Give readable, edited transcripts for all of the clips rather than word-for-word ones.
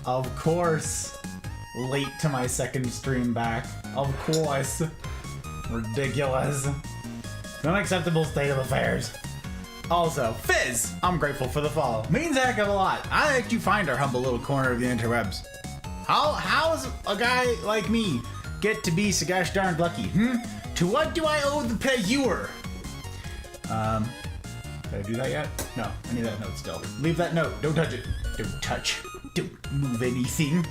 Of course. Late to my second stream back. Of course. Ridiculous. Unacceptable state of affairs. Also, Fizz, I'm grateful for the follow. Means a heck of a lot. I let you find our humble little corner of the interwebs. How's a guy like me get to be so gosh darned lucky? To what do I owe the payeur? Did I do that yet? No, I need that note still. Leave that note. Don't touch it. Don't touch. Don't move anything.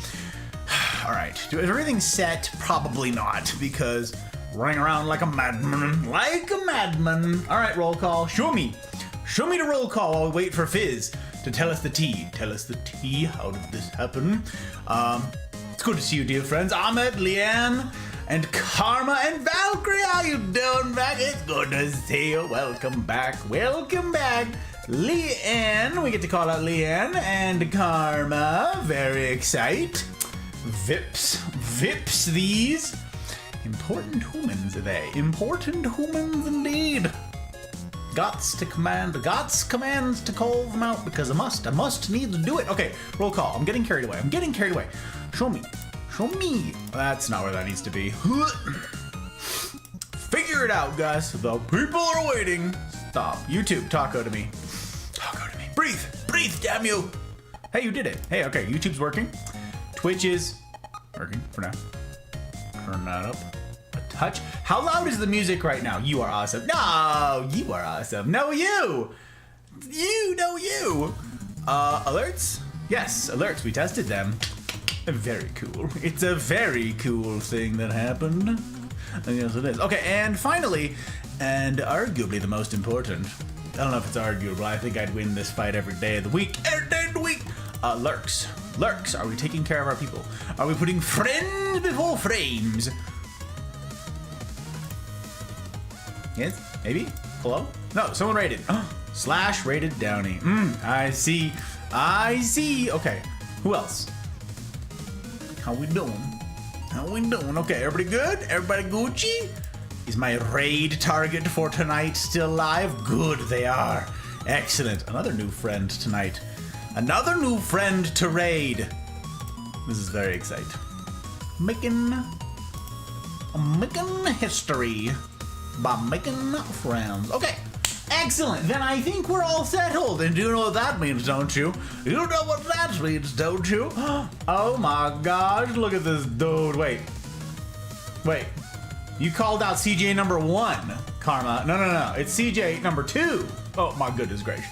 All right. Is everything set? Probably not, because running around like a madman. Like a madman. All right, roll call. Show me. Show me the roll call while we wait for Fizz to tell us the tea. Tell us the tea. How did this happen? It's good to see you, dear friends. Ahmed, Leanne, and Karma, and Valkyrie. How you doing back? It's good to see you. Welcome back. Welcome back. Leanne. We get to call out Leanne and Karma. Very excited. Vips these. Important humans are they. Important humans indeed. Gots commands to call them out because I must need to do it. Okay, roll call. I'm getting carried away. Show me. That's not where that needs to be. Figure it out, guys. The people are waiting. Stop. YouTube, taco to me. Breathe, damn you. Hey, you did it. Hey, okay, YouTube's working. Twitch is working for now. Turn that up a touch. How loud is the music right now? You are awesome. No, you are awesome. No, you. Alerts? Yes, alerts. We tested them. Very cool. It's a very cool thing that happened. Yes, it is. Okay, and finally, and arguably the most important, I don't know if it's arguable, I think I'd win this fight every day of the week. Lurks. Are we taking care of our people? Are we putting friends before frames? Yes? Maybe? Hello? No, someone rated. Slash rated Downey. I see. Okay. Who else? How we doing? Okay, everybody good? Everybody Gucci? Is my raid target for tonight still live? Good, they are. Excellent. Another new friend tonight. Another new friend to raid. This is very exciting. Making history by making friends. Okay, excellent. Then I think we're all settled. And you know what that means, don't you? You know what that means, don't you? Oh my gosh, look at this dude. Wait. You called out CJ number 1, Karma. No. It's CJ number 2. Oh my goodness gracious.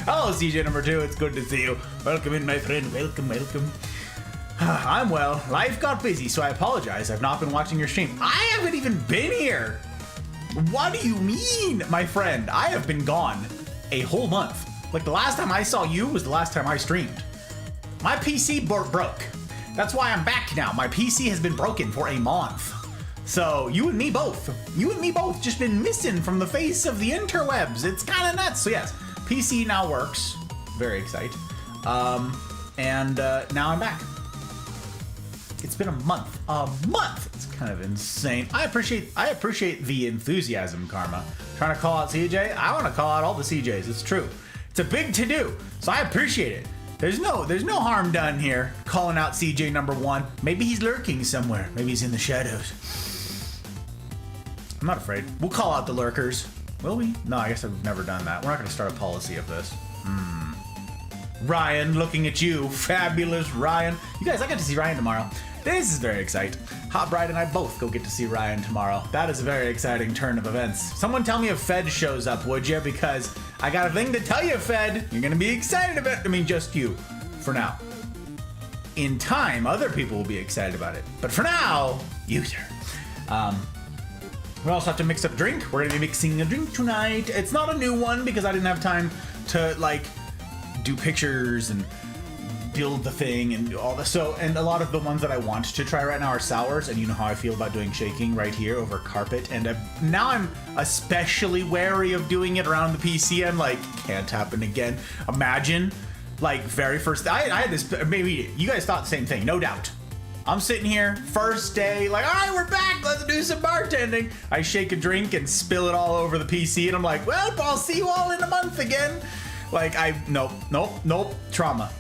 Hello, CJ number 2. It's good to see you. Welcome in, my friend. Welcome. I'm well. Life got busy, so I apologize. I've not been watching your stream. I haven't even been here. What do you mean, my friend? I have been gone a whole month. Like, the last time I saw you was the last time I streamed. My PC broke. That's why I'm back now. My PC has been broken for a month. So, you and me both just been missing from the face of the interwebs. It's kind of nuts. So yes, PC now works. Very excited. And now I'm back. It's been a month. It's kind of insane. I appreciate the enthusiasm, Karma. Trying to call out CJ? I want to call out all the CJs. It's true. It's a big to-do. So I appreciate it. There's no harm done here calling out CJ number 1. Maybe he's lurking somewhere. Maybe he's in the shadows. I'm not afraid. We'll call out the lurkers. Will we? No, I guess I've never done that. We're not going to start a policy of this. Ryan, looking at you. Fabulous Ryan. You guys, I get to see Ryan tomorrow. This is very exciting. Hot Bride and I both go get to see Ryan tomorrow. That is a very exciting turn of events. Someone tell me if Fed shows up, would you? Because I got a thing to tell you, Fed. You're going to be excited about it. I mean, just you. For now. In time, other people will be excited about it. But for now, you, sir. We also have to mix up a drink. We're going to be mixing a drink tonight. It's not a new one because I didn't have time to, like, do pictures and build the thing and all this. So, and a lot of the ones that I want to try right now are sours, and you know how I feel about doing shaking right here over carpet. And now I'm especially wary of doing it around the PC. I'm like, can't happen again. Imagine, like, very first, I had this, maybe you guys thought the same thing, no doubt. I'm sitting here, first day, like, all right, we're back, let's do some bartending. I shake a drink and spill it all over the PC, and I'm like, well, I'll see you all in a month again. Nope. Trauma.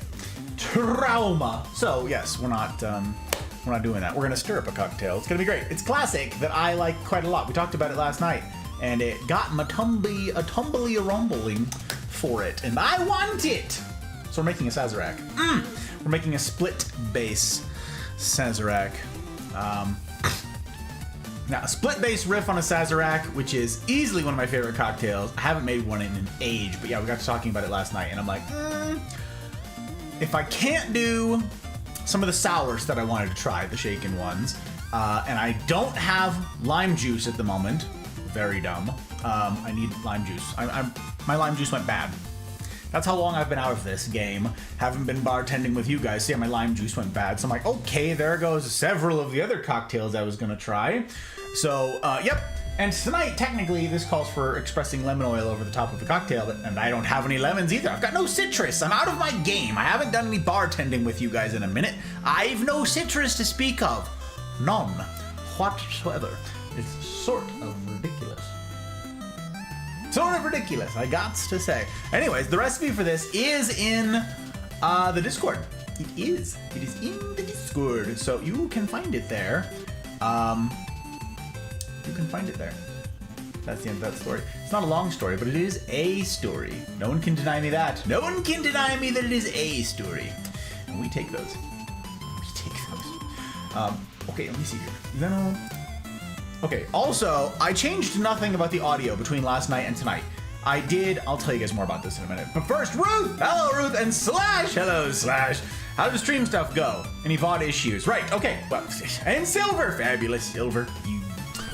So yes, we're not doing that. We're gonna stir up a cocktail. It's gonna be great. It's classic that I like quite a lot. We talked about it last night, and it got a tumbly rumbling for it, and I want it. So we're making a Sazerac. We're making a split base Sazerac. Now, a split base riff on a Sazerac, which is easily one of my favorite cocktails. I haven't made one in an age, but yeah, we got to talking about it last night, and I'm like, if I can't do some of the sours that I wanted to try, the shaken ones, and I don't have lime juice at the moment, very dumb. I need lime juice. My lime juice went bad. That's how long I've been out of this game. Haven't been bartending with you guys. See, my lime juice went bad. So I'm like, okay, there goes several of the other cocktails I was gonna try. So, yep. And tonight, technically, this calls for expressing lemon oil over the top of the cocktail, and I don't have any lemons either. I've got no citrus. I'm out of my game. I haven't done any bartending with you guys in a minute. I've no citrus to speak of. None whatsoever. It's sort of ridiculous. Sort of ridiculous, I got to say. Anyways, the recipe for this is in the Discord. It is in the Discord, so you can find it there. You can find it there. That's the end of that story. It's not a long story, but it is a story. No one can deny me that. No one can deny me that it is a story. And we take those. Okay, let me see here. Then okay, also, I changed nothing about the audio between last night and tonight. I'll tell you guys more about this in a minute. But first, Ruth! Hello, Ruth, and Slash! Hello, Slash. How does stream stuff go? Any VOD issues? Right, okay, well, and Silver! Fabulous, Silver.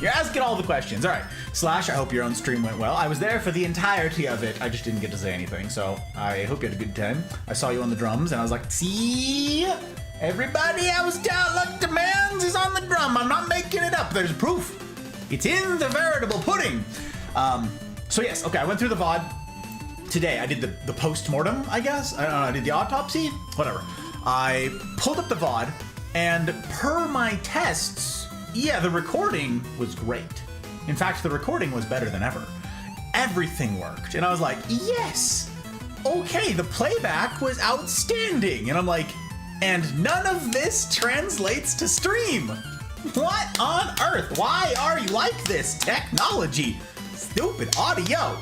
You're asking all the questions. All right, Slash, I hope your own stream went well. I was there for the entirety of it. I just didn't get to say anything, so I hope you had a good time. I saw you on the drums, and I was like, see? Everybody I was telling, look, the man's is on the drum. I'm not making it up. There's proof. It's in the veritable pudding. So yes, okay, I went through the VOD today. I did the post-mortem, I guess. I don't know, I did the autopsy, whatever. I pulled up the VOD, and per my tests, yeah, the recording was great. In fact, the recording was better than ever. Everything worked. And I was like, yes, okay, the playback was outstanding. And I'm like, and none of this translates to stream. What on earth? Why are you like this? Technology. Stupid audio.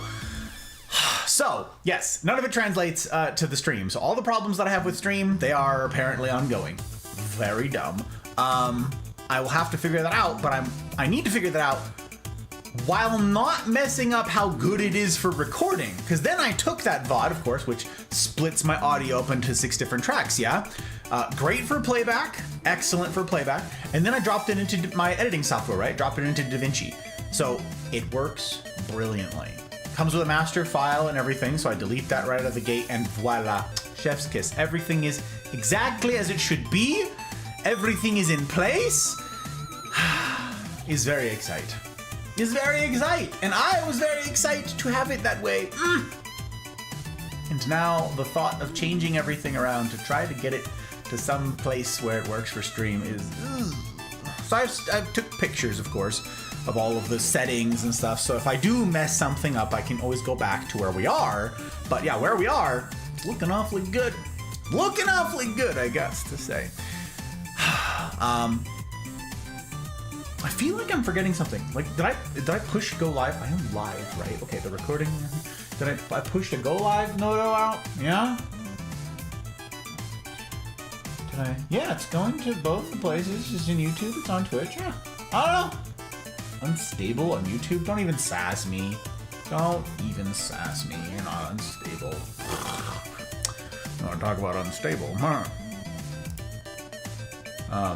So, yes, none of it translates to the stream. So all the problems that I have with stream, they are apparently ongoing. Very dumb. I will have to figure that out, but I need to figure that out while not messing up how good it is for recording. Because then I took that VOD, of course, which splits my audio up into 6 different tracks, yeah? Great for playback, excellent for playback. And then I dropped it into my editing software, right? Dropped it into DaVinci. So it works brilliantly. Comes with a master file and everything, so I delete that right out of the gate, and voila, chef's kiss. Everything is exactly as it should be. Everything is in place. Is very excited. And I was very excited to have it that way. And now the thought of changing everything around to try to get it to some place where it works for stream is... So I took pictures, of course, of all of the settings and stuff. So if I do mess something up, I can always go back to where we are. But yeah, where we are, looking awfully good. Looking awfully good, I guess to say. I feel like I'm forgetting something. Like, did I push go live? I am live, right? Okay, the recording. Did I push the go live note out? Yeah? Did I? Yeah, it's going to both the places. It's in YouTube, it's on Twitch. Yeah. I don't know. Unstable on YouTube? Don't even sass me. Don't even sass me. You're not unstable. You want to talk about unstable, huh?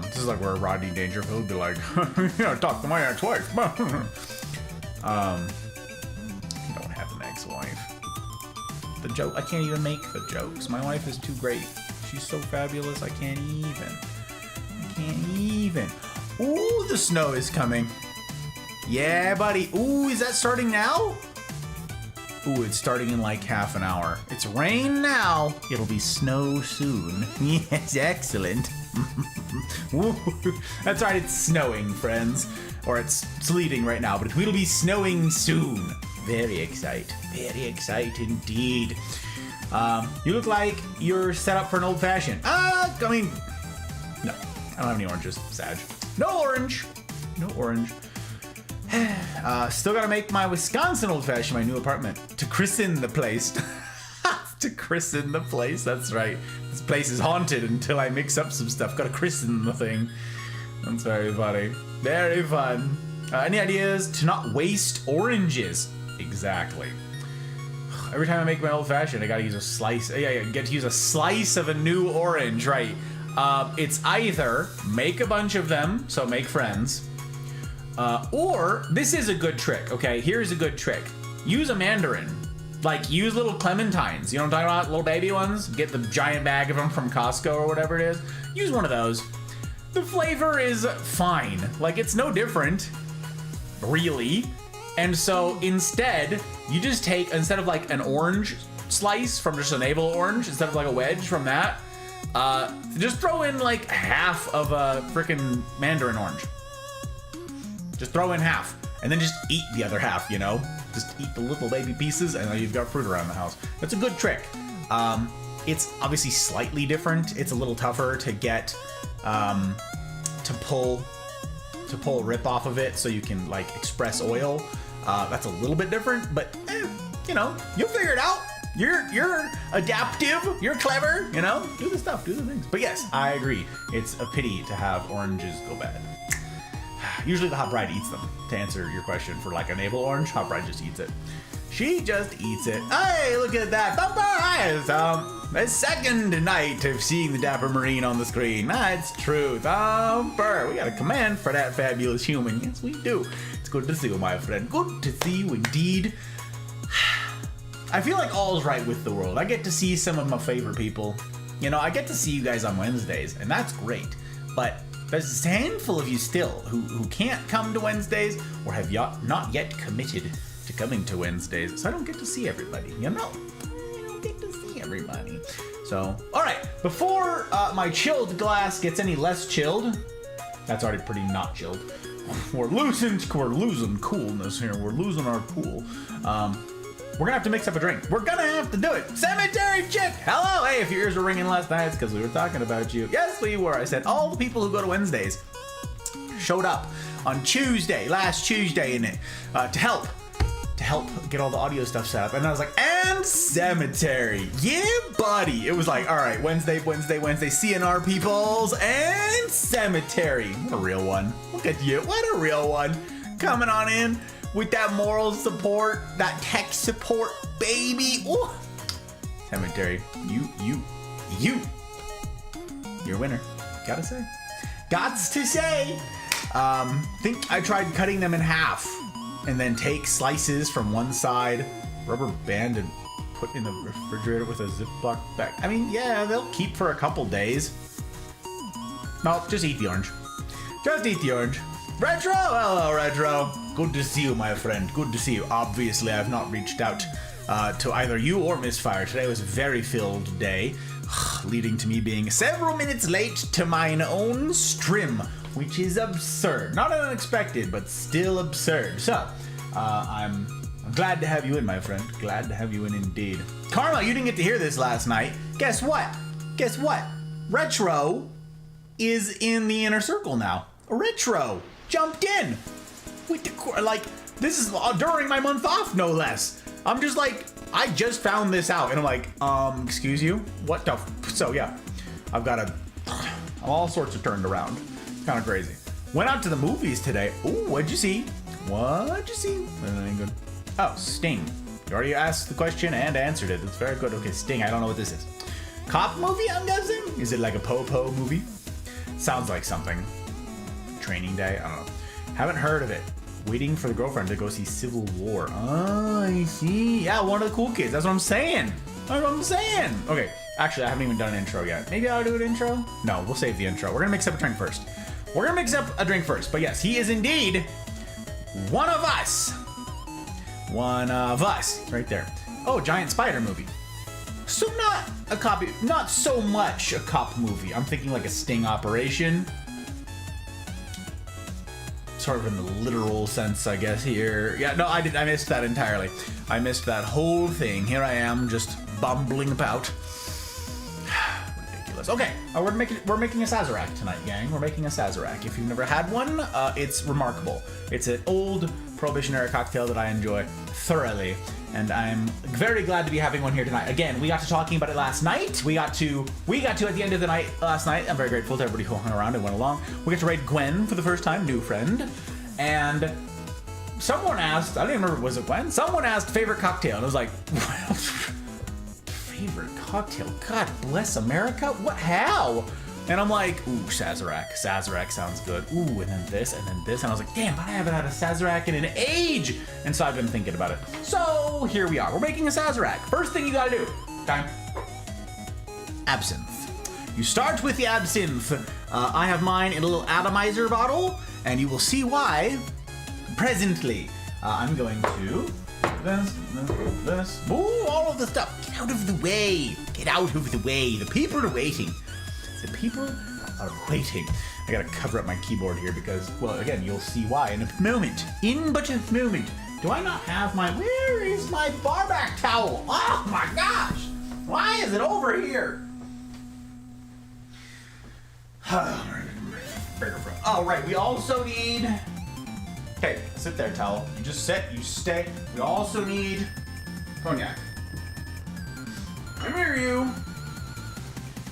This is like where Rodney Dangerfield would be like, yeah, talk to my ex-wife. You don't have an ex-wife. The joke, I can't even make the jokes. My wife is too great. She's so fabulous, I can't even. Ooh, the snow is coming. Yeah, buddy. Ooh, is that starting now? Ooh, it's starting in like half an hour. It's rain now. It'll be snow soon. Yes, excellent. That's right, it's snowing, friends. Or it's sleeting right now, but it'll be snowing soon. Very excited indeed. You look like you're set up for an old-fashioned. I mean, no. I don't have any oranges, Sag. No orange. No orange. Still gotta make my Wisconsin old-fashioned, my new apartment. To christen the place. To christen the place, that's right. This place is haunted until I mix up some stuff. Gotta christen the thing. That's very funny. Very fun. Any ideas to not waste oranges? Exactly. Every time I make my old-fashioned, I gotta use a slice. Yeah, get to use a slice of a new orange, right? It's either make a bunch of them, so make friends, or this is a good trick, okay? Here's a good trick. Use a mandarin. Like, use little clementines. You know what I'm talking about? Little baby ones? Get the giant bag of them from Costco or whatever it is. Use one of those. The flavor is fine. Like, it's no different, really. And so instead, you just take, instead of like an orange slice from just a navel orange, instead of like a wedge from that, just throw in like half of a freaking mandarin orange. Just throw in half, and then just eat the other half, you know? Just eat the little baby pieces, and then you've got fruit around the house. That's a good trick. It's obviously slightly different. It's a little tougher to get, to pull rip off of it so you can like express oil. That's a little bit different, but you know, you'll figure it out. You're adaptive, you're clever, you know? Do the stuff, do the things. But yes, I agree. It's a pity to have oranges go bad. Usually the hot bride eats them, to answer your question. For like a navel orange, hot bride just eats it. She just eats it. Hey, look at that. Thumper eyes. The second night of seeing the Dapper Marine on the screen. That's true. Thumper. We got a command for that fabulous human. Yes, we do. It's good to see you, my friend. Good to see you indeed. I feel like all's right with the world. I get to see some of my favorite people. You know, I get to see you guys on Wednesdays, and that's great. But there's a handful of you still who can't come to Wednesdays or have not yet committed to coming to Wednesdays. So I don't get to see everybody, you know? I don't get to see everybody. So, all right. Before my chilled glass gets any less chilled, that's already pretty not chilled. We're losing coolness here. We're losing our cool. We're gonna have to mix up a drink. We're gonna have to do it. Cemetery Chick! Hello! Hey, if your ears were ringing last night, it's because we were talking about you. Yes, we were. I said all the people who go to Wednesdays showed up on Tuesday, last Tuesday in it, to help get all the audio stuff set up. And I was like, and cemetery. Yeah, buddy. It was like, all right, Wednesday, CNR peoples, and cemetery. What a real one. Look at you. What a real one. Coming on in with that moral support, that tech support, baby. Ooh. Cemetery, you're a winner. Gotta say. Gots to say. Think I tried cutting them in half and then take slices from one side, rubber band, and put in the refrigerator with a Ziploc bag. I mean, yeah, they'll keep for a couple days. No, just eat the orange. Just eat the orange. Retro! Hello, Retro. Good to see you, my friend. Good to see you. Obviously, I've not reached out to either you or Misfire. Today was a very filled day, leading to me being several minutes late to mine own stream, which is absurd. Not unexpected, but still absurd. So, I'm glad to have you in, my friend. Glad to have you in indeed. Karma, you didn't get to hear this last night. Guess what? Guess what? Retro is in the inner circle now. Retro jumped in with the, like, this is during my month off, no less. I'm just like, I just found this out, and I'm like, excuse you? What the so yeah, I've got all sorts of turned around. Kind of crazy. Went out to the movies today. Ooh, what'd you see? What'd you see? Anything good? Oh, Sting. You already asked the question and answered it. That's very good. Okay, Sting, I don't know what this is. Cop movie, I'm guessing? Is it like a po-po movie? Sounds like something. Training Day? I don't know. Haven't heard of it. Waiting for the girlfriend to go see Civil War. Oh, I see. Yeah, one of the cool kids. That's what I'm saying. That's what I'm saying. Okay, actually, I haven't even done an intro yet. Maybe I'll do an intro? No, we'll save the intro. We're gonna mix up a drink first. But yes, he is indeed one of us. One of us. Right there. Oh, giant spider movie. So not so much a cop movie. I'm thinking like a sting operation. Sort of in the literal sense, I guess, here. Yeah, no, I missed that entirely. I missed that whole thing. Here I am, just bumbling about. Ridiculous. Okay, we're making a Sazerac tonight, gang. We're making a Sazerac. If you've never had one, it's remarkable. It's an old Prohibition era cocktail that I enjoy thoroughly, and I'm very glad to be having one here tonight. Again, we got to talking about it last night. We got to at the end of the night last night. I'm very grateful to everybody who hung around and went along. We got to raid Gwen for the first time, new friend, and someone asked, I don't even remember, was it Gwen? Someone asked favorite cocktail, and I was like, favorite cocktail? God bless America? What? How? And I'm like, ooh, Sazerac. Sazerac sounds good. Ooh, and then this, and then this. And I was like, damn, I haven't had a Sazerac in an age. And so I've been thinking about it. So here we are. We're making a Sazerac. First thing you gotta do, time. Absinthe. You start with the absinthe. I have mine in a little atomizer bottle, and you will see why presently. I'm going to this. Ooh, all of the stuff. Get out of the way. Get out of the way. The people are waiting. The people are waiting. I gotta cover up my keyboard here because, well, again, you'll see why in a moment. In but a moment. Do I not have my, where is my barback towel? Oh my gosh! Why is it over here? Oh, right, we also need, okay, sit there, towel. You just sit, you stay. We also need cognac. Come here, you.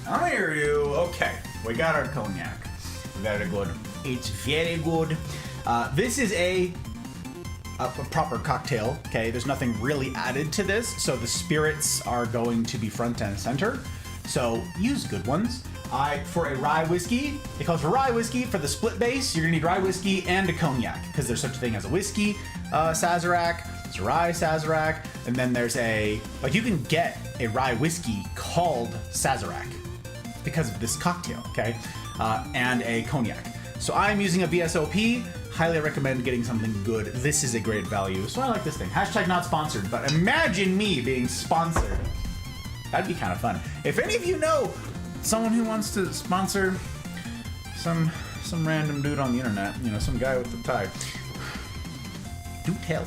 I hear you. Okay, we got our cognac. Very good. It's very good. This is a proper cocktail. Okay, there's nothing really added to this, so the spirits are going to be front and center. So use good ones. For a rye whiskey, it calls for rye whiskey. For the split base, you're gonna need rye whiskey and a cognac because there's such a thing as a whiskey Sazerac. It's a rye Sazerac, and then there's like you can get a rye whiskey called Sazerac because of this cocktail, okay? And a cognac. So I'm using a VSOP. Highly recommend getting something good. This is a great value. So I like this thing. Hashtag not sponsored, but imagine me being sponsored. That'd be kind of fun. If any of you know someone who wants to sponsor some random dude on the internet, you know, some guy with a tie, do tell.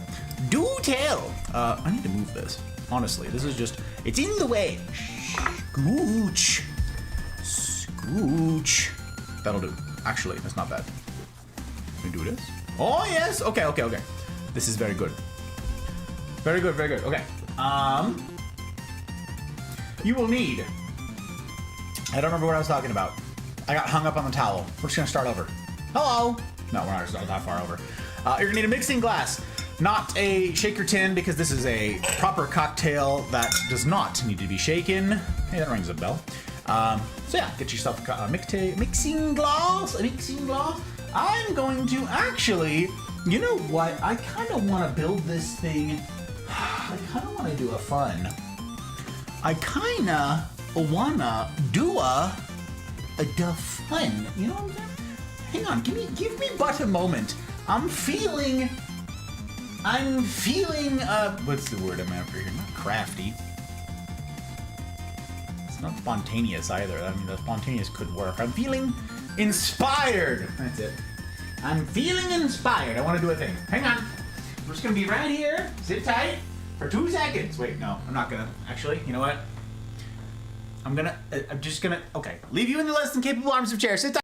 Do tell. I need to move this. Honestly, this is just, it's in the way. Scooch. Scooch. That'll do. Actually, that's not bad. Can we do this? Oh, yes. Okay. This is very good. Very good. Okay. You will need, I don't remember what I was talking about. I got hung up on the towel. We're just gonna start over. Hello. No, we're not that far over. You're gonna need a mixing glass. Not a shaker tin, because this is a proper cocktail that does not need to be shaken. Hey, that rings a bell. So yeah, get yourself a mixing glass. I'm going to actually, you know what? I kind of want to build this thing. I kind of want to do a fun. I kind of want to do a fun. You know what I'm saying? Hang on, give me but a moment. I'm feeling, what's the word I'm after here? Not crafty. It's not spontaneous either. I mean, the spontaneous could work. I'm feeling inspired. That's it. I'm feeling inspired. I want to do a thing. Hang on. We're just going to be right here. Sit tight for 2 seconds. Wait, no, I'm not going to. Actually, you know what? I'm just going to, okay. Leave you in the less than capable arms of chair. Sit tight.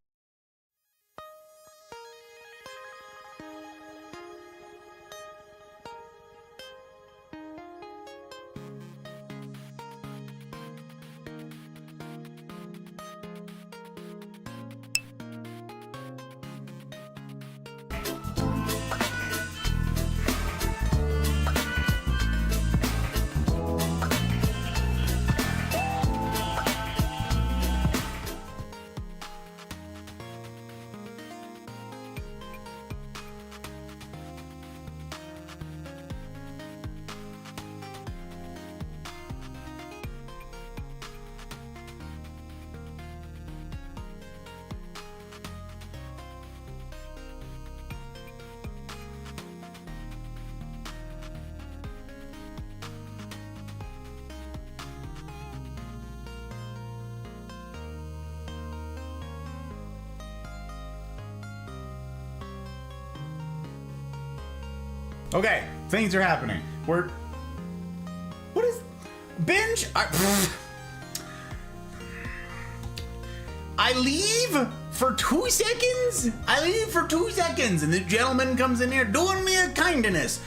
Okay, things are happening. Binge. I leave for 2 seconds. And the gentleman comes in here doing me a kindness.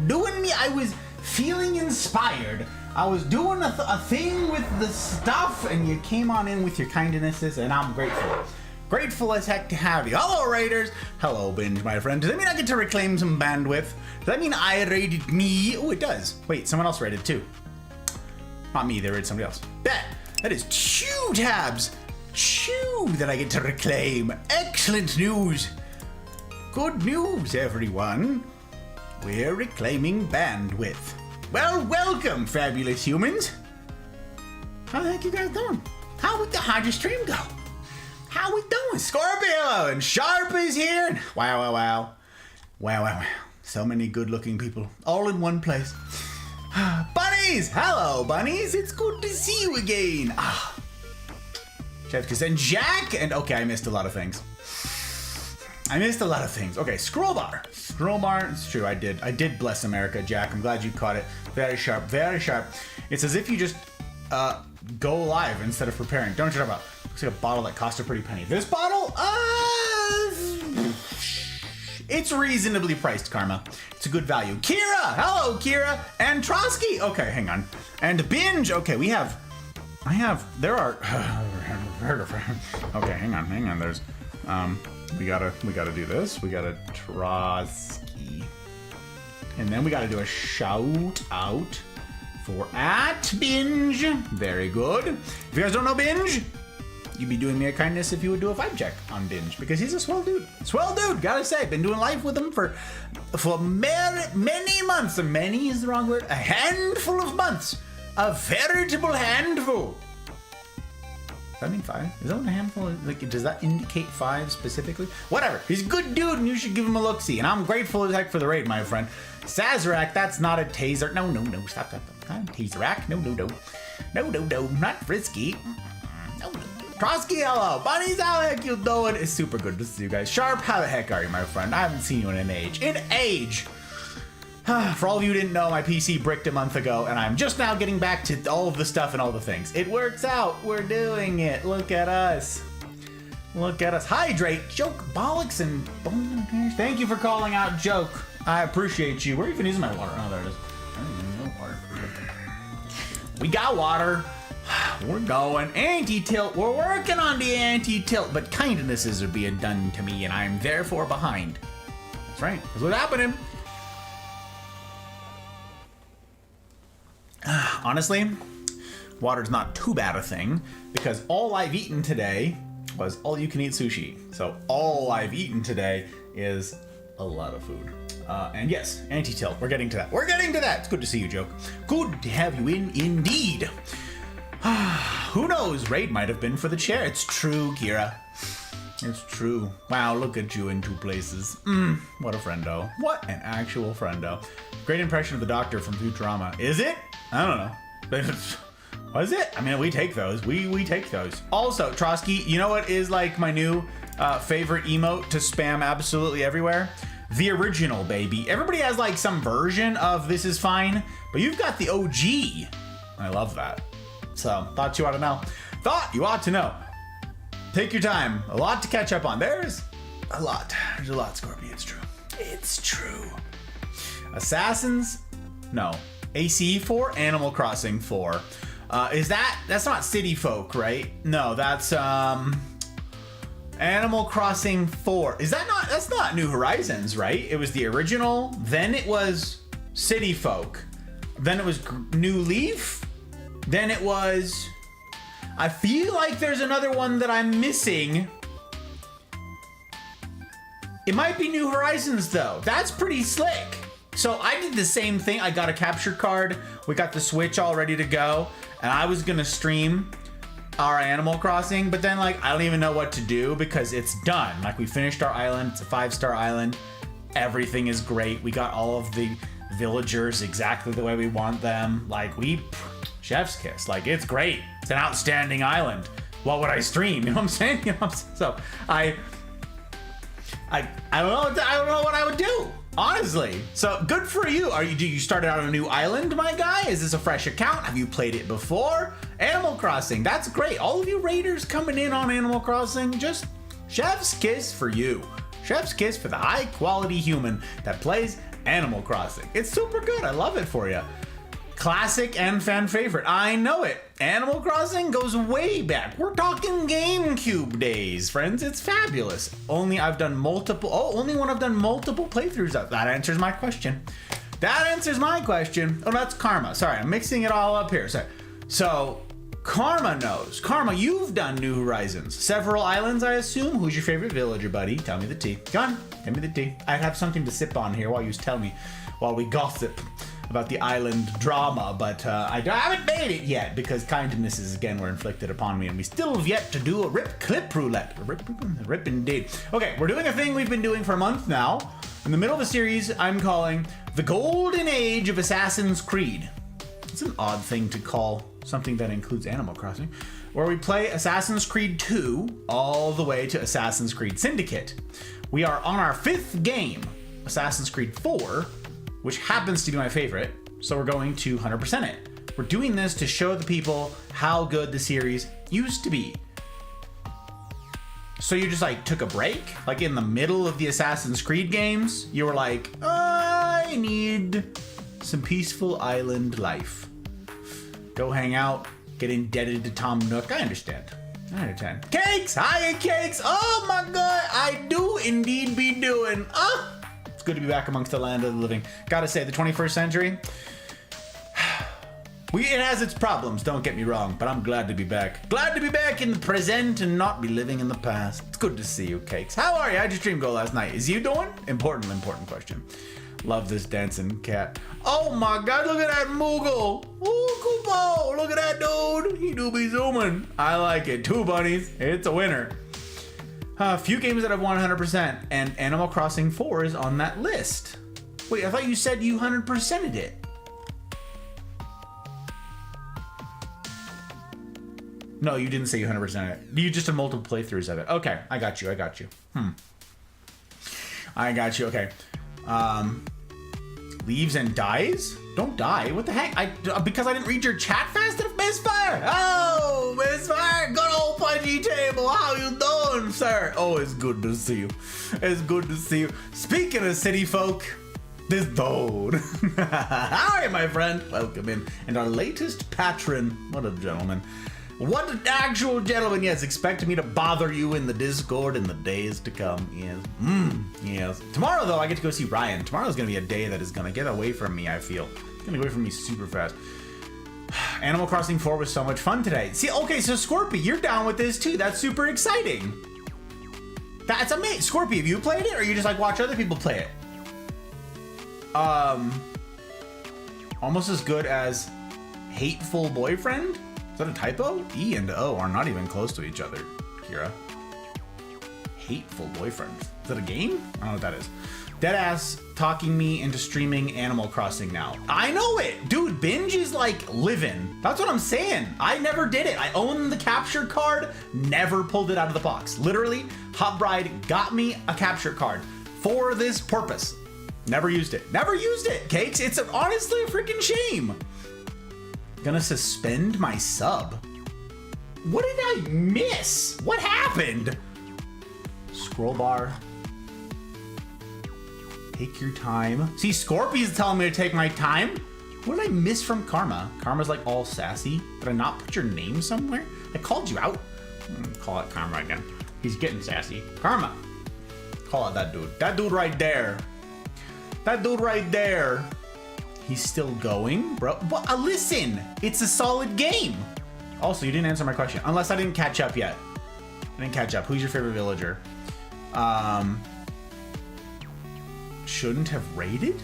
I was feeling inspired. I was doing a thing with the stuff, and you came on in with your kindnesses, and I'm grateful. Grateful as heck to have you. Hello, Raiders. Hello, Binge, my friend. Does that mean I get to reclaim some bandwidth? Does that mean I rated me? Oh, it does. Wait, someone else rated too. Not me, they rated somebody else. That is 2 tabs. 2 that I get to reclaim. Excellent news. Good news, everyone. We're reclaiming bandwidth. Well, welcome, fabulous humans. How the heck you guys doing? How'd your stream go? How we doing? Scorpio and Sharp is here. Wow. So many good-looking people all in one place. Bunnies! Hello, bunnies. It's good to see you again. Chefkis and Jack and okay, I missed a lot of things. Okay, scroll bar. It's true. I did bless America, Jack. I'm glad you caught it. Very sharp. It's as if you just go live instead of preparing. Don't you know about? Looks like a bottle that cost a pretty penny. This bottle, it's reasonably priced, Karma. It's a good value. Kira, hello, Kira, and Trotsky. Okay, hang on. And Binge. Okay, there are. Okay, hang on. There's, we gotta do this. We gotta Trotsky, and then we gotta do a shout out for @Binge. Very good. If you guys don't know Binge, you'd be doing me a kindness if you would do a 5 check on Binge, because he's a swell dude. Gotta say, been doing life with him for many months. And many is the wrong word. A handful of months. A veritable handful. Does that mean 5? Is that what a handful? Like, does that indicate 5 specifically? Whatever. He's a good dude, and you should give him a look-see. And I'm grateful as heck for the raid, my friend. Sazerac, that's not a taser. No. Stop. Taserac. No. Not Frisky. No. Trotsky, hello. Bunnies, how the heck you doing? It's super good to see you guys. Sharp, how the heck are you, my friend? I haven't seen you in an age. For all of you who didn't know, my PC bricked a month ago, and I'm just now getting back to all of the stuff and all the things. It works out. We're doing it. Look at us. Hydrate, Joke, Bollocks, and thank you for calling out Joke. I appreciate you. Where are you even using my water? Oh, there it is. I don't even know water. We got water. We're going. Anti-tilt. We're working on the anti-tilt, but kindnesses are being done to me, and I'm therefore behind. That's right. That's what's happening. Honestly, water's not too bad a thing, because all I've eaten today was all-you-can-eat sushi. So all I've eaten today is a lot of food. And yes, anti-tilt. We're getting to that. It's good to see you, Joke. Good to have you in, indeed. Who knows? Raid might have been for the chair. It's true, Kira. It's true. Wow, look at you in 2 places. What a friendo. What an actual friendo. Great impression of the Doctor from Futurama. Is it? I don't know. Was it? I mean, we take those. We take those. Also, Trotsky, you know what is like my new favorite emote to spam absolutely everywhere? The original, baby. Everybody has like some version of this is fine, but you've got the OG. I love that. So, thought you ought to know. Take your time. A lot to catch up on. There's a lot, Scorpion. It's true. Assassins? No. AC 4? Animal Crossing 4. That's not City Folk, right? No, that's Animal Crossing 4. That's not New Horizons, right? It was the original, then it was City Folk, then it was New Leaf, then it was... I feel like there's another one that I'm missing. It might be New Horizons, though. That's pretty slick. So I did the same thing. I got a capture card. We got the Switch all ready to go. And I was gonna stream our Animal Crossing, but then like, I don't even know what to do because it's done. Like, we finished our island. It's a 5-star island. Everything is great. We got all of the villagers exactly the way we want them. Like, chef's kiss. Like, it's great. It's an outstanding island. What would I stream? You know what I'm saying? So I don't know what I would do. Honestly, so good for you. Do you started out on a new island, my guy? Is this a fresh account? Have you played it before? Animal Crossing, that's great. All of you raiders coming in on Animal Crossing, just chef's kiss for you. Chef's kiss for the high quality human that plays Animal Crossing. It's super good. I love it for you. Classic and fan favorite. I know it. Animal Crossing goes way back. We're talking GameCube days, friends. It's fabulous. Only one I've done multiple playthroughs of. That answers my question. That answers my question. Oh, that's Karma. Sorry, I'm mixing it all up here. Sorry. So, Karma knows. Karma, you've done New Horizons. Several islands, I assume. Who's your favorite villager, buddy? Tell me the tea. Go on, tell me the tea. I have something to sip on here while you tell me, while we gossip about the island drama, but I haven't made it yet because kindnesses again were inflicted upon me, and we still have yet to do a rip clip roulette. Rip indeed. Okay, we're doing a thing we've been doing for a month now. In the middle of a series I'm calling The Golden Age of Assassin's Creed. It's an odd thing to call something that includes Animal Crossing, where we play Assassin's Creed 2 all the way to Assassin's Creed Syndicate. We are on our 5th game, Assassin's Creed 4, which happens to be my favorite, so we're going to 100% it. We're doing this to show the people how good the series used to be. So you just like took a break, like in the middle of the Assassin's Creed games, you were like, I need some peaceful island life. Go hang out, get indebted to Tom Nook. I understand. I understand. Cakes! Hiya, Cakes! Oh my god, I do indeed be doing. It's good to be back amongst the land of the living. Gotta say, the 21st century, it has its problems, don't get me wrong, but I'm glad to be back. Glad to be back in the present and not be living in the past. It's good to see you, Cakes. How are you? How'd your stream go last night? Is you doing? Important question. Love this dancing cat. Oh my god, look at that Moogle. Oh, Koopo, look at that dude. He do be zooming. I like it. 2 bunnies. It's a winner. A few games that I've won 100%, and Animal Crossing 4 is on that list. Wait, I thought you said you 100%ed it. No, you didn't say you 100%ed it. You just did multiple playthroughs of it. Okay, I got you. I got you. Okay. Leaves and dies? Don't die. What the heck? Because I didn't read your chat fast enough? Misfire! Oh, Misfire! Good old pudgy table. How you doing, sir? Oh, it's good to see you. It's good to see you. Speaking of city folk, this dude. How are you, my friend? Welcome in. And our latest patron. What a gentleman. What an actual gentleman. Yes, expect me to bother you in the Discord in the days to come. Yes. Yes. Tomorrow, though, I get to go see Ryan. Tomorrow's going to be a day that is going to get away from me, I feel. It's going to get away from me super fast. Animal Crossing 4 was so much fun today. See, okay, so Scorpy, you're down with this too. That's super exciting. That's amazing. Scorpy, have you played it, or you just like watch other people play it? Almost as good as Hateful Boyfriend? Is that a typo? E and O are not even close to each other, Kira. Hateful Boyfriend. Is that a game? I don't know what that is. Deadass talking me into streaming Animal Crossing now. I know it! Dude, binge is like living. That's what I'm saying. I never did it. I own the capture card, never pulled it out of the box. Literally, Hot Bride got me a capture card for this purpose. Never used it. Never used it, Cakes. It's honestly a freaking shame. Gonna suspend my sub. What did I miss? What happened? Scroll bar. Take your time. See, Scorpy's telling me to take my time. What did I miss from Karma? Karma's like all sassy. Did I not put your name somewhere? I called you out. Call it Karma again. He's getting sassy. Karma. Call out that dude. That dude right there. That dude right there. He's still going, bro. But listen, it's a solid game. Also, you didn't answer my question, unless I didn't catch up yet. I didn't catch up. Who's your favorite villager? Shouldn't have raided?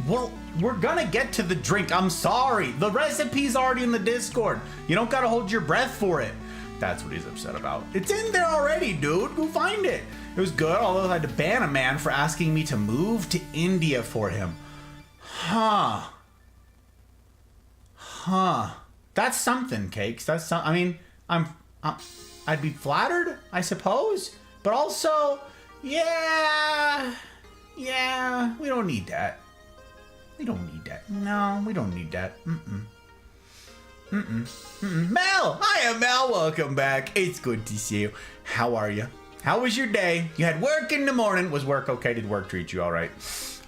Well, we're gonna get to the drink. I'm sorry. The recipe's already in the Discord. You don't gotta hold your breath for it. That's what he's upset about. It's in there already, dude. Go find it. It was good, although I had to ban a man for asking me to move to India for him. Huh. That's something, Cakes. That's some. I mean, I'd be flattered, I suppose, but also, yeah. Yeah, we don't need that. We don't need that. No, we don't need that. Mel! Hiya, Mel. Welcome back. It's good to see you. How are you? How was your day? You had work in the morning. Was work okay? Did work treat you all right?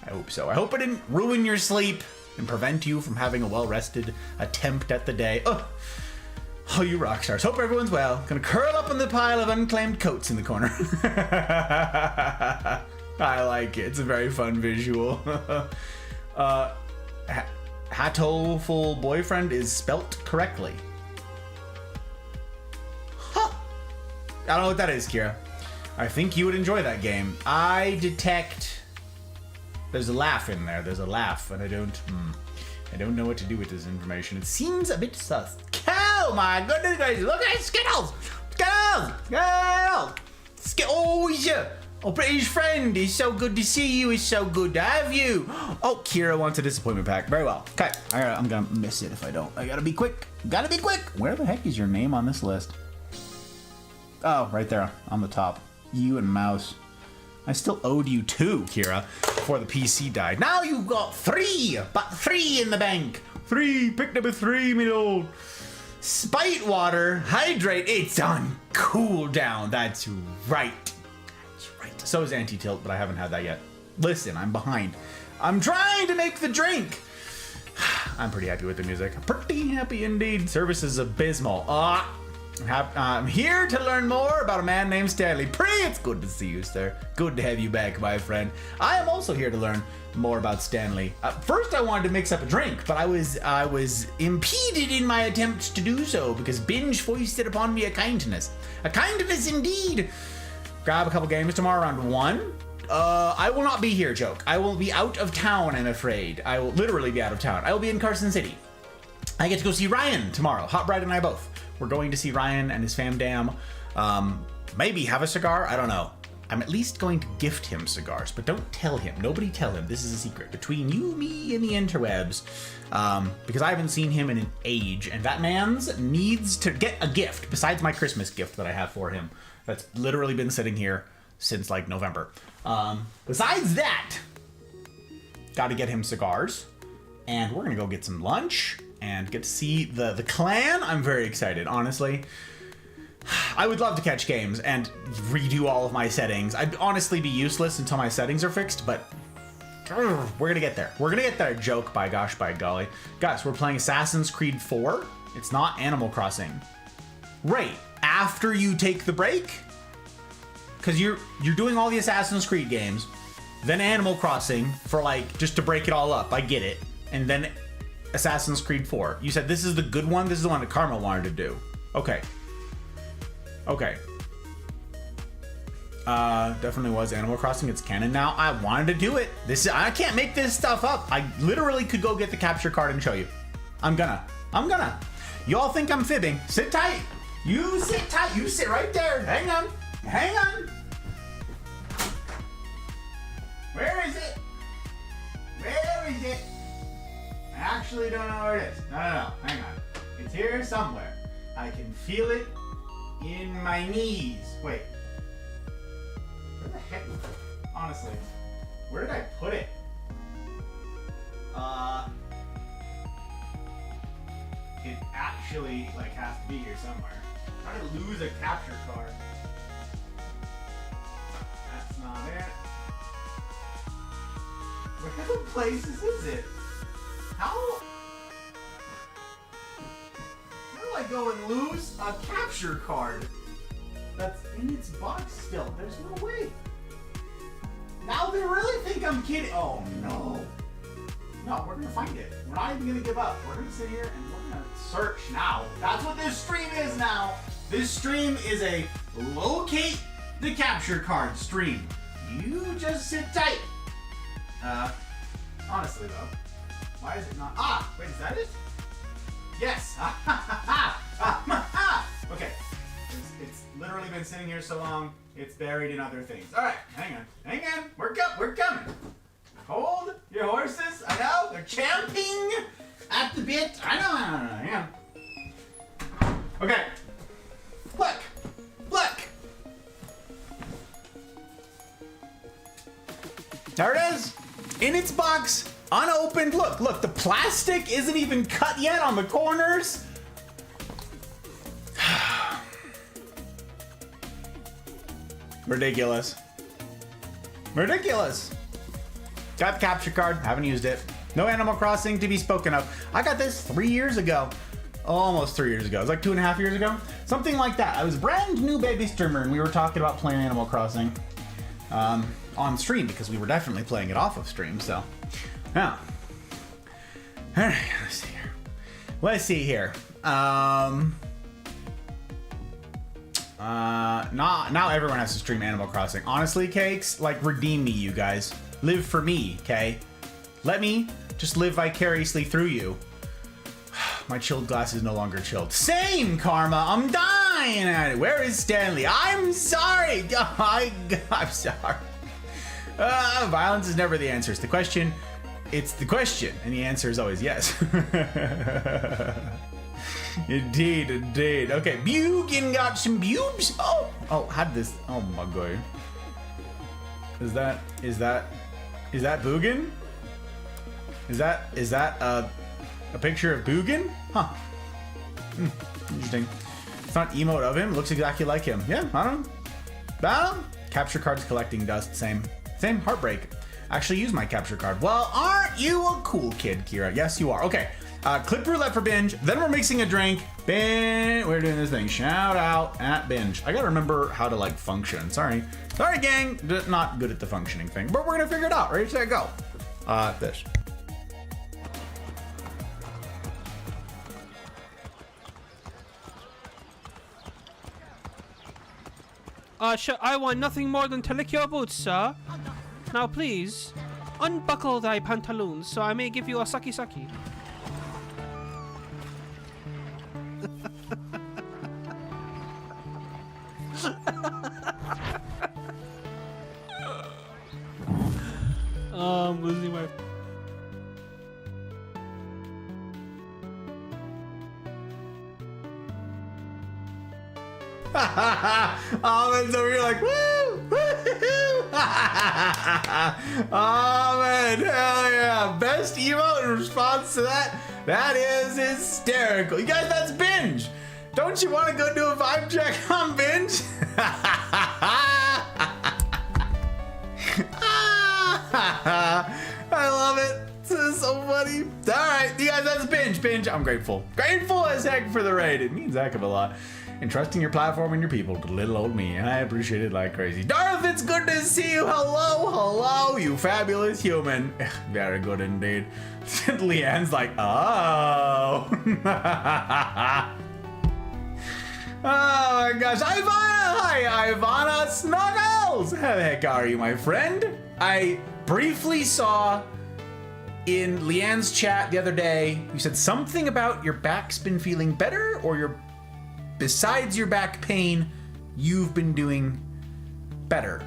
I hope so. I hope it didn't ruin your sleep and prevent you from having a well-rested attempt at the day. Oh, you rock stars. Hope everyone's well. Gonna curl up in the pile of unclaimed coats in the corner. I like it. It's a very fun visual. Hatoful boyfriend is spelt correctly. Huh. I don't know what that is, Kira. I think you would enjoy that game. I detect... There's a laugh in there. There's a laugh, and I don't know what to do with this information. It seems a bit sus. Oh my goodness gracious! Look at Skittles! Oh yeah! Oh, British friend, it's so good to see you. It's so good to have you. Oh, Kira wants a disappointment pack. Very well. Okay, I'm gonna miss it if I don't. I gotta be quick. Gotta be quick. Where the heck is your name on this list? Oh, right there on the top. You and Mouse. I still owed you 2, Kira, before the PC died. Now you've got 3, but 3 in the bank. 3, pick number 3, me lord. Spite water, hydrate. It's on cooldown. That's right. So is anti-tilt, but I haven't had that yet. Listen, I'm behind. I'm trying to make the drink. I'm pretty happy with the music. Pretty happy indeed. Service is abysmal. I'm here to learn more about a man named Stanley. It's good to see you, sir. Good to have you back, my friend. I am also here to learn more about Stanley. First, I wanted to mix up a drink, but I was impeded in my attempt to do so because Binge foisted upon me a kindness. A kindness indeed. Grab a couple games tomorrow around 1. I will not be here, joke. I will be out of town, I'm afraid. I will literally be out of town. I will be in Carson City. I get to go see Ryan tomorrow. Hot Bride and I both. We're going to see Ryan and his fam dam. Maybe have a cigar. I don't know. I'm at least going to gift him cigars, but don't tell him. Nobody tell him. This is a secret between you, me, and the interwebs. Because I haven't seen him in an age, and that man's needs to get a gift besides my Christmas gift that I have for him. That's literally been sitting here since like November. Besides that, got to get him cigars, and we're gonna go get some lunch and get to see the clan. I'm very excited, honestly. I would love to catch games and redo all of my settings. I'd honestly be useless until my settings are fixed, but we're gonna get there. We're gonna get there, joke, by gosh, by golly. Guys, we're playing Assassin's Creed 4. It's not Animal Crossing. Right, after you take the break? Because you're doing all the Assassin's Creed games, then Animal Crossing for like, just to break it all up, I get it. And then Assassin's Creed 4. You said this is the good one? This is the one that Karma wanted to do. Okay. Okay. Definitely was Animal Crossing. It's canon now. I wanted to do it. I can't make this stuff up. I literally could go get the capture card and show you. I'm gonna. Y'all think I'm fibbing. Sit tight. You sit tight. You sit right there. Hang on. Hang on. Where is it? Where is it? I actually don't know where it is. No. Hang on. It's here somewhere. I can feel it in my knees. Wait. Where the heck? Honestly, where did I put it? It actually like has to be here somewhere. I'm trying to lose a capture card. That's not it. Where the places is it? How do I go and lose a capture card that's in its box still? There's no way. Now they really think I'm kidding. Oh no. No, we're gonna find it. We're not even gonna give up. We're gonna sit here and we're gonna search now. That's what this stream is now. This stream is a locate the capture card stream. You just sit tight. Honestly though, why is it not? Wait, is that it? Yes. Okay. It's literally been sitting here so long, it's buried in other things. All right, hang on. We're coming. Hold your horses. I know they're champing at the bit. I know. Hang on. Okay. Look. There it is. In its box, unopened. Look, the plastic isn't even cut yet on the corners. Ridiculous. Ridiculous. Got the capture card, haven't used it. No Animal Crossing to be spoken of. I got this 3 years ago. Almost 3 years ago. It was like 2.5 years ago. Something like that. I was a brand new baby streamer and we were talking about playing Animal Crossing on stream because we were definitely playing it off of stream, so. Yeah. All right, let's see here. Now everyone has to stream Animal Crossing. Honestly, Cakes, like, redeem me, you guys. Live for me, okay? Let me just live vicariously through you. My chilled glass is no longer chilled. Same, Karma. I'm dying at it. Where is Stanley? I'm sorry. I'm sorry. Violence is never the answer. It's the question. It's the question. And the answer is always yes. Indeed, indeed. Okay, Bugin got some bubes. Oh, had this. Oh my god. Is that Bugin? Is that a picture of Bugin? Huh. Interesting. It's not emote of him. Looks exactly like him. Yeah, I don't know. Capture cards collecting dust. Same. Heartbreak. Actually use my capture card. Well, aren't you a cool kid, Kira? Yes, you are. Okay. Clip roulette for binge. Then we're mixing a drink. We're doing this thing. Shout out at binge. I gotta remember how to like function. Sorry, gang. Not good at the functioning thing, but we're gonna figure it out. Ready, set, go. This. I want nothing more than to lick your boots, sir. Now please, unbuckle thy pantaloons so I may give you a sucky sucky. I'm losing my... And so you're like, woo! Woo-hoo-hoo! Oh man, hell yeah. Best emote in response to that. That is hysterical. You guys, that's binge. Don't you want to go do a vibe check on binge? I love it. This is so funny. All right, you guys, that's binge. I'm grateful. Grateful as heck for the raid. It means a heck of a lot. And trusting your platform and your people to little old me. I appreciate it like crazy. Darth, it's good to see you. Hello, you fabulous human. Very good indeed. Leanne's like, oh. Oh my gosh. Ivana! Hi, Ivana Snuggles! How the heck are you, my friend? I briefly saw in Leanne's chat the other day, you said something about your back's been feeling better, or besides your back pain, you've been doing better.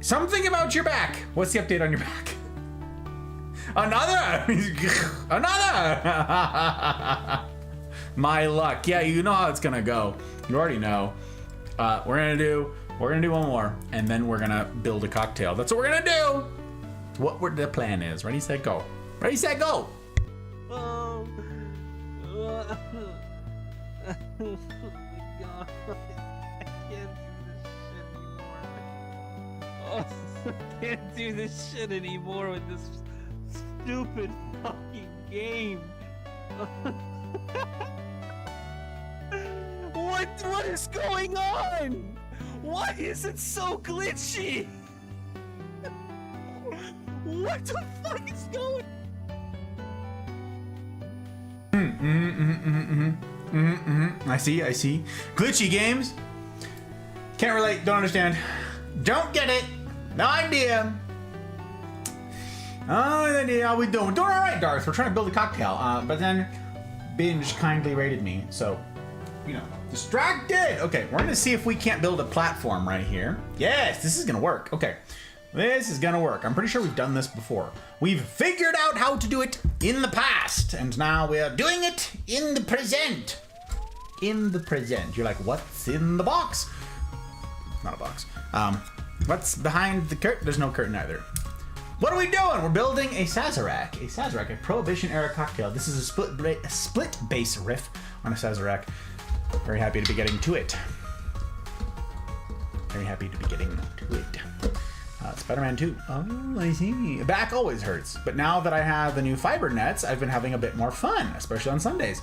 Something about your back. What's the update on your back? Another! My luck. Yeah, you know how it's gonna go. You already know. We're gonna do one more, and then we're gonna build a cocktail. That's what we're gonna do. What the plan is. Ready, set, go. Ready, set, go. Oh my god. I can't do this shit anymore with this stupid fucking game. What is going on? Why is it so glitchy? What the fuck is going I see. Glitchy games. Can't relate, don't understand. Don't get it. No idea. Oh, how we doing? We're doing all right, Darth. We're trying to build a cocktail, but then Binge kindly rated me, so, you know, distracted. Okay, we're gonna see if we can't build a platform right here. Yes, this is gonna work. Okay, this is gonna work. I'm pretty sure we've done this before. We've figured out how to do it in the past, and now we're doing it in the present. In the present. You're like, what's in the box? Not a box. What's behind the curtain? There's no curtain either. What are we doing? We're building a Sazerac. A Sazerac, a Prohibition-era cocktail. This is a split base riff on a Sazerac. Very happy to be getting to it. Very happy to be getting to it. Spider-Man 2. Oh, I see. Back always hurts. But now that I have the new fiber nets, I've been having a bit more fun, especially on Sundays.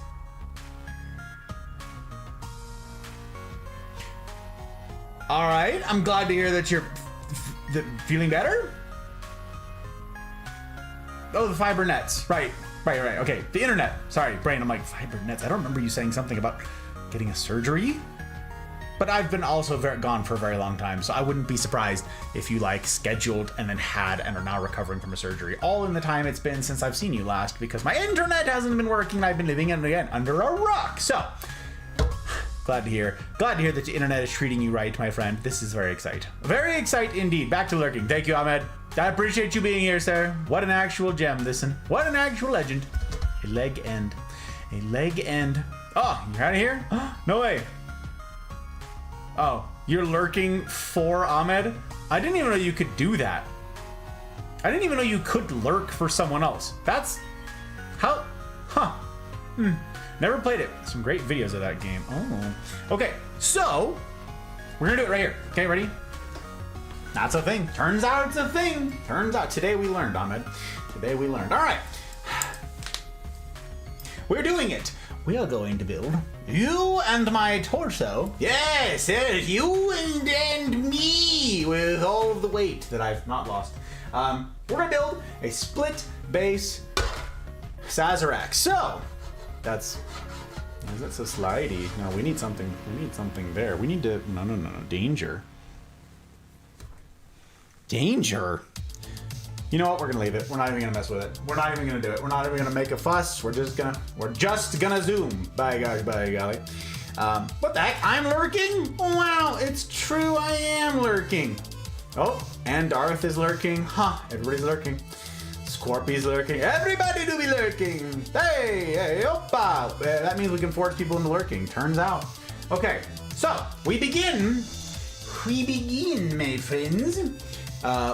All right. I'm glad to hear that you're feeling better. Oh, the fiber nets. Right. Okay. The internet. Sorry, brain. I'm like, fiber nets. I don't remember you saying something about getting a surgery. But I've been also gone for a very long time, so I wouldn't be surprised if you like scheduled and then had and are now recovering from a surgery. All in the time it's been since I've seen you last, because my internet hasn't been working and I've been living again under a rock. So glad to hear that the internet is treating you right, my friend. This is very exciting. Very exciting indeed. Back to lurking. Thank you, Ahmed. I appreciate you being here, sir. What an actual gem. Listen, what an actual legend. A leg end. Oh, you're out of here? No way. Oh, you're lurking for Ahmed? I didn't even know you could do that. I didn't even know you could lurk for someone else. That's... how... huh. Never played it. Some great videos of that game. Oh. Okay, so... we're gonna do it right here. Okay, ready? That's a thing. Turns out it's a thing. Turns out. Today we learned, Ahmed. Today we learned. All right. We're doing it. We are going to build you and my torso. Yes, you and me with all of the weight that I've not lost. We're gonna build a split base Sazerac. So that's, why is that so slidey? No, we need something. We need something there. We need to. No. Danger. You know what? We're gonna leave it. We're not even gonna mess with it. We're not even gonna do it. We're not even gonna make a fuss. We're just gonna zoom. By gosh, by golly. What the heck? I'm lurking? Oh, wow, it's true. I am lurking. Oh, and Darth is lurking. Huh? Everybody's lurking. Scorpy's lurking. Everybody do be lurking. Hey, oppa. That means we can force people into lurking. Turns out. Okay, so we begin. My friends,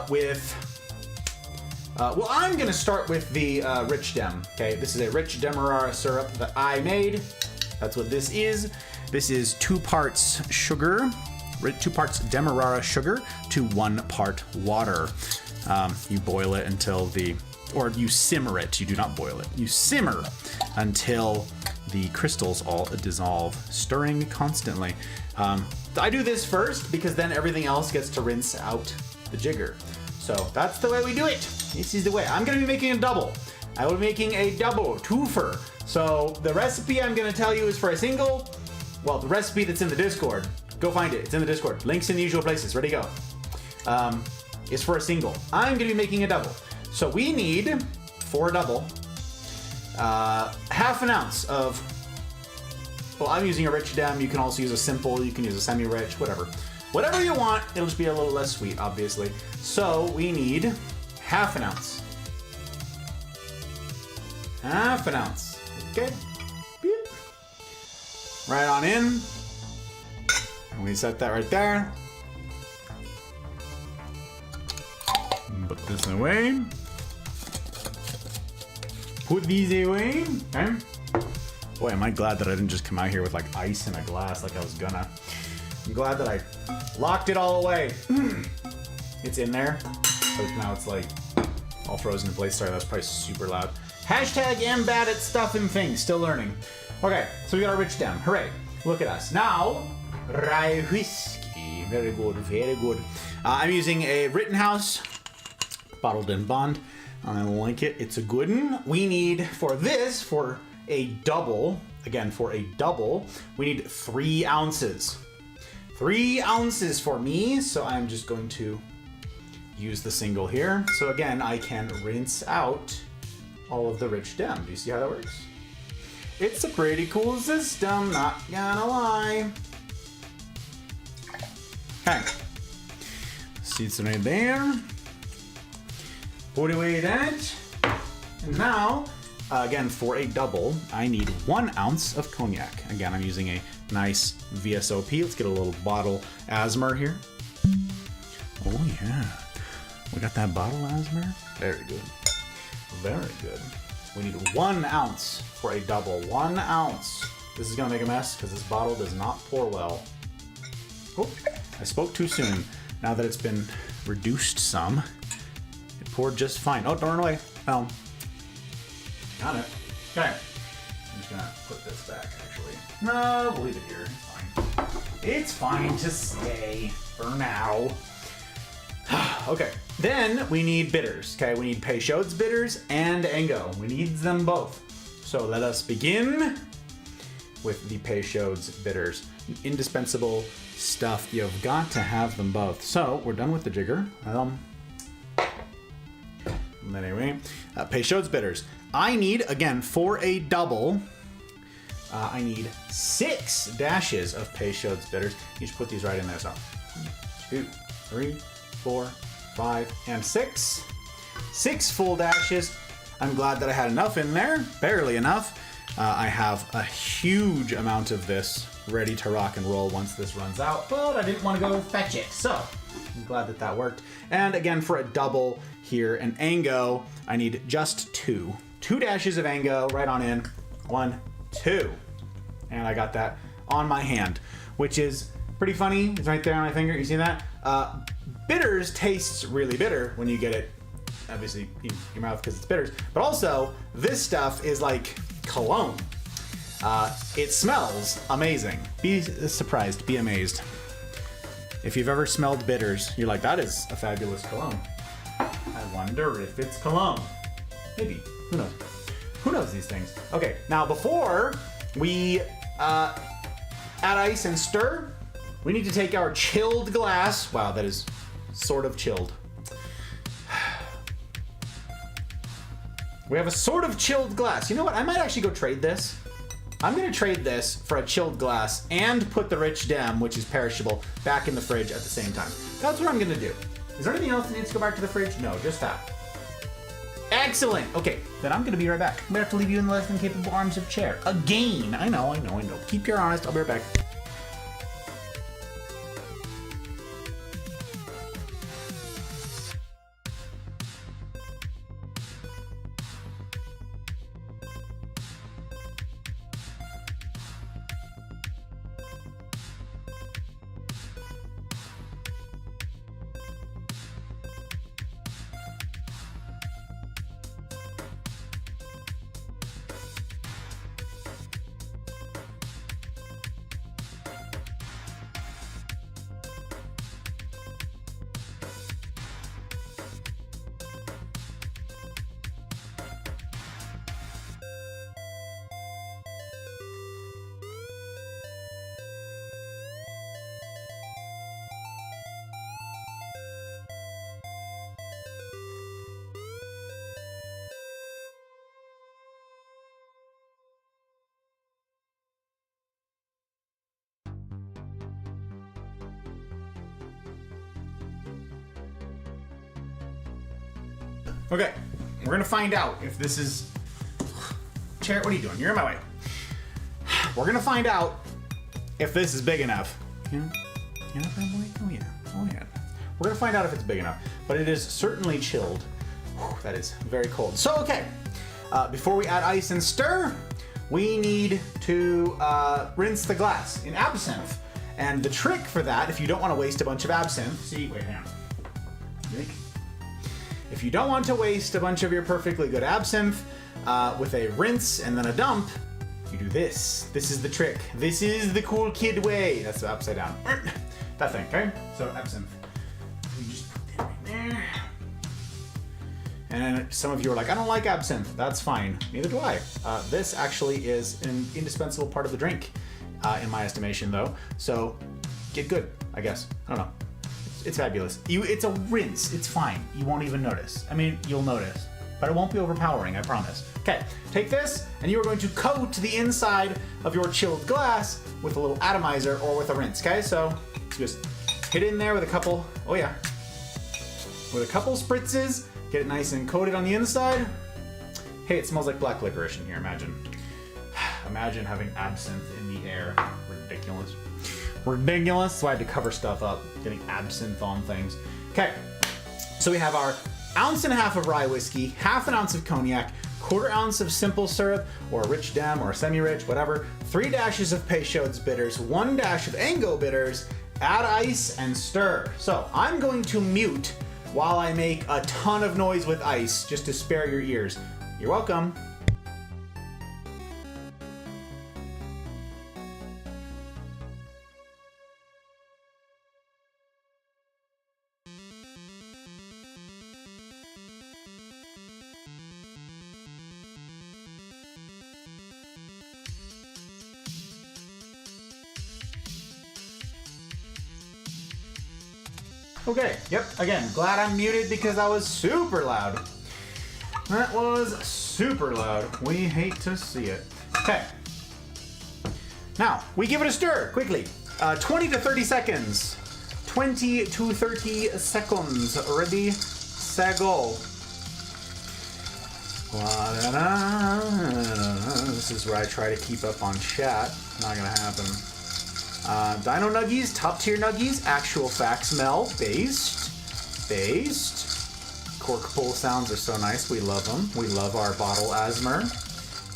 with. Well, I'm going to start with the rich dem. Okay, this is a rich demerara syrup that I made. That's what this is. This is 2 parts sugar, 2 parts demerara sugar to 1 part water. You boil it until or you simmer it. You do not boil it. You simmer until the crystals all dissolve, stirring constantly. I do this first because then everything else gets to rinse out the jigger. So that's the way we do it. This is the way. I'm gonna be making a double. I will be making a double twofer. So the recipe I'm gonna tell you is for a single. Well, the recipe that's in the Discord. Go find it. It's in the Discord. Links in the usual places. Ready, go. Is for a single. I'm gonna be making a double. So we need, for a double, half an ounce of. Well, I'm using a rich dem. You can also use a simple. You can use a semi-rich. Whatever you want, it'll just be a little less sweet, obviously. So we need half an ounce. Half an ounce. Okay. Beep. Right on in. And we set that right there. Put this away. Put these away. Okay. Boy, am I glad that I didn't just come out here with like ice in a glass like I was gonna. I'm glad that I locked it all away. It's in there, but now it's like all frozen in place. Sorry, that's probably super loud. Hashtag am bad at stuff and things. Still learning. Okay, so we got our rich dem. Hooray. Look at us. Now, rye whiskey. Very good, very good. I'm using a Rittenhouse bottled in bond. I like it. It's a good one. We need, for a double, again, for a double, we need 3 ounces. 3 ounces for me, so I'm just going to use the single here. So again, I can rinse out all of the rich dem. Do you see how that works? It's a pretty cool system, not gonna lie. Okay. Seeds right there. Put away that. And now, again, for a double, I need 1 ounce of cognac. Again, I'm using a nice VSOP. Let's get a little bottle Asmer here. Oh yeah. We got that bottle, Asmer? Very good. Very good. We need 1 ounce for a double. 1 ounce. This is gonna make a mess because this bottle does not pour well. Oh, I spoke too soon. Now that it's been reduced some, it poured just fine. Oh, don't run away. Oh. Got it. Okay. I'm just gonna put this back, actually. No, we'll leave it here. It's fine. It's fine to stay for now. Okay. Then we need bitters. Okay, we need Peychaud's bitters and Engo. We need them both. So let us begin with the Peychaud's bitters. Indispensable stuff. You've got to have them both. So we're done with the jigger. Anyway, Peychaud's bitters. I need, again, for a double, I need 6 dashes of Peychaud's bitters. You should put these right in there. So 1, 2, 3, 4, 5, and 6. 6 full dashes. I'm glad that I had enough in there. Barely enough. I have a huge amount of this ready to rock and roll once this runs out, but I didn't want to go fetch it, so I'm glad that that worked. And again, for a double here, an Engo, I need just 2. 2 dashes of Engo, right on in. 1, 2. And I got that on my hand, which is pretty funny. It's right there on my finger. You see that? Bitters tastes really bitter when you get it, obviously, in your mouth because it's bitters. But also, this stuff is like cologne. It smells amazing. Be surprised, be amazed. If you've ever smelled bitters, you're like, that is a fabulous cologne. I wonder if it's cologne. Maybe, who knows? Who knows these things? Okay, now before we add ice and stir, we need to take our chilled glass. Wow, that is sort of chilled. We have a sort of chilled glass. You know what? I might actually go trade this. I'm going to trade this for a chilled glass and put the rich dem, which is perishable, back in the fridge at the same time. That's what I'm going to do. Is there anything else that needs to go back to the fridge? No, just that. Excellent. Okay, then I'm going to be right back. I'm going to have to leave you in the less than capable arms of chair. Again. I know. Keep your honest. I'll be right back. Okay, we're gonna find out if this is... Chair, what are you doing? You're in my way. We're gonna find out if this is big enough. Yeah, probably. Oh yeah. We're gonna find out if it's big enough, but it is certainly chilled. Whew, that is very cold. So, okay, before we add ice and stir, we need to rinse the glass in absinthe. And the trick for that, if you don't want to waste a bunch of absinthe, hang on. If you don't want to waste a bunch of your perfectly good absinthe with a rinse and then a dump, you do this. This is the trick. This is the cool kid way. That's upside down. That thing, okay? So absinthe. You just put that right there. And some of you are like, I don't like absinthe. That's fine. Neither do I. This actually is an indispensable part of the drink, in my estimation, though. So get good, I guess. I don't know. It's fabulous. It's a rinse. It's fine. You won't even notice. I mean, you'll notice, but it won't be overpowering, I promise. Okay, take this, and you are going to coat the inside of your chilled glass with a little atomizer or with a rinse, okay? So just hit in there with a couple, with a couple spritzes, get it nice and coated on the inside. Hey, it smells like black licorice in here, imagine. Imagine having absinthe in the air. Ridiculous. So I had to cover stuff up, getting absinthe on things. Okay, So we have our ounce and a half of rye whiskey, half an ounce of cognac, quarter ounce of simple syrup, or a rich dam, or a semi-rich, whatever, 3 dashes of Peychaud's bitters, 1 dash of Angot bitters, add ice, and stir. So I'm going to mute while I make a ton of noise with ice, just to spare your ears. You're welcome. Okay, yep, again, glad I'm muted because I was super loud. That was super loud. We hate to see it. Okay. Now, we give it a stir, quickly. 20 to 30 seconds. 20 to 30 seconds. Ready, set, go. This is where I try to keep up on chat. Not gonna happen. Dino Nuggies, top tier Nuggies, actual facts Mel, based. Cork pull sounds are so nice, we love them. We love our bottle Asmer.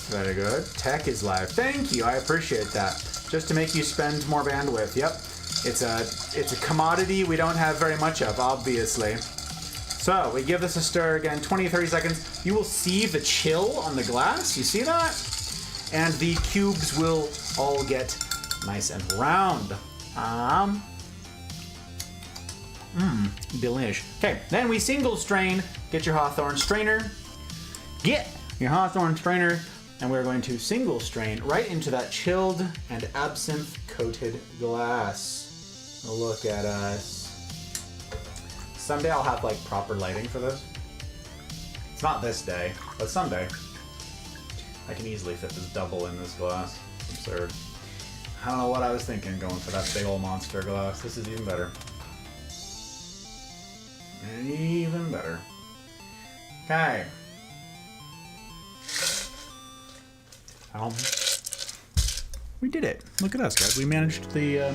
Very good. Tech is live. Thank you, I appreciate that. Just to make you spend more bandwidth, yep. It's a commodity we don't have very much of, obviously. So, we give this a stir again, 20, 30 seconds. You will see the chill on the glass, you see that? And the cubes will all get nice and round. Delish. Okay, then we single strain. Get your Hawthorne strainer. Get your Hawthorne strainer. And we're going to single strain right into that chilled and absinthe coated glass. Look at us. Someday I'll have like proper lighting for this. It's not this day, but someday. I can easily fit this double in this glass. Absurd. I don't know what I was thinking going for that big old monster glass. This is even better. Even better. Okay. We did it. Look at us, guys. We managed the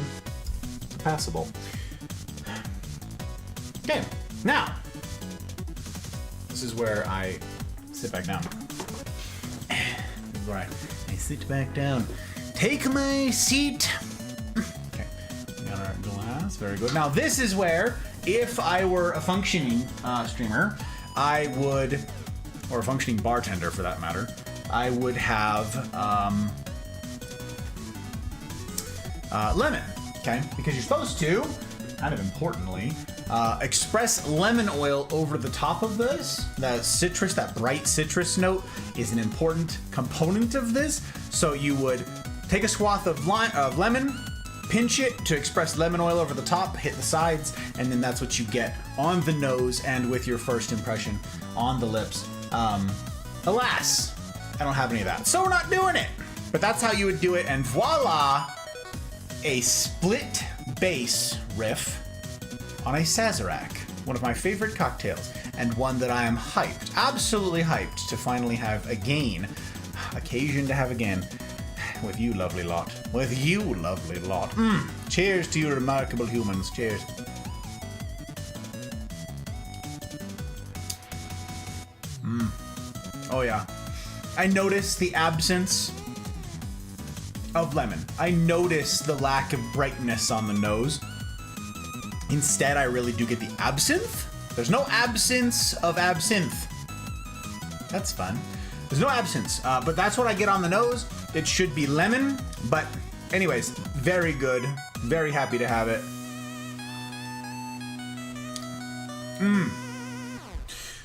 passable. Okay. Now, this is where I sit back down. This is where I sit back down. Take my seat. Okay, we got our glass, very good. Now this is where, if I were a functioning streamer, I would, or a functioning bartender for that matter, I would have lemon, okay? Because you're supposed to, kind of importantly, express lemon oil over the top of this. That citrus, that bright citrus note is an important component of this. So you would take a swath of lemon, pinch it to express lemon oil over the top, hit the sides, and then that's what you get on the nose and with your first impression on the lips. Alas, I don't have any of that, so we're not doing it. But that's how you would do it, and voila, a split bass riff on a Sazerac, one of my favorite cocktails, and one that I am hyped, absolutely hyped, to finally have again, occasion to have again, with you lovely lot. With you lovely lot. Cheers to you remarkable humans. Cheers. Oh yeah. I notice the absence of lemon. I notice the lack of brightness on the nose. Instead, I really do get the absinthe. There's no absence of absinthe. That's fun. There's no absence, but that's what I get on the nose. It should be lemon, but anyways, very good. Very happy to have it.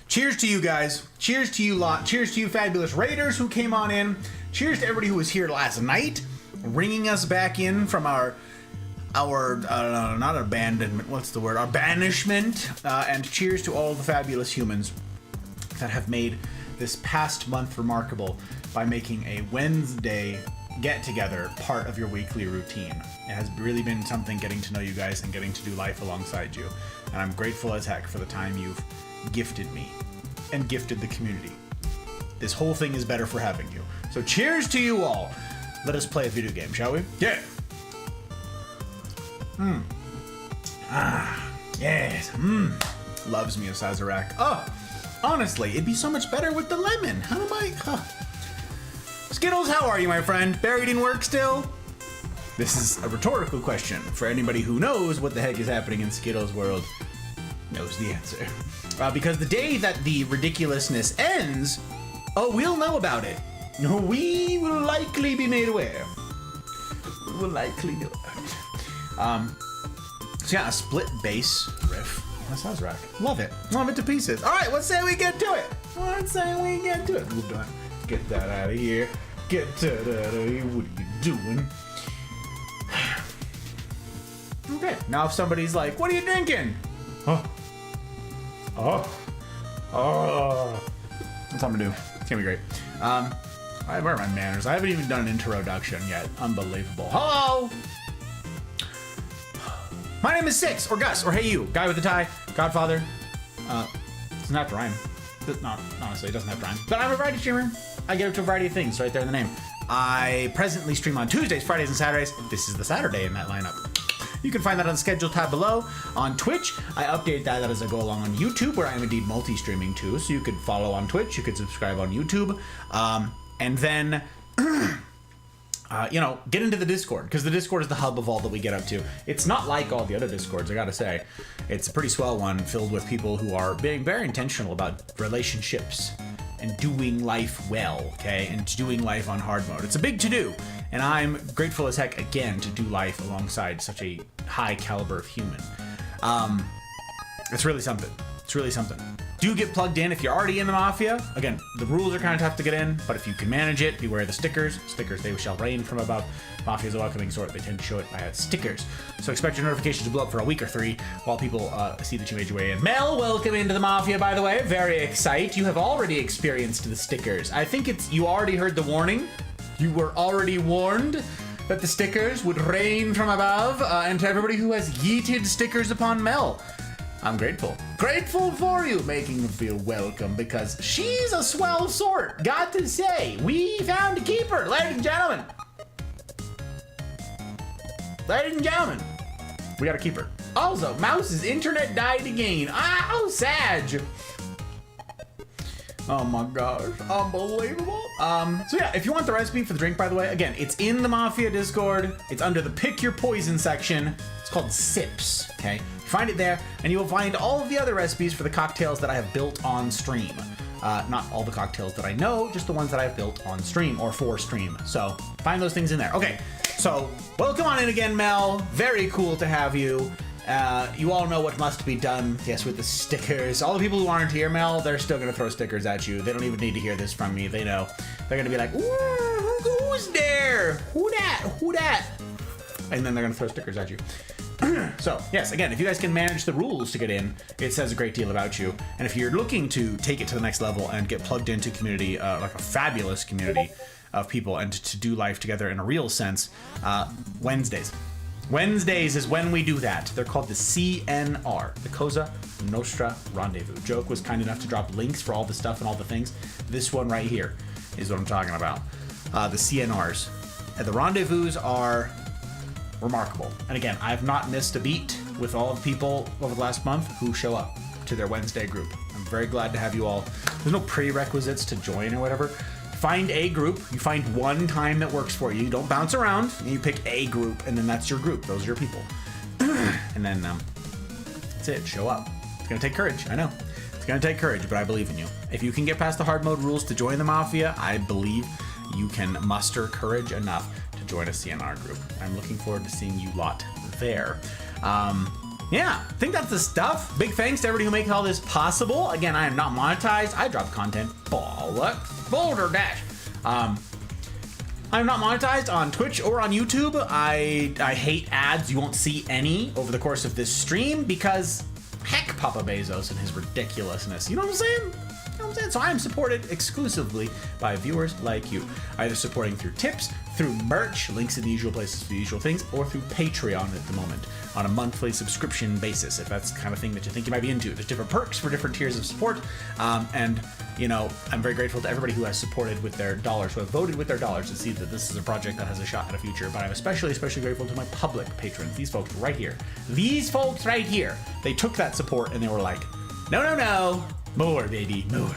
Cheers to you guys. Cheers to you lot. Cheers to you fabulous raiders who came on in. Cheers to everybody who was here last night, ringing us back in from our not abandonment, what's the word? Our banishment. And cheers to all the fabulous humans that have made this past month remarkable by making a Wednesday get-together part of your weekly routine. It has really been something getting to know you guys and getting to do life alongside you. And I'm grateful as heck for the time you've gifted me and gifted the community. This whole thing is better for having you. So cheers to you all. Let us play a video game, shall we? Yeah. Yes. loves me a Sazerac. Oh, honestly, it'd be so much better with the lemon. How am I? Skittles, how are you, my friend? Buried in work still? This is a rhetorical question for anybody who knows what the heck is happening in Skittles' world. Knows the answer. Because the day that the ridiculousness ends, oh, we'll know about it. We will likely be made aware. We will likely know about it. So yeah, a split bass riff. That sounds right. Love it. Love it to pieces. All right, let's say we get to it. Let's say we get to it. Move on. Get that out of here. Get that out of here. What are you doing? Okay, now if somebody's like, what are you drinking? That's what I'm gonna do. It's gonna be great. Where are my manners? I haven't even done an introduction yet. Unbelievable. Hello! My name is Six, or Gus, or Hey You, guy with the tie, Godfather. Doesn't have to rhyme. Not, honestly, it doesn't have to rhyme. But I'm a variety streamer. I get up to a variety of things right there in the name. I presently stream on Tuesdays, Fridays, and Saturdays. This is the Saturday in that lineup. You can find that on the schedule tab below. On Twitch, I update that as I go along on YouTube, where I am indeed multi-streaming too. So you could follow on Twitch, you could subscribe on YouTube, and then, get into the Discord, because the Discord is the hub of all that we get up to. It's not like all the other Discords, I gotta say. It's a pretty swell one, filled with people who are being very intentional about relationships and doing life well, okay? And doing life on hard mode. It's a big to-do, and I'm grateful as heck, again, to do life alongside such a high caliber of human. It's really something. It's really something. Do get plugged in if you're already in the Mafia. Again, the rules are kind of tough to get in, but if you can manage it, beware the stickers. Stickers, they shall rain from above. Mafia is a welcoming sort. They tend to show it by stickers. So expect your notifications to blow up for a week or 3 while people see that you made your way in. Mel, welcome into the Mafia, by the way. Very excited. You have already experienced the stickers. I think you already heard the warning. You were already warned that the stickers would rain from above, and to everybody who has yeeted stickers upon Mel, I'm grateful. Grateful for you, making me feel welcome, because she's a swell sort. Got to say, we found a keeper, ladies and gentlemen. Ladies and gentlemen, we got a keeper. Also, Mouse's internet died again. Oh, Sag. Oh my gosh, unbelievable. So yeah, if you want the recipe for the drink, by the way, again, it's in the Mafia Discord. It's under the Pick Your Poison section. It's called Sips, okay? You find it there, and you will find all of the other recipes for the cocktails that I have built on stream. Not all the cocktails that I know, just the ones that I've built on stream or for stream. So find those things in there. Okay, so welcome on in again, Mel. Very cool to have you. You all know what must be done, yes, with the stickers. All the people who aren't here, Mel, they're still gonna throw stickers at you. They don't even need to hear this from me. They know. They're gonna be like, ooh, who's there? Who that? Who that? And then they're gonna throw stickers at you. So, yes, again, if you guys can manage the rules to get in, it says a great deal about you. And if you're looking to take it to the next level and get plugged into community, like a fabulous community of people, and to do life together in a real sense, Wednesdays. Wednesdays is when we do that. They're called the CNR, the Cosa Nostra Rendezvous. Joke was kind enough to drop links for all the stuff and all the things. This one right here is what I'm talking about. The CNRs. And the rendezvous are remarkable. And again, I've not missed a beat with all of the people over the last month who show up to their Wednesday group. I'm very glad to have you all. There's no prerequisites to join or whatever. Find a group. You find one time that works for you. You don't bounce around. You pick a group, and then that's your group. Those are your people. And then that's it. Show up. It's gonna take courage. I know. It's gonna take courage, but I believe in you. If you can get past the hard mode rules to join the Mafia, I believe you can muster courage enough to join a CNR group. I'm looking forward to seeing you lot there. Yeah, I think that's the stuff. Big thanks to everybody who makes all this possible. Again, I am not monetized. I drop content. Boulder Dash. I'm not monetized on Twitch or on YouTube. I hate ads. You won't see any over the course of this stream because heck, Papa Bezos and his ridiculousness. You know what I'm saying? You know what I'm saying? So I am supported exclusively by viewers like you, either supporting through tips, through merch, links in the usual places for the usual things, or through Patreon at the moment on a monthly subscription basis, if that's the kind of thing that you think you might be into. There's different perks for different tiers of support, and you know, I'm very grateful to everybody who has supported with their dollars, who have voted with their dollars to see that this is a project that has a shot at a future. But I'm especially grateful to my public patrons, these folks right here. These folks right here, they took that support and they were like, No. More, baby, more.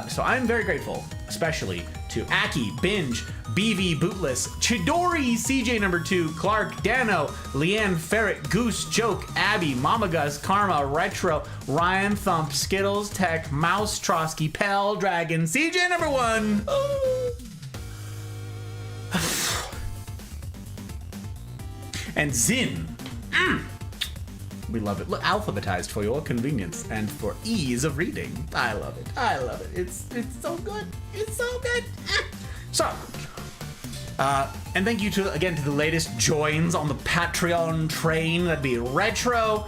So I'm very grateful, especially to Aki, Binge, BV Bootless, Chidori, CJ number 2, Clark, Dano, Leanne, Ferret, Goose, Joke, Abby, Mama Gus, Karma, Retro, Ryan, Thump, Skittles, Tech, Mouse, Trotsky, Pell, Dragon, CJ number 1. And Zin. We love it. Look, alphabetized for your convenience and for ease of reading. I love it. It's so good. It's so good. So, and thank you to the latest joins on the Patreon train. That'd be Retro,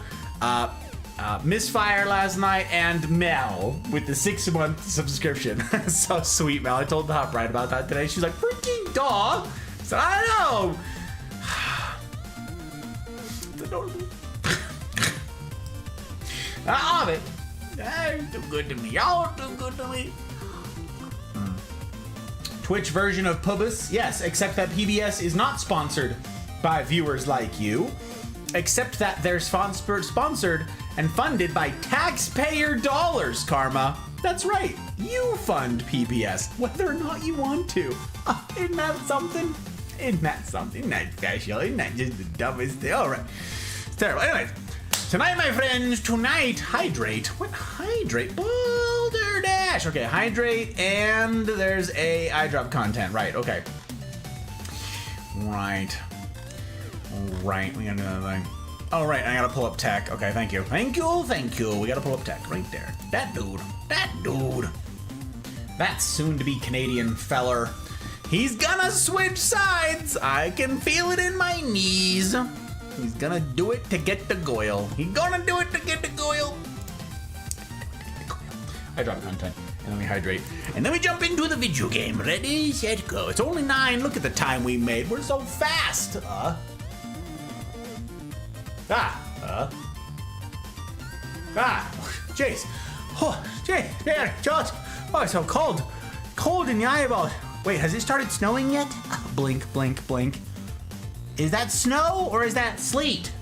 Misfire last night, and Mel with the 6-month subscription. So sweet, Mel. I told the Hop Ride about that today. She's like, freaking dog. So I know. It's adorable. I love it. You're too good to me. Y'all too good to me. Twitch version of Pubis, yes, except that PBS is not sponsored by viewers like you, except that they're sponsored and funded by taxpayer dollars, Karma. That's right, you fund PBS, whether or not you want to. Isn't that something? Isn't that something? Not special, isn't that just the dumbest thing? All right, it's terrible. Anyways, tonight, my friends, hydrate. What hydrate? Boulder Dash. Okay, hydrate, and there's a eye drop content. Right, okay. Right, we gotta do another thing. Oh, right, I gotta pull up tech. Okay, thank you. Thank you. We gotta pull up tech right there. That dude. That soon-to-be Canadian feller. He's gonna switch sides. I can feel it in my knees. He's gonna do it to get the goyle. I drop content, and then we hydrate, and then we jump into the video game. Ready, set, go. It's only 9. Look at the time we made. We're so fast. Jace. Oh, Jay, there, George. Oh, it's so cold. Cold in the eyeball. Wait, has it started snowing yet? Blink. Is that snow or is that sleet?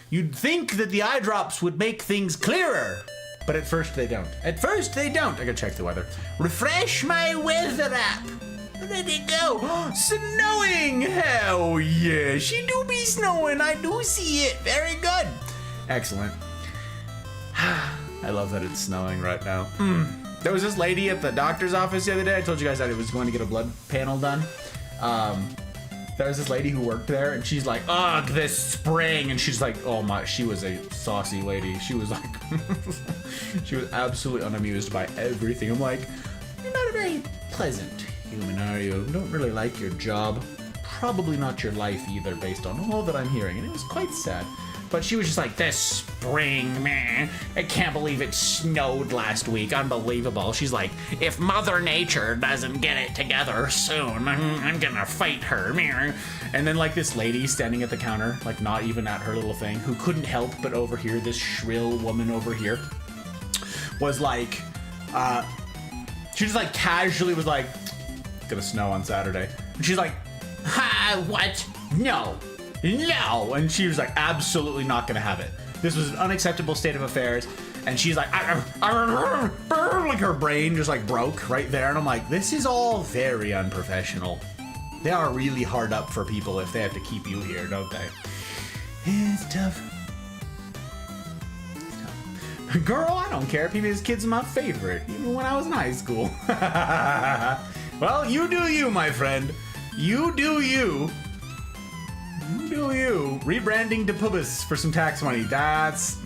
You'd think that the eye drops would make things clearer, but at first they don't. I gotta check the weather. Refresh my weather app. Let it go. Snowing! Hell yeah, she do be snowing. I do see it. Very good. Excellent. I love that it's snowing right now. There was this lady at the doctor's office the other day. I told you guys that I was going to get a blood panel done. There was this lady who worked there, and she's like, ugh, this spring. And she's like, oh my, she was a saucy lady. She was like, she was absolutely unamused by everything. I'm like, you're not a very pleasant human, are you? You don't really like your job. Probably not your life either, based on all that I'm hearing. And it was quite sad. But she was just like, this spring, man, I can't believe it snowed last week. Unbelievable. She's like, if Mother Nature doesn't get it together soon, I'm gonna fight her. And then like this lady standing at the counter, like not even at her little thing, who couldn't help but overhear this shrill woman over here, was like, she just like casually was like, it's gonna snow on Saturday. And she's like, ha, what? No. And she was like, absolutely not gonna have it. This was an unacceptable state of affairs. And she's like, like her brain just like broke right there. And I'm like, this is all very unprofessional. They are really hard up for people if they have to keep you here, don't they? It's tough. Girl, I don't care. PBS Kids are my favorite, even when I was in high school. Well, you do you, my friend. You do you. Rebranding to Pubis for some tax money. That's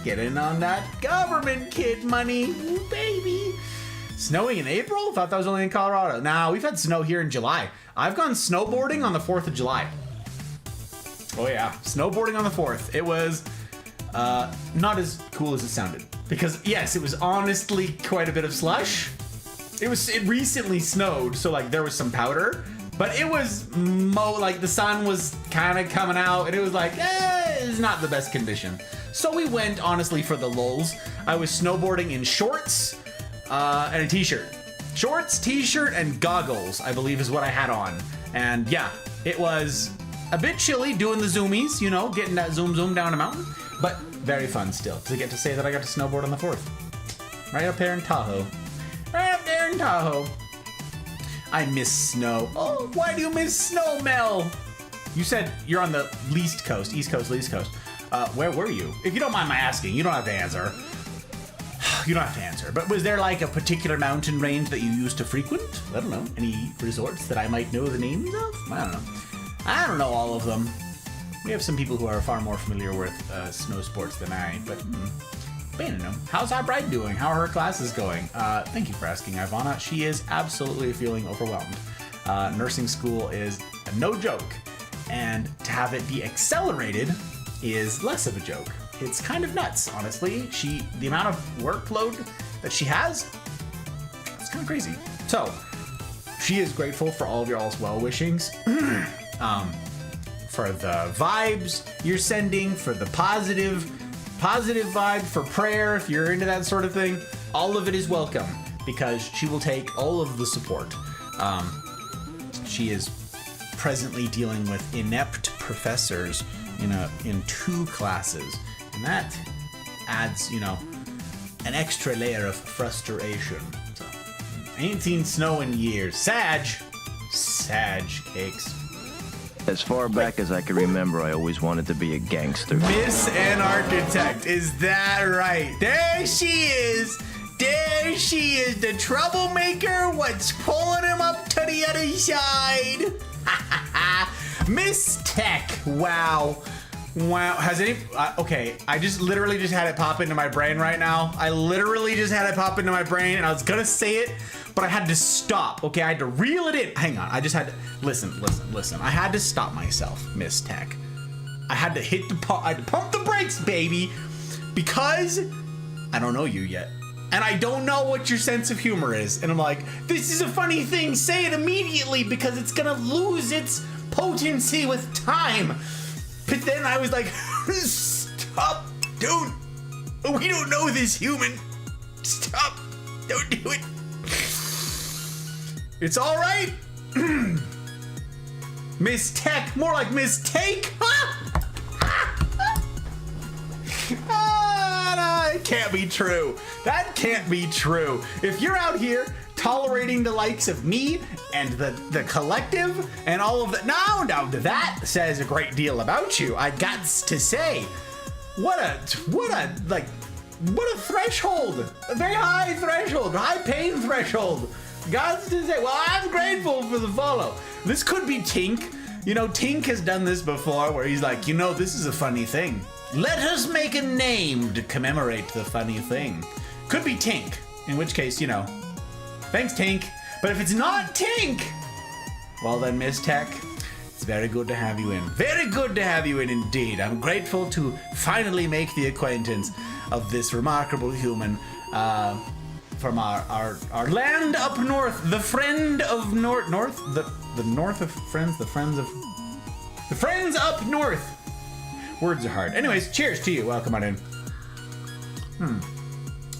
getting on that government kid money. Ooh, baby. Snowing in April? Thought that was only in Colorado. Nah, we've had snow here in July. I've gone snowboarding on the 4th of July. Oh yeah, snowboarding on the 4th. It was not as cool as it sounded. Because yes, it was honestly quite a bit of slush. It recently snowed, so like there was some powder. But it was like the sun was kind of coming out, and it was like, it's not the best condition. So we went, honestly, for the lulz. I was snowboarding in shorts and a t-shirt. Shorts, t-shirt, and goggles, I believe is what I had on. And yeah, it was a bit chilly doing the zoomies, you know, getting that zoom down a mountain. But very fun still to get to say that I got to snowboard on the 4th. Right up there in Tahoe. Right up there in Tahoe. I miss snow. Oh, why do you miss snow, Mel? You said you're on the least coast, east coast, least coast. Where were you? If you don't mind my asking, you don't have to answer. You don't have to answer. But was there like a particular mountain range that you used to frequent? I don't know. Any resorts that I might know the names of? I don't know. I don't know all of them. We have some people who are far more familiar with snow sports than I, but I don't know. How's our bride doing? How are her classes going? Thank you for asking, Ivana. She is absolutely feeling overwhelmed. Nursing school is no joke, and to have it be accelerated is less of a joke. It's kind of nuts, honestly. The amount of workload that she has, it's kind of crazy. So, she is grateful for all of your all's well-wishings. For the vibes you're sending, for the positive vibe, for prayer, if you're into that sort of thing. All of it is welcome because she will take all of the support. She is presently dealing with inept professors in 2 classes, and that adds, an extra layer of frustration. So, I ain't seen snow in years. Sag cakes. As far back as I can remember, I always wanted to be a gangster. Miss an Architect, is that right? There she is! There she is, the troublemaker, what's pulling him up to the other side? Miss Tech, wow. Wow, has any, okay, I literally just had it pop into my brain right now. I literally just had it pop into my brain and I was gonna say it, but I had to stop, okay? I had to reel it in. Hang on, I just had to, listen. I had to stop myself, Miss Tech. I had to I had to pump the brakes, baby, because I don't know you yet. And I don't know what your sense of humor is. And I'm like, this is a funny thing, say it immediately because it's gonna lose its potency with time. But then I was like, stop, dude. We don't know this human. Stop, don't do it. It's all right. Miss Tech, more like Miss Take. It can't be true. That can't be true. If you're out here tolerating the likes of me and the collective and all of that, now that says a great deal about you. I got to say, what a threshold, a very high threshold, high pain threshold. Got to say, well, I'm grateful for the follow. This could be Tink. Tink has done this before where he's like, this is a funny thing. Let us make a name to commemorate the funny thing. Could be Tink, in which case, thanks, Tink. But if it's not Tink, well then, Miss Tech, it's very good to have you in. Very good to have you in indeed. I'm grateful to finally make the acquaintance of this remarkable human from our land up north, the friend of north, the north of friends, the friends up north. Words are hard. Anyways, cheers to you. Welcome on in.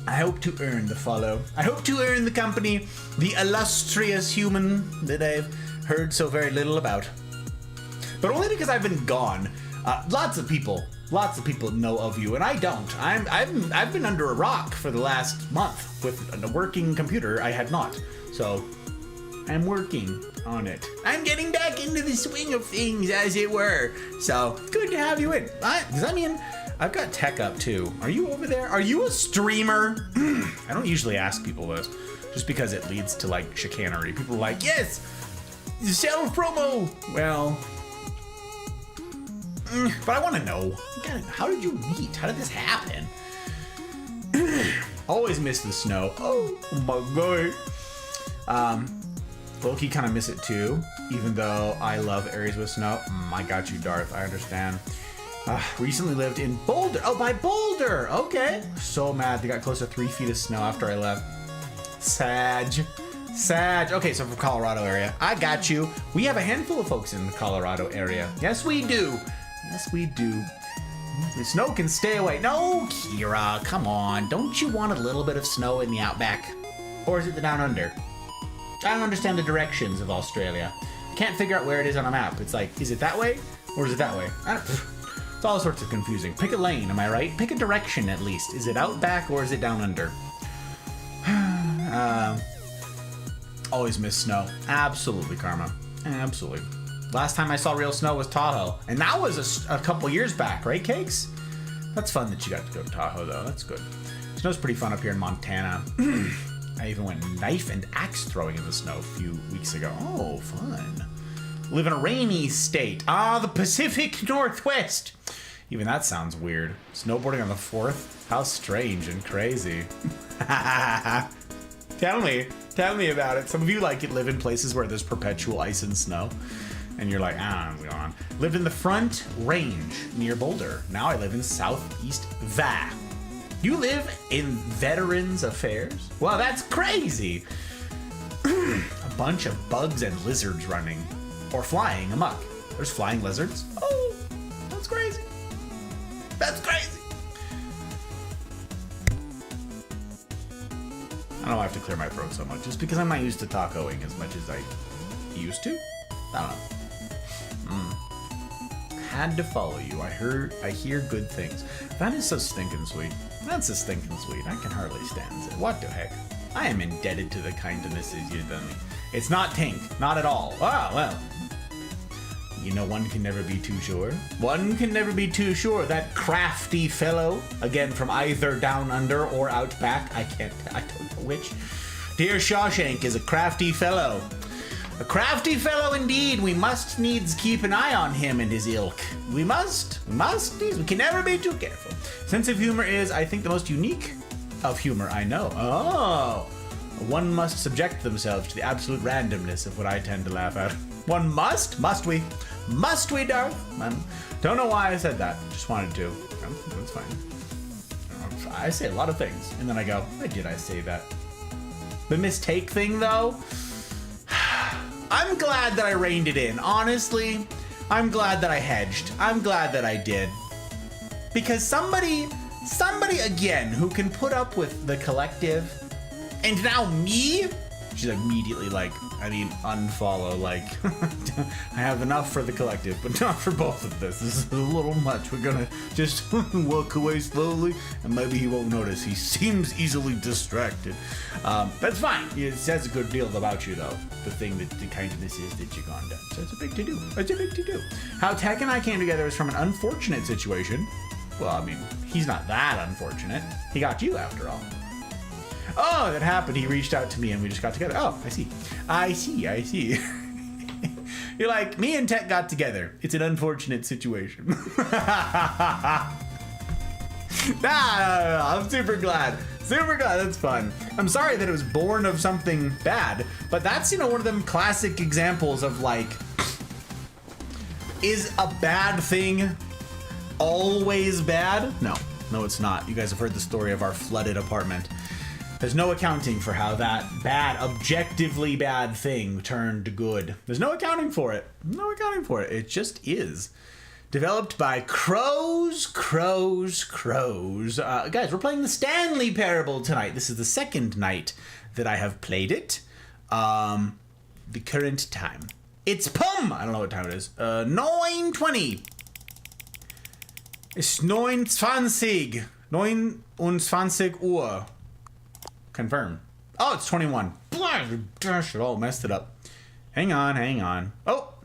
I hope to earn the follow. I hope to earn the company, the illustrious human that I've heard so very little about. But only because I've been gone. Lots of people know of you, and I don't. I've been under a rock for the last month with a working computer. I had not. So I'm working on it. I'm getting back into the swing of things, as it were. So good to have you in. Does that mean I've got Tech up too? Are you over there? Are you a streamer? I don't usually ask people this, just because it leads to like chicanery. People are like, yes, self promo. Well, but I want to know. How did you meet? How did this happen? Always miss the snow. Oh my god. Loki kind of miss it too, even though I love areas with snow. I got you, Darth. I understand. Recently lived in Boulder. Oh, by Boulder. Okay. So mad. They got close to 3 feet of snow after I left. Sag. Okay, so from Colorado area. I got you. We have a handful of folks in the Colorado area. Yes, we do. The snow can stay away. No, Kira, come on. Don't you want a little bit of snow in the outback? Or is it the down under? I don't understand the directions of Australia. Can't figure out where it is on a map. It's like, is it that way or is it that way? It's all sorts of confusing. Pick a lane, am I right? Pick a direction at least. Is it out back or is it down under? Always miss snow. Absolutely, Karma. Absolutely. Last time I saw real snow was Tahoe. And that was a couple years back, right, Cakes? That's fun that you got to go to Tahoe, though. That's good. Snow's pretty fun up here in Montana. I even went knife and axe throwing in the snow a few weeks ago. Oh, fun. Live in a rainy state. Ah, the Pacific Northwest. Even that sounds weird. Snowboarding on the 4th? How strange and crazy. Tell me about it. Some of you live in places where there's perpetual ice and snow. And you're like, I'm gone. Lived in the Front Range near Boulder. Now I live in Southeast Va. You live in Veterans Affairs? Well, that's crazy. A bunch of bugs and lizards running. Or flying amok. There's flying lizards? Oh, that's crazy. That's crazy. I don't know why I have to clear my throat so much. Just because I'm not used to tacoing as much as I used to? I don't know. Had to follow you. I hear good things. That is so stinking sweet. That's so stinking sweet. I can hardly stand it. What the heck? I am indebted to the kindnesses you've done me. It's not Tink. Not at all. Ah, well. You know, one can never be too sure. One can never be too sure. That crafty fellow, again from either down under or out back, I don't know which. Dear Shawshank is a crafty fellow. A crafty fellow indeed. We must needs keep an eye on him and his ilk. We must needs. We can never be too careful. Sense of humor is, I think, the most unique of humor I know. Oh. One must subject themselves to the absolute randomness of what I tend to laugh at. One must? Must we? Must we, Darth? Don't know why I said that. Just wanted to. That's fine. I say a lot of things, and then I go, why did I say that? The mistake thing, though? I'm glad that I reined it in. Honestly, I'm glad that I hedged. I'm glad that I did. Because somebody again who can put up with the collective, and now me, she's immediately unfollow, I have enough for the collective, but not for both of this. This is a little much. We're gonna just walk away slowly, and maybe he won't notice. He seems easily distracted. That's fine. It says a good deal about you, though. The thing that the kindness is that you've gone down. So it's a big to do. It's a big to do. How Tech and I came together is from an unfortunate situation. Well, I mean, he's not that unfortunate. He got you after all. Oh, that happened. He reached out to me and we just got together. Oh, I see. You're like, me and Tech got together. It's an unfortunate situation. No. I'm super glad. That's fun. I'm sorry that it was born of something bad, but that's, one of them classic examples of is a bad thing always bad? No, it's not. You guys have heard the story of our flooded apartment. There's no accounting for how that objectively bad thing turned good. There's no accounting for it. It just is. Developed by crows. Guys, we're playing the Stanley Parable tonight. This is the second night that I have played it. The current time. It's Pum! I don't know what time it is. 9:20. It's 29. 29 Uhr. Confirm. Oh, it's 21. Gosh, it all messed it up. Hang on. Oh!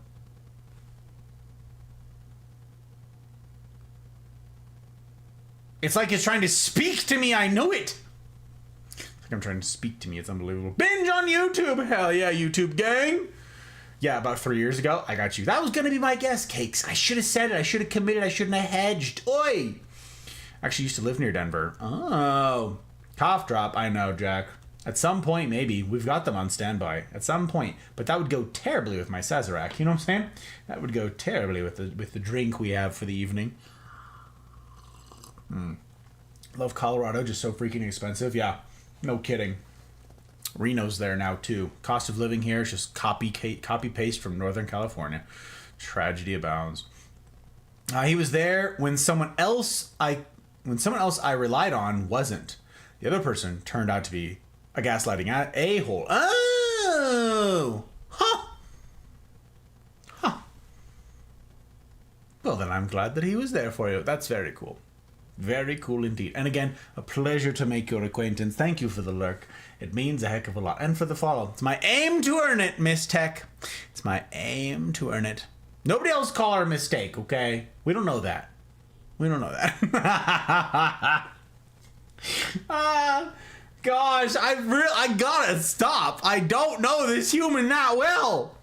It's like it's trying to speak to me. I know it. It's like I'm trying to speak to me. It's unbelievable. Binge on YouTube. Hell yeah, YouTube gang. Yeah, about 3 years ago, I got you. That was going to be my guess, Cakes. I should have said it. I should have committed. I shouldn't have hedged. Oi! Actually used to live near Denver. Oh. Cough drop. I know, Jack. At some point, maybe. We've got them on standby. At some point. But that would go terribly with my Sazerac. You know what I'm saying? That would go terribly with the drink we have for the evening. Love Colorado. Just so freaking expensive. Yeah. No kidding. Reno's there now, too. Cost of living here is just copy paste from Northern California. Tragedy abounds. He was there when someone else I relied on wasn't. The other person turned out to be a gaslighting a-hole. Oh! Huh. Well, then I'm glad that he was there for you. That's very cool. Very cool indeed. And again, a pleasure to make your acquaintance. Thank you for the lurk. It means a heck of a lot. And for the follow. It's my aim to earn it, Miss Tech. It's my aim to earn it. Nobody else call her a mistake, okay? We don't know that. We don't know that. Gosh, I gotta stop. I don't know this human that well.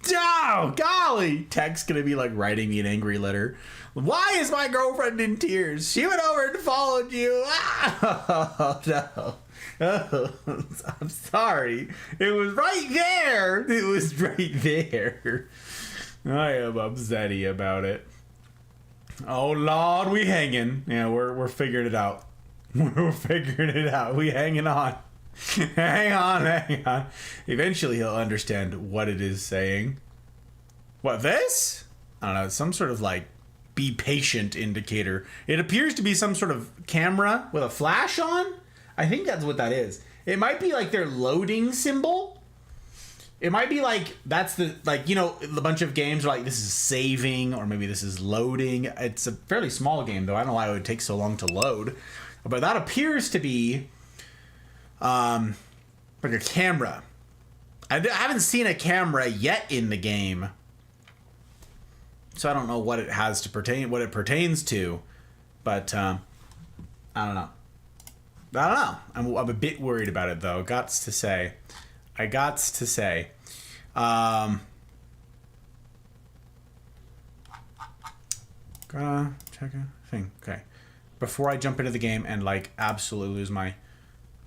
Oh, golly. Tech's gonna be like writing me an angry letter. Why is my girlfriend in tears? She went over and followed you. Oh, no. Oh, I'm sorry. It was right there. It was right there. I am upsetty about it. Oh, Lord, we hanging. Yeah, we're figuring it out. We're figuring it out. We hanging on. Hang on. Eventually he'll understand what it is saying. What, this? I don't know, some sort of like be patient indicator. It appears to be some sort of camera with a flash on. I think that's what that is. It might be like their loading symbol. It might be like that's the, like, you know, a bunch of games are like this is saving or maybe this is loading. It's a fairly small game though. I don't know why it would take so long to load. But that appears to be like a camera. I haven't seen a camera yet in the game. So I don't know what it has to pertain, what it pertains to, but I don't know. I'm a bit worried about it though. Gots to say. Gotta check a thing. Okay. Before I jump into the game and like absolutely lose my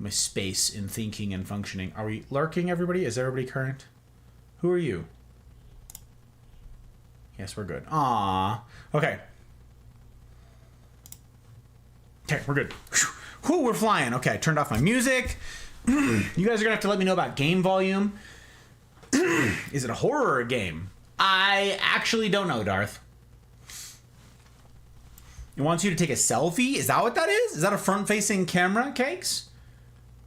space in thinking and functioning. Are we lurking, everybody? Is everybody current? Who are you? Yes, we're good. Aww. Okay. Okay, we're good. Whew, we're flying. Okay, I turned off my music. You guys are gonna have to let me know about game volume. Is it a horror or a game? I actually don't know, Darth. It wants you to take a selfie? Is that what that is? Is that a front-facing camera, Cakes?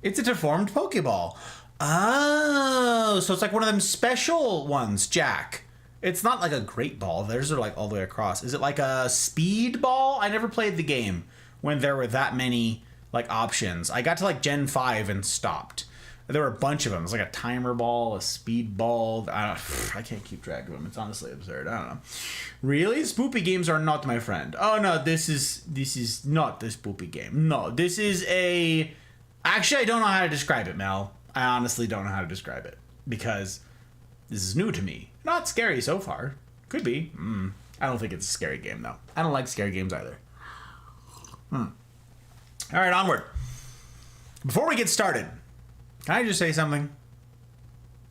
It's a deformed Pokeball. Oh, so it's like one of them special ones, Jack. It's not like a great ball. Theirs are like all the way across. Is it like a speed ball? I never played the game when there were that many like options. I got to like Gen 5 and stopped. There were a bunch of them. It's like a timer ball, a speed ball. I can't keep track of them. It's honestly absurd. I don't know. Really? Spoopy games are not my friend. Oh no, this is not the spoopy game. No, this is a... Actually, I don't know how to describe it, Mel. I honestly don't know how to describe it because this is new to me. Not scary so far. Could be. I don't think it's a scary game though. I don't like scary games either. All right, onward. Before we get started, can I just say something?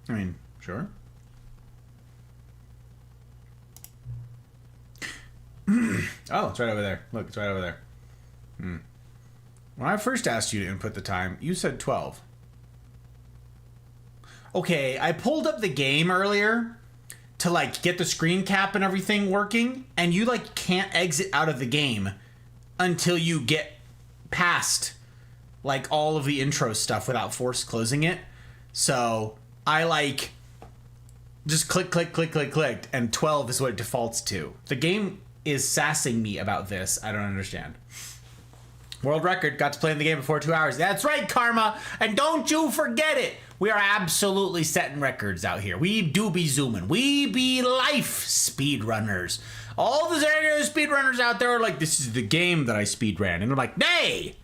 I mean, sure. Oh, it's right over there. Look, it's right over there. When I first asked you to input the time, you said 12. Okay, I pulled up the game earlier to like get the screen cap and everything working, and you like can't exit out of the game until you get past like all of the intro stuff without force closing it. So I like just clicked, and 12 is what it defaults to. The game is sassing me about this. I don't understand. World record, got to play in the game before 2 hours. That's right, Karma. And don't you forget it. We are absolutely setting records out here. We do be zooming. We be life speedrunners. All the speedrunners out there are like, this is the game that I speedran. And they're like, nay,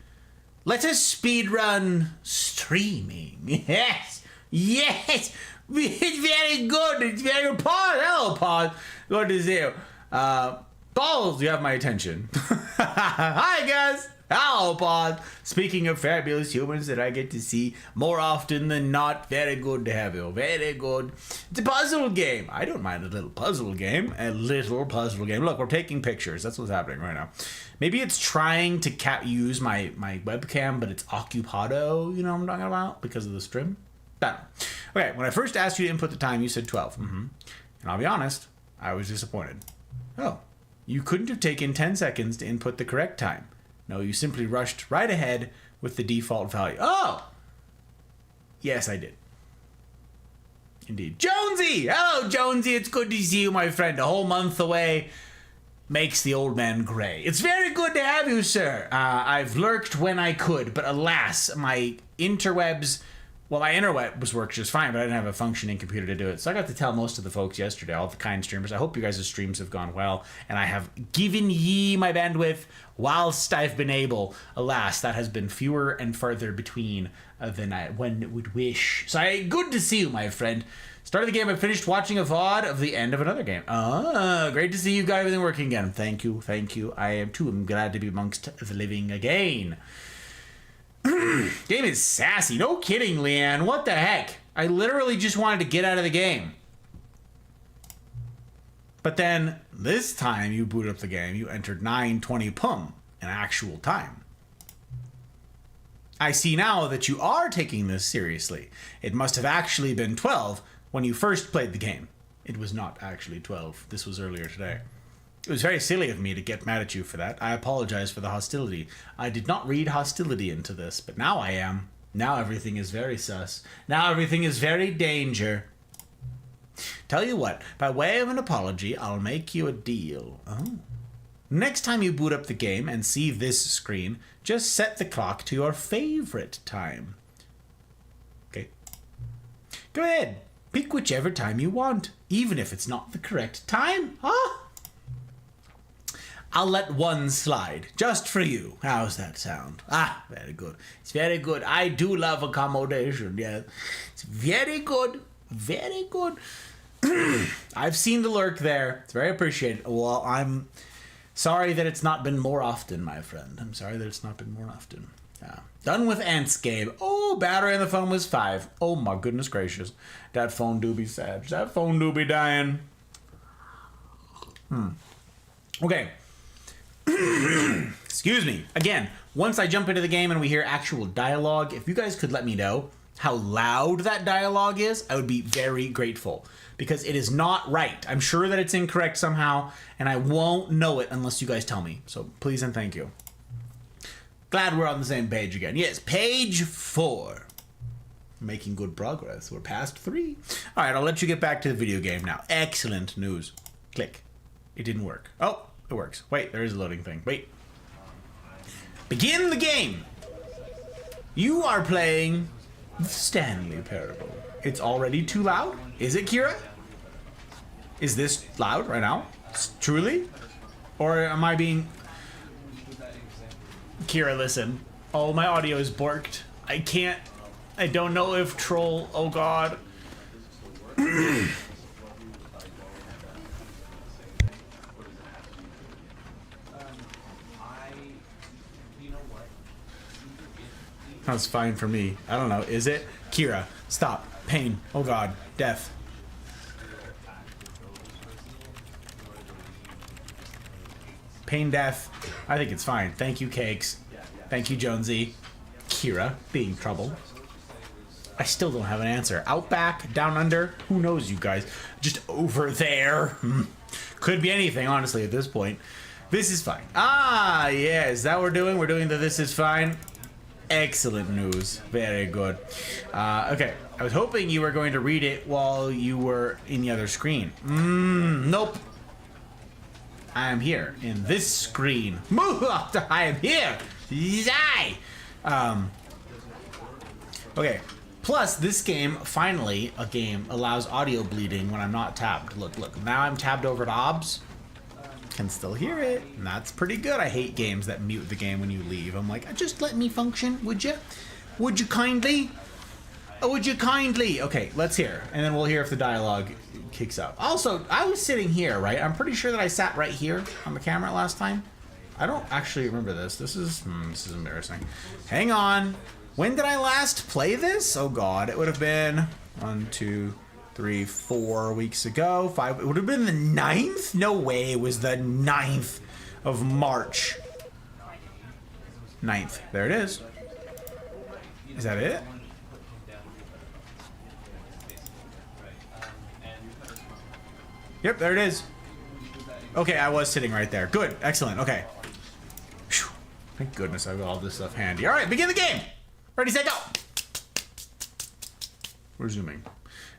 let us speedrun streaming. Yes, yes. It's very good. It's very good. Pause. Hello, Pause. Good to see you. Balls, you have my attention. Hi, guys. Hello, Pod. Speaking of fabulous humans that I get to see more often than not, very good to have you. Very good. It's a puzzle game. I don't mind a little puzzle game. A little puzzle game. Look, we're taking pictures. That's what's happening right now. Maybe it's trying to use my webcam, but it's occupado, you know what I'm talking about? Because of the stream. Okay, when I first asked you to input the time, you said 12. And I'll be honest, I was disappointed. Oh, you couldn't have taken 10 seconds to input the correct time. No, you simply rushed right ahead with the default value. Oh! Yes, I did. Indeed. Jonesy! Hello, Jonesy. It's good to see you, my friend. A whole month away. makes the old man gray. It's very good to have you, sir. I've lurked when I could, but alas, my interwebs... Well, my interwebs worked just fine, but I didn't have a functioning computer to do it. So I got to tell most of the folks yesterday, all the kind streamers, I hope you guys' streams have gone well, and I have given ye my bandwidth whilst I've been able. Alas, that has been fewer and further between than one would wish. So good to see you, my friend. Started the game, I finished watching a VOD of the end of another game. Great to see you got everything working again. Thank you, thank you. I am too. I'm glad to be amongst the living again. Game is sassy. No kidding, Leanne. What the heck? I literally just wanted to get out of the game. But then, this time you boot up the game, you entered 9:20 pum in actual time. I see now that you are taking this seriously. It must have actually been 12 when you first played the game. It was not actually 12. This was earlier today. It was very silly of me to get mad at you for that. I apologize for the hostility. I did not read hostility into this, but now I am. Now everything is very sus. Now everything is very danger. Tell you what, by way of an apology, I'll make you a deal. Oh. Next time you boot up the game and see this screen, just set the clock to your favorite time. Okay. Go ahead. Pick whichever time you want, even if it's not the correct time. Huh? I'll let one slide, just for you. How's that sound? Ah, very good. It's very good. I do love accommodation, yeah. It's very good. Very good. I've seen the lurk there. It's very appreciated. Well, I'm sorry that it's not been more often, my friend. I'm sorry that it's not been more often. Done with Ants game. Oh, battery on the phone was 5. Oh, my goodness gracious. That phone do be sad. That phone do be dying. Okay. Excuse me. Again, once I jump into the game and we hear actual dialogue, if you guys could let me know how loud that dialogue is, I would be very grateful. Because it is not right. I'm sure that it's incorrect somehow, and I won't know it unless you guys tell me. So please and thank you. Glad we're on the same page again. Yes, page 4. Making good progress. We're past 3. All right, I'll let you get back to the video game now. Excellent news. Click. It didn't work. Oh. It works. Wait, there is a loading thing. Wait. Begin the game! You are playing the Stanley Parable. It's already too loud? Is it, Kira? Is this loud right now? Truly? Or am I being... Kira, listen. Oh, my audio is borked. I can't... I don't know if troll... Oh, God. That's fine for me. I don't know. Is it? Kira, stop. Pain. Oh God. Death. Pain, death. I think it's fine. Thank you, Cakes. Thank you, Jonesy. Kira, being trouble. I still don't have an answer. Out back, down under, who knows, you guys? Just over there. Could be anything, honestly, at this point. This is fine. Ah, yeah, is that what we're doing? We're doing the this is fine. Excellent news. Very good. Okay. I was hoping you were going to read it while you were in the other screen. Nope. I am here in this screen. I am here. Okay. Plus, this game, finally, a game allows audio bleeding when I'm not tabbed. Look. Now I'm tabbed over to OBS. Can still hear it, and that's pretty good. I hate games that mute the game when you leave. I'm like, just let me function, would you? Would you kindly? Would you kindly? Okay, let's hear, and then we'll hear if the dialogue kicks up. Also, I was sitting here, right? I'm pretty sure that I sat right here on the camera last time. I don't actually remember this. This is embarrassing. Hang on. When did I last play this? Oh God, it would have been 1, 2, 3, 4 weeks ago. 5. It would have been the 9th? No way. It was the 9th of March. 9th. There it is. Is that it? Yep, there it is. Okay, I was sitting right there. Good. Excellent. Okay. Whew. Thank goodness I've got all this stuff handy. All right, begin the game. Ready, set, go. Resuming.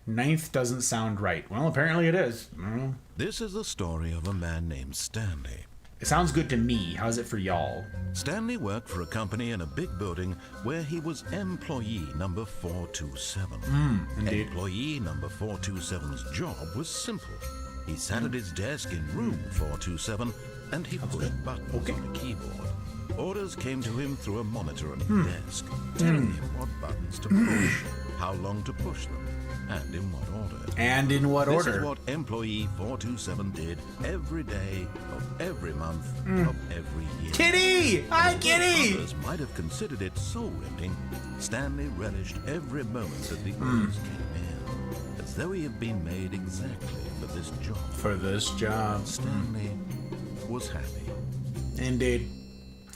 9th doesn't sound right. Well, apparently it is. I don't know. This is the story of a man named Stanley. It sounds good to me. How's it for y'all? Stanley worked for a company in a big building where he was employee number 427. Indeed. Employee number 427's job was simple. He sat at his desk in room 427 and he pushed buttons on a keyboard. Orders came to him through a monitor on his desk, telling him what buttons to push, how long to push them, and in what order. And in what order? This is what employee 427 did every day of every month of every year. Kitty! Hi, Kitty! Others might have considered it soul-rending. Stanley relished every moment that the orders came in, as though he had been made exactly for this job. For this job. Stanley was happy. Indeed.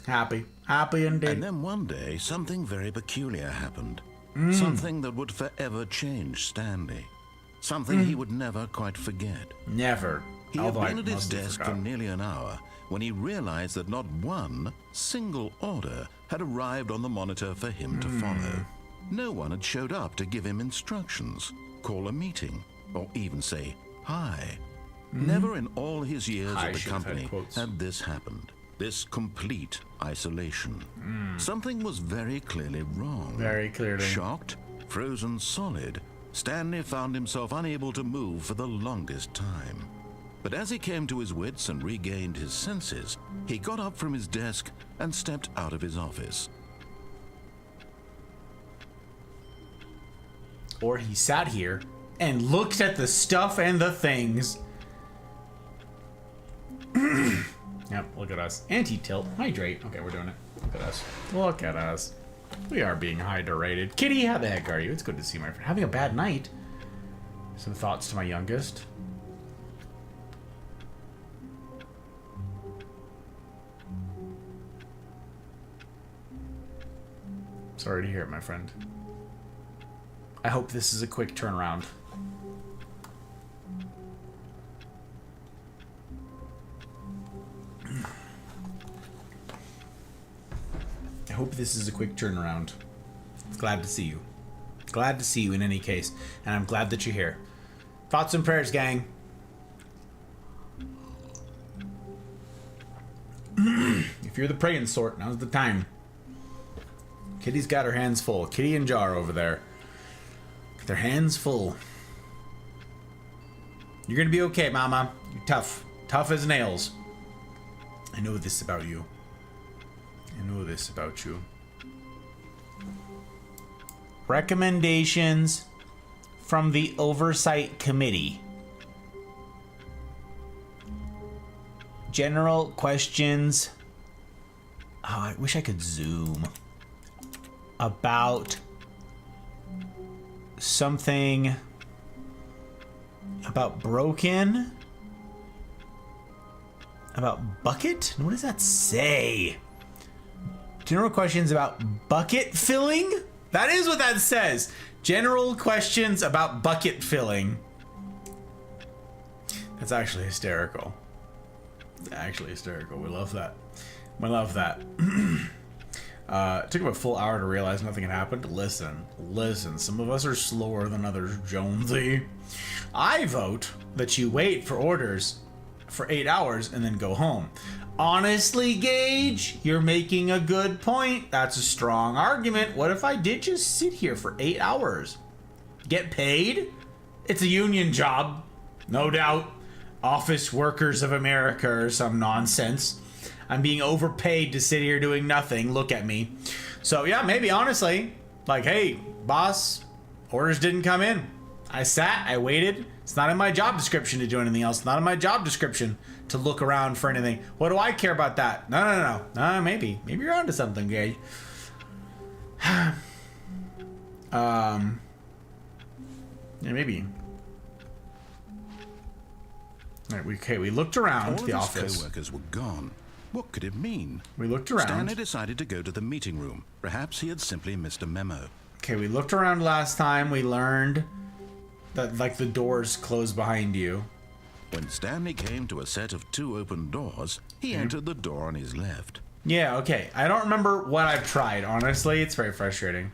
Happy. Happy indeed. And then one day, something very peculiar happened. Something that would forever change Stanley. Something he would never quite forget. Never. He had Although I been at his mostly desk forgot. for nearly an hour when he realized that not one single order had arrived on the monitor for him to follow. No one had showed up to give him instructions, call a meeting, or even say hi. Never in all his years I at the should have had company quotes. had this happened. This complete isolation. Something was very clearly wrong. Very clearly. Shocked, frozen solid, Stanley found himself unable to move for the longest time. But as he came to his wits and regained his senses, he got up from his desk and stepped out of his office. Or he sat here and looked at the stuff and the things. Yep, look at us. Anti-tilt, hydrate. Okay, we're doing it. Look at us. Look at us. We are being hydrated. Kitty, how the heck are you? It's good to see you, my friend. Having a bad night. Some thoughts to my youngest. Sorry to hear it, my friend. I hope this is a quick turnaround. I hope this is a quick turnaround. Glad to see you. Glad to see you in any case. And I'm glad that you're here. Thoughts and prayers, gang. If you're the praying sort, now's the time. Kitty's got her hands full. Kitty and Jar over there. Got their hands full. You're gonna be okay, Mama. You're tough. Tough as nails. I know this about you. I know this about you. Recommendations from the Oversight Committee. General questions. Oh, I wish I could zoom. About something about broken. About bucket? What does that say? General questions about bucket filling? That is what that says. General questions about bucket filling. That's actually hysterical. Actually hysterical. We love that. We love that. It took him a full hour to realize nothing had happened. Listen. Some of us are slower than others, Jonesy. I vote that you wait for orders for 8 hours and then go home. Honestly, Gage, you're making a good point. That's a strong argument. What if I did just sit here for 8 hours? Get paid? It's a union job, no doubt. Office Workers of America or some nonsense. I'm being overpaid to sit here doing nothing. Look at me. So yeah, maybe honestly, like, hey, boss, orders didn't come in. I sat, I waited. It's not in my job description to do anything else. It's not in my job description to look around for anything. What do I care about that? No. Maybe you're onto something, Gage. Yeah, maybe. All right, we looked around All the of office. his co-workers were gone. What could it mean? We looked around. Stanley decided to go to the meeting room. Perhaps he had simply missed a memo. Okay, we looked around last time. We learned that, like, the doors close behind you. When Stanley came to a set of 2 open doors, he entered the door on his left. Yeah, okay. I don't remember what I've tried, honestly. It's very frustrating.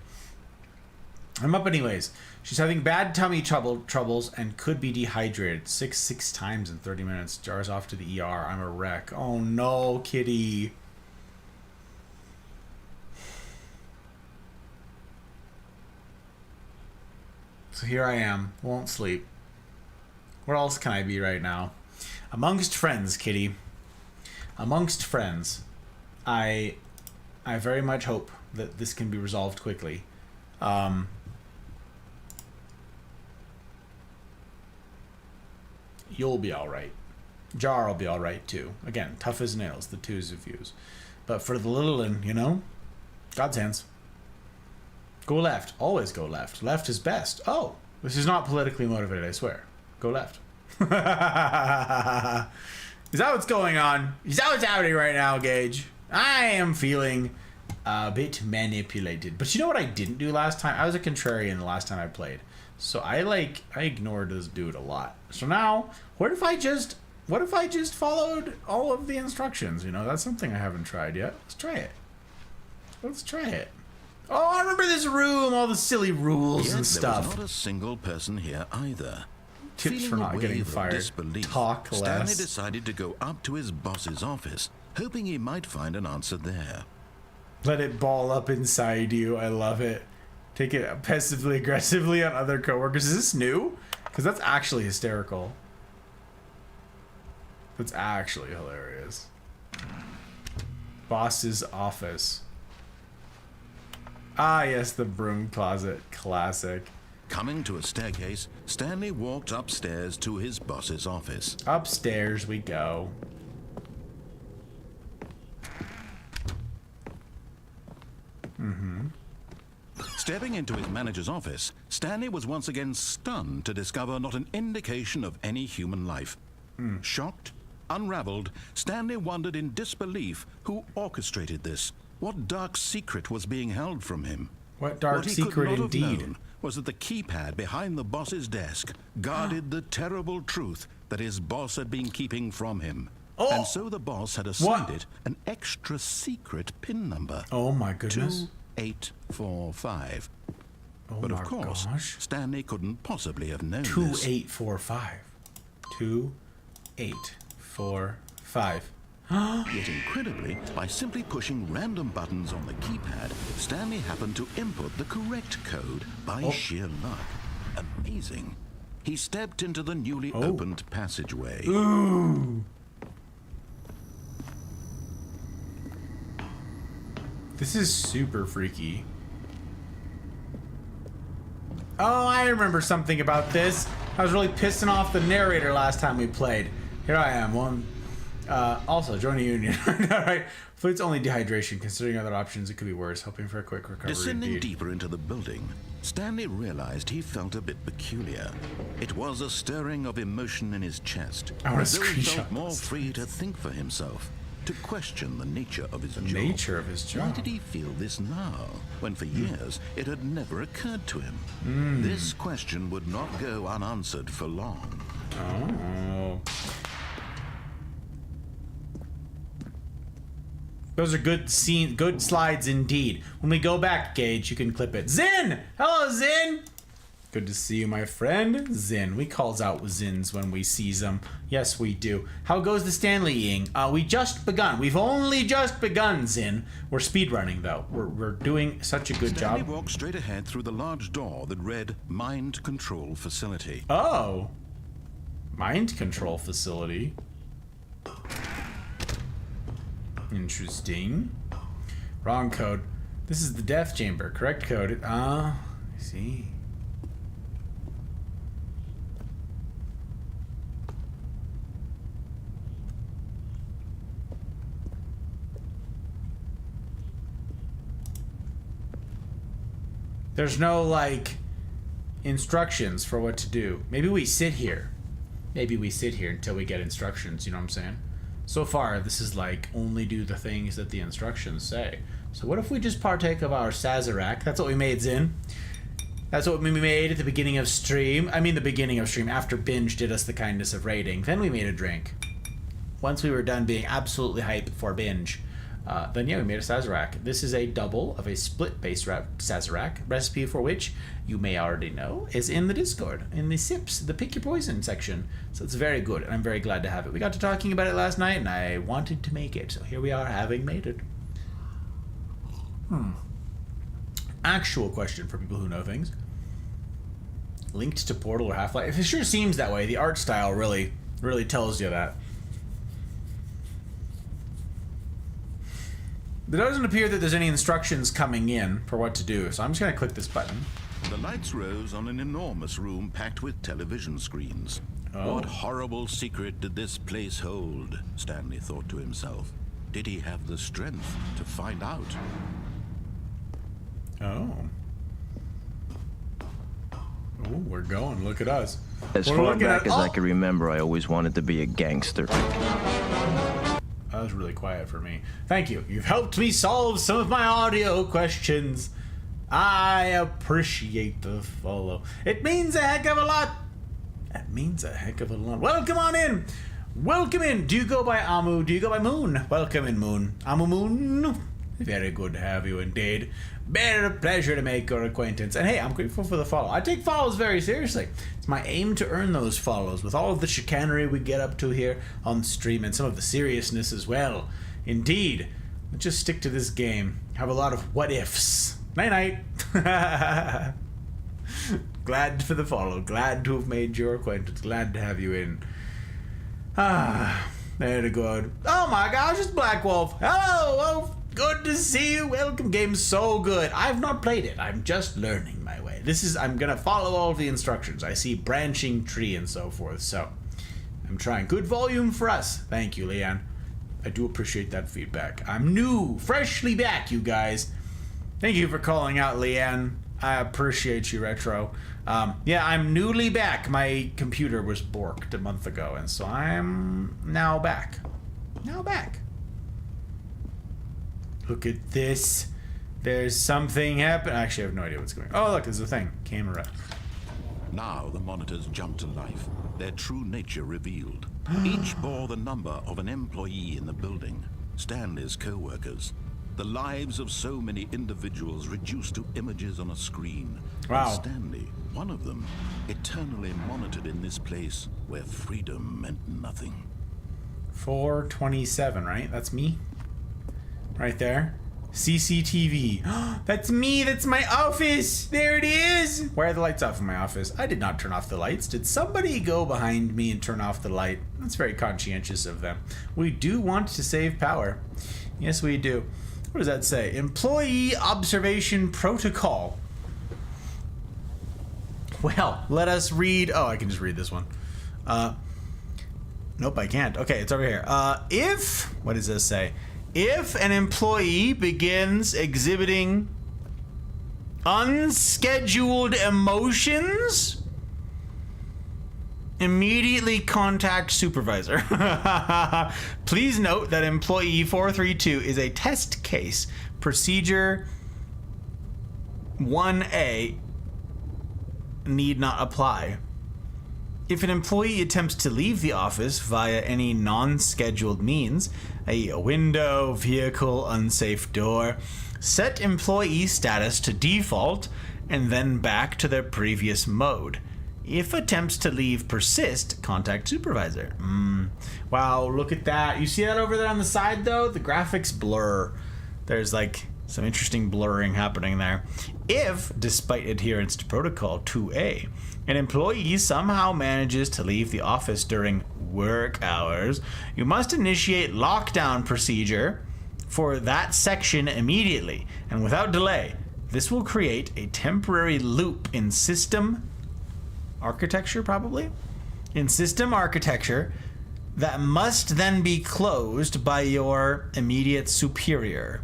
I'm up anyways. She's having bad tummy troubles and could be dehydrated. Six times in 30 minutes. Jar's off to the ER. I'm a wreck. Oh no, kitty. So here I am. Won't sleep. Where else can I be right now? Amongst friends, kitty. Amongst friends. I very much hope that this can be resolved quickly. You'll be alright. Jar will be alright too. Again, tough as nails, the twos of views. But for the little one, you know, God's hands. Go left. Always go left. Left is best. Oh, this is not politically motivated, I swear. Go left. Is that what's going on? Is that what's happening right now, Gage? I am feeling a bit manipulated. But you know what I didn't do last time? I was a contrarian the last time I played. So I ignored this dude a lot. So now, what if I just followed all of the instructions? You know, that's something I haven't tried yet. Let's try it. Let's try it. Oh, I remember this room, all the silly rules and stuff. There was not a single person here either. Tips for not getting fired. Talk less. Stanley decided to go up to his boss's office, hoping he might find an answer there. Let it ball up inside you. I love it. Take it passively aggressively on other coworkers. Is this new? Because that's actually hysterical. That's actually hilarious. Boss's office. Ah, yes, the broom closet. Classic. Coming to a staircase, Stanley walked upstairs to his boss's office. Upstairs we go. Stepping into his manager's office, Stanley was once again stunned to discover not an indication of any human life. Shocked, unraveled, Stanley wondered in disbelief who orchestrated this. What dark secret was being held from him? What dark he secret could not have indeed. known was that the keypad behind the boss's desk guarded the terrible truth that his boss had been keeping from him. Oh. And so the boss had assigned it an extra secret PIN number. Oh my goodness. 2845. Oh But my of course, gosh. Stanley couldn't possibly have known this. 2845. 2845. Yet incredibly, by simply pushing random buttons on the keypad, Stanley happened to input the correct code by sheer luck. Amazing. He stepped into the newly opened passageway. Ooh. This is super freaky. Oh, I remember something about this. I was really pissing off the narrator last time we played. Here I am, also, join a union. Alright. Food's only dehydration. Considering other options, it could be worse. Hoping for a quick recovery. Descending indeed. deeper into the building, Stanley realized he felt a bit peculiar. It was a stirring of emotion in his chest, I want as to though he screenshot felt more this. free to think for himself, to question the nature of his job. Nature of his Why job. did he feel this now, when for years it had never occurred to him? This question would not go unanswered for long. Oh. Those are good slides indeed. When we go back, Gage, you can clip it. Zin! Hello, Zin! Good to see you, my friend. Zin. We calls out Zins when we sees them. Yes, we do. How goes the Stanley-ing? We just begun. We've only just begun, Zin. We're speedrunning, though. We're doing such a good Stanley job. walked straight ahead through the large door that read Mind Control Facility. Oh. Mind control facility. Interesting. Wrong code. This is the death chamber. Correct code. I see. There's no, like, instructions for what to do. Maybe we sit here. Maybe we sit here until we get instructions, you know what I'm saying? So far, this is like, only do the things that the instructions say. So what if we just partake of our Sazerac? That's what we made, Zin. That's what we made at the beginning of stream. I mean the beginning of stream, after Binge did us the kindness of raiding. Then we made a drink. Once we were done being absolutely hyped for Binge. then yeah, we made a Sazerac. This is a double of a split base Sazerac, recipe for which you may already know is in the Discord, in the SIPs, the Pick Your Poison section. So it's very good, and I'm very glad to have it. We got to talking about it last night, and I wanted to make it, so here we are, having made it. Actual question for people who know things. Linked to Portal or Half-Life? It sure seems that way. The art style really tells you that. There doesn't appear that there's any instructions coming in for what to do, so I'm just going to click this button. The lights rose on an enormous room packed with television screens. Oh. What horrible secret did this place hold? Stanley thought to himself. Did he have the strength to find out? Oh. Oh, we're going. Look at us. As We're far looking back at- as I oh! can remember, I always wanted to be a gangster. That was really quiet for me. Thank you. You've helped me solve some of my audio questions. I appreciate the follow. It means a heck of a lot. That means a heck of a lot. Welcome on in. Welcome in. Do you go by Amu? Do you go by Moon? Welcome in, Moon. Amu Moon. Very good to have you indeed. Very pleasure to make your acquaintance. And hey, I'm grateful for the follow. I take follows very seriously. It's my aim to earn those follows with all of the chicanery we get up to here on stream and some of the seriousness as well. Indeed. Let's just stick to this game. Have a lot of what ifs. Night night. Glad for the follow. Glad to have made your acquaintance. Glad to have you in. Very good. Oh my gosh, it's Black Wolf. Hello, Wolf. Good to see you. Welcome. Game's so good. I've not played it. I'm just learning my way. I'm gonna follow all of the instructions. I see branching tree and so forth, so I'm trying. Good volume for us. Thank you, Leanne. I do appreciate that feedback. I'm new, freshly back, you guys. Thank you for calling out, Leanne. I appreciate you, Retro. Yeah, I'm newly back. My computer was borked a month ago, and so I'm now back. Look at this. There's something happening. Actually, I have no idea what's going on. Oh, look, there's a thing. Camera. Now the monitors jumped to life, their true nature revealed. Each bore the number of an employee in the building, Stanley's co-workers. The lives of so many individuals reduced to images on a screen. Wow. And Stanley, one of them, eternally monitored in this place where freedom meant nothing. 427, right? That's me. Right there. CCTV. That's me. That's my office. There it is. Why are the lights off in my office? I did not turn off the lights. Did somebody go behind me and turn off the light? That's very conscientious of them. We do want to save power. Yes, we do. What does that say? Employee observation protocol. Well, let us read. Oh, I can just read this one. Nope, I can't. Okay, it's over here. What does this say? If an employee begins exhibiting unscheduled emotions, immediately contact supervisor. Please note that employee 432 is a test case. Procedure 1A need not apply. If an employee attempts to leave the office via any non-scheduled means, a window, vehicle, unsafe door, set employee status to default and then back to their previous mode. If attempts to leave persist, contact supervisor. Wow, look at that. You see that over there on the side though? The graphics blur. There's like some interesting blurring happening there. If, despite adherence to protocol 2A, an employee somehow manages to leave the office during work hours, you must initiate lockdown procedure for that section immediately and without delay. This will create a temporary loop in system architecture, probably? In system architecture that must then be closed by your immediate superior.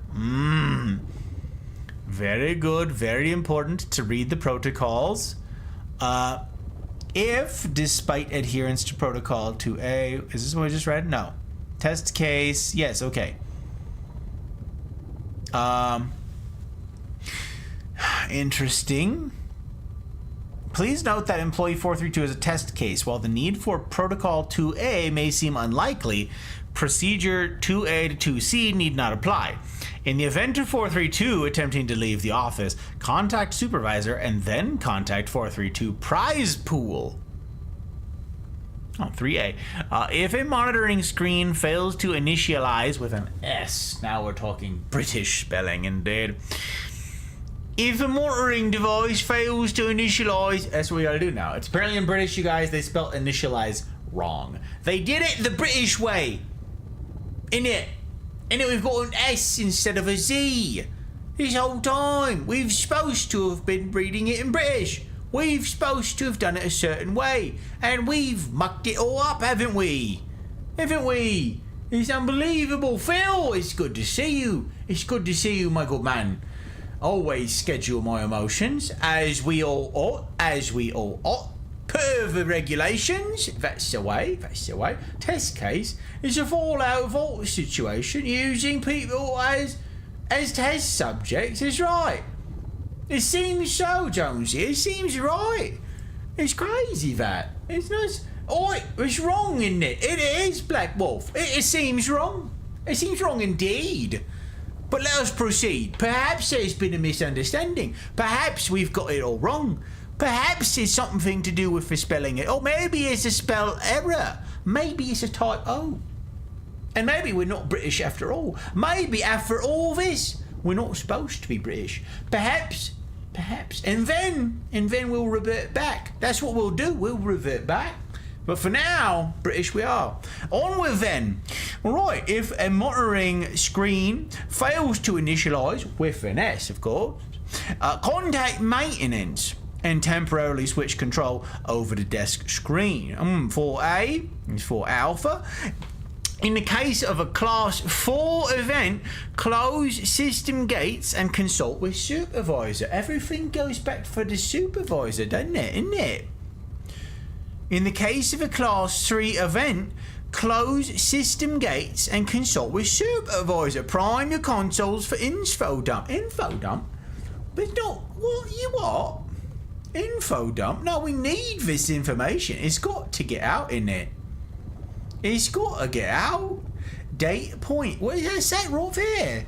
Very good, very important to read the protocols. If, despite adherence to protocol 2A, is this what I just read? No. Test case, yes, okay. Interesting. Please note that employee 432 is a test case. While the need for protocol 2A may seem unlikely, procedure 2A to 2C need not apply. In the event of 432 attempting to leave the office, contact supervisor and then contact 432 prize pool. 3A. If a monitoring screen fails to initialize with an S, now we're talking British spelling indeed. If a monitoring device fails to initialize, that's what we gotta do now. It's apparently in British, you guys, they spelled initialize wrong. They did it the British way. Innit? And we've got an S instead of a Z. This whole time, we've supposed to have been reading it in British. We've supposed to have done it a certain way. And we've mucked it all up, haven't we? Haven't we? It's unbelievable. Phil, it's good to see you. It's good to see you, my good man. Always schedule my emotions, as we all ought, Per the regulations, that's the way. Test case is a fallout vault situation using people as test subjects is right. It seems so, Jonesy. It seems right. It's crazy that. It's nice. Oi, it's wrong, isn't it? It is, Black Wolf. It seems wrong. It seems wrong indeed. But let us proceed. Perhaps there's been a misunderstanding. Perhaps we've got it all wrong. Perhaps it's something to do with the spelling it. Or maybe it's a spell error. Maybe it's a typo. And maybe we're not British after all. Maybe after all this, we're not supposed to be British. Perhaps. And then we'll revert back. That's what we'll do. We'll revert back. But for now, British we are. Onward then. Right, if a monitoring screen fails to initialize, with an S of course, contact maintenance and temporarily switch control over the desk screen. 4A is for Alpha. In the case of a Class 4 event, close system gates and consult with supervisor. Everything goes back for the supervisor, doesn't it? Isn't it? In the case of a Class 3 event, close system gates and consult with supervisor. Prime your consoles for info dump. Info dump? But not what? You what? Info dump? No, we need this information. It's got to get out, innit? It's got to get out. Data point. What does that say right there?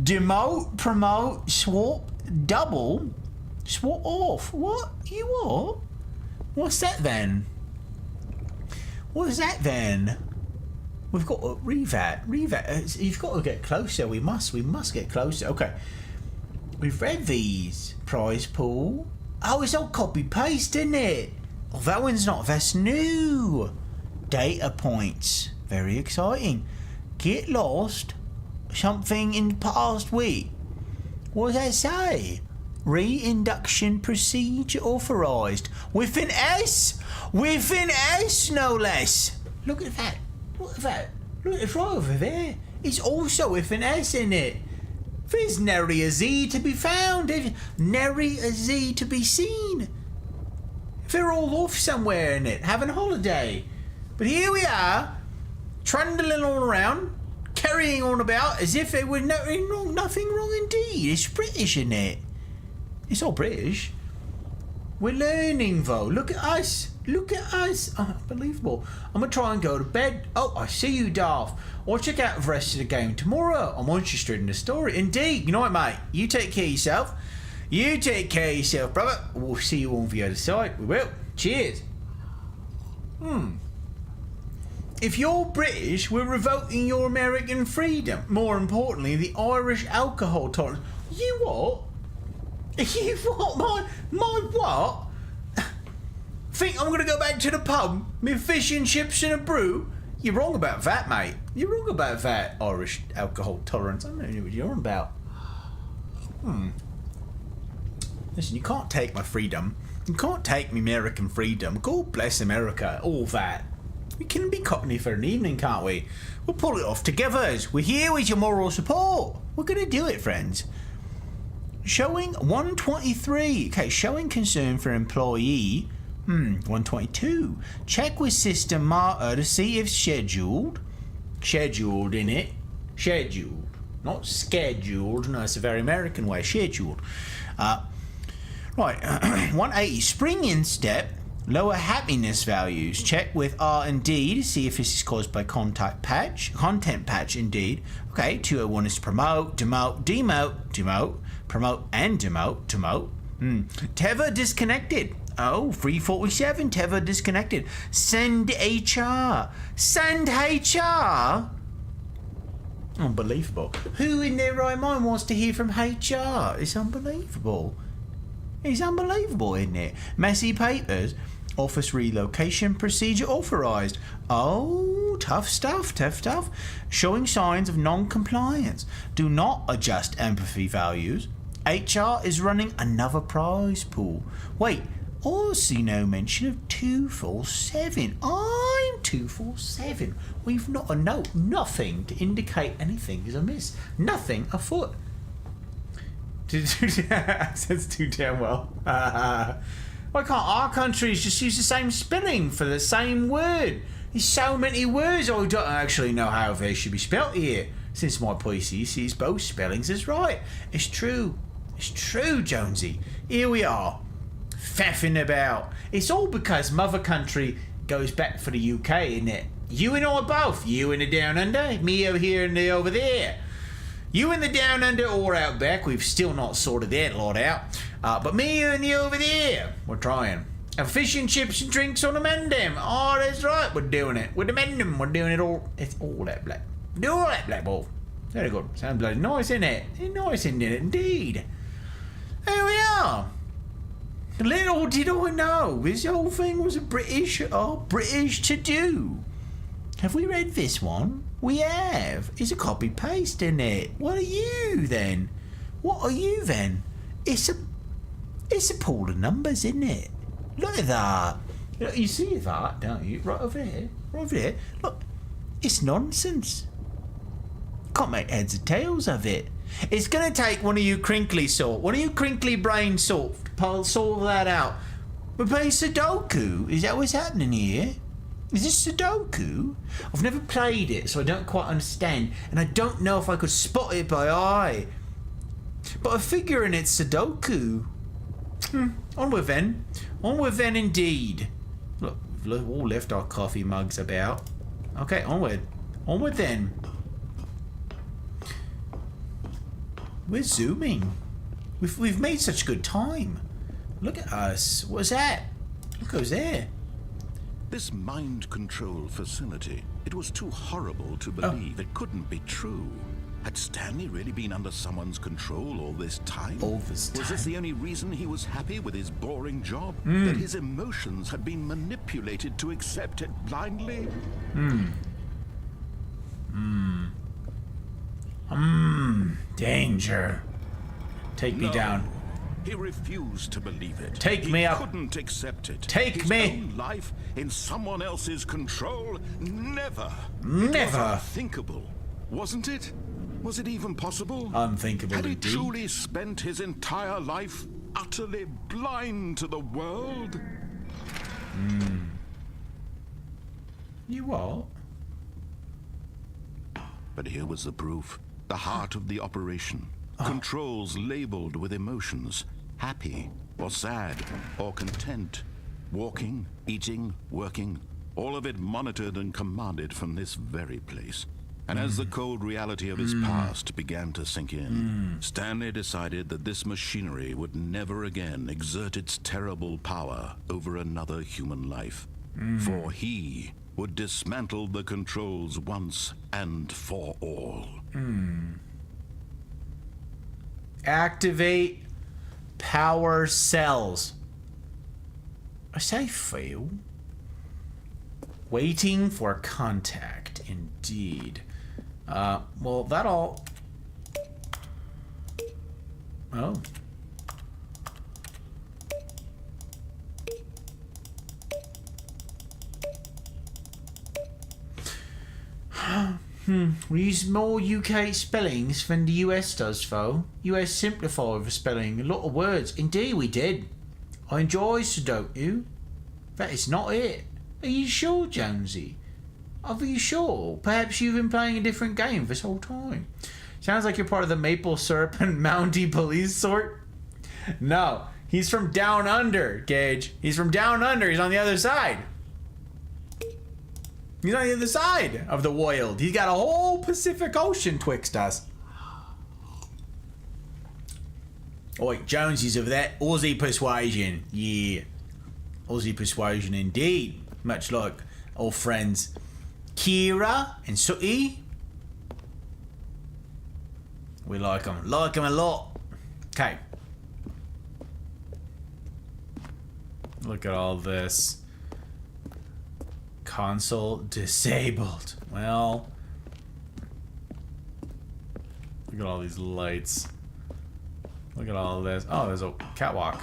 Demote, promote, swap, double, swap off. What? You what? What's that then? What is that then? We've got to revat. You've got to get closer. We must get closer. Okay. We've read these. Prize pool. Oh, it's all copy paste, isn't it? Oh, that one's not. That's new. Data points. Very exciting. Get lost. Something in the past week. What does that say? Reinduction procedure authorised. With an S. With an S, no less. Look at that. Look at that. Look, it's right over there. It's also with an S in it. There's nary a Z to be found. Nary a Z to be seen. They're all off somewhere in it, having a holiday. But here we are, trundling all around, carrying on about as if there were nothing wrong indeed. It's British, isn't it? It's all British. We're learning, though. Look at us. Look at us. Oh, unbelievable. I'm going to try and go to bed. Oh, I see you, Darth. I'll check out the rest of the game tomorrow. I'm interested in the story. Indeed. You know what, mate? You take care of yourself. You take care of yourself, brother. We'll see you on the other side. We will. Cheers. If you're British, we're revoking your American freedom. More importantly, the Irish alcohol tolerance. You what? You what? My what? Think I'm going to go back to the pub with fish and chips and a brew? You're wrong about that, mate. You're wrong about that, Irish alcohol tolerance. I don't know what you're on about. Listen, you can't take my freedom. You can't take me American freedom. God bless America. All that. We can be cockney for an evening, can't we? We'll pull it off together. We're here with your moral support. We're going to do it, friends. Showing 123. Okay, showing concern for employee. 122. Check with system marker to see if scheduled. Scheduled, in it. Scheduled. Not scheduled. No, it's a very American way. Scheduled. Right. 180. Spring in step. Lower happiness values. Check with R&D to see if this is caused by content patch indeed. Okay, 201 is promote, demote, promote and demote. Tether disconnected. Oh, 347, Tether disconnected. Send HR. Send HR? Unbelievable. Who in their right mind wants to hear from HR? It's unbelievable. It's unbelievable, isn't it? Messy papers. Office relocation procedure authorized. Oh, tough stuff. Showing signs of non-compliance. Do not adjust empathy values. HR is running another prize pool. Wait, also no mention of 247. I'm 247. We've not a note, nothing to indicate anything is amiss. Nothing afoot. Says too damn well. Why can't our countries just use the same spelling for the same word? There's so many words I don't actually know how they should be spelt here. Since my PC sees both spellings as right. It's true, Jonesy. Here we are, faffing about. It's all because mother country goes back for the UK, isn't it? You and I both. You in the down under, me over here and the over there. You in the down under or out back, we've still not sorted that lot out. But me and you over there, we're trying. And fish and chips and drinks on the mendem. Oh, that's right, we're doing it. With the mendem, we're doing it all. It's all that black. Do all that black ball. Very good. Sounds bloody nice, isn't it? Nice, isn't it, indeed? There we are. Little did I know, this whole thing was a British to-do. Have we read this one? We have. It's a copy-paste, isn't it? What are you, then? It's a pool of numbers, isn't it? Look at that. You see that, don't you? Right over there. Look, it's nonsense. Can't make heads or tails of it. It's going to take one of you crinkly brain sort to solve that out. We're playing Sudoku. Is that what's happening here? Is this Sudoku? I've never played it, so I don't quite understand, and I don't know if I could spot it by eye. But I'm figuring it's Sudoku. Onward then indeed. Look, we've all left our coffee mugs about. Okay, onward then. We're zooming. We've made such good time. Look at us. What's that? Look who's there. This mind control facility, it was too horrible to believe. It couldn't be true. Had Stanley really been under someone's control all this time? Was this the only reason he was happy with his boring job? That his emotions had been manipulated to accept it blindly? Danger. Take me down. He refused to believe it. Take me up. He couldn't accept it. Take me. His own life in someone else's control? Never. Never. It was unthinkable, wasn't it? Was it even possible? Unthinkable Had he indeed. truly spent his entire life utterly blind to the world? You what? But here was the proof. The heart of the operation. Controls labeled with emotions. Happy or sad or content. Walking, eating, working. All of it monitored and commanded from this very place. And as the cold reality of his past began to sink in, Stanley decided that this machinery would never again exert its terrible power over another human life. For he would dismantle the controls once and for all. Activate power cells. I say fail. Waiting for contact, indeed. Well, that'll... Oh. We use more UK spellings than the US does, though. US simplified the spelling. A lot of words. Indeed, we did. I enjoy Sudoku. That is not it. Are you sure, Jonesy? Are you sure? Perhaps you've been playing a different game this whole time. Sounds like you're part of the maple syrup and Mountie police sort. No, He's from down under, Gage. He's from down under. He's on the other side. He's on the other side of the world. He's got a whole Pacific Ocean twixt us. Oh, wait, Jonesy's of that Aussie persuasion. Yeah. Aussie persuasion indeed. Much like old friends Kira and Sooty. We like them. Like them a lot. Okay. Look at all this. Console disabled. Well. Look at all these lights. Look at all this. Oh, there's a catwalk.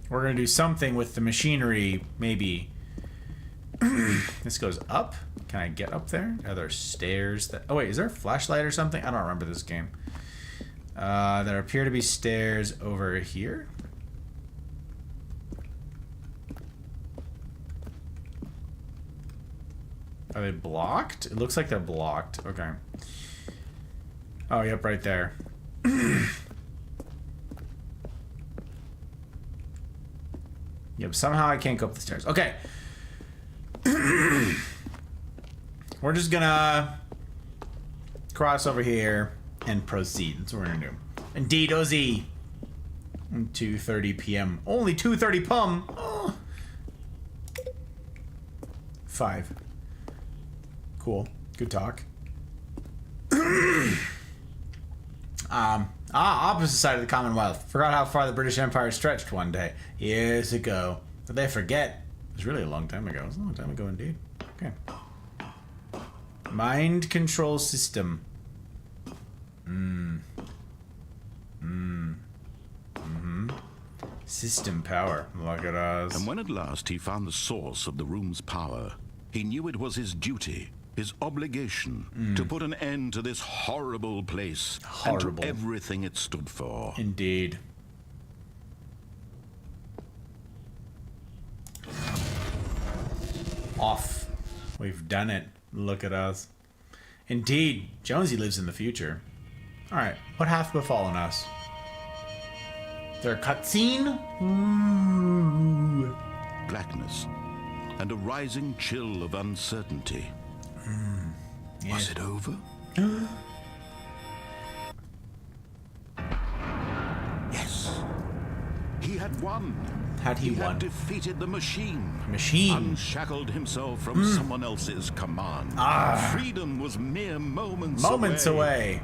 We're gonna do something with the machinery, maybe. This goes up. Can I get up there? Are there stairs that... Oh wait, is there a flashlight or something? I don't remember this game. There appear to be stairs over here. Are they blocked? It looks like they're blocked. Okay. Oh, yep, right there. Yep, somehow I can't go up the stairs. Okay. We're just gonna cross over here and proceed. That's what we're gonna do. Indeed, Ozzy. 2:30 p.m. Only 2:30 p.m. Oh. 5. Cool. Good talk. Opposite side of the Commonwealth. Forgot how far the British Empire stretched one day. Years ago. But they forget. It was really a long time ago. It was a long time ago indeed. Okay. Mind control system. System power. Look at us. And when at last he found the source of the room's power, he knew it was his duty, his obligation, to put an end to this horrible place and to everything it stood for. Indeed. Off. We've done it. Look at us. Indeed, Jonesy lives in the future. Alright, what hath befallen us? Is there a cutscene? Ooh. Blackness and a rising chill of uncertainty. Yeah. Was it over? Yes. He had won. He won? Had defeated the machine. Unshackled himself from someone else's command. Freedom was mere moments away.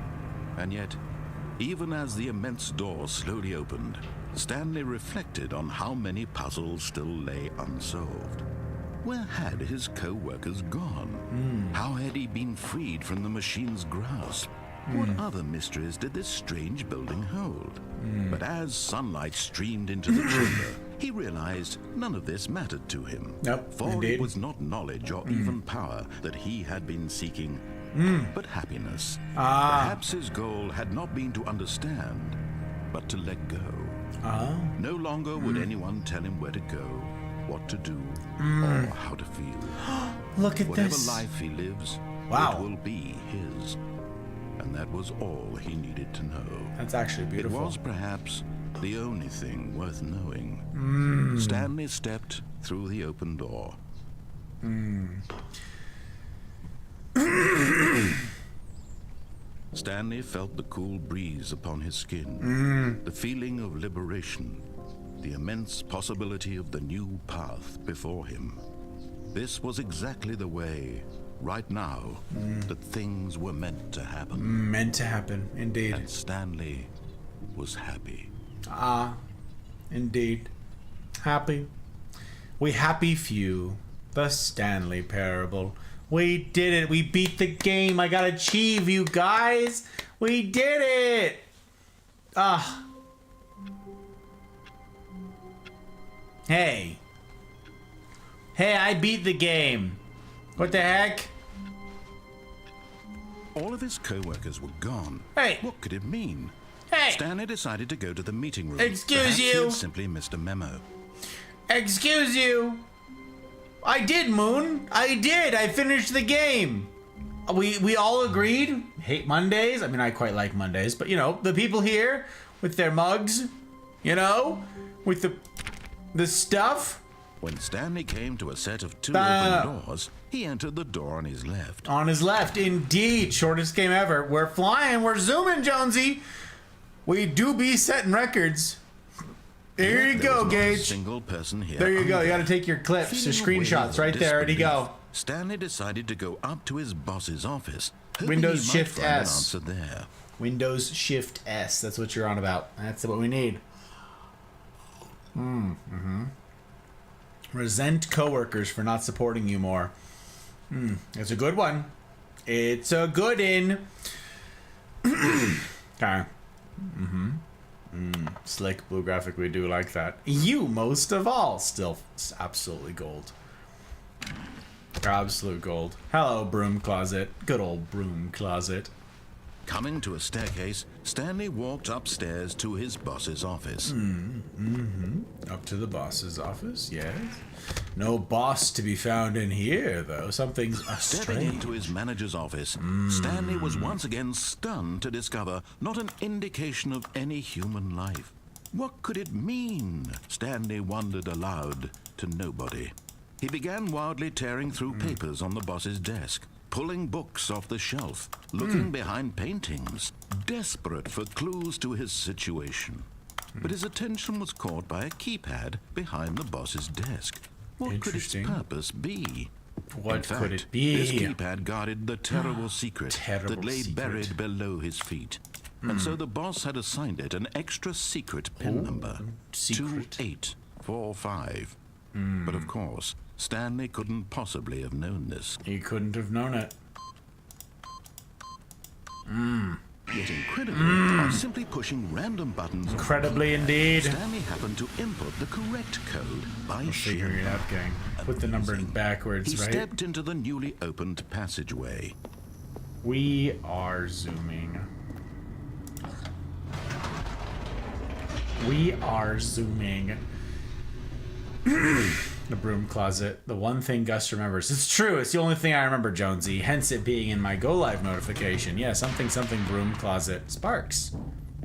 And yet, even as the immense door slowly opened, Stanley reflected on how many puzzles still lay unsolved. Where had his co-workers gone? How had he been freed from the machine's grasp? What other mysteries did this strange building hold? But as sunlight streamed into the chamber, he realized none of this mattered to him. For it was not knowledge or even power that he had been seeking, but happiness. Perhaps his goal had not been to understand, but to let go. No longer would anyone tell him where to go, what to do, or how to feel. Look at Whatever this. life he lives, it will be his. And that was all he needed to know. That's actually beautiful. It was perhaps the only thing worth knowing. Stanley stepped through the open door. Stanley felt the cool breeze upon his skin, the feeling of liberation, the immense possibility of the new path before him. This was exactly the way, right now, that things were meant to happen. Meant to happen, indeed. And Stanley was happy. Indeed. Happy. We happy few. The Stanley Parable. We did it. We beat the game. I got achieve, you guys. We did it. Hey. Hey, I beat the game. What the heck? All of his co-workers were gone. Hey. What could it mean? Hey. Stanley decided to go to the meeting room. Excuse Perhaps you. He had simply missed a memo. Excuse you. I did, Moon. I did. I finished the game. we all agreed, hate Mondays. I mean, I quite like Mondays, but you know, the people here with their mugs, you know, with the stuff. When Stanley came to a set of two open doors, he entered the door on his left. On his left, indeed. Shortest game ever. We're flying. We're zooming, Jonesy. We do be setting records. There you go, Gage. Single person here. There you go. You got to take your clips, your screenshots right there. Ready, go. Stanley decided to go up to his boss's office. Windows Shift find S. An answer there. Windows Shift S. That's what you're on about. That's what we need. Resent coworkers for not supporting you more. It's a good one. It's a good in. Okay. Slick blue graphic. We do like that. You most of all. Still absolutely gold. Absolute gold. Hello, broom closet. Good old broom closet. Coming to a staircase, Stanley walked upstairs to his boss's office. Up to the boss's office, yes. No boss to be found in here, though. Something's Stepping strange. into his manager's office, Stanley was once again stunned to discover not an indication of any human life. What could it mean? Stanley wondered aloud to nobody. He began wildly tearing through papers on the boss's desk, pulling books off the shelf, looking behind paintings, desperate for clues to his situation. But his attention was caught by a keypad behind the boss's desk. What could its Interesting. purpose be? What In fact, could it be? This keypad guarded the terrible secret Terrible that lay secret. buried below his feet. And so the boss had assigned it an extra secret pin number, secret. 2845. But of course, Stanley couldn't possibly have known this. You couldn't have known it. Yet incredibly, by simply pushing random buttons, Incredibly indeed. Stanley happened to input the correct code by sheer Figuring it out, gang. Put the number in amazing. backwards, He right? stepped into the newly opened passageway. We are zooming. We are zooming. The broom closet. The one thing Gus remembers. It's true. It's the only thing I remember, Jonesy. Hence it being in my go live notification. Yeah, something broom closet. Sparks.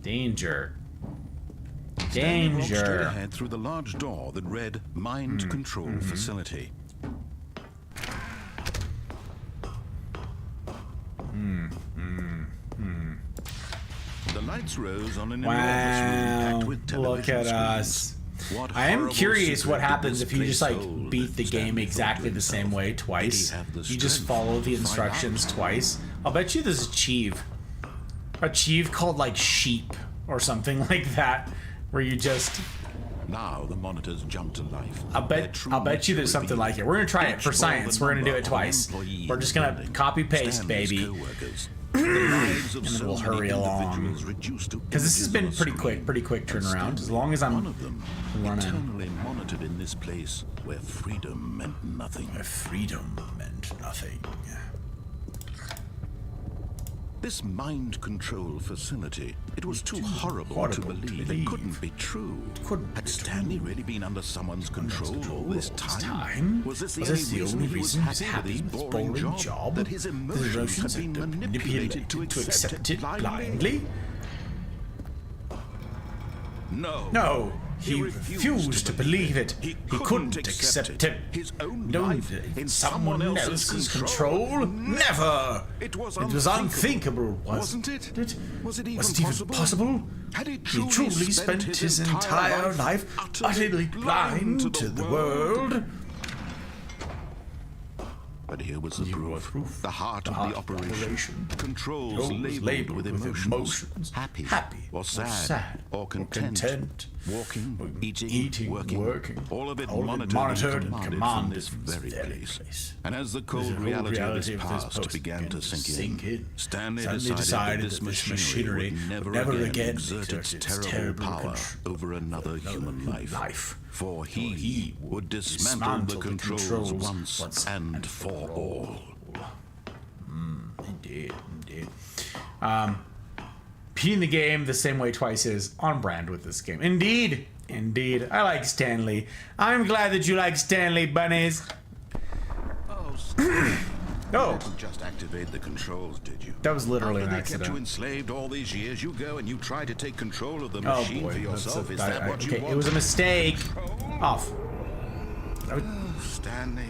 Danger. Stanley walked straight Danger. ahead through the large door that read Mind Control Facility. The lights rose on an enormous room Wow. packed with Look television at screens. us. What I am horrible curious secret what did happens this if you just place like hold? beat the game Stanley exactly thought the to same himself. way Did he twice. have the You just strength follow the to find instructions out? twice. I'll bet you there's achieve called like sheep or something like that, where you just. Now the monitors jump to life. I'll bet you there's something like it. We're gonna try it for science. We're gonna do it twice. We're just gonna copy paste, baby. And then we'll hurry along. Because this has been pretty quick turnaround. As long as one I'm of them running. eternally monitored in this place where freedom meant nothing. Freedom meant nothing. This mind control facility, it was too horrible to believe. It couldn't be true. Had Stanley really been under someone's control all this time? Was this the only reason he was happy with his boring job? That his emotions had been manipulated to accept it blindly? No, he refused to believe it. He couldn't accept it. His own No, life in someone else's control? Never! It was unthinkable, wasn't it? Was it even possible? Had he He truly truly spent his entire life utterly blind to the world? But here was the proof. The heart of the operation. Controls labeled labeled with with emotions. emotions. Happy, or or sad, sad, or or content. content. Walking, Eating, working. All of it monitored and commanded from this very place. And as the cold reality of this past began to sink in, Stanley decided that this machinery would never again exert its terrible power over another human life. For he would dismantle the controls once and for all. Indeed. Beating the game the same way twice is on brand with this game. Indeed. I like Stanley. I'm glad that you like Stanley, bunnies. Oh. You didn't just activate the controls, did you? That was literally After an they kept you accident. enslaved all these years, you go and you try to take control of the Oh machine boy, for yourself. Is that what you okay, want? it was a mistake. Off. Stanley,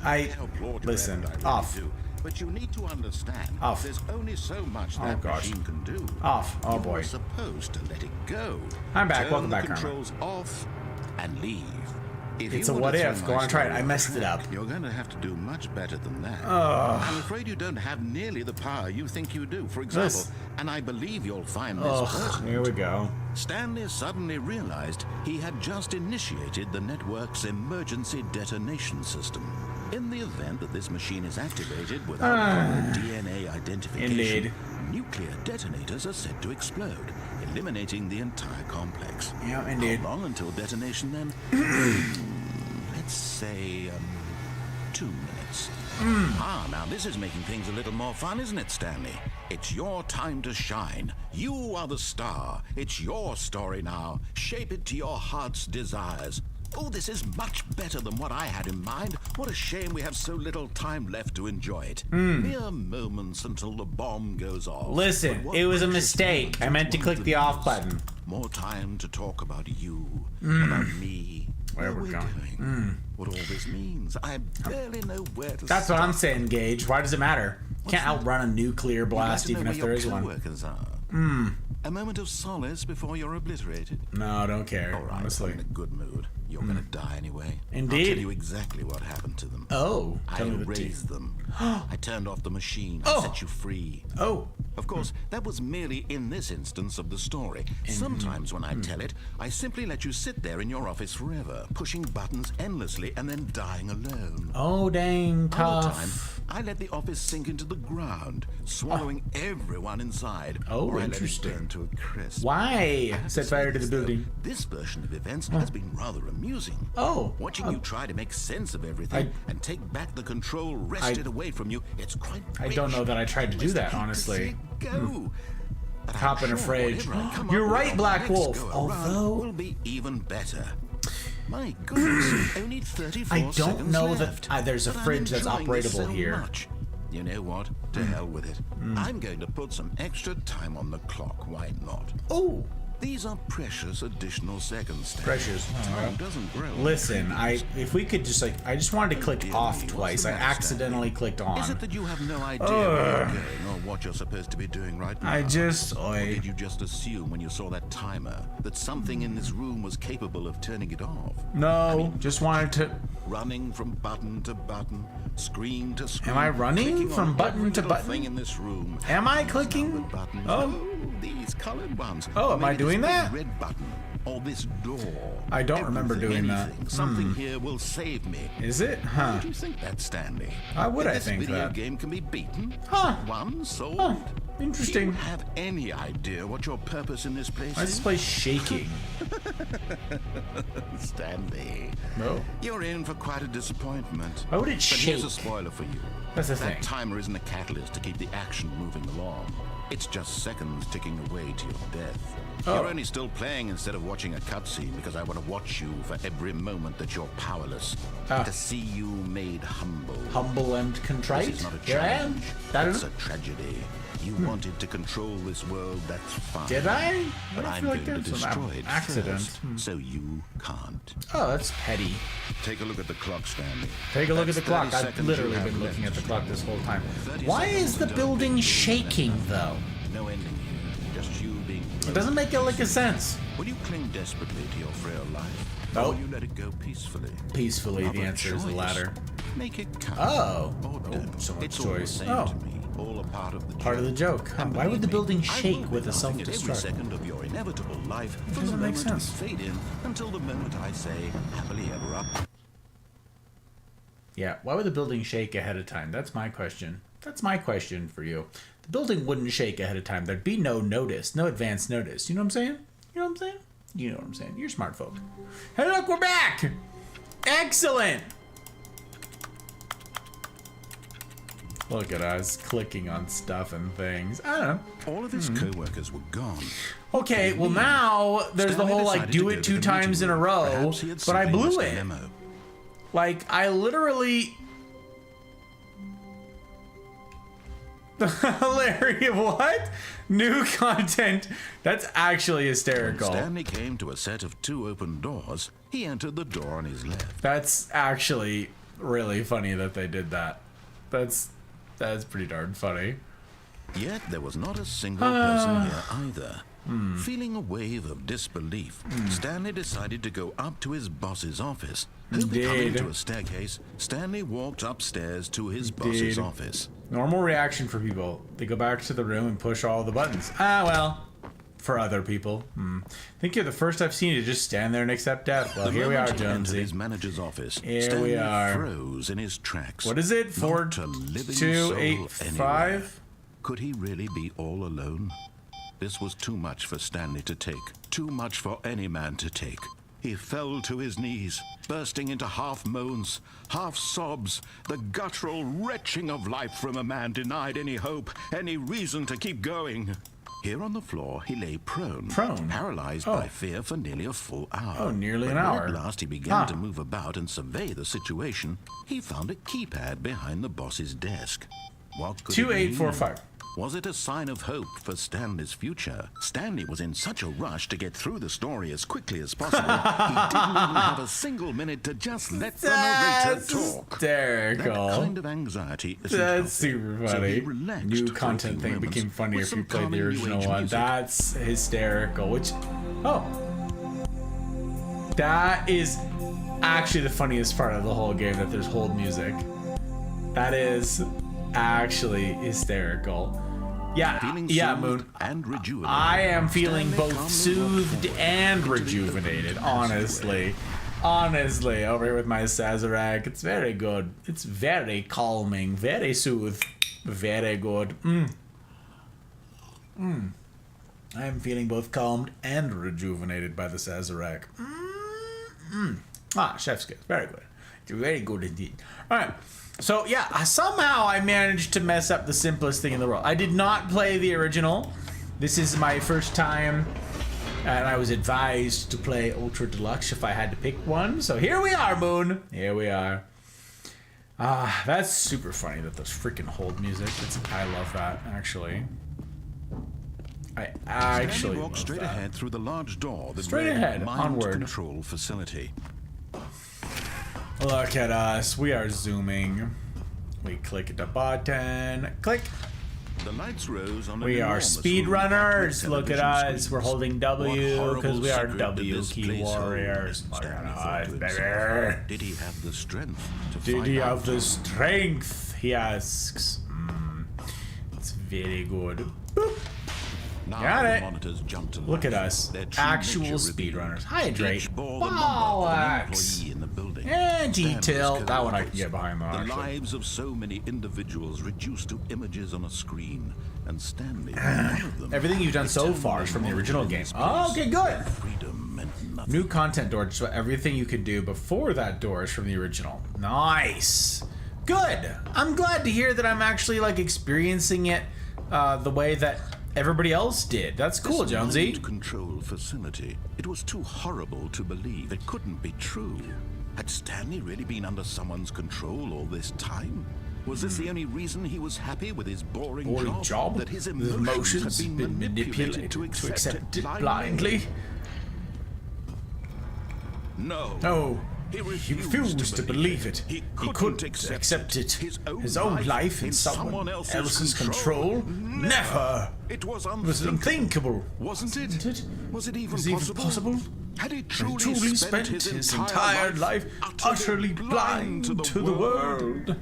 I applaud your listen. effort, I really Off. do. But you need to understand, Off. there's only so much Oh, that gosh. machine can do. Off. Oh, you boy. were supposed to let it go. I'm back. Turn Welcome the back, Karma. controls off and leave. If It's you a want what to throw if. my Go on, try it. story I off messed it track, up. You're going to have to do much better than that. I'm afraid you don't have nearly the power you think you do. For example, This- and I believe you'll find this Oh, pertinent. here we go. Stanley suddenly realized he had just initiated the network's emergency detonation system. In the event that this machine is activated without proper DNA identification, Indeed. nuclear detonators are said to explode, eliminating the entire complex. Yeah, indeed. How long until detonation then? Let's say 2 minutes. Now this is making things a little more fun, isn't it, Stanley? It's your time to shine. You are the star. It's your story now. Shape it to your heart's desires. Oh, this is much better than what I had in mind. What a shame we have so little time left to enjoy it. Mere moments until the bomb goes off. Listen, But what it was a precious mistake. moments I meant to it click was the with off us. button. More time to talk about you, about me, Where we're going. what all this means. I barely know where to That's what start. I'm saying, Gage. Why does it matter? Can't outrun a nuclear blast You'd even like if to know there where is your one. co-workers are. A moment of solace before you're obliterated. No, don't care. All right, Honestly. I'm in a good mood. You're gonna die anyway. Indeed. I'll tell you exactly what happened to them. Oh, I tell me the tea. erased them. I turned off the machine. I set you free. Oh, Of course, that was merely in this instance of the story. Sometimes when I tell it, I simply let you sit there in your office forever, pushing buttons endlessly and then dying alone. oh, dang Other time, tough. I let the office sink into the ground, swallowing everyone inside. Oh, or I let it interesting. burn to a crisp. Why I have set to say fire to the this, though, building? This version of events has been rather amusing. Oh, Watching you try to make sense of everything and take back the control wrested away from you, it's quite I don't know that I tried to do that, honestly. Go. But I'm Cop in a sure fridge. whatever I come You're up with right, on Black the next Wolf. go-around Although- will be even better. My goodness, only 34 I don't seconds know left. that there's a But I'm fridge that's enjoying this operatable so here. much. You know what? To hell with it. I'm going to put some extra time on the clock. Why not? Oh, These are precious additional seconds. Stan. Precious. Time doesn't grow. on listen, trees. if we could just I just wanted to click Dear off me, what's twice. the I matter, accidentally clicked on. Is it that you have no idea where you're going or what you're supposed to be doing right now? I just, Or did you just assume when you saw that timer that something in this room was capable of turning it off? no, just wanted to. Running from button to button, screen to screen. Am I running clicking from on button every to little button? thing in this room. Am I These clicking? numbered buttons. Oh. These colored ones. Oh, Or am I maybe this doing big that? Red button. Or this door. I don't remember Everything, doing that. anything, Something here will save me. Is it? How Huh. do you think that, Stanley? Why would That I this think video that? game can be beaten? Huh. Won? Sold? Huh. Do Interesting. you have any idea what your purpose in this place Why is is? this place shaking? Stanley. No. You're in for quite a disappointment. Why would it But here's a shake? spoiler for you. That's the That thing. timer isn't a catalyst to keep the action moving along. It's just seconds ticking away to your death. Oh. You're only still playing instead of watching a cutscene because I want to watch you for every moment that you're powerless. Ah. To see you made humble. Humble and contrite. This is not a Here I am. challenge. That It's is. a tragedy. You wanted to control this world, that's fine. Did I? But I I'm feel like going to there's some destroy it accident. first, so you can't. Oh, that's petty. Take a look at the clock, Stanley. Take a look at That's the clock. 30 I've seconds literally you have been looking at left. the clock this whole time. 30 Why seconds is the to building don't shaking though? No ending here, just you being. It doesn't make a lick of sense. Will you cling desperately to your frail life? No. Or will you let it go peacefully? Peacefully, the Have a answer is the choice. latter. Make it count. Oh. Or don't. so much it's choice. all the Oh. same to me. All a part of the Part of the joke. And Why would the believe me, building I will shake be with a laughing at every self-destruct? second of your inevitable life from the doesn't make moment you sense. fade in until the moment I say happily ever after. Yeah, why would the building shake ahead of time? That's my question. That's my question for you. The building wouldn't shake ahead of time. There'd be no notice, no advance notice. You know what I'm saying? You know what I'm saying? You know what I'm saying. You're smart folk. Hey, look, we're back! Excellent! Look at us clicking on stuff and things. I don't know. All of his co-workers were gone. Okay, well now there's the Stanley whole like decided do to it go to 2 the times in meeting a room. row, Perhaps he had but I simply blew missed a it. memo. Like I literally Hilarious. What? New content. That's actually hysterical. Stanley came to a set of 2 open doors. He entered the door on his left. That's actually really funny that they did that. That's pretty darn funny. Yet there was not a single person here either. Feeling a wave of disbelief, Stanley decided to go up to his boss's office. Coming to a staircase, Stanley walked upstairs to his boss's office. Normal reaction for people. They go back to the room and push all the buttons. Ah, well. For other people. Think you're the first I've seen you just stand there and accept death. Well, here we are, Jonesy. His manager's office. Here Stanley we are. Froze in his tracks. What is it? Not a living soul 4285? Could he really be all alone? This was too much for Stanley to take. Too much for any man to take. He fell to his knees, bursting into half moans, half sobs, the guttural retching of life from a man denied any hope, any reason to keep going. Here on the floor, he lay prone, paralyzed by fear for nearly a full hour. Oh, nearly an When hour. At last he began to move about and survey the situation. He found a keypad behind the boss's desk. What could it mean? 2845. Was it a sign of hope for Stanley's future? Stanley was in such a rush to get through the story as quickly as possible, he didn't even have a single minute to just let the narrator talk. Hysterical. That kind of anxiety isn't That's healthy. super So funny. he relaxed New for a content few thing moments became funnier with if you some played the calming new original age one. music. That's hysterical. Which, that is actually the funniest part of the whole game, that there's hold music. That is actually hysterical. Yeah, Feeling yeah, soothed Moon. and rejuvenated. I am feeling Stanley both calmly soothed walked forward and into the rejuvenated, open honestly. Honestly, over here with my Sazerac, it's very good. It's very calming, very soothed, very good. I am feeling both calmed and rejuvenated by the Sazerac. Ah, chef's kiss. Very good. Very good indeed. All right. So, yeah, somehow I managed to mess up the simplest thing in the world. I did not play the original. This is my first time, and I was advised to play Ultra Deluxe if I had to pick one. So here we are, Moon. Here we are. That's super funny, that those freaking hold music. I love that, actually. I actually Stanley walked love straight that. ahead through the large door that Straight read ahead, Mind onward. Control Facility. Look at us. We are zooming. We click the button. Click. The lights rose on an We are enormous speed room packed with runners. Look at us. television We're screens. holding What W horrible because we are secret W did this key place hold? warriors. Look at Stanley thought us, to baby. himself. Did he have the strength to Did find he out? have the strength? He asks. It's very good. Boop. Now Got the it. monitors jumped to Look at life. us. Their true Actual nature speedrunners. revealed. Hydrate. Each bore the number of an Bollocks. employee in the building. And Stanley's detail. That one I can coworkers. get behind, though, The actually. lives of so many individuals reduced to images on a screen, and Stanley, one of them. Everything you've done so Examining far is from the what original in game. his Oh, place. okay, good. Freedom meant nothing. New content door, just everything you could do before that door is from the original. Nice. Good. I'm glad to hear that I'm actually like experiencing it the way that everybody else did. That's cool, This Jonesy. mind control facility. It was too horrible to believe. It couldn't be true. Had Stanley really been under someone's control all this time? Was this the only reason he was happy with his boring, job? That his emotions had been manipulated to accept it blindly? No. No. He He refused to believe it. He He couldn't accept it. His own life in someone else's control. Never. It was It was unthinkable. unthinkable. Wasn't it? Was it even Was it even possible? Had he He truly spent his entire life utterly blind to the world?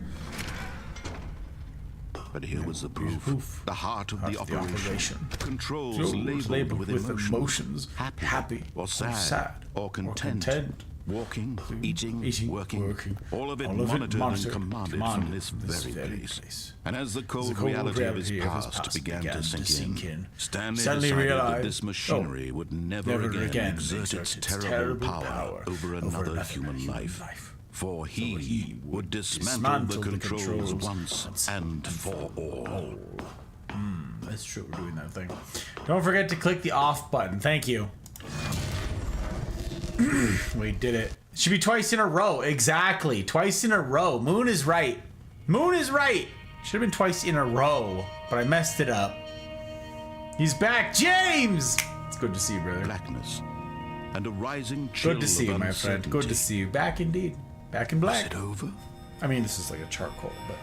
But here was the proof. The heart of the operation. Controls labeled with emotions. Happy or sad or content. Walking, eating, working, all of it monitored and commanded from this very place. And as the cold reality of his past began to sink in, Stanley decided that this machinery would never again exert its terrible power over another human life. For he would dismantle the controls once and for all. That's true, we're doing that thing. Don't forget to click the off button. Thank you. We did it. It should be twice in a row. Exactly. Twice in a row. Moon is right. Moon is right. Should have been twice in a row, but I messed it up. He's back, James! It's good to see you, brother. Blackness and a rising chill. Good to see you, of my friend. Good to see you. Back indeed. Back in black. Is it over? I mean, this is like a charcoal, but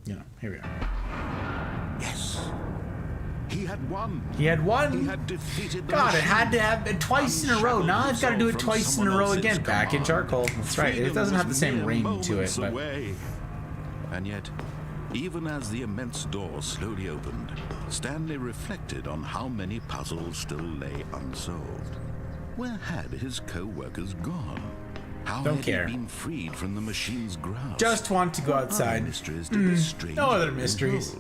you know, here we are. Yes. He had won. He had won. He had defeated the God, it machine. had to have been twice in a row. Now I've got to do it twice in a row again. Back in charcoal. That's right. It doesn't have the same ring to it, but and yet, even as the immense door slowly opened, Stanley reflected on how many puzzles still lay unsolved. Where had his co-workers gone? How Don't had care. he been freed from the machine's grasp? just want to go Other outside. mysteries did this stranger no other behold. mysteries.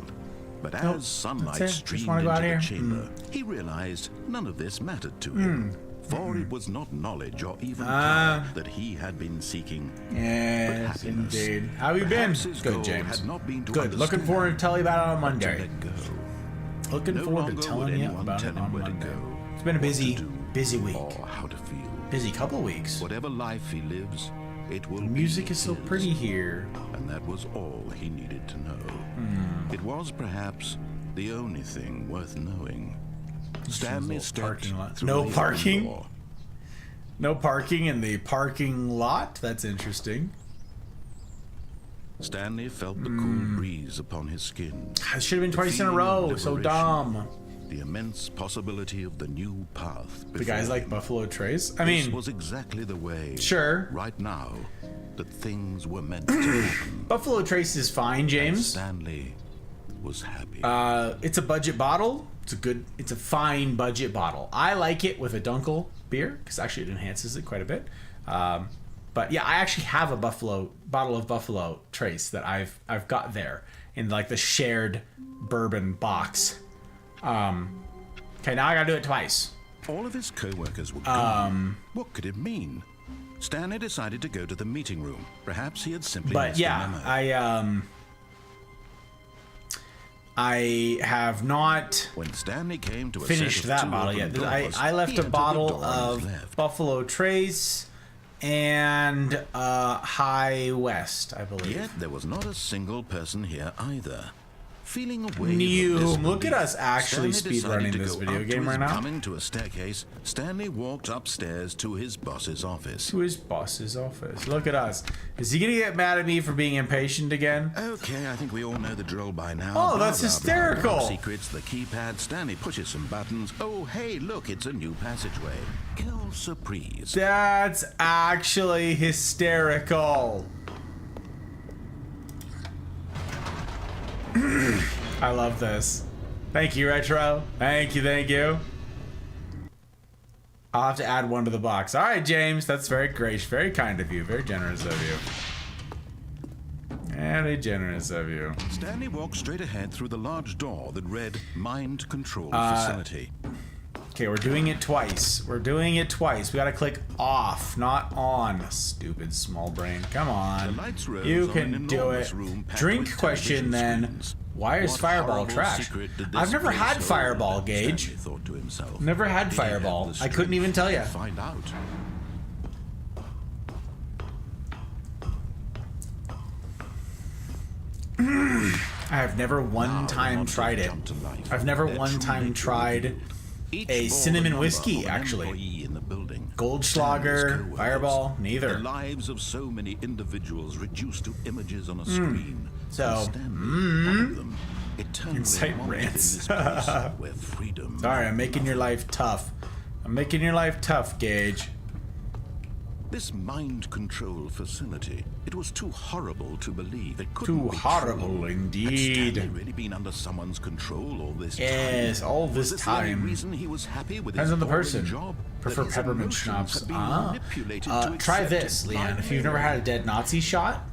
But Nope, as sunlight that's it. Just streamed wanna go out into the here. chamber, he realized none of this mattered to him. For it was not knowledge or even power that he had been seeking, but Yes, happiness. indeed. How have you been? Perhaps his Good, goal James. had not been to Good. Looking understand, forward to telling you about it on but to Monday. let go. Looking No forward longer to would telling you anyone about it tell him on where to Monday. go, It's been a what to busy, do, busy week. or how to feel. Busy couple of weeks. Whatever life he lives, it will The be music is so his. pretty here. And that was all he needed to know. It was perhaps the only thing worth knowing. Stanley little stepped parking lot. through No the open parking? door. No parking in the parking lot? That's interesting. Stanley felt the cool breeze upon his skin. It should have been The twice in a feeling of row. So liberation. dumb. The immense possibility of the new path. The guys before like him. Buffalo Trace. I This mean, was exactly the way. sure. Right now, that things were meant to happen. Buffalo Trace is fine, James. Stanley was happy. It's a budget bottle. It's a fine budget bottle. I like it with a Dunkel beer because actually it enhances it quite a bit. But yeah, I actually have a bottle of Buffalo Trace that I've got there in like the shared bourbon box. Okay, now I gotta do it twice. All of his co-workers were gone. What could it mean? Stanley decided to go to the meeting room. Perhaps he had simply But missed a yeah, memo. I have not When Stanley came to a finished set of that two bottle open yet. doors, I left he a entered the bottle door on his of left. Buffalo Trace and High West, I believe. Yet there was not a single person here either. Feeling a wave New. of Look at us actually Stanley speedrunning decided to this go video up game to right his now. Coming to a staircase, Stanley walked upstairs to his boss's office. To his boss's office. Look at us. Is he gonna get mad at me for being impatient again? Okay, I think we all know the drill by now. Oh, Blah, that's blah, hysterical. blah, blah. Secrets, the keypad. Stanley pushes some buttons. Oh, hey, look, it's a new passageway. Quelle surprise. That's actually hysterical. I love this. Thank you, Retro. Thank you, thank you. I'll have to add one to the box. All right, James. That's very gracious, very kind of you, very generous of you. Very generous of you. Stanley walked straight ahead through the large door that read Mind Control Facility. Okay, we're doing it twice. We're doing it twice. We gotta click off, not on. Stupid small brain. Come on. The lights rose You on can an do enormous it. room packed Drink with question television then. screens. Why is What Fireball horrible trash? secret did I've this never place had hold? Fireball, Gage. Stanley thought to himself. Never had Did he Fireball. have the I couldn't even tell strength ya. to find out. I have never one Now the time monsters tried it. jumped to life. I've never Their one true time nature tried revealed. Each a bore cinnamon the number whiskey, of an actually. employee in the building. Goldschlager, Stanley's co-workers. Fireball, The neither. lives of so many individuals reduced to images on a screen. So, And Stanley, one of them, eternally Insight wandered in rants. this place where freedom. Sorry, I'm making your life tough. I'm making your life tough, Gage. This mind control facility, it was too horrible to believe. It couldn't Too be horrible true. indeed. Had Stanley really been under someone's control all this Yes, time? all Was this this the only time. reason he was happy with Depends his on the boring person. job? Prefer That his peppermint emotions schnapps. had been manipulated to Try accept this, it Leanne. If blindly? you've never had a dead Nazi shot,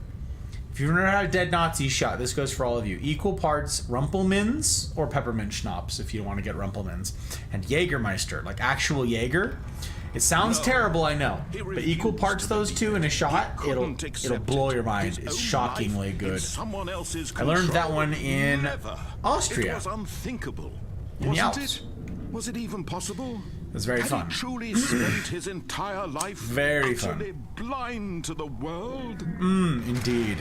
if you've never had a dead Nazi shot, this goes for all of you. Equal parts Rumpelmans or peppermint schnapps if you want to get Rumpelmans. And Jägermeister, like actual Jaeger. It sounds terrible, I know. He But equal refused parts to those believe two in a it. shot, He it'll couldn't accept blow it. your mind. His It's own shockingly life in good. someone else's I learned that control. one in Never. Austria. It was unthinkable. In the Wasn't Alps. it? Was it even possible? It was very Had fun. he truly spent his entire life Very fun. utterly blind to the world? Indeed.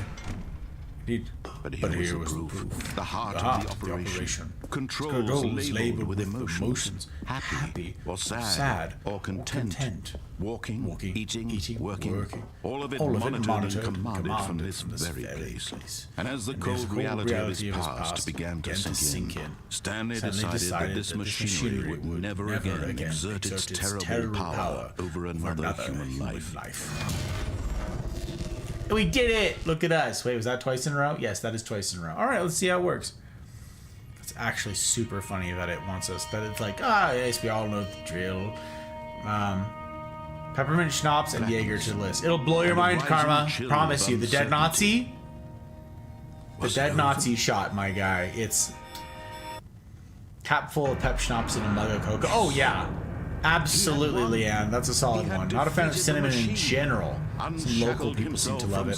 But here was the proof. The heart of the operation. Controls labeled with emotions. Happy or sad or content. Walking, eating, working. All of it monitored and commanded from this very place. And as the cold reality of his past began to sink in, Stanley decided that this machinery would never again exert its terrible power over another human life. We did it! Look at us. Wait, was that twice in a row? Yes, that is twice in a row. Alright, let's see how it works. It's actually super funny that it wants us, that it's like, yes, we all know the drill. Peppermint schnapps and Jaeger to the list. It'll blow your mind, Karma. Promise you. The dead Nazi? The dead Nazi shot, my guy. It's cap full of pep schnapps and a mug of cocoa. Oh, yeah. Absolutely, Leanne. That's a solid one. Not a fan of cinnamon in general. Some local people seem to love it.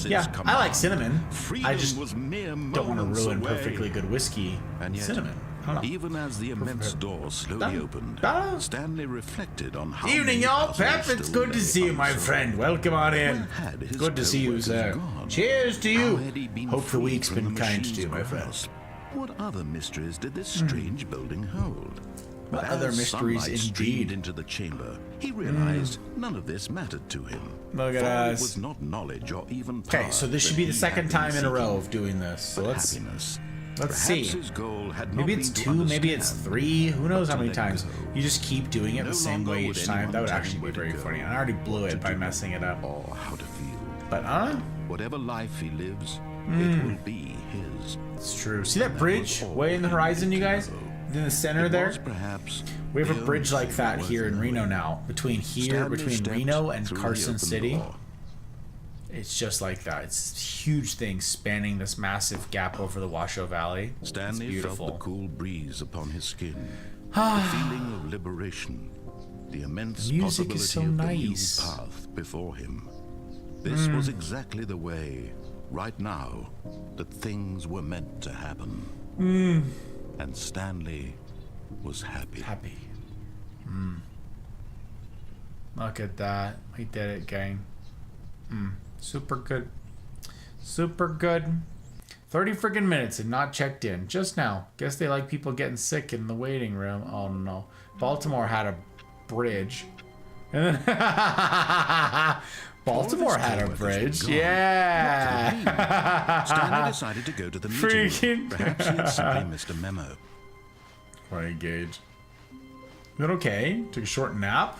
Yeah, I like cinnamon. I just don't want to ruin perfectly good whiskey. Cinnamon. Even as the immense door slowly opened, Stanley reflected on how Evening, y'all. Pep, it's good to see you, my friend. Welcome on in. Good to see you, sir. Cheers to you. Hope the week's been kind to you, my friend. What other mysteries did this strange building hold? What other mysteries indeed? Into the chamber, he realized none of this mattered to him. Look at us. It was not knowledge or even power. Okay, so this should be the second time in a row of doing this. So let's see. Maybe it's 2, maybe it's 3. Who knows how many times? You just keep doing it the same way each time. That would actually be very funny. I already blew it by messing it up. Or how to feel. But whatever life he lives, it will be his. It's true. See that bridge way in the horizon, you guys? In the center there, we have a bridge like that here in Reno now. Between Reno and Carson City, it's just like that. It's a huge thing spanning this massive gap over the Washoe Valley. Stanley it's beautiful. Felt the cool breeze upon his skin, the feeling of liberation, the immense possibility is so of nice. the new path before him. This was exactly the way, right now, that things were meant to happen. And Stanley was happy. Look at that. We did it, gang. Super good. Super good. 30 freaking minutes and not checked in. Just now. Guess they like people getting sick in the waiting room. Oh, no. Baltimore had a bridge. And then... Baltimore had a bridge. Yeah. Stanley decided to go to the meeting. Perhaps he had simply missed a memo. Right, Gage. Is that okay? Took a short nap.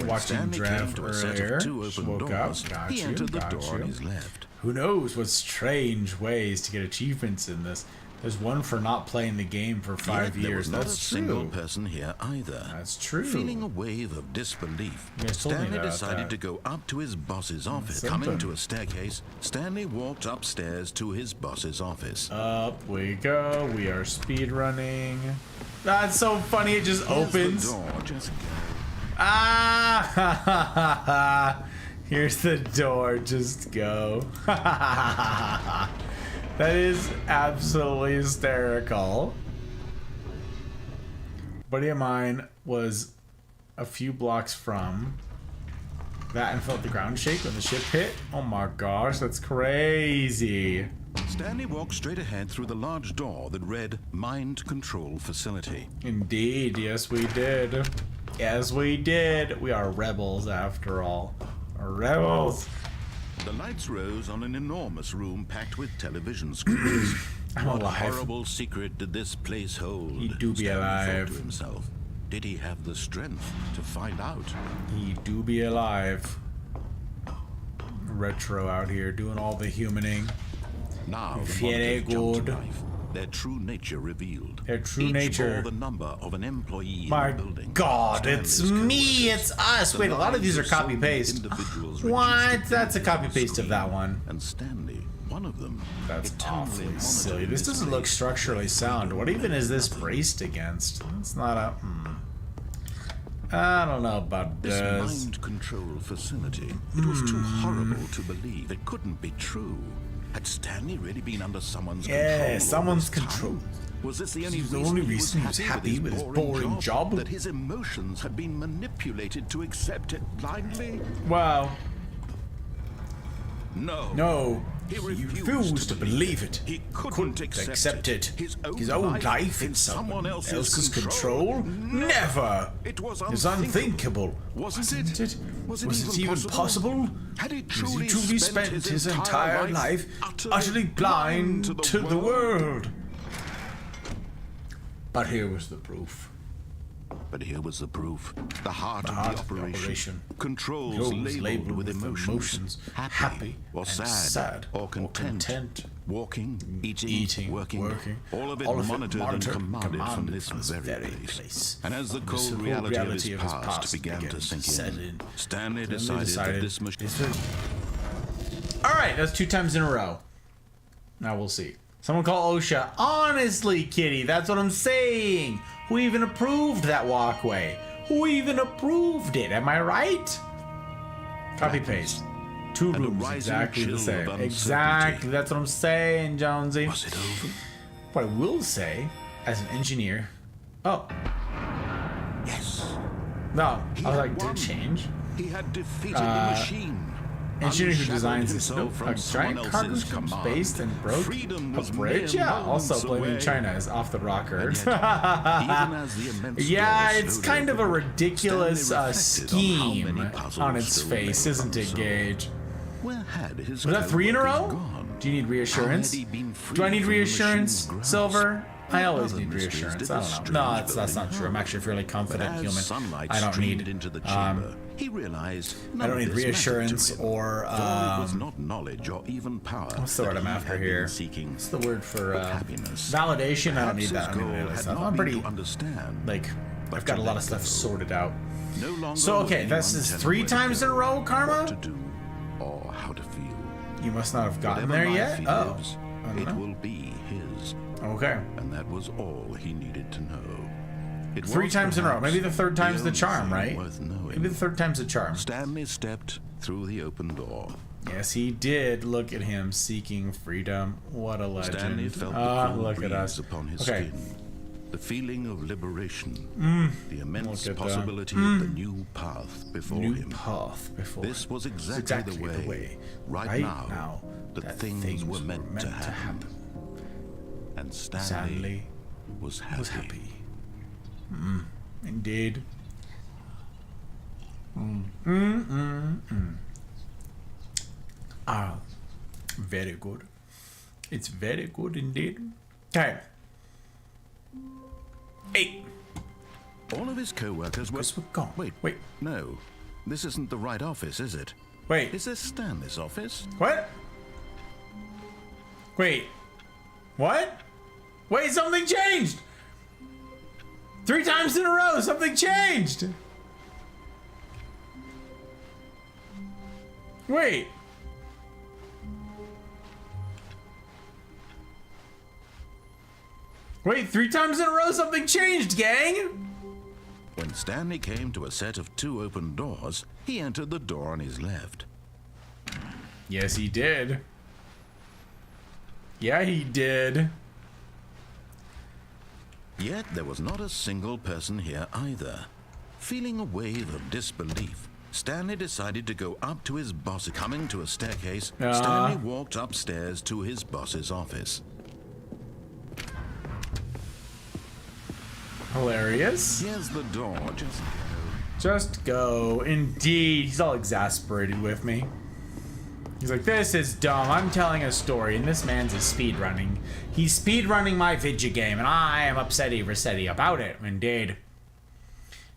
Watching draft earlier. Just woke up. Got he you. entered the Got door you. on his left. Who knows what strange ways to get achievements in this. There's one for not playing the game for 5 There years. was not That's a single true. person here either. That's true. Feeling a wave of disbelief, You guys told me Stanley about decided that. to go up to his boss's office. Something. Coming to a staircase, Stanley walked upstairs to his boss's office. Up we go. We are speed running. That's so funny. It just Here's opens. the door, just go. Ah! Here's the door. Just go. That is absolutely hysterical. A buddy of mine was a few blocks from that and felt the ground shake when the ship hit. Oh my gosh, that's crazy. Stanley walked straight ahead through the large door that read Mind Control Facility. Indeed, yes we did. Yes we did. We are rebels after all. Rebels. The lights rose on an enormous room packed with television screens. I'm What alive. horrible secret did this place hold? He do be Stanley thought alive. to himself. Did he have the strength to find out? He do be alive. Retro out here doing all the humaning. Now the Very monitors jumped to good. life, their true nature revealed. Their true Each nature. bore the number of an employee My in the building. God, Stanley's it's me, coworkers. it's us. The Wait, a lot of lives these are so copy many paste. individuals What? reduced to That's a pixels on copy the paste of that screen. one. And Stanley, one of them. That's eternally awfully monitoring silly. This doesn't look structurally sound. What even is this braced against? It's not a. I don't know about This this. mind control facility. It was too horrible to believe. It couldn't be true. Had Stanley really been under someone's control? Yeah, all someone's this time? control. Was this the only This is the reason, only reason he was happy with his boring job? That his emotions had been manipulated to accept it blindly? Wow. No. No. He refused to believe it. He couldn't accept it. His own life in someone else's control? Never! It was It's unthinkable. Wasn't it? Was it even possible? Had he Has truly, he truly spent his entire life utterly blind to the world? But here was the proof. But here was the proof. The heart of the operation. Controls labeled with emotions. Happy or sad or content. Walking, eating, working. All of it monitored and commanded from this very place. And as the cold reality of his past began to sink in, Stanley decided that this machine... Alright, that's 2 times in a row. Now we'll see. Someone call OSHA. Honestly, Kitty, that's what I'm saying. Who even approved that walkway? Who even approved it? Am I right? Copy paste. 2 rooms exactly the same. Exactly, that's what I'm saying, Jonesy. Was it over? What I will say, as an engineer. Oh. Yes. No. He I was had like, did won. it change? He had defeated the machine. Engineer who designs this Unshackled a himself from giant someone cargo else's ship command. spaced and broke Freedom a was bridge? mere Yeah, also moments blaming away. China is off the rocker. And yet, even as the immense Yeah, door it's slowly kind of a opened, ridiculous Stanley reflected on how scheme many puzzles on its still face, lay isn't it, unsolved. Gage? Where had his Was that 3 in a co-workers row? gone? Do you need reassurance? How had he been freed Do I need from the reassurance, machine's grasp? Silver? I always Other need mysteries reassurance. did I this don't know. No, strange that's not building true. I'm hold. actually a fairly But confident as human. sunlight I don't streamed need. into the chamber, he realized I none don't of need this reassurance mattered to him, or for it was not knowledge or even power. what's the word that I'm he after had been here? seeking, What's the word for but happiness. validation? I don't Perhaps need that. I his don't goal need any of that had stuff. not I'm been pretty to understand, like but I've got to a lot let of stuff go. sorted out. No longer So, would okay, this anyone is tell him 3 where to times in a go, row, Karma? what to do, or how to feel. You must not have gotten Whatever there life yet. he Oh, lives, I don't it know. will be his, Okay. and that was all he needed to know. It 3 was times in a row. perhaps Maybe the 3rd time's the only charm, thing right? worth knowing. Maybe the 3rd time's the charm. Stanley stepped through the open door. Yes, he did. Look at him seeking freedom. What a legend. Stanley felt the Ah, cool look breeze at us. upon his Okay. skin. The feeling of liberation. The immense Look at that. possibility of the new path before New him. path before. This was him. exactly, the way, right now, that things were meant to happen. And Stanley was happy. Indeed. Ah, very good. It's very good indeed. Okay. 8. All of his co-workers were... Guess we're gone. Wait. No. This isn't the right office, is it? Wait. Is this Stanley's office? What? Wait. What? Wait, something changed! 3 times in a row, something changed! Wait. Wait, 3 times in a row, something changed, gang! When Stanley came to a set of 2 open doors, he entered the door on his left. Yes, he did. Yeah, he did. Yet there was not a single person here either. Feeling a wave of disbelief, Stanley decided to go up to his boss. Coming to a staircase, Stanley walked upstairs to his boss's office. Hilarious. Here's the door, Just go. Indeed. He's all exasperated with me. He's like, this is dumb. I'm telling a story, and this man's speedrunning. He's speedrunning my video game, and I am upsetty about it. Indeed.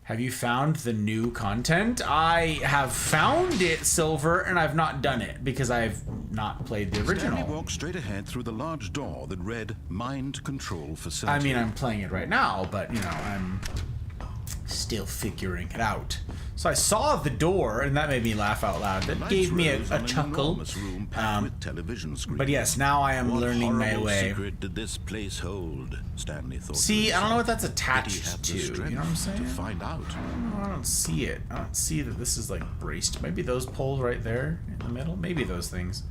Have you found the new content? I have found it, Silver, and I've not done it because I've not played the original. Stanley walked straight ahead through the large door that read Mind Control I Facility. mean, I'm playing it right now, but, you know, I'm still figuring it out. So I saw the door, and that made me laugh out loud. That Lights gave me rose a on an chuckle. enormous room packed with television screens. But yes, now I am What learning my horrible way. secret did this place hold? Stanley thought. See, I don't know what that's Did he attached have to. the You strength know what I'm saying? to find out? I don't see it. I don't see that this is like braced. Maybe those poles right there in the middle. Maybe those things.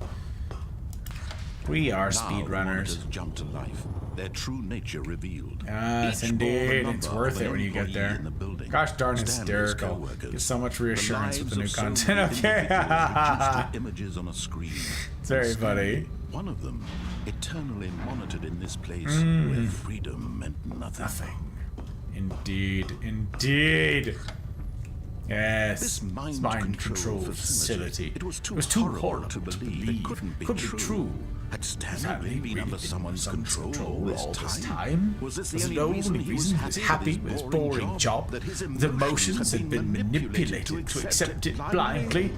We are Now the speedrunners. monitors jumped to life, their true nature revealed. Yes, Each bore the indeed. number It's worth of it an when you get employee there. in the building. Gosh darn Stanley's hysterical. co-workers, Get so much the reassurance with the new lives of so content. many Okay. individuals reduced to images on a screen. It's very And Stanley, funny. one of them, eternally monitored in this place Mm. where freedom meant nothing. Nothing. Indeed. Indeed. Yes. This It's mind control facility. It was too horrible horrible to believe. It couldn't be true. Had Stanley really been under someone's control all this time? Was this the only reason he was happy with his with boring job? that his The emotions had been manipulated to accept it blindly?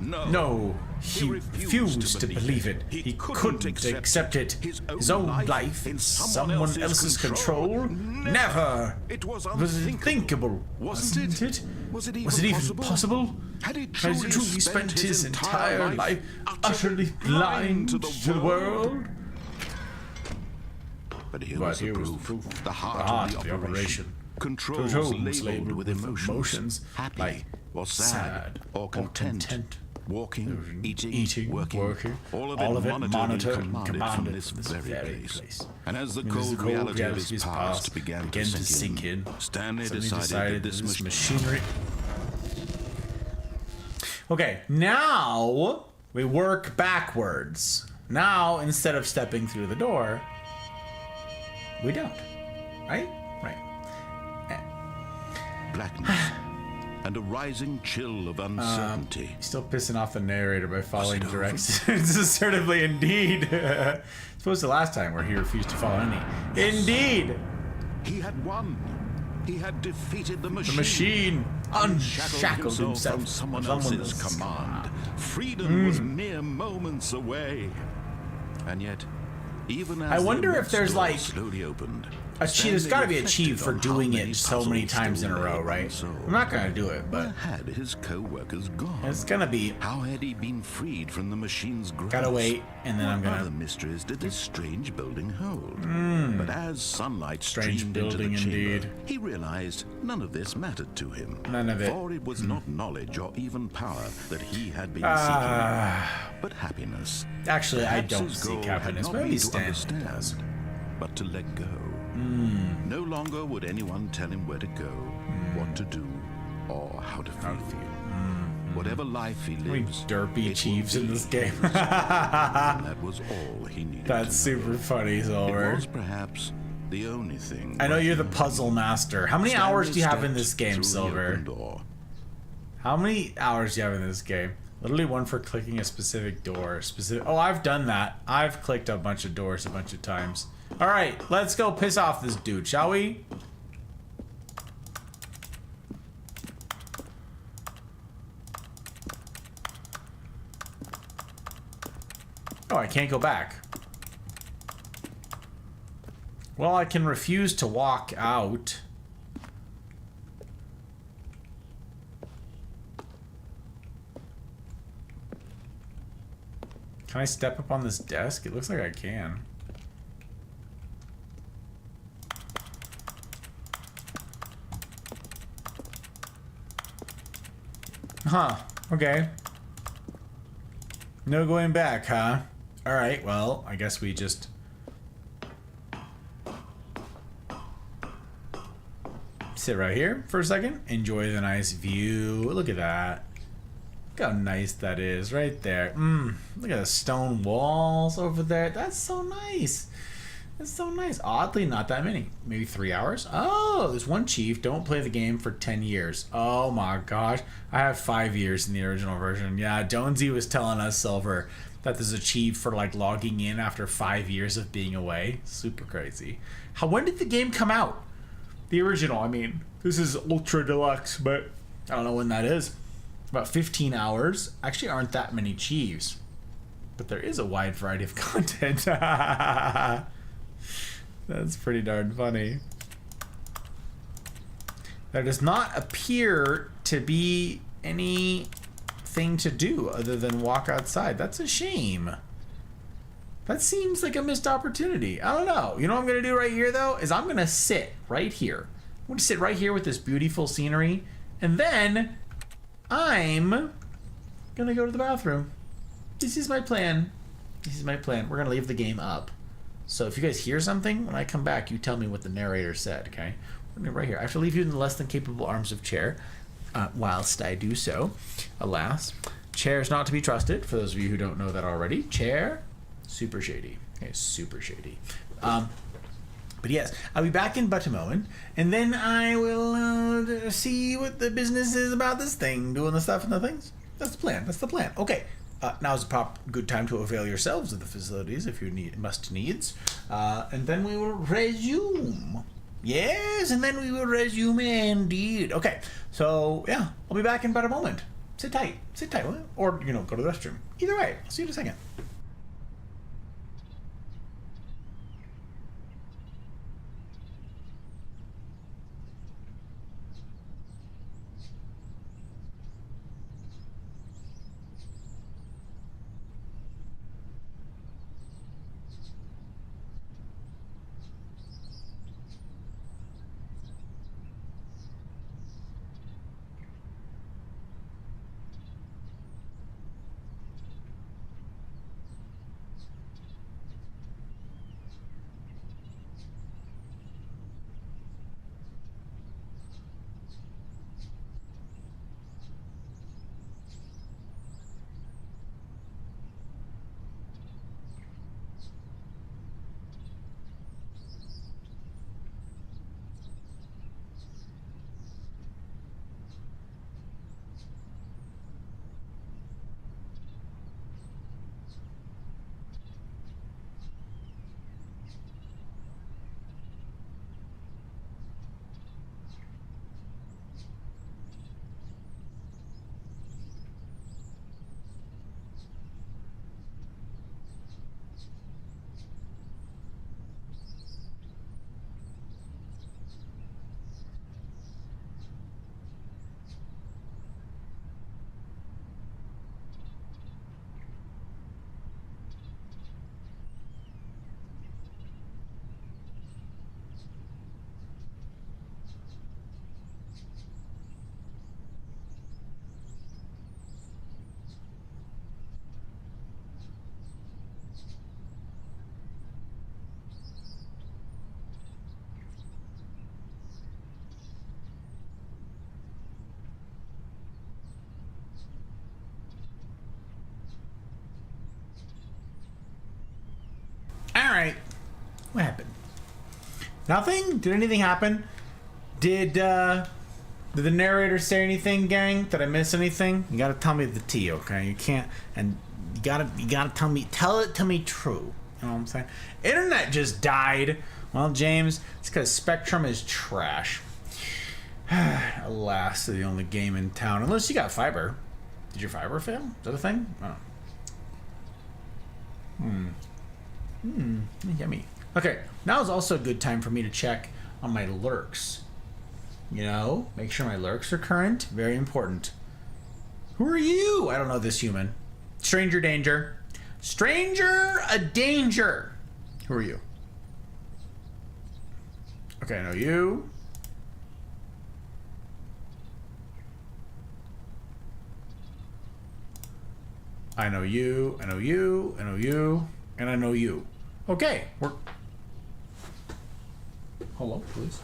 No, he refused to believe it. He couldn't accept it. His own life in someone else's control? Never! It was unthinkable, wasn't it? Was it even possible? Had he Has he truly spent his entire life utterly blind to the world? But here was the proof. The heart of the operation. Controls labeled with emotions. Happy like or sad or content. Walking, eating, working, all of it monitored and commanded from this very place. And as the cold reality of his past began to sink in, Stanley decided that this machinery... Okay, now we work backwards. Now, instead of stepping through the door, we don't. Right? Right. blackness and a rising chill of uncertainty. Still pissing off the narrator by following directions assertively, indeed. Supposed to last time where he refused to follow any. Indeed! He had won. He had defeated the machine. The machine unshackled himself from someone else's command. Freedom was mere moments away. And yet, even as I wonder the if there's door like slowly opened, there's got to be a cheat for reflected on doing how it many so many puzzles times in a still row, lay right? unsolved. I'm not gonna do it, but Where had his co-workers gone? it's gonna be. How had he been freed from the machine's grasp? Gotta wait, and then I'm What gonna. other mysteries did this strange building hold? But as sunlight Strange streamed building into the chamber, indeed. he realized none of this mattered to him. None of it. For it was not knowledge or even power that he had been seeking, but happiness. Actually, I Perhaps don't his seek goal happiness. had Maybe not been to Stanley understand, does. but to let go. No longer would anyone tell him where to go, what to do, or how to feel. Whatever life he We lives, derpy it will chiefs in be this game. his. And that was all he needed. That's to know. super funny, It Silver. was perhaps the only thing. I know you're the working. puzzle master. How many Stanley hours do you have in stepped this game, through the Silver? open door. How many hours do you have in this game? Literally one for clicking a specific door. Oh, I've done that. I've clicked a bunch of doors a bunch of times. All right, let's go piss off this dude, shall we? Oh, I can't go back. Well, I can refuse to walk out. Can I step up on this desk? It looks like I can. Huh. Okay. No going back, huh? Alright, well, I guess we just... sit right here for a second. Enjoy the nice view. Look at that. Look how nice that is right there. Look at the stone walls over there. That's so nice. That's so nice. Oddly, not that many. Maybe 3 hours? Oh, there's one chief. Don't play the game for 10 years. Oh my gosh. I have 5 years in the original version. Yeah, Jonesy was telling us, Silver, that there's a chief for like logging in after 5 years of being away. Super crazy. When did the game come out? The original, I mean. This is Ultra Deluxe, but I don't know when that is. About 15 hours. Actually aren't that many chiefs. But there is a wide variety of content. That's pretty darn funny. There does not appear to be anything to do other than walk outside. That's a shame. That seems like a missed opportunity. I don't know. You know what I'm going to do right here, though? Is I'm going to sit right here. I'm going to sit right here with this beautiful scenery. And then I'm going to go to the bathroom. This is my plan. This is my plan. We're gonna leave the game up. So if you guys hear something, when I come back, you tell me what the narrator said, okay? Right here. I have to leave you in the less than capable arms of Chair, whilst I do so. Alas, Chair is not to be trusted, for those of you who don't know that already. Chair, super shady. Okay, super shady. But yes, I'll be back in but a moment, and then I will see what the business is about this thing, doing the stuff and the things. That's the plan. That's the plan. Okay. Now's a good time to avail yourselves of the facilities if you must needs. And then we will resume. Yes, and then we will resume indeed. Okay, so yeah, I'll be back in about a moment. Sit tight, or go to the restroom. Either way, I'll see you in a second. Alright. What happened? Nothing? Did anything happen? Did the narrator say anything, gang? Did I miss anything? You gotta tell me the tea, okay? You can't, and you gotta tell it to me true. You know what I'm saying? Internet just died. Well, James, it's because Spectrum is trash. Alas, the only game in town. Unless you got fiber. Did your fiber fail? Is that a thing? Oh. Yummy. Okay, now is also a good time for me to check on my lurks. Make sure my lurks are current. Very important. Who are you? I don't know this human. Stranger danger. Stranger a danger. Who are you? Okay, I know you. I know you. I know you. I know you. And I know you. Okay, we're... Hello, police.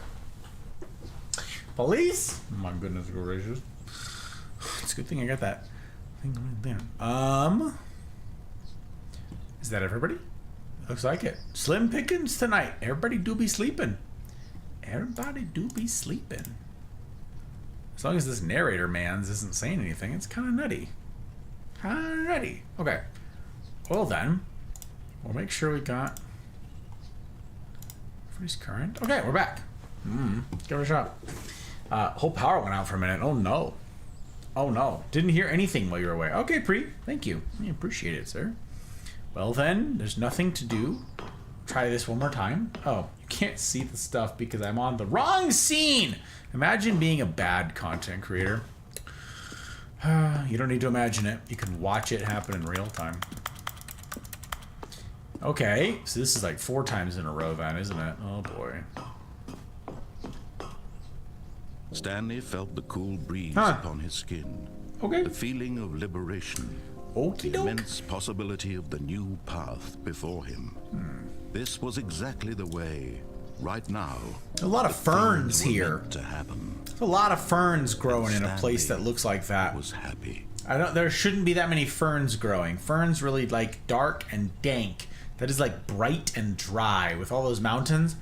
Police? My goodness gracious. It's a good thing I got that thing right there. Is that everybody? Looks like it. Slim pickings tonight. Everybody do be sleeping. Everybody do be sleeping. As long as this narrator man's isn't saying anything, it's kind of nutty. Kind of nutty. Okay. Well then, we'll make sure we got... Freeze current. Okay, we're back. Let's give it a shot. Whole power went out for a minute. Oh no. Oh no. Didn't hear anything while you were away. Okay, Pre. Thank you. I appreciate it, sir. Well then, there's nothing to do. Try this one more time. Oh, you can't see the stuff because I'm on the wrong scene. Imagine being a bad content creator. You don't need to imagine it. You can watch it happen in real time. Okay, so this is like 4 times in a row then, isn't it? Oh boy. Stanley felt the cool breeze upon his skin. Okay. The feeling of liberation. Okie the doke. immense possibility of the new path before him. This was exactly the way, right now, A lot of ferns things were here. meant to happen. There's a lot of ferns growing in a place Stanley that looks like that. Was happy. There shouldn't be that many ferns growing. Ferns really like dark and dank. That is like bright and dry with all those mountains.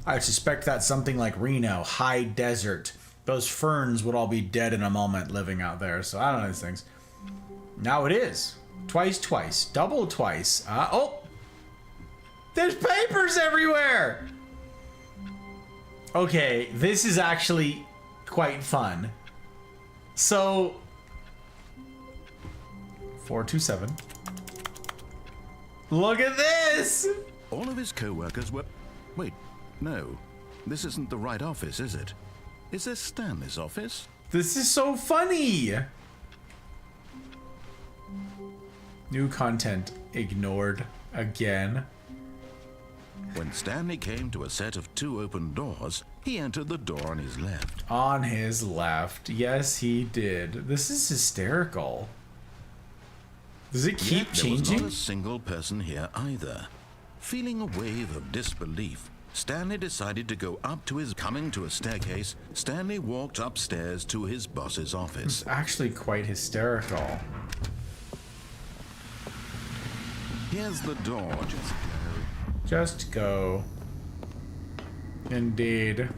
I suspect that's something like Reno, high desert. Those ferns would all be dead in a moment living out there. So I don't know these things. Now it is. Twice. Double twice. Oh! There's papers everywhere! Okay, this is actually quite fun. So... 427. Look at this! All of his co-workers were... Wait, no. This isn't the right office, is it? Is this Stanley's office? This is so funny! New content ignored again. When Stanley came to a set of 2 open doors, he entered the door on his left. On his left. Yes, he did. This is hysterical. Does it keep Yet there was changing? not a single person here either. Feeling a wave of disbelief, Stanley decided to go up to his... Coming to a staircase, Stanley walked upstairs to his boss's office. It's actually quite hysterical. Here's the door, just go. Just go. Indeed.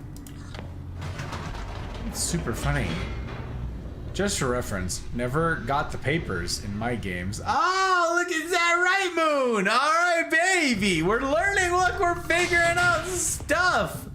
It's super funny. Just for reference, never got the papers in my games. Oh, look at that right, Moon! Alright, baby! We're learning, look, we're figuring out stuff!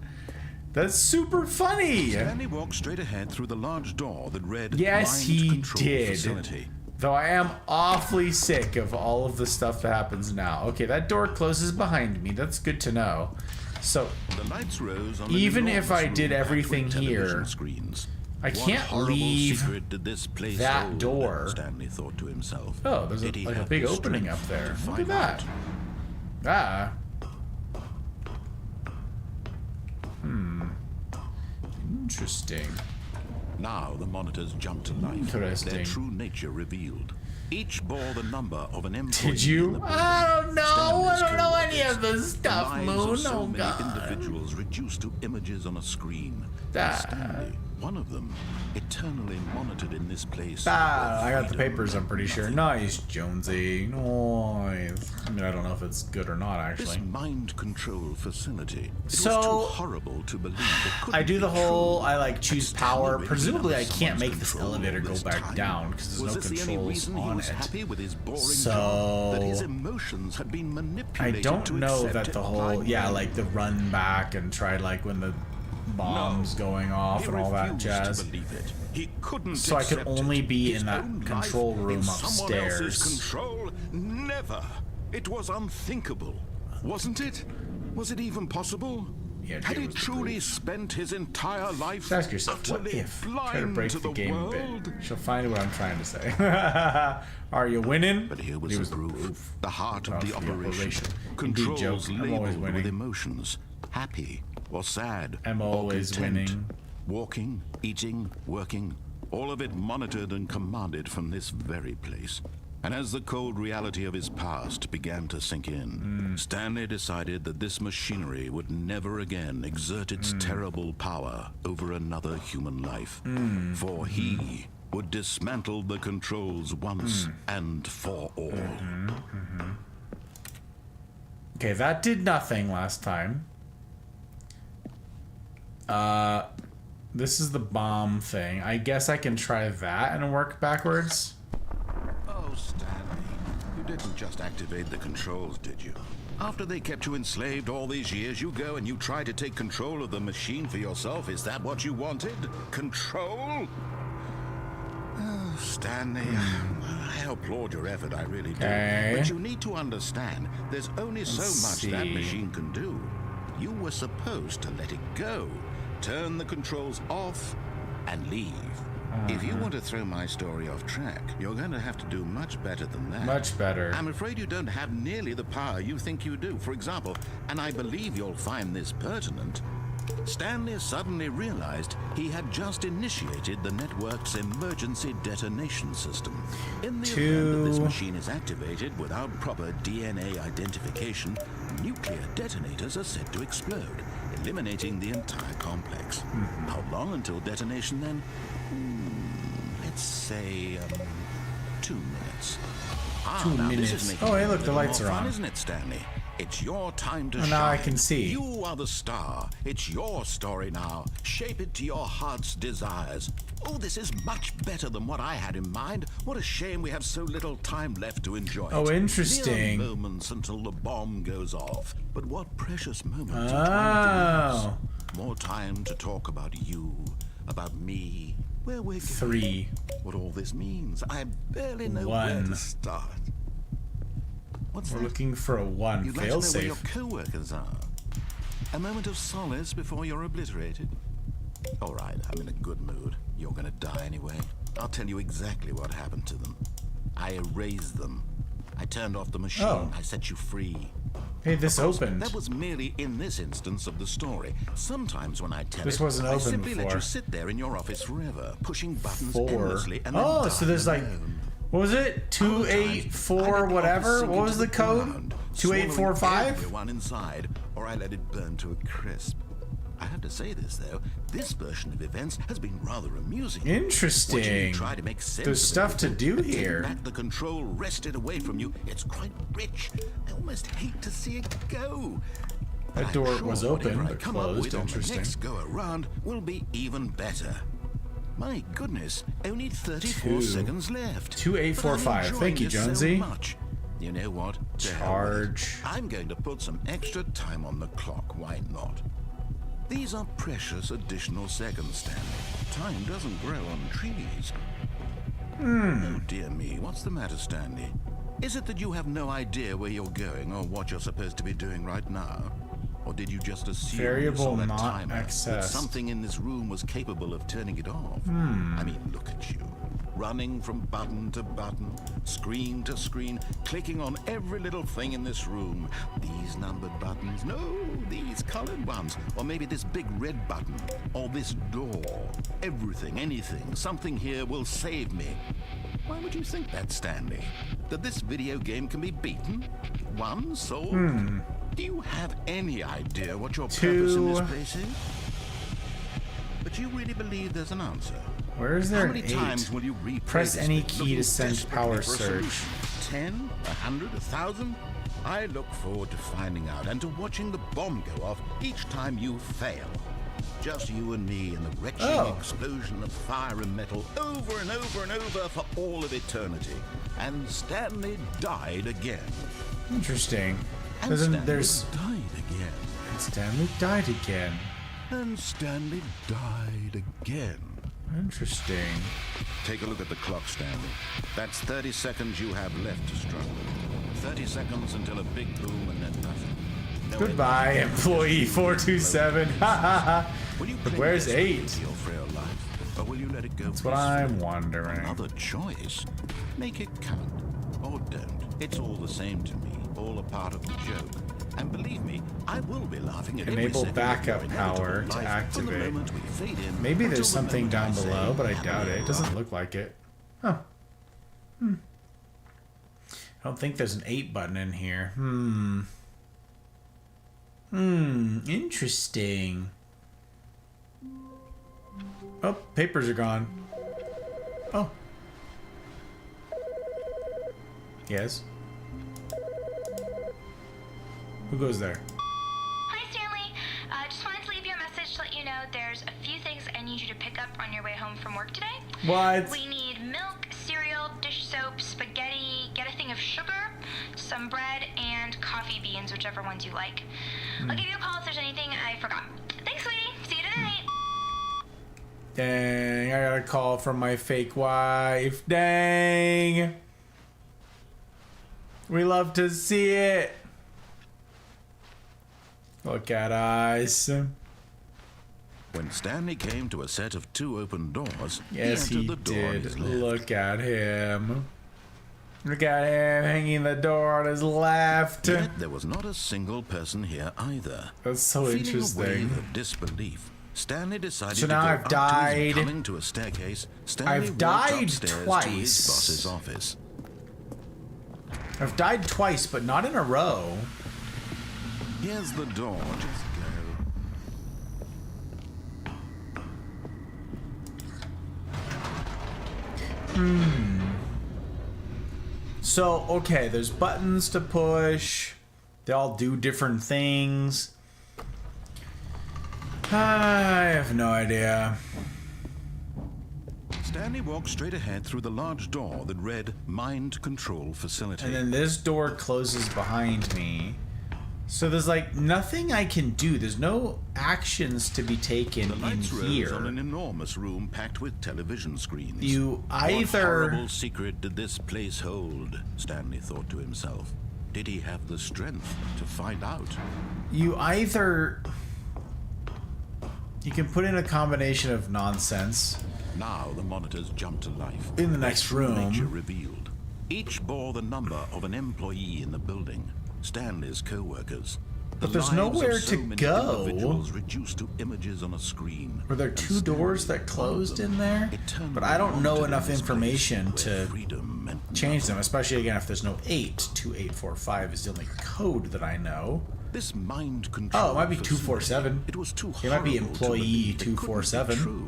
That's super funny! Stanley walked straight ahead through the large door that read Yes, Mind he Control did. Facility. Though I am awfully sick of all of the stuff that happens now. Okay, that door closes behind me. That's good to know. So, The lights rose on even an if I enormous did room everything packed with television here, screens. I What can't horrible leave secret did this place that hold, door. Stanley thought to himself. Oh, there's Did he like a have big the opening strength up there. to Look find at that. out? Interesting. Now the monitors jumped to life. Interesting. Their true nature revealed. Each bore the number of an employee. Did in you? the building. I don't know. I Stanley's don't know any coworkers. of this stuff, The lives Moon. of so Oh, many God. individuals reduced to images on a screen. Ah. Stanley, one of them, eternally monitored in this place. I where got the freedom papers, I'm meant pretty sure. nothing. Nice, Jonesy. Nice. I mean, I don't know if it's good or not, This actually. mind control facility. It So, was too horrible to believe. It couldn't I do the be whole, true. I like choose Had power. Stanley really Presumably I been under can't make someone's this control elevator all go this back time? down because there's Was no this the only controls reason he on was it. happy with his boring So, job? That his emotions had been I manipulated don't to know accept that the a whole, blind yeah, will. like the run back and try like when the bombs going off He and all that refused jazz. to believe it. He couldn't So I could accept only it. be His in that own control life room in someone else's upstairs. control? Never. It was unthinkable, wasn't it? Was it even possible? Yeah, Had Jay he was the truly proof. spent his entire life Just ask yourself, what utterly if? Try to blind break to the the game a world? bit. She'll find what I'm trying to say. Are you winning? But here was He the proof. The heart of the operation. Indeed, Controls Joe. I'm always labeled with winning. emotions. Happy or sad. I'm or always content. winning. Walking, eating, working. All of it monitored and commanded from this very place. And as the cold reality of his past began to sink in, Stanley decided that this machinery would never again exert its terrible power over another human life. For he would dismantle the controls once and for all. Okay, that did nothing last time. This is the bomb thing. I guess I can try that and work backwards. Oh, Stanley, you didn't just activate the controls, did you? After they kept you enslaved all these years, you go and you try to take control of the machine for yourself. Is that what you wanted? Control? Oh, Stanley, I applaud your effort, I really do. Okay. But you need to understand, there's only so much that see. machine can do. You were supposed to let it go, turn the controls off, and leave. If you want to throw my story off track, you're going to have to do much better than that. Much better. I'm afraid you don't have nearly the power you think you do. For example, and I believe you'll find this pertinent, Stanley suddenly realized he had just initiated the network's emergency detonation system. In the event that this machine is activated without proper DNA identification, nuclear detonators are said to explode, eliminating the entire complex. How long until detonation then? Let's say 2 minutes. 2 minutes. This is making Oh, hey, it a look, the little lights more are fun, on. isn't it, Stanley? It's your time to Oh, shine. now I can see. You are the star. It's your story now. Shape it to your heart's desires. Oh, this is much better than what I had in mind. What a shame we have so little time left to enjoy it. Oh, interesting. Mere moments until the bomb goes off. But what precious moments. Oh. More time to talk about you, about me, where we're going. 3. What all this means. I barely know 1. where to start. What's We're that? looking for a 1. You'd like to know where your Failsafe. co-workers are. A moment of solace before you're obliterated. All right, I'm in a good mood. You're gonna die anyway. I'll tell you exactly what happened to them. I erased them. I turned off the machine. Oh. I set you free. Hey, this opened. That was merely in this instance of the story. Sometimes when I tell This it, wasn't I open simply let before. you sit there in your office forever, pushing buttons 4. endlessly and then Oh, so there's like, dying what was it? 284 whatever? What was the code? 2845? Everyone inside, or I let it burn to a crisp. I have to say this though, this version of events has been rather amusing. Watching Interesting. you try to make sense There's of stuff to everything do and getting here. back the control wrested away from you. It's quite rich. I almost hate to see it go. That I'm door sure was whatever open, I but come up closed. with on the Interesting. next go around will be even better. My goodness, only 34 2. seconds left. 2845. But I'm enjoying Thank you, this so Jonesy. much. You know what? To hell with it. Charge. I'm going to put some extra time on the clock. Why not? These are precious additional seconds, Stanley. Time doesn't grow on trees. Oh dear me, what's the matter, Stanley? Is it that you have no idea where you're going or what you're supposed to be doing right now? Or did you just assume Variable you saw that not timer, that accessed. something in this room was capable of turning it off? I mean, look at you. Running from button to button, screen to screen, clicking on every little thing in this room. These numbered buttons, no, these colored ones. Or maybe this big red button, or this door. Everything, anything, something here will save me. Why would you think that, Stanley? That this video game can be beaten? Won? Solved? Do you have any idea what your purpose in this 2. place is? But you really believe there's an answer? Where is there How an many 8? times will you replay Press this any thing, key looking to send desperately power for a surge. solution? 10, 100, 1,000? I look forward to finding out and to watching the bomb go off each time you fail. Just you and me and the retching explosion of fire and metal over and over and over for all of eternity. And Stanley died again. Interesting. And Stanley There's died again. Stanley died again. And Stanley died again. Interesting. Take a look at the clock, Stanley. That's 30 seconds you have left to struggle. 30 seconds until a big boom and then nothing. No Goodbye, end. employee 427. Ha ha ha. Will you But cling where's desperately 8? to your frail life, or will you let it go? That's what I'm wondering. Another choice. Make it count, or don't. It's all the same to me. All a part of the joke. And believe me, I will be laughing at every Enable second backup of your power inevitable to life from the activate. moment we fade in Maybe until there's the something moment down I say, below, but I doubt it. It doesn't "Happily look like it. Huh. I don't think there's an 8 button in here. Interesting. Oh, papers are gone. Oh. Yes. Who goes there? Hi, Stanley. Just wanted to leave you a message to let you know there's a few things I need you to pick up on your way home from work today. What? We need milk, cereal, dish soap, spaghetti, get a thing of sugar, some bread, and coffee beans, whichever ones you like. I'll give you a call if there's anything I forgot. Thanks, sweetie. See you tonight. Dang, I got a call from my fake wife. Dang. We love to see it. Look at us. When Stanley came to a set of 2 open doors, Yes, he he entered the door on did. his left. Look at him. Look at him hanging the door on his left. Yet there was not a single person here either. That's so Feeling interesting. a wave of disbelief, Stanley decided So to now go I've up died. to his coming to a staircase. Stanley I've walked died upstairs twice. to his boss's office. I've died twice, but not in a row. Here's the door. Just go. So, okay, there's buttons to push. They all do different things. I have no idea. Stanley walked straight ahead through the large door that read Mind Control Facility. And then this door closes behind me. So there's like nothing I can do. There's no actions to be taken The in lights rose here. on an enormous room packed with television screens. You What either... horrible secret did this place hold? Stanley thought to himself. Did he have the strength to find out? You either... You can put in a combination of nonsense. Now the monitors jumped to life. In the next Their true room. nature revealed. Each bore the number of an employee in the building. Stanley's co-workers. But there's nowhere to go. Individuals reduced to images on a screen. Were there And two Stanley, doors that one of closed them, in there? eternally But I don't know wanted enough in this information place where to freedom meant change them, nothing. especially again if there's no 82845 is the only code that I know. This mind control. Oh, it might be facility, 247. It was too It might be horrible to employee believe it couldn't be 247. true.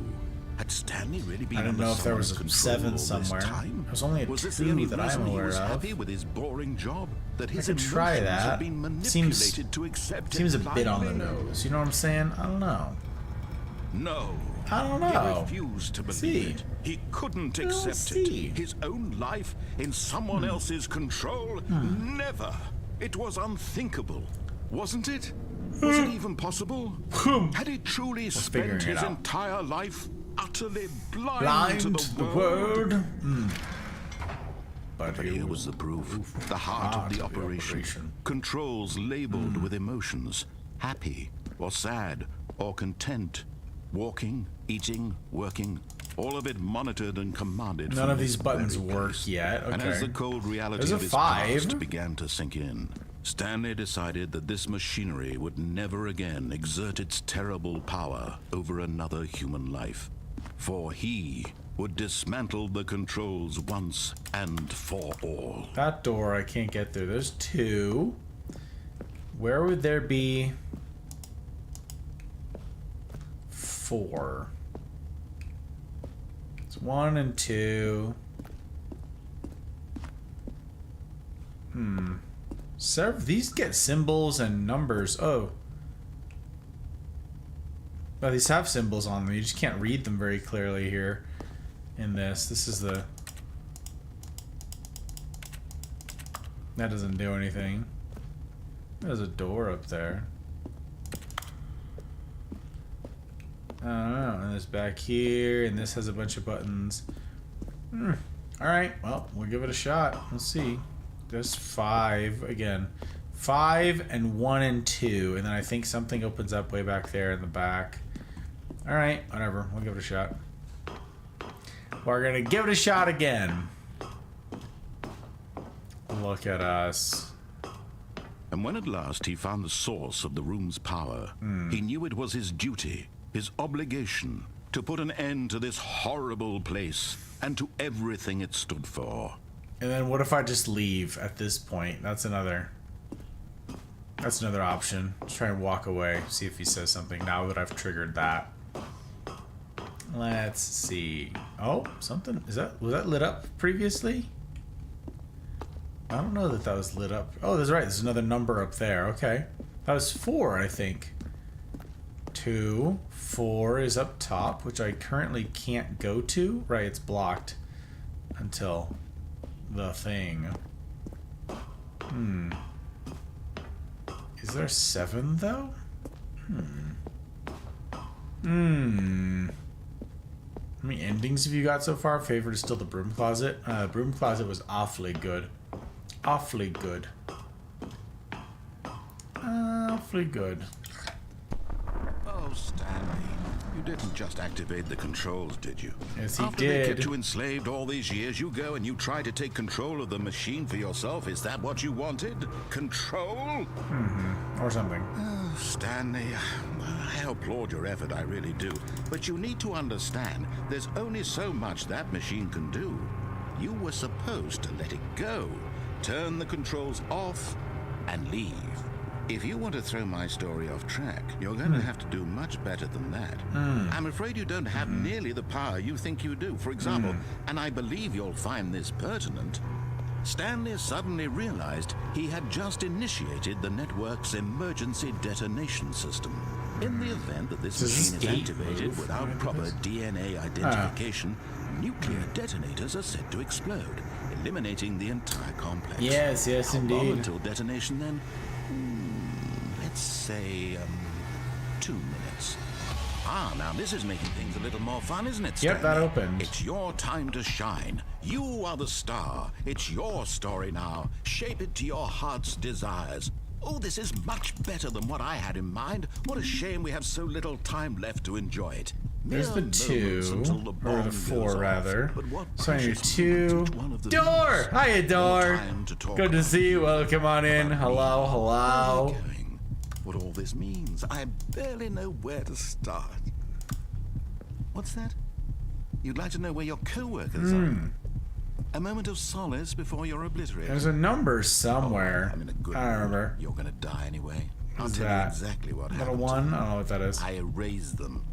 Had Stanley really been I didn't under know if there was a someone's 7 control all this somewhere. time? There's only a Was this 2 the only that I'm reason he aware was of. happy with his boring job? That his could try emotions that. had been manipulated Seems- to accept Seems a it bit on the blindly? nose. You know what I'm saying? I don't know. No. I don't He know. refused to believe See. it. He couldn't We'll accept see. it. His own life in someone else's control? Never. It was unthinkable. Wasn't it? Was it even possible? Had he truly figuring spent it his out. entire life utterly blind, Blind to the world? But But here was the proof. The heart of the operation. Controls labeled with emotions. Happy, or sad, or content. Walking, eating, working. All of it monitored and commanded. None from of this these buttons very work place. yet. And Okay. as the cold reality There's a of his 5. past began to sink in, Stanley decided that this machinery would never again exert its terrible power over another human life. For he would dismantle the controls once and for all. That door I can't get through. There's 2. Where would there be 4? It's 1 and 2. These get symbols and numbers. Oh. Well, these have symbols on them. You just can't read them very clearly here in this. This is the... That doesn't do anything. There's a door up there. I don't know. And this back here, and this has a bunch of buttons. Alright, well, we'll give it a shot. Let's see. There's 5 again. 5 and 1 and 2. And then I think something opens up way back there in the back. Alright, whatever. We'll give it a shot. We're gonna give it a shot again. Look at us. And when at last he found the source of the room's power, he knew it was his duty, his obligation, to put an end to this horrible place and to everything it stood for. And then what if I just leave at this point? That's another option. Let's try and walk away. See if he says something now that I've triggered that. Let's see. Oh, something. Was that lit up previously? I don't know that was lit up. Oh, that's right. There's another number up there. Okay. That was 4, I think. 2. 4 is up top, which I currently can't go to. Right, it's blocked until the thing. Is there 7 though? How many endings have you got so far? Favorite is still the broom closet. Broom closet was awfully good. Awfully good. Awfully good. Oh, Stanley, you didn't just activate the controls, did you? Yes, he After they did. kept you enslaved all these years, you go and you try to take control of the machine for yourself. Is that what you wanted? Control? Or something. Oh, Stanley, I applaud your effort, I really do. But you need to understand, there's only so much that machine can do. You were supposed to let it go, turn the controls off, and leave. If you want to throw my story off track, you're going to have to do much better than that. I'm afraid you don't have nearly the power you think you do. For example, and I believe you'll find this pertinent, Stanley suddenly realized he had just initiated the network's emergency detonation system. In the event that this Does machine this is gate activated move? without proper DNA identification, nuclear detonators are set to explode, eliminating the entire complex. Yes, yes, How long indeed. until detonation then? Let's say 2 minutes. Now this is making things a little more fun, isn't it, Yep, that Stanley? opened. It's your time to shine. You are the star. It's your story now. Shape it to your heart's desires. Oh, this is much better than what I had in mind. What a shame we have so little time left to enjoy it. There's the Mere 2, moments until the or bomb the goes 4 off. rather. But what So your precious 2. moments each one of them Door! is. Hiya, No Door! time to talk Good to about see you. Welcome on in. Hello, Where are hello. we going? What all this means, I barely know where to start. What's that? You'd like to know where your co-workers are? A moment of solace before you're obliterated. There's a number somewhere. I'm in a good I don't mood. remember. You're gonna die anyway. I'll What's tell that? you exactly what Little happened. 1? I to don't know what that is. I erased them.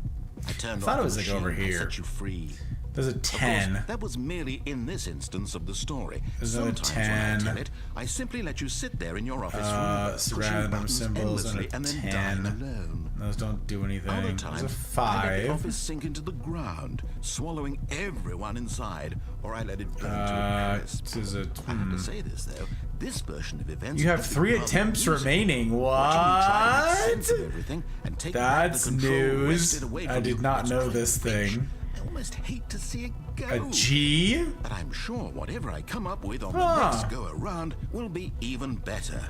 I turned thought off it was the like over machine. I here. set you free. There's a Of course, 10. that was merely in this instance of the story. There's another Sometimes 10. when I tell it, I simply let you sit there in your office room, some pushing random buttons symbols and a endlessly and then 10. dying alone. Those don't do anything. Other There's times, a I let the 5. office sink into the ground, swallowing everyone inside, or I let it burn to a crisp. This is a. I have to say this though, this version of events. You have has 3 been rather attempts amusing. remaining. Watching you try to make What? sense of everything and take back That's the control news. wrested away I from did you. not It's know quite this rich. thing. I almost hate to see it go. A G? But I'm sure whatever I come up with on Huh. the next go around will be even better.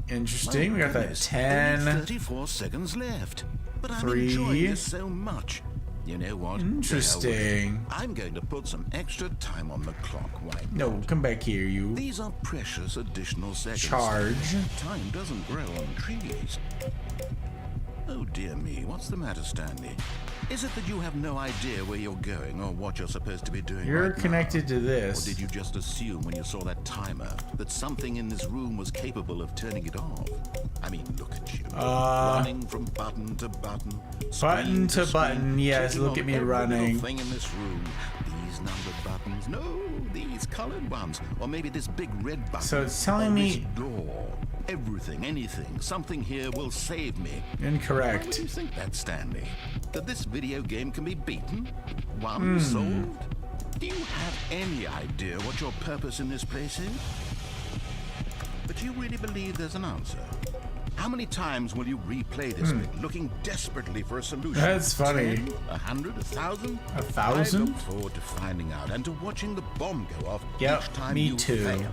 Interesting. We got that Goodness, 10. only 34 seconds left. But I'm 3. enjoying this so much. You know what? Interesting. I'm going to put some extra time on the clock. Why No, not? come back here, you. These are precious additional seconds. Charge. Time doesn't grow on trees. Oh dear me, what's the matter, Stanley? Is it that you have no idea where you're going or what you're supposed to be doing You're right now? connected to Or this. did you just assume when you saw that timer that something in this room was capable of turning it off? I mean, look at you. Running from button to button. Button to screen, button, yes, clicking look on at me every little running. thing in this room. These numbered buttons. No, these colored ones. Or maybe this big red button. So it's telling or me- this door. Everything, anything, something here will save me. Why would Incorrect. you think that, Stanley? That this video game can be beaten? Won? Solved? Do you have any idea what your purpose in this place is? But you really believe there's an answer? How many times will you replay this bit, looking desperately for a solution? That's funny. 10, 100, 1,000? 1,000? I look forward to finding out and to watching the bomb go off Yep, each time me you too. fail.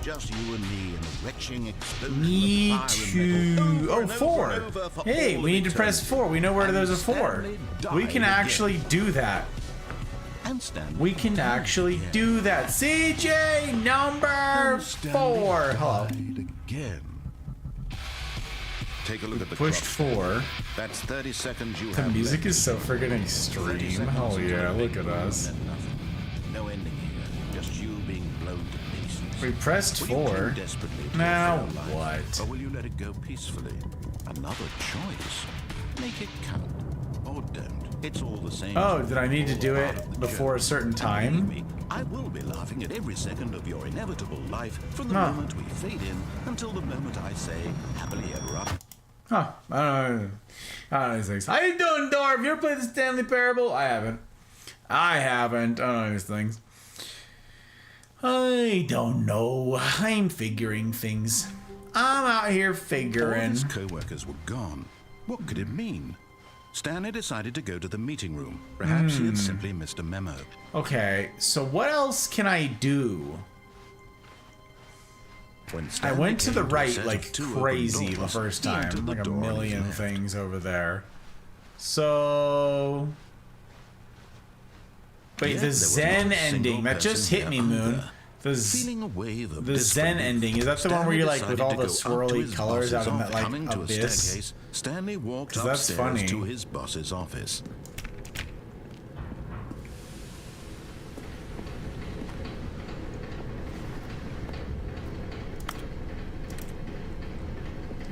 Just you and me in a retching explosion Me of fire too. and metal. Oh, and 4. over and over for Hey, all we of need to press eternity. 4. We know where And there's a 4. Stanley We died can again. actually do that. And Stanley We can died actually again. do that. CJ number And Stanley 4. Hello. died again. Take a look at the Pushed clock. 4. That's 30 seconds you The have music left. is so friggin' 30 extreme. seconds Oh until yeah, the look big at boom us. and then nothing. No ending here. Just you being blown to pieces. We pressed Will you 4. cling desperately to Now your frail life, what? Or will you let it go peacefully? Another choice. Make it count. Or don't. It's all the same. Oh, did I need to All do part it of the before a journey. certain And time? believe me, I will be laughing at every second of your inevitable life from the Huh. moment we fade in until the moment I say happily ever after. Huh. I don't know. I don't know these things. How you doing, Dorf? You ever played the Stanley Parable? I haven't. I don't know these things. I don't know. I'm figuring things. I'm out here All figuring. his co-workers were gone. What could it mean? Stanley decided to go to the meeting room. Perhaps he had simply missed a memo. Okay, so what else can I do? When I Stanley went to came the a right set like of 2 open crazy the doors, first he time. entered the Like a door on his million left. things over there. So... Wait, Yet the there was Zen not a single ending. That just person hit me, there Moon. either. The Feeling a wave of Zen disbelief, ending. Is that the one where Stanley you're like with decided all to the go up to swirly his colors out boss's in that like coming to a abyss? staircase, Stanley walked 'Cause that's upstairs funny. to his boss's office.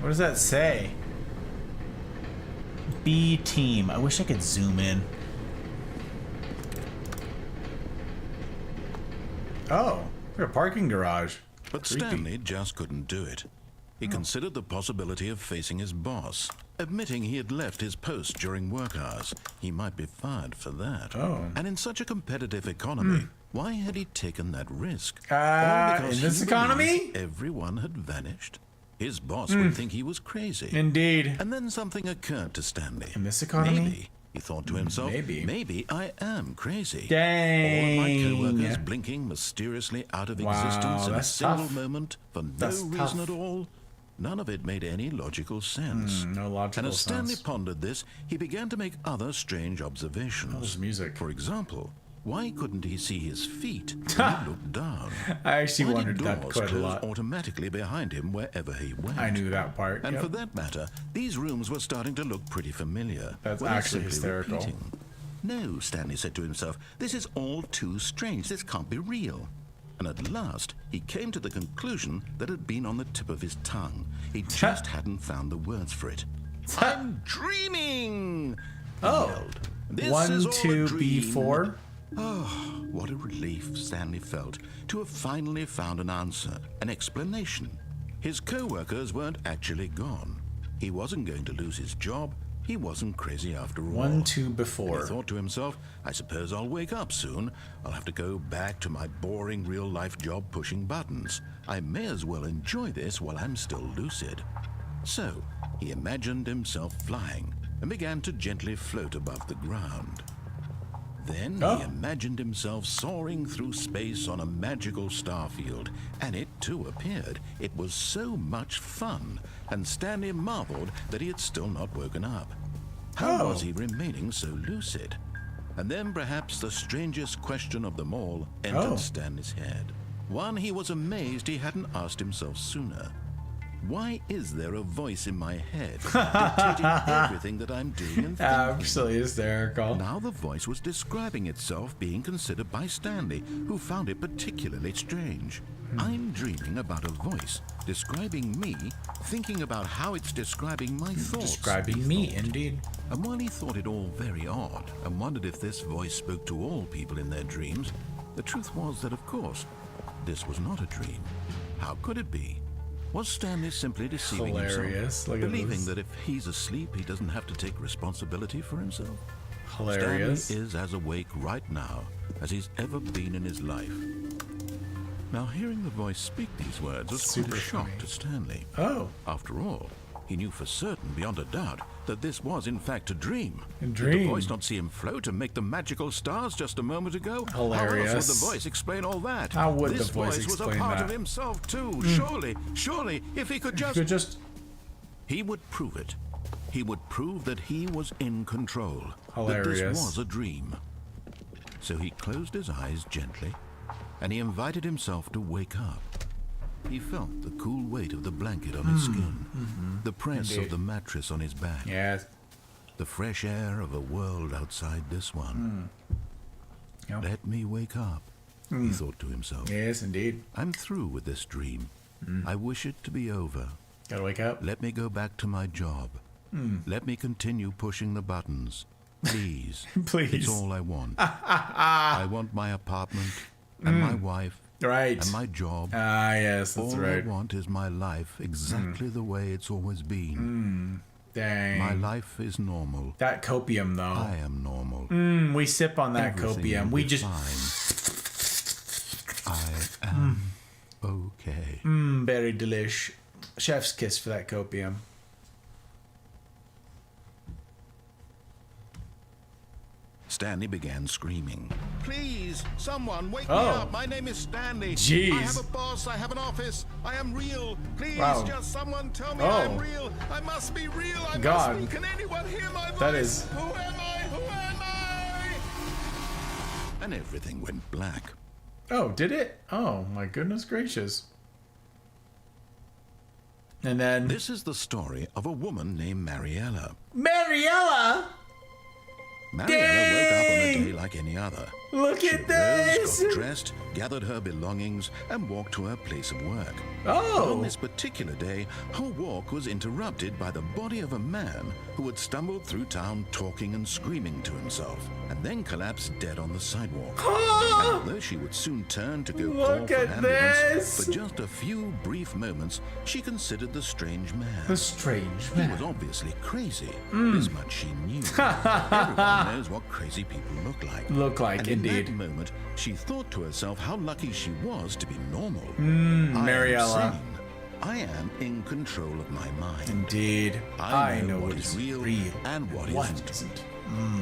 What does that say? B team. I wish I could zoom in. Oh, we're a parking garage. But Creepy. Stanley just couldn't do it. He considered the possibility of facing his boss, admitting he had left his post during work hours. He might be fired for that. Oh. And in such a competitive economy, why had he taken that risk? All In because this he economy? believed everyone had vanished. His boss would think he was crazy. Indeed. And then something occurred to Stanley. In this economy? Maybe, he thought to himself, Maybe. I am crazy. Dang. All my co-workers blinking mysteriously out of Wow, existence in a that's single tough. moment for no That's reason tough. at all. None of it made any logical sense. No logical And as Stanley sense. pondered this, he began to make other strange observations. Oh, there's music. For example, why couldn't he see his feet when he looked down? I actually Why wondered did that doors quite a close lot. automatically behind him wherever he went? I knew that part. And yep. for that matter, these rooms were starting to look pretty familiar. That's Were they actually simply hysterical. repeating? No, Stanley said to himself, this is all too strange. This can't be real. And at last, he came to the conclusion that had been on the tip of his tongue. He just hadn't found the words for it. I'm dreaming! He Oh. yelled. This is 1, all a 2, dream." B4. Oh, what a relief Stanley felt to have finally found an answer, an explanation. His co-workers weren't actually gone. He wasn't going to lose his job. He wasn't crazy after all. 1, 2, And before. he thought to himself, I suppose I'll wake up soon. I'll have to go back to my boring real-life job pushing buttons. I may as well enjoy this while I'm still lucid. So, he imagined himself flying and began to gently float above the ground. Then Oh. he imagined himself soaring through space on a magical starfield, and it too appeared. It was so much fun, and Stanley marveled that he had still not woken up. How Oh. was he remaining so lucid? And then perhaps the strangest question of them all entered Oh. Stanley's head. One he was amazed he hadn't asked himself sooner. Why is there a voice in my head dictating everything that I'm doing and thinking? Absolutely hysterical. Now the voice was describing itself being considered by Stanley, who found it particularly strange. I'm dreaming about a voice describing me, thinking about how it's describing my thoughts. Describing he me, thought. indeed. And while he thought it all very odd and wondered if this voice spoke to all people in their dreams, the truth was that, of course, this was not a dream. How could it be? Was Stanley simply deceiving Hilarious. himself, Look at believing this. that if he's asleep, he doesn't have to take responsibility for himself? Hilarious. Stanley is as awake right now as he's ever been in his life. Now, hearing the voice speak these words was quite Super a shock funny. to Stanley. Oh, After all, he knew for certain, beyond a doubt, that this was in fact a dream. A Did dream. the voice not see him float and make the magical stars just a moment ago? How else Hilarious. would the voice explain all that? How would this the voice was a explain part that? of himself too. Surely, if he could just... could just He would prove it. He would prove that he was in control. That Hilarious. this was a dream. So he closed his eyes gently, and he invited himself to wake up. He felt the cool weight of the blanket on his skin, the press Indeed. of the mattress on his back, yes. the fresh air of a world outside this one. Yep. Let me wake up, he thought to himself. Yes, indeed. I'm through with this dream. I wish it to be over. Gotta wake up. Let me go back to my job. Let me continue pushing the buttons. Please. Please. It's all I want. I want my apartment and my wife Right. and my job. Ah, yes, that's all right. I want is my life exactly the way it's always been. Dang. My life is normal. That copium, though. I am normal. We sip on that Everything copium. will We be just. fine. I am okay. Very delish. Chef's kiss for that copium. Stanley began screaming. Please, someone, wake me Oh. up. My name is Stanley. Jeez. I have a boss. I have an office. I am real. Please, Wow. just someone tell me Oh. I'm real. I must be real. I God. must be. Can anyone hear my voice? That is- Who am I? Who am I? And everything went black. Oh, did it? Oh, my goodness gracious. And then... This is the story of a woman named Mariella. Mariella! Mariella woke up on a day like any other. Look She at this! rose, got dressed, gathered her belongings, and walked to her place of work. But on Oh! this particular day, her walk was interrupted by the body of a man who had stumbled through town talking and screaming to himself, and then collapsed dead on the sidewalk. And although she would soon turn to go call Look for at ambulance, this! for just a few brief moments, she considered the strange man. The strange He was man. obviously crazy. This much she knew. Everyone knows what crazy people look like. Look like, And indeed. in that moment, she thought to herself how lucky she was to be normal. Mariella. I am sane. I am in control of my mind. Indeed. I know what is real and what isn't. isn't.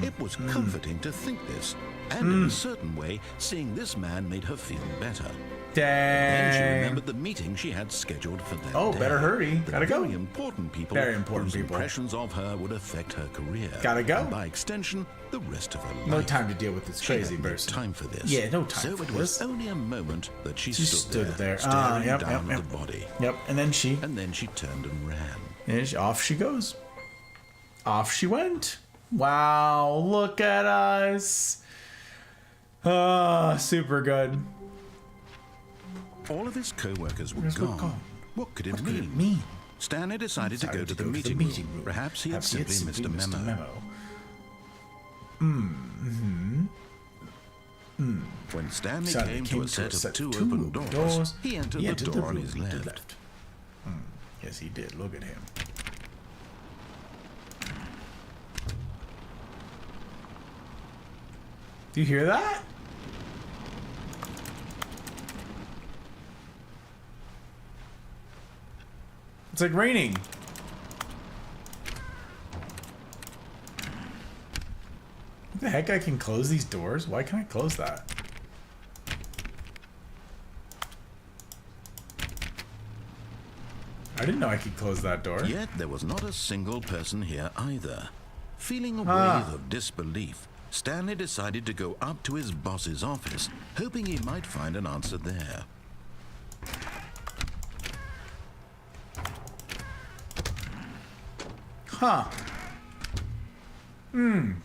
It was comforting to think this, and in a certain way, seeing this man made her feel better. Then she Dang. remembered the meeting she had scheduled for that Oh, day. better hurry. The Gotta go. Very important people. Very important whose people. impressions of her would affect her career. Gotta go. And by extension, the rest of her life. No time to deal with this She crazy had no person. time for this. Yeah, no time So for it was this. only a moment that she She stood there, Ah, staring yep, down yep, at the body. Yep, and then she... And then she turned and ran. And off she goes. Off she went. Wow, look at us. Ah, super good. All of his co-workers were Where's gone. what gone? What could it What mean? could it mean? Stanley decided to go to the meeting room. Perhaps he had simply missed a memo. When Stanley came to a set of two open doors, he entered the door on his left. Yes, he did. Look at him. Do you hear that? It's like raining. What the heck? I can close these doors? Why can't I close that? I didn't know I could close that door. Yet there was not a single person here either. Feeling a wave of disbelief, Stanley decided to go up to his boss's office, hoping he might find an answer there. Huh.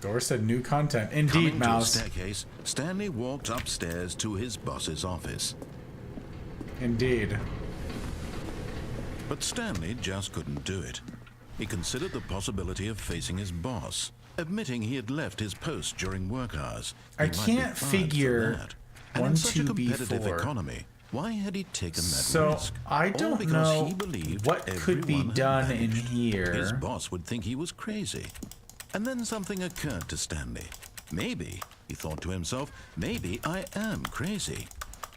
Door said new content. Indeed, Coming to a mouse. staircase, Stanley walked upstairs to his boss's office. Indeed. But Stanley just couldn't do it. He considered the possibility of facing his boss, admitting he had left his post during work hours. I He might be can't fired for figure that. And in such a 1, 2, competitive B4. economy, why had he taken that So, risk? I All don't because know he believed what could be everyone had done in vanished. here. His boss would think he was crazy. And then something occurred to Stanley. Maybe, he thought to himself, maybe I am crazy.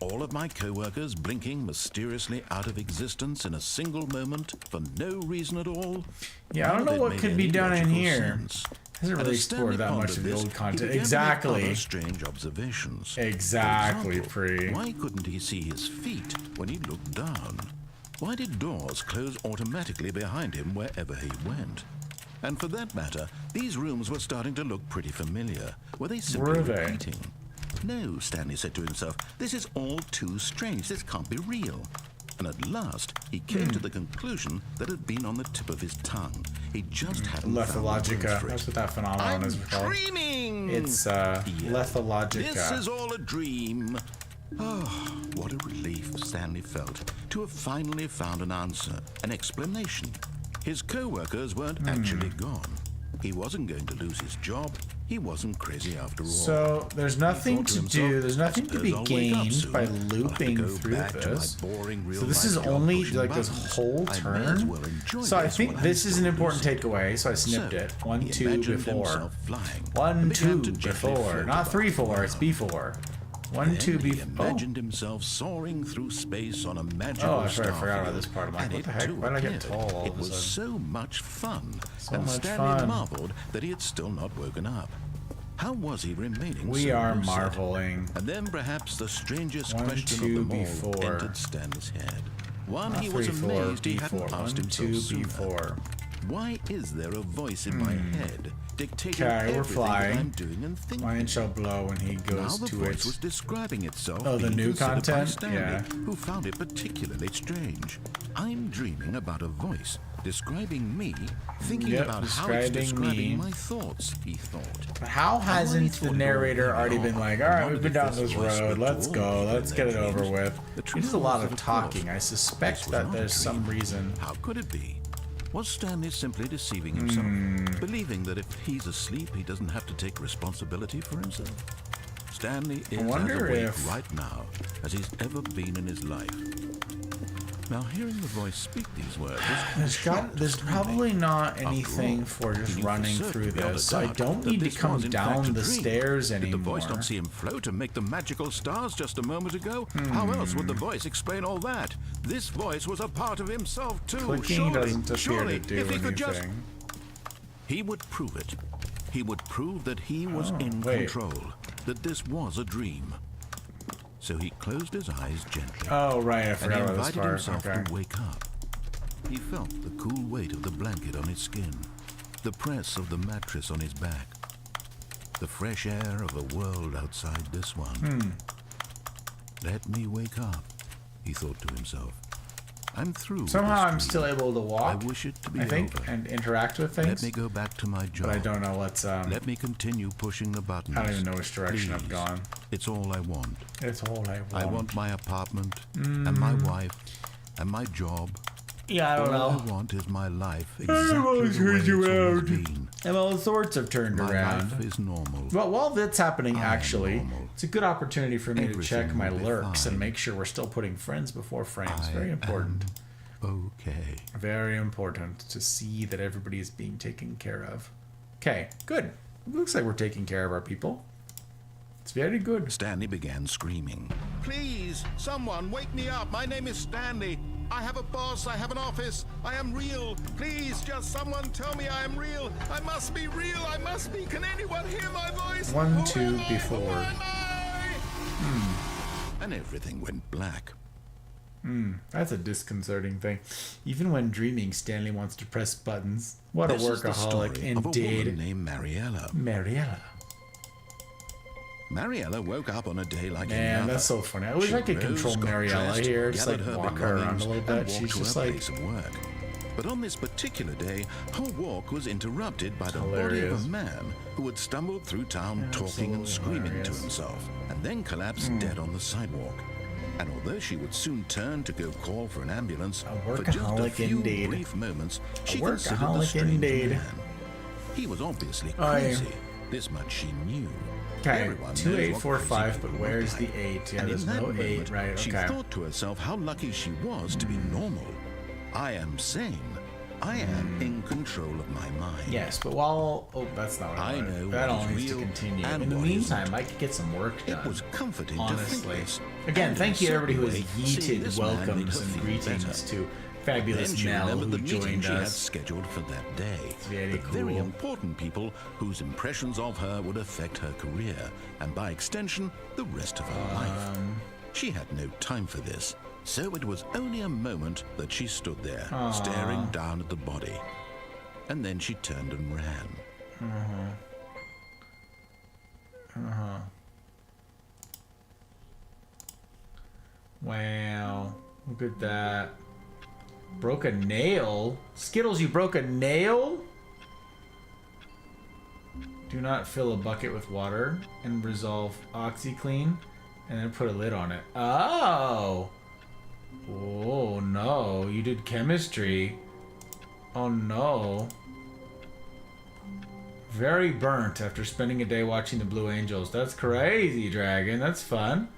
All of my co-workers blinking mysteriously out of existence in a single moment for no reason at all. Yeah, I don't None of know it what made could be any done in logical here. sense. Hasn't And really as Stanley explored that much pondered of the this, old he content. began to make Exactly. other strange observations. Exactly, For example, Free. why couldn't he see his feet when he looked down? Why did doors close automatically behind him wherever he went? And for that matter, these rooms were starting to look pretty familiar. Were they simply Were they? repeating? No, Stanley said to himself, this is all too strange. This can't be real. And at last, he came to the conclusion that had been on the tip of his tongue. He just hadn't found the words Lethologica. for it. That's what that phenomenon is called. Dreaming! It's Yeah. lethologica. This is all a dream. Oh, what a relief Stanley felt to have finally found an answer, an explanation. His co-workers weren't actually gone. He wasn't going to lose his job. He wasn't crazy after all. So there's nothing to do. There's nothing to be gained by looping through this. So this is only like this whole turn. So I think this is an important takeaway. So I snipped it. 1, 2 before. 1, 2 before. Not 3, 4. It's B4. 1, 2 He before. imagined himself soaring through space on a magical Oh, I forgot about starfield. this part. I'm like, And what the it heck? too Why did I get appeared. tall all It of a was sudden? so much fun. So and much Stanley fun. marveled that he had still not woken up. How was he remaining We so are lucid? marveling. And then perhaps the strangest 1, question 2, of them all B4. entered Stanley's head. One, Not he was 3, 4, amazed he B4. hadn't asked 1, himself 2, sooner. B4. Why is there a voice in my head dictating Okay, we're everything flying. that I'm doing and thinking? Lion shall blow when he Now goes the to voice it. was describing itself. Oh, the being new considered by content? Stanley, Yeah. who found it particularly strange. I'm dreaming about a voice describing me, thinking Yep, about how it's describing describing me. my thoughts. He thought. But how hasn't the narrator already been like, alright, we've been down this road, let's go, let's get it over with. He does a lot of talking. I suspect that there's some reason. How could it be? Was Stanley simply deceiving himself, believing that if he's asleep, he doesn't have to take responsibility for himself? Stanley is as wonder awake if- right now as he's ever been in his life. Now, hearing the voice speak these words, There's probably not anything for just running through this, so I don't need to come down the stairs Did the anymore. voice not see him float and make the magical stars just a moment ago? How else would the voice explain all that? This voice was a part of himself too. Clicking doesn't appear surely, to do if he could just... anything. He would prove it. He would prove that he was in wait. control, that this was a dream. So he closed his eyes gently. Oh, right, I And he forgot about this invited part. himself Okay. to wake up. He felt the cool weight of the blanket on his skin, the press of the mattress on his back, the fresh air of a world outside this one. Let me wake up, he thought to himself. I'm through with Somehow this I'm dream. still able to I walk, wish it to be I think, over. and interact with Let things, me go back to my job. but I don't know what's, Let me continue pushing the buttons. I don't even know which direction I've Please. gone. It's all I want. It's all I want. I want my apartment, and my wife, and my job. Yeah, I don't All know. I want is my life exactly the way it's always been. And all sorts have turned My around. life is normal. Well, while that's happening, I am actually, normal. it's a good opportunity for me to check Everything my will be lurks and fine. make sure we're still putting friends before frames. I Very important. am okay. Very important to see that everybody is being taken care of. Okay, good. It looks like we're taking care of our people. It's very good. Stanley began screaming. Please, someone, wake me up. My name is Stanley. I have a boss. I have an office. I am real. Please, just someone tell me I am real. I must be real. I must be. Can anyone hear my voice? 1, Who 2, am I? before. Who am I? And everything went black. That's a disconcerting thing. Even when dreaming, Stanley wants to press buttons. What This a is the story workaholic of a woman indeed. named Mariella. Mariella. Mariella woke up on a day like any Man, other. that's so funny. I wish She I could rose, control got Mariella dressed, here. Just like gathered her walk her around belongings, a little and bit. walked She's to just her like, place of work. But on this particular day, her walk was interrupted by the body Hilarious. of a man who had stumbled through town talking and Absolutely screaming to hilarious. himself, and then collapsed dead on the sidewalk. And although she would soon turn to go call for an ambulance, A for just a workaholic few indeed. brief moments, A she considered the workaholic strange indeed. man. He was obviously I- crazy. This much she knew. okay, Everyone knows 2, 8, what 4, crazy 5, people but look where's like. the 8? Yeah, And there's in that no 8, moment, right? She Okay. thought to herself how lucky she was to be normal. I am sane. I am in control of my mind. Yes, but while... Oh, that's not what I I wanted. know That what all is needs to real continue. and In the what meantime, isn't. I could get some work done. It was comforting to honestly. think this. Again, And thank in you a everybody who has certain way, seeing yeeted this man made welcomes her and feel greetings better. to Then Fabulous she Mel, remembered who the meeting joined she had us. scheduled for that day. very But very cool. important people whose impressions of her would affect her career, and by extension, the rest of her life. She had no time for this, so it was only a moment that she stood there, staring down at the body. And then she turned and ran. Wow. Look at that. Broke a nail? Skittles, you broke a nail? Do not fill a bucket with water and resolve OxyClean and then put a lid on it. Oh! Oh no, you did chemistry. Oh no. Very burnt after spending a day watching the Blue Angels. That's crazy, Dragon. That's fun.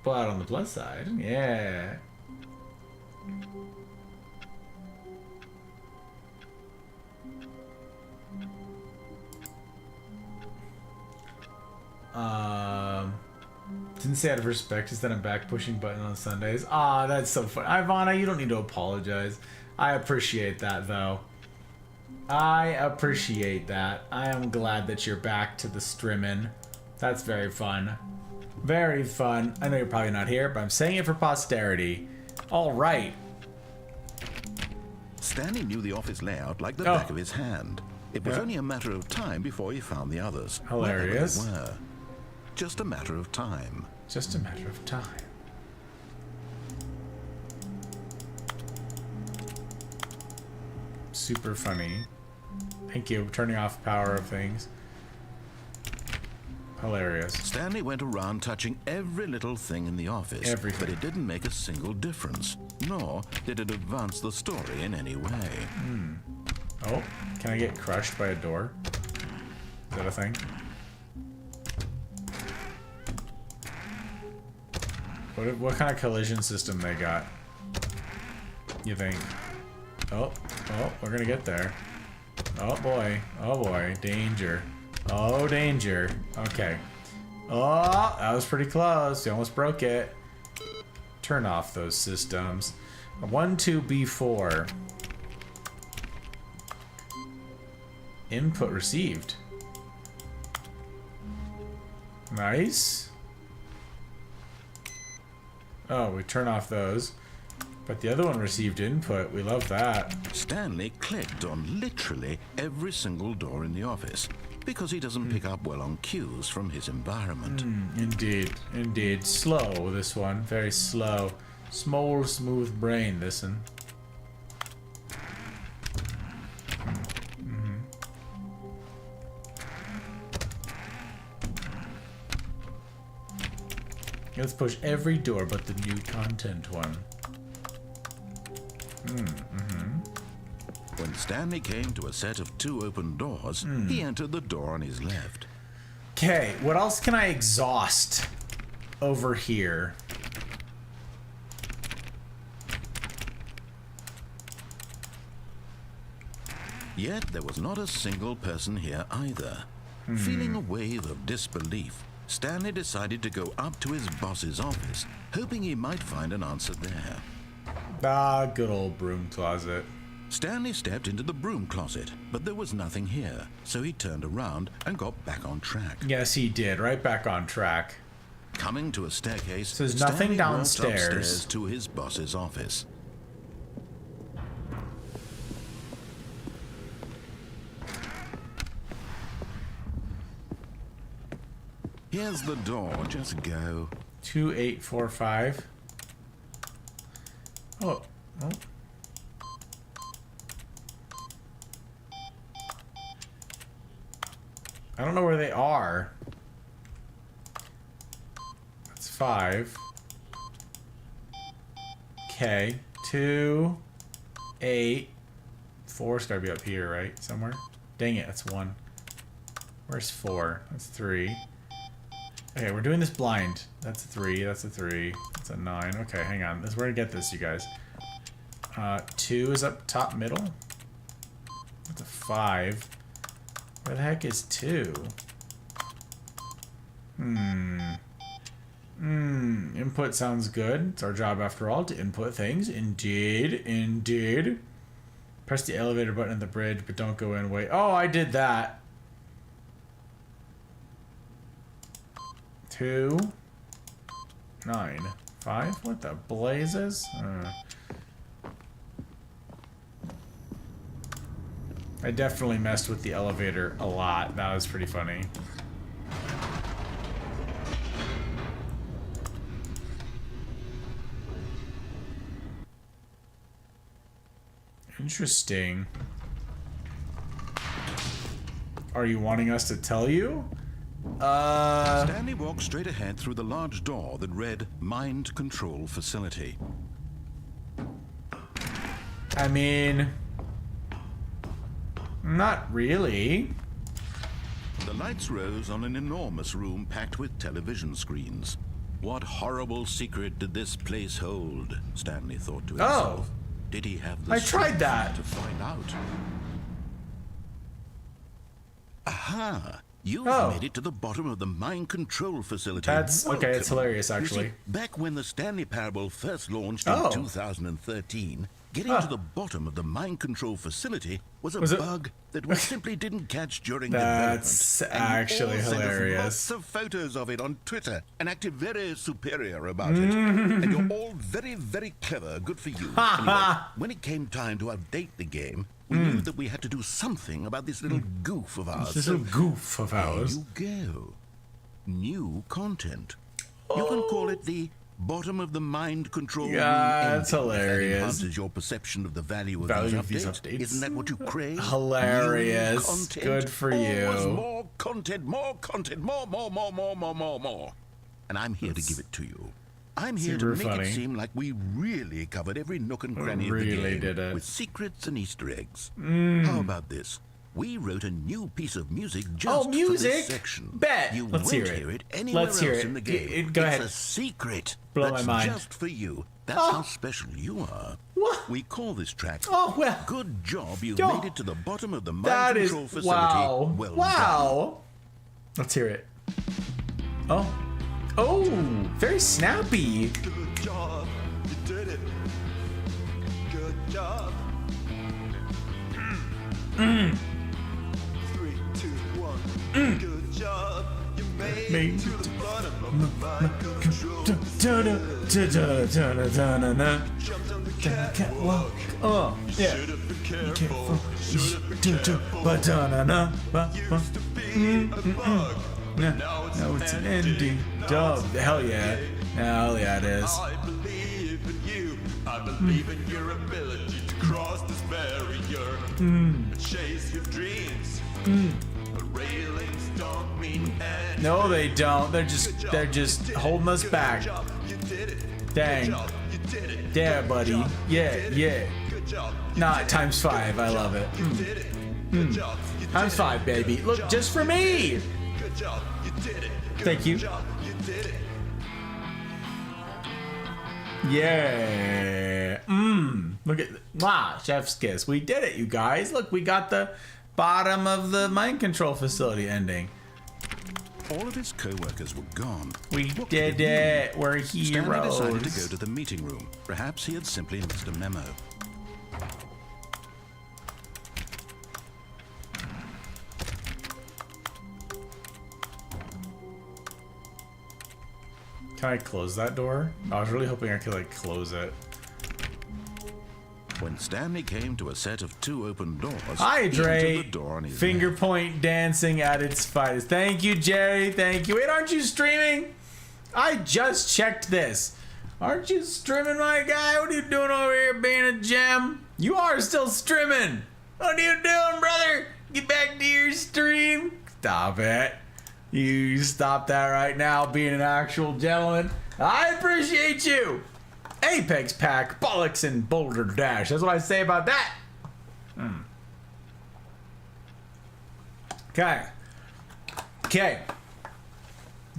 But on the plus side, yeah. Didn't say out of respect, just then a back pushing button on Sundays. Ah, that's so fun. Ivana, you don't need to apologize. I appreciate that though. I appreciate that. I am glad that you're back to the streaming. That's very fun. Very fun. I know you're probably not here, but I'm saying it for posterity. All right. Stanley knew the office layout like the back of his hand. It was Yeah. only a matter of time before he found the others. Hilarious. wherever they were. Just a matter of time. Just a matter of time. Super funny. Thank you. Turning off power of things. Hilarious. Stanley went around touching every little thing in the office, Everything. but it didn't make a single difference, nor did it advance the story in any way. Oh, can I get crushed by a door? Is that a thing? What kind of collision system they got? You think? Oh, we're gonna get there. Oh boy, danger. Oh, danger. Okay. Oh, that was pretty close. You almost broke it. Turn off those systems. 12B4. Input received. Nice. Oh, we turn off those. But the other one received input. We love that. Stanley clicked on literally every single door in the office, because he doesn't pick up well on cues from his environment. Indeed, indeed. Slow, this one. Very slow. Small, smooth brain, this one. Let's push every door but the new content one. When Stanley came to a set of 2 open doors, he entered the door on his left. Okay, what else can I exhaust over here? Yet there was not a single person here either. Feeling a wave of disbelief, Stanley decided to go up to his boss's office, hoping he might find an answer there. Ah, good old broom closet. Stanley stepped into the broom closet, but there was nothing here, so he turned around and got back on track. Yes, he did. Right back on track. Coming to a staircase, So there's nothing Stanley walked downstairs. upstairs to his boss's office. Here's the door, just go. 2845. Oh. I don't know where they are. That's 5. Okay. 2, 8, 4's gotta be up here, right? Somewhere. Dang it, that's 1. Where's 4? That's 3. Okay, we're doing this blind. That's a 3. That's a 3. That's a 9. Okay, hang on. We're gonna get this, you guys. 2 is up top middle. That's a 5. Where the heck is 2? Input sounds good. It's our job after all to input things. Indeed, indeed. Press the elevator button at the bridge, but don't go in. Wait. Oh, I did that. 2, 9, 5. What the blazes? I definitely messed with the elevator a lot. That was pretty funny. Interesting. Are you wanting us to tell you? Stanley walked straight ahead through the large door that read Mind Control Facility. I mean, not really. The lights rose on an enormous room packed with television screens. What horrible secret did this place hold? Stanley thought to himself. Did he have the I tried strength that. to find out? Aha! You've Oh. made it to the bottom of the mind control facility. That's okay. It's Welcome. hilarious, You see, actually. back when the Stanley Parable first launched Oh. in 2013, Getting to the bottom of the mind control facility was a bug that we simply didn't catch during That's development. actually And you all sent us hilarious. lots of photos of it on Twitter and acted very superior about it. And you're all very, very clever. Good for you. Anyway, when it came time to update the game, we knew that we had to do something about this little goof of ours. This little goof of ours. There you go. New content. You can call it the bottom of the mind control room. Yeah, that's ending, if that hilarious. enhances your perception of the value of these updates. Isn't that what you crave? Hilarious. New content. Good for Always you. more content, more, more. And I'm here to give it to you. I'm here to super make funny. it seem like we really covered every nook and cranny of the Really game did it. with secrets and Easter eggs. How about this? We wrote a new piece of music just for music? this section. Bet. You Let's won't hear it. anywhere Let's hear else it. in the game. Go it's ahead. a secret. Blow that's my mind. just for you. That's how special you are. What? We call this track. Oh, well. Good job. You Oh, made it to the bottom of the mind That is control facility. wow. Well Wow. Let's hear it. Oh. Oh, very snappy. Good job, you did it. Good job. 3, 2, 1. Good job, you made Made it to the bottom of the mind control. Jumped on the catwalk. Oh, yeah. Should have been careful. Should have been careful. Used to be a bug. Now it's an ending. Dub. Hell yeah. Hell yeah, it is. I believe in you. I believe in your ability to cross this barrier and chase your dreams. But railings don't mean anything. No, they don't. They're just holding us back. Good job, you did it. Dang. Good job, you did it. Yeah, Good buddy. job, you Yeah, did it. yeah. Good job. you Nah, did it. times 5. I love it. You did it. Good job. You did Times it. 5, baby. Good Look, job, just for you did me. it. Good job. You did it. Thank you. Good job. You did it. Yeah. Look at wow, chef's kiss. We did it, you guys. Look, we got the bottom of the mind control facility ending. All of his co-workers were gone. We What could did mean? it. We're Stanley decided to go heroes. to the meeting room. Perhaps he had simply missed a memo. Can I close that door? I was really hoping I could like close it. When Stanley came to a set of 2 open doors, Hi, he entered Dre. the door on his Finger left. point dancing at its finest. Thank you, Jerry. Thank you. Wait, aren't you streaming? I just checked this. Aren't you streaming, my guy? What are you doing over here being a gem? You are still streaming. What are you doing, brother? Get back to your stream. Stop it. You stop that right now, being an actual gentleman. I appreciate you. Apex Pack, Bollocks, and Boulder Dash. That's what I say about that. Okay. Okay.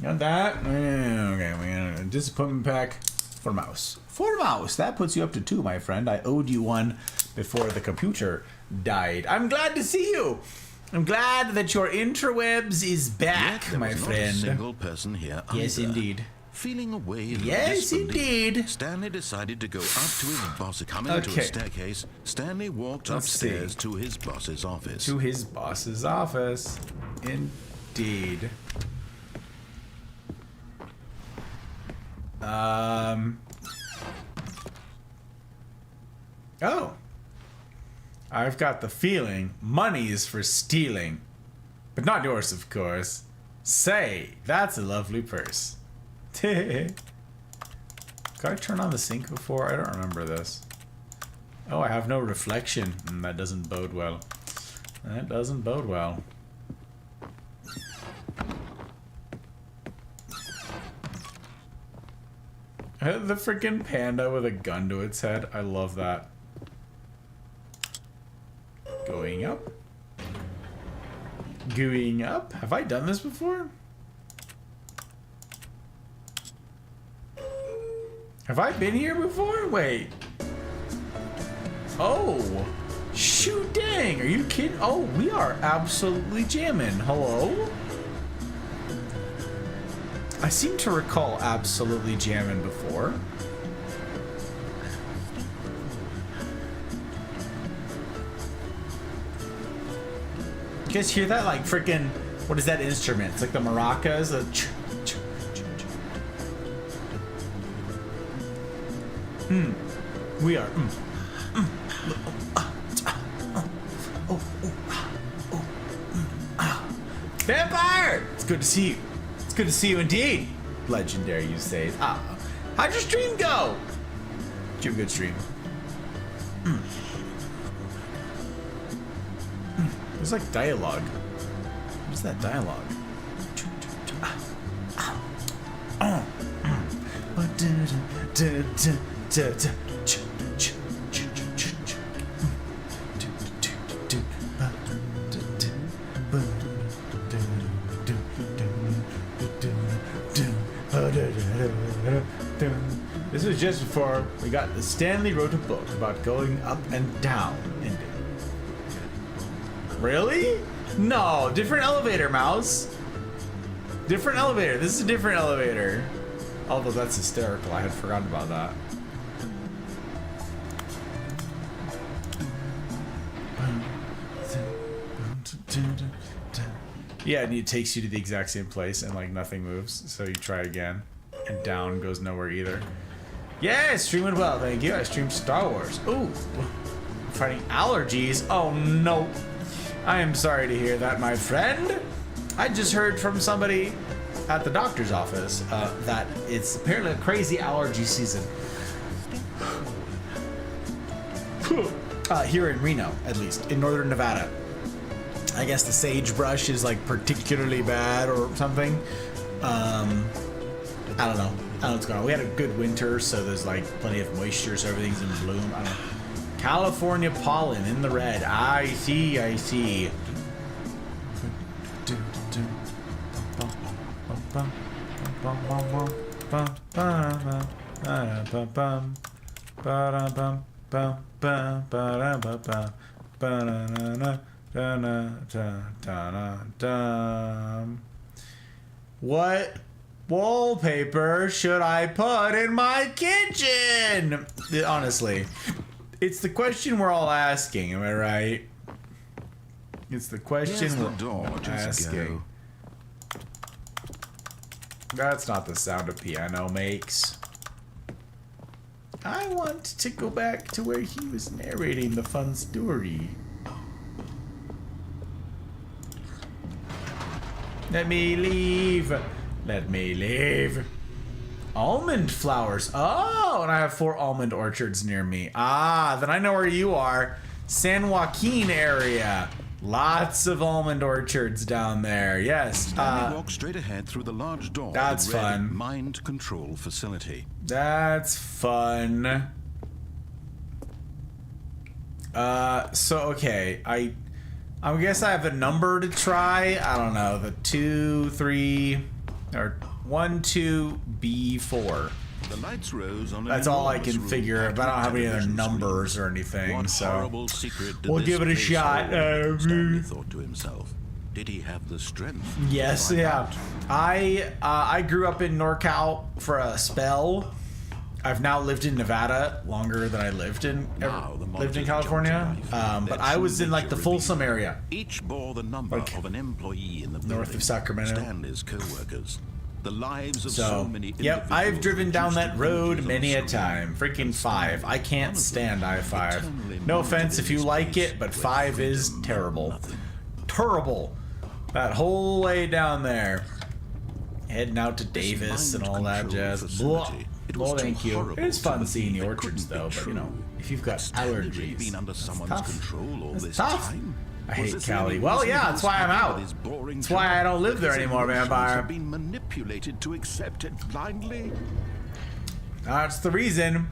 Got that. Okay, we got a disappointment pack for mouse. For mouse. That puts you up to 2, my friend. I owed you one before the computer died. I'm glad to see you. I'm glad that your interwebs is back, Yet there my was friend. Not a single person here Yes, either. indeed. Feeling a wave of Yes, disbelief, indeed. Stanley decided to go up to his boss. Coming into Okay. a staircase, Stanley walked Let's see. upstairs to his boss's office. To his boss's office. Indeed. Oh. I've got the feeling money is for stealing. But not yours, of course. Say, that's a lovely purse. Could I turn on the sink before? I don't remember this. Oh, I have no reflection. That doesn't bode well. That doesn't bode well. The freaking panda with a gun to its head. I love that. Going up. Going up. Have I done this before? Have I been here before? Wait. Oh. Shoot dang. Are you kidding? Oh, we are absolutely jamming. Hello? I seem to recall absolutely jamming before. You guys hear that? Like freaking, what is that instrument? It's like the maracas. We are. Vampire! It's good to see you. It's good to see you indeed. Legendary, you say. How'd your stream go? Did you have a good stream? There's like dialogue. What's that dialogue? This was just before we got the Stanley wrote a book about going up and down ending. Really? No, different elevator, mouse. Different elevator. This is a different elevator. Although that's hysterical. I had forgotten about that. Yeah, and it takes you to the exact same place and like nothing moves. So you try again. And down goes nowhere either. Yeah, streaming well, thank you. I streamed Star Wars. Ooh. Fighting allergies. Oh no. I am sorry to hear that, my friend. I just heard from somebody at the doctor's office that it's apparently a crazy allergy season. Here in Reno, at least, in northern Nevada. I guess the sagebrush is like particularly bad or something. I don't know. I don't know what's going on. We had a good winter, so there's like plenty of moisture, so everything's in bloom. I don't know. California pollen in the red. I see, I see. What wallpaper should I put in my kitchen? Honestly, it's the question we're all asking, am I right? It's the question we're all asking. That's not the sound a piano makes. I want to go back to where he was narrating the fun story. Let me leave. Let me leave. Almond flowers. Oh, and I have 4 almond orchards near me. Ah, then I know where you are. San Joaquin area. Lots of almond orchards down there. Yes. Stanley walked straight ahead through the large door. That's that read fun. Mind control facility. That's fun. So okay, I guess I have a number to try. I don't know, the 2, 3, or 1, 2, B4. The lights rose on That's all I can figure, but I don't have any other numbers or anything, What so horrible secret did we'll this give it a place shot. hold? Stanley thought to himself. Did he have the strength? Yes, to find yeah. out? I grew up in NorCal for a spell. I've now lived in Nevada longer than I lived in California. But I was in like the Folsom area. Each bore the number of an employee in the building. North of Sacramento. Stanley's co-workers. The lives of so So, many yep, I've individuals driven down reduced that to road images many a of time. sorrow Freaking and 5. I can't stand I-5. eternally No offense if you mounted like space it, but where 5 is freedom terrible. meant nothing. Terrible. That whole way down there. Heading out to This Davis and mind all that control jazz. facility, Blah. it Well, was too thank you. horrible It's fun to seeing the believe it orchards, couldn't be though, but you know, true. if you've got Stanley really allergies, been under that's someone's tough. control all That's this tough. time? I Was hate this Cali. any Well, reason yeah, he that's was why I'm happy out. with his boring That's why job? I don't live there His anymore, emotions vampire. have been manipulated to accept it blindly. That's the reason.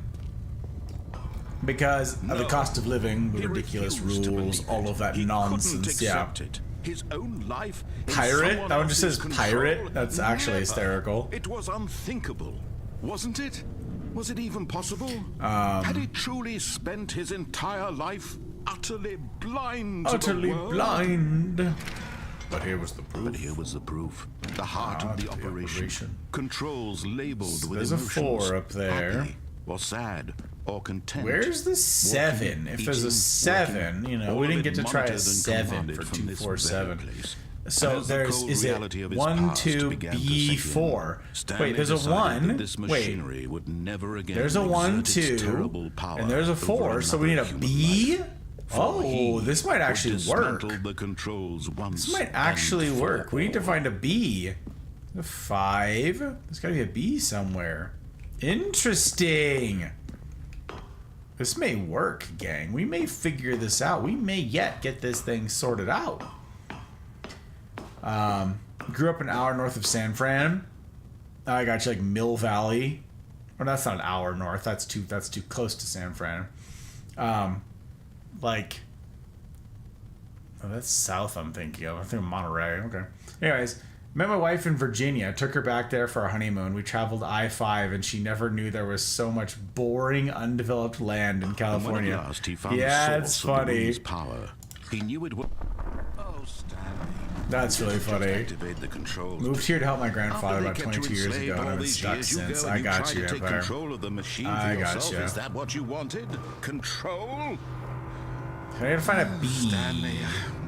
Because of the No. cost of living, the He ridiculous refused to rules, believe all it. of that He nonsense. couldn't Yeah. accept it. His own life in Pirate? someone That one just else's says pirate? control? That's actually Never. hysterical. It was unthinkable, wasn't it? Was it even possible? Um, Had he truly spent his entire life utterly blind to Utterly the world? blind. But here was the But proof. here was the proof. The heart of the operation. operation. Controls labeled with There's a emotions. 4 up there. Happy or sad or content. Where's the 7? If there's a 7, you know, we didn't get to try a 7 for 247. So there's, is it 1, 2, B, 4? Wait, there's a 1. Wait, there's a 1, 2, and there's a 4. So we need a B. Oh, this might actually work. This might actually work. We need to find a B. A 5. There's gotta be a B somewhere. Interesting. This may work, gang. We may figure this out. We may yet get this thing sorted out. Grew up an hour north of San Fran. I got you, like Mill Valley. Or that's not an hour north. That's too close to San Fran. Like, oh, that's south. I'm thinking of. I think of Monterey. Okay. Anyways, met my wife in Virginia. Took her back there for our honeymoon. We traveled I-5, and she never knew there was so much boring, undeveloped land in California. And when at last he found Yeah, the it's source of the funny. wind's power, he knew it would. Oh, Stanley. That's really funny. Activate the controls. Moved here to help my After grandfather they about kept 22 you years enslaved ago, and all I've been these stuck years, since. go I and got try you, to take Empire. control of the machine for I got yourself. you. Is that what you wanted? Control? I gotta find a B. Stanley,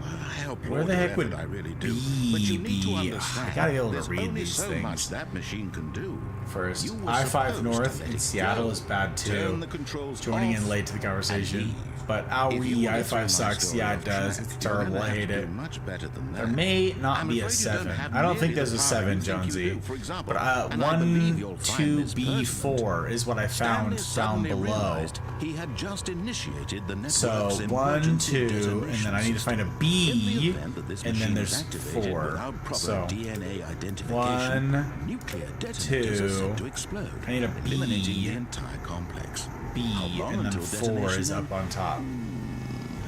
I applaud Where the your heck would effort, I really do. B But you need to be? understand, I gotta be able to there's read only these so things. much that machine can do. First, You were I-5 supposed to North let in it Seattle go. is bad Turn too. the controls Joining off in late to the conversation. and leave. But If you owie, want to tell my I-5 sucks. story Yeah, off it does. track, It's you're terrible. gonna I have hate to it. do much better than There that. may not I'm be a afraid you don't 7. have I don't think nearly there's the a power 7, you think you Jonesy. do, for example, But and I believe 1, you'll find 2, this B, pertinent. 4 is what I found Stanley down suddenly below. realized he had just initiated the So network's 1, emergency 2, and then I need to find a detonation B, system. In the event that this and then machine there's is activated 4. without proper So DNA identification, 1, nuclear 2, detonators are said to explode, I need a B. eliminating the entire complex. B, How long and then until 4 is detonation? up on top.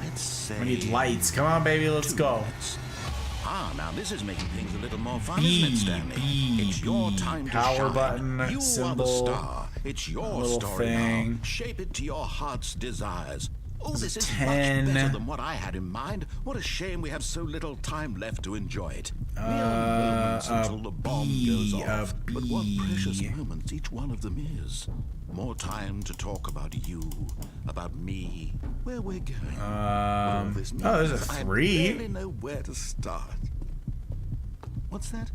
Let's say We need lights. Come on, baby, let's 2 go. minutes. Now this is making things a little more fun, B, isn't it, Stanley? B, it's your B. time to Power shine. button, You are the symbol, star. It's your little story thing. now. Shape it to your heart's desires. Oh, There's this a is 10. much better than what I had in mind. What a shame we have so little time left to enjoy it. Mere moments until the bomb goes off. But what precious moments each one of them is. More time to talk about you, about me, where we're going. All this there's a means I 3. barely know where to start. What's that?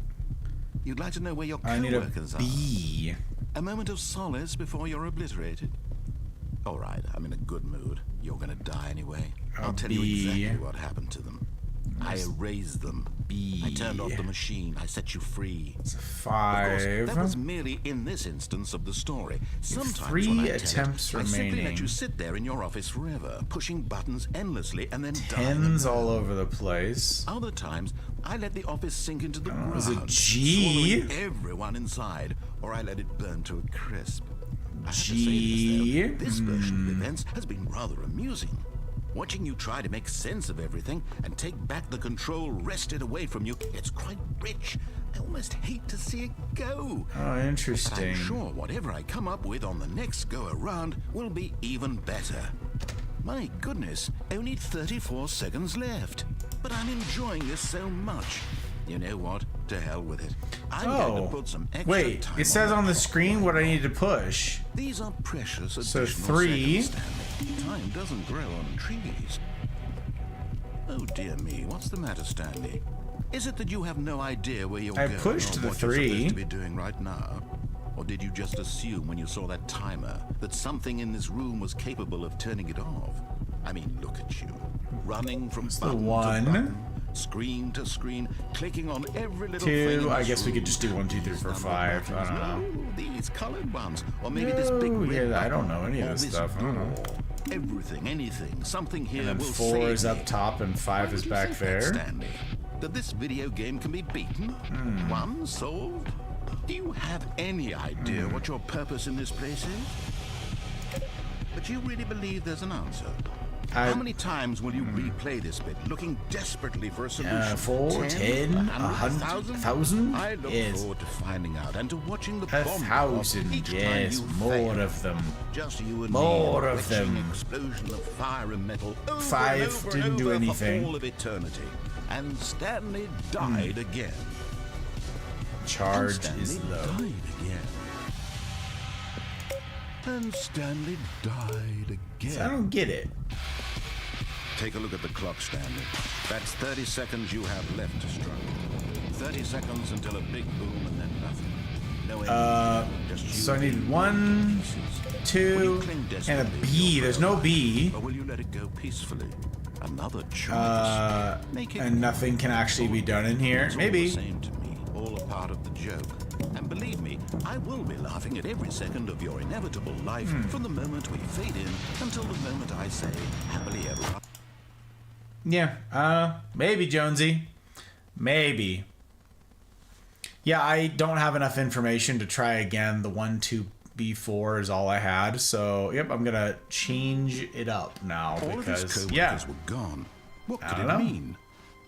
You'd like to know where your I need a co-workers are? B. A moment of solace before you're obliterated. All right, I'm in a good mood. You're gonna die anyway. I'll tell you B. exactly what happened to them. I erased them. B. I turned off the machine. I set you free. It's a Of course, 5. that was merely in this instance of the story. Sometimes 3 when I tell attempts it, I simply remaining. let you sit there in your office forever, pushing buttons endlessly and then Tens dying. all over the place. Other times, I let the office sink into the ground, was a G. swallowing everyone inside, or I let it burn to a crisp. I have to say G. this, though, this version of events has been rather amusing. Watching you try to make sense of everything and take back the control wrested away from you, it's quite rich. I almost hate to see it go. Oh, But interesting. I'm sure whatever I come up with on the next go-around will be even better. My goodness, only 34 seconds left. But I'm enjoying this so much. You know what? To hell with it. I'm going to put some extra wait. time It says on the clock. screen what I need to push. These are precious So additional 3. seconds, Stanley. Time doesn't grow on trees. Oh dear me, what's the matter, Stanley? Is it that you have no idea where you're I going pushed or the what you're 3. supposed to be doing right now? Or did you just assume when you saw that timer that something in this room was capable of turning it off? I mean, look at you, running from the button 1. to button, screen to screen, clicking on every little 2. thing in I this guess we could room. just do 1, 2, 3, 4, These 5. I number don't know. buttons. No, these colored ones, or maybe this big No, red yeah, I don't button, know any of or this this stuff. I don't know. door. Everything, anything, something here And then will 4 save is me. up top and 5 Why is would you back think that, there. Stanley? That this video game can be beaten? Won? Solved? Do you have any idea what your purpose in this place is? But you really believe there's an answer? How many times will you replay this bit, looking desperately for a solution? 4, 10, 100, 1,000? I look Yes. forward to finding out and to watching the A bomb go off 1,000, each time yes, you more fail. of them. Just you and More me, a of them. witching explosion of fire and metal. Over 5 and over didn't and do over anything. For all of eternity. And Stanley died again. Charge And Stanley is low. died again. And Stanley died again. I don't get it. Take a look at the clock, Stanley. That's 30 seconds you have left to struggle. 30 seconds until a big boom and then nothing. No just you So I need 1, 2, and a B. There's no B. Or will you let it go peacefully? Another choice. And nothing can actually be done in here. It's all Maybe. the same to me, all a part of the joke. And believe me, I will be laughing at every second of your inevitable life from the moment we fade in until the moment I say happily ever after. Yeah, maybe, Jonesy. Maybe. Yeah, I don't have enough information to try again. The 1, 2, B4 is all I had. So, yep, I'm going to change it up now. All because, of his co-workers yeah. were gone. What I could don't it know. mean?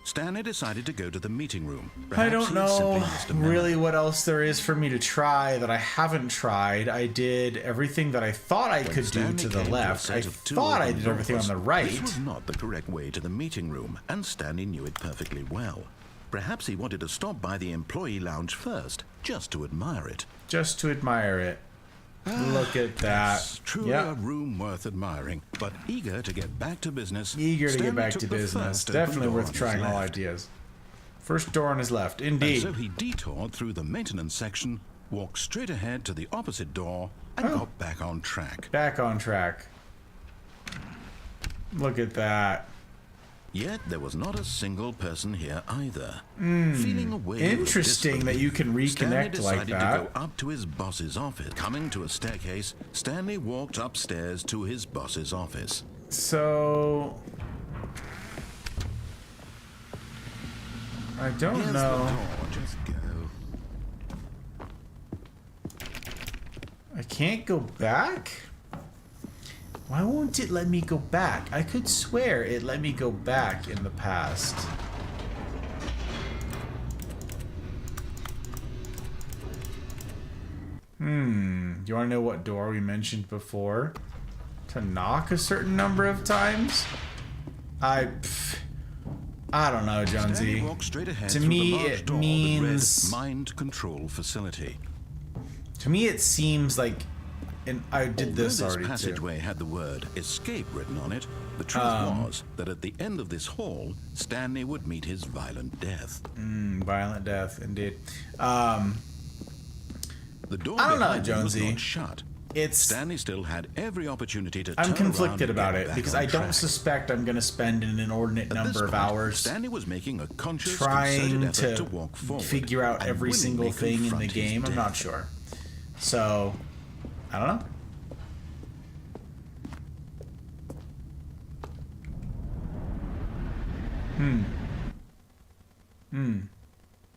Stanley decided to go to the meeting room. I Perhaps don't he know simply missed a memo. really what else there is for me to try that I haven't tried. I did everything that I thought I When could do Stanley to the came a left. I set of two thought I open did everything on doors. the right. This was not the correct way to the meeting room, and Stanley knew it perfectly well. Perhaps he wanted to stop by the employee lounge first, just to admire it. Just to admire it. Look at that. It's truly a room worth admiring, but eager to get back to business. Eager to Stanley get back took to the business. first open Definitely door worth on his trying all left. ideas. First door on his left. And Indeed. so he detoured through the maintenance section, walked straight ahead to the opposite door, and got back on track. Back on track. Look at that. Yet there was not a single person here either. Feeling a wave of Interesting that you can disbelief, Stanley reconnect like decided that. to go up to his boss's office. Coming to a staircase, Stanley walked upstairs to his boss's office. So... I don't Here's know. the door, just go. I can't go back? Why won't it let me go back? I could swear it let me go back in the past. Do you want to know what door we mentioned before? To knock a certain number of times? I don't know, Stanley Jonesy. walked straight ahead To through me, the large it door that means- read Mind Control Facility. To me, it seems like, and I did Although this already too. passageway had the word escape written on it, the truth was that at the end of this hall, Stanley would meet his violent death. Violent death, indeed. The door I don't know, behind him was Jonesy. not shut. It's Stanley still had every opportunity to I'm turn conflicted around about and it get because back I on don't track. suspect I'm going to spend an inordinate At this number of point, hours Stanley was making a conscious, trying concerted effort to to walk forward figure out and every single willingly thing in the confront his game. I'm death. not sure. So, I don't know.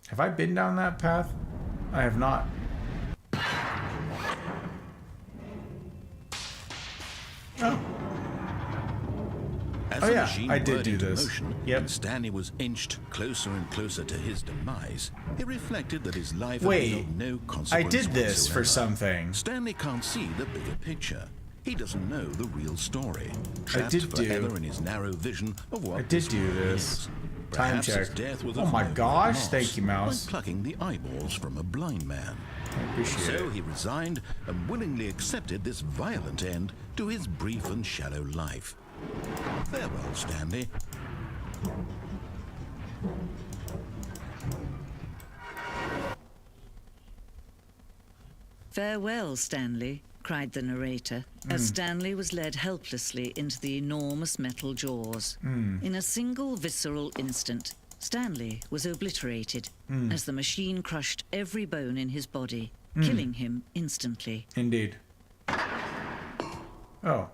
Have I been down that path? I have not. Oh. As Oh, the yeah, machine I did whirred do into this. motion, Yep. and Stanley was inched closer and closer to his demise. He reflected that his life had Wait, been of no consequence I did this for whatsoever. something. Stanley can't see the bigger picture. He doesn't know the real story. Trapped did do- forever in his narrow vision of what I did this do world this. is. Time Perhaps his check. death was Oh of my no great gosh, loss, thank you, Mouse. like plucking the eyeballs from a blind man. I appreciate So it. he resigned and willingly accepted this violent end to his brief and shallow life. Farewell, Stanley. "Farewell, Stanley," cried the narrator, as Stanley was led helplessly into the enormous metal jaws. In a single visceral instant, Stanley was obliterated as the machine crushed every bone in his body, killing him instantly. Indeed. Oh.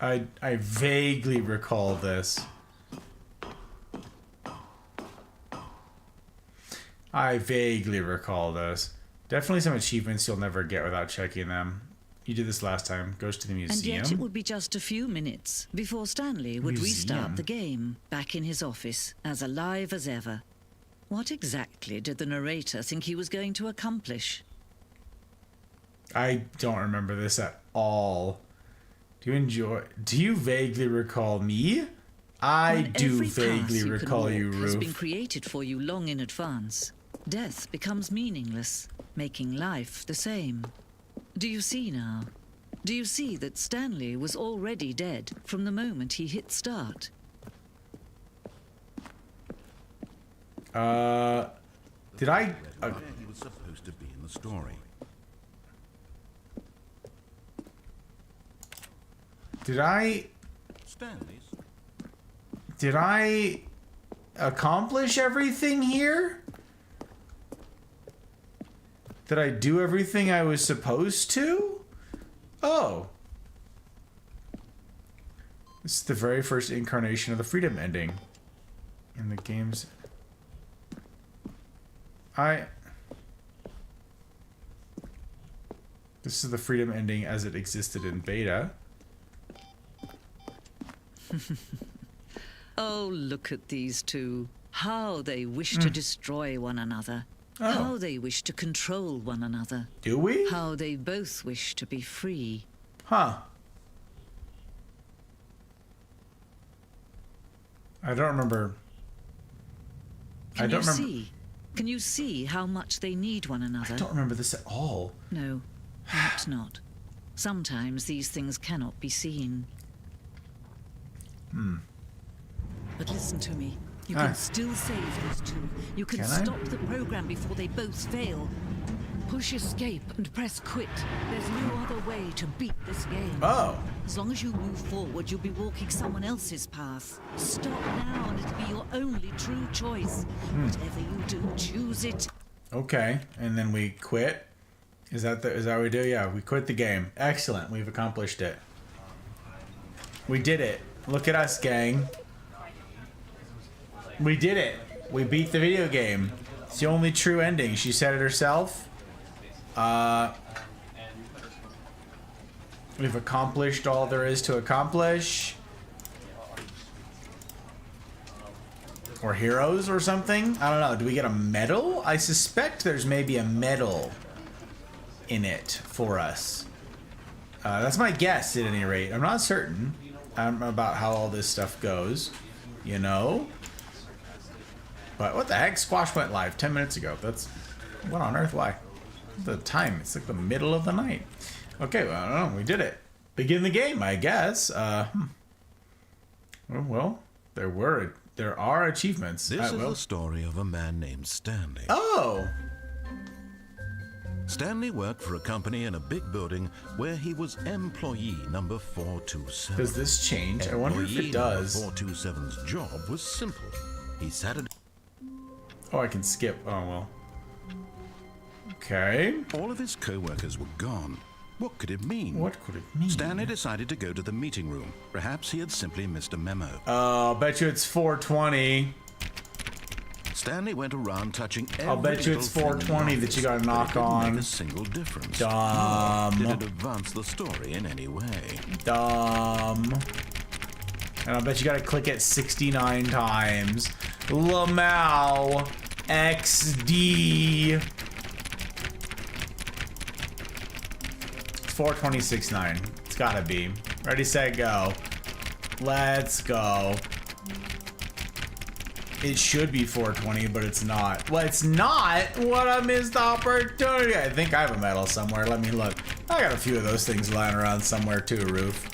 I vaguely recall this. I vaguely recall this. Definitely some achievements you'll never get without checking them. You did this last time. Goes to the And museum. yet it would be just a few minutes before Stanley would Museum? restart the game, back in his office, as alive as ever. What exactly did the narrator think he was going to accomplish? I don't remember this at all. Do you vaguely recall me? I When do every path vaguely you can recall walk you, has been Ruth. created for you long in advance, Death becomes meaningless, making life the same. Do you see now? Do you see that Stanley was already dead from the moment he hit start? Did I... Where he was supposed to be in the story. Stanley's. Did I accomplish everything here? Did I do everything I was supposed to? Oh. This is the very first incarnation of the freedom ending in the game's... This is the freedom ending as it existed in beta. Oh, look at these two. How they wish to destroy one another. Oh. How they wish to control one another. Do we? How they both wish to be free. Huh. I don't remember. Can you see? Can you see how much they need one another? I don't remember this at all. No, perhaps not. Sometimes these things cannot be seen. But listen to me. You can still save those two. You can stop the program before they both fail. Push escape and press quit. There's no other way to beat this game. Oh. As long as you move forward, you'll be walking someone else's path. Stop now and it'll be your only true choice. Whatever you do, choose it. Okay, and then we quit. Is that what we do? Yeah, we quit the game. Excellent. We've accomplished it. We did it. Look at us, gang. We did it. We beat the video game. It's the only true ending. She said it herself. We've accomplished all there is to accomplish. Or heroes or something? I don't know. Do we get a medal? I suspect there's maybe a medal in it for us. That's my guess at any rate. I'm not certain about how all this stuff goes. You know? But what the heck? Squash went live 10 minutes ago. That's... What on earth? Why? The time. It's like the middle of the night. Okay, well, I don't know. We did it. Begin the game, I guess. Well, there are achievements. This is the story of a man named Stanley. Oh! Stanley worked for a company in a big building where he was employee number 427. Does this change? I wonder if it does. Employee number 427's job was simple. He sat at... Oh, I can skip. Oh, well. Okay. All of his co-workers were gone. What could it mean? What could it mean? Stanley decided to go to the meeting room. Perhaps he had simply missed a memo. Oh, bet you it's 420. Stanley went around touching every I'll bet you little it's thing in the 420 that you gotta office, knock but it didn't on. make a single difference. Dumb. Nor did it advance the story in any way. Dumb. And I'll bet you gotta click it 69 times. Lamau XD. 426.9. It's gotta be. Ready, set, go. Let's go. It should be 420, but it's not. Well, it's not? What a missed opportunity. I think I have a medal somewhere. Let me look. I got a few of those things lying around somewhere too, Roof.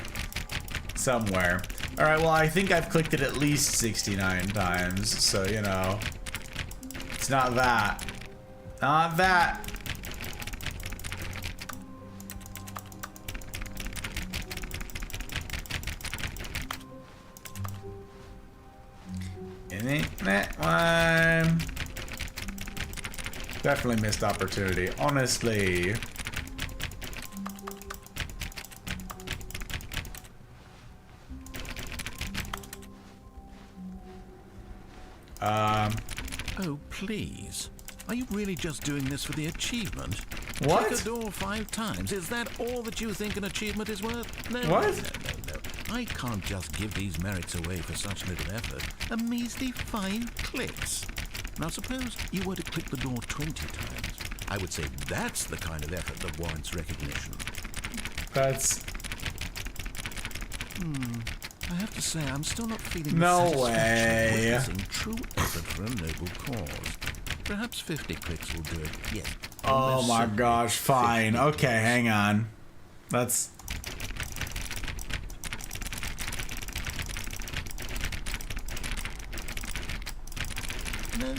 Somewhere. All right, well, I think I've clicked it at least 69 times, so, you know. It's not that. Not that. It ain't that one. Definitely missed opportunity, honestly. Oh, please. Are you really just doing this for the achievement? What? Click a door 5 times. Is that all that you think an achievement is worth? No, What? No. I can't just give these merits away for such little effort. A measly 5 clicks. Now suppose you were to click the door 20 times. I would say that's the kind of effort that warrants recognition. That's... I have to say, I'm still not feeling No the satisfaction of way. witnessing true effort for a noble cause. Perhaps 50 clicks will do it. Yes. Oh Almost my certainly gosh, fine. 50 Okay, hang on. That's... No,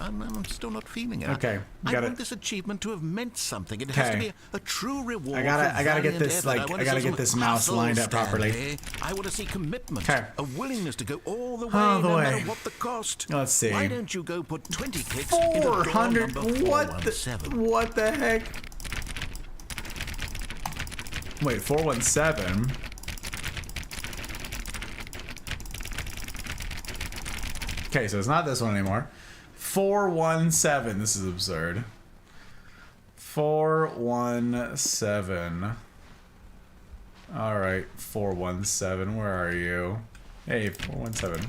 I'm still not feeling it. Okay, I got want it. this achievement to have meant something. It has to Okay. be a true reward. I gotta get for this, valiant like, effort. I wanna gotta see get some this mouse hustle, lined up properly. Stanley. I want to see commitment, Okay. a willingness to go all the way, All the no way. matter what the cost. Let's see. Why don't you go put 20 clicks into door 400. number What the? 417? What the heck? Wait, 417. Okay, so it's not this one anymore. 417. This is absurd. 417. All right, 417. Where are you? Hey, 417.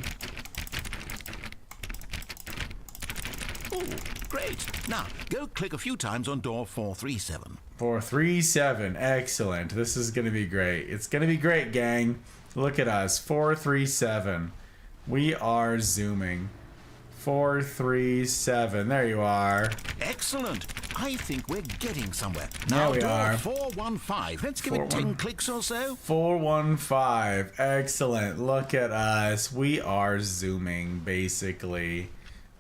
Oh, great. Now, go click a few times on door 437. 437. Excellent. This is going to be great. It's going to be great, gang. Look at us. 437. We are zooming. 437. There you are. Excellent. I think we're getting somewhere. There Now, we door are. 415. Let's give it 10 clicks or so. 415. Excellent. Look at us. We are zooming, basically.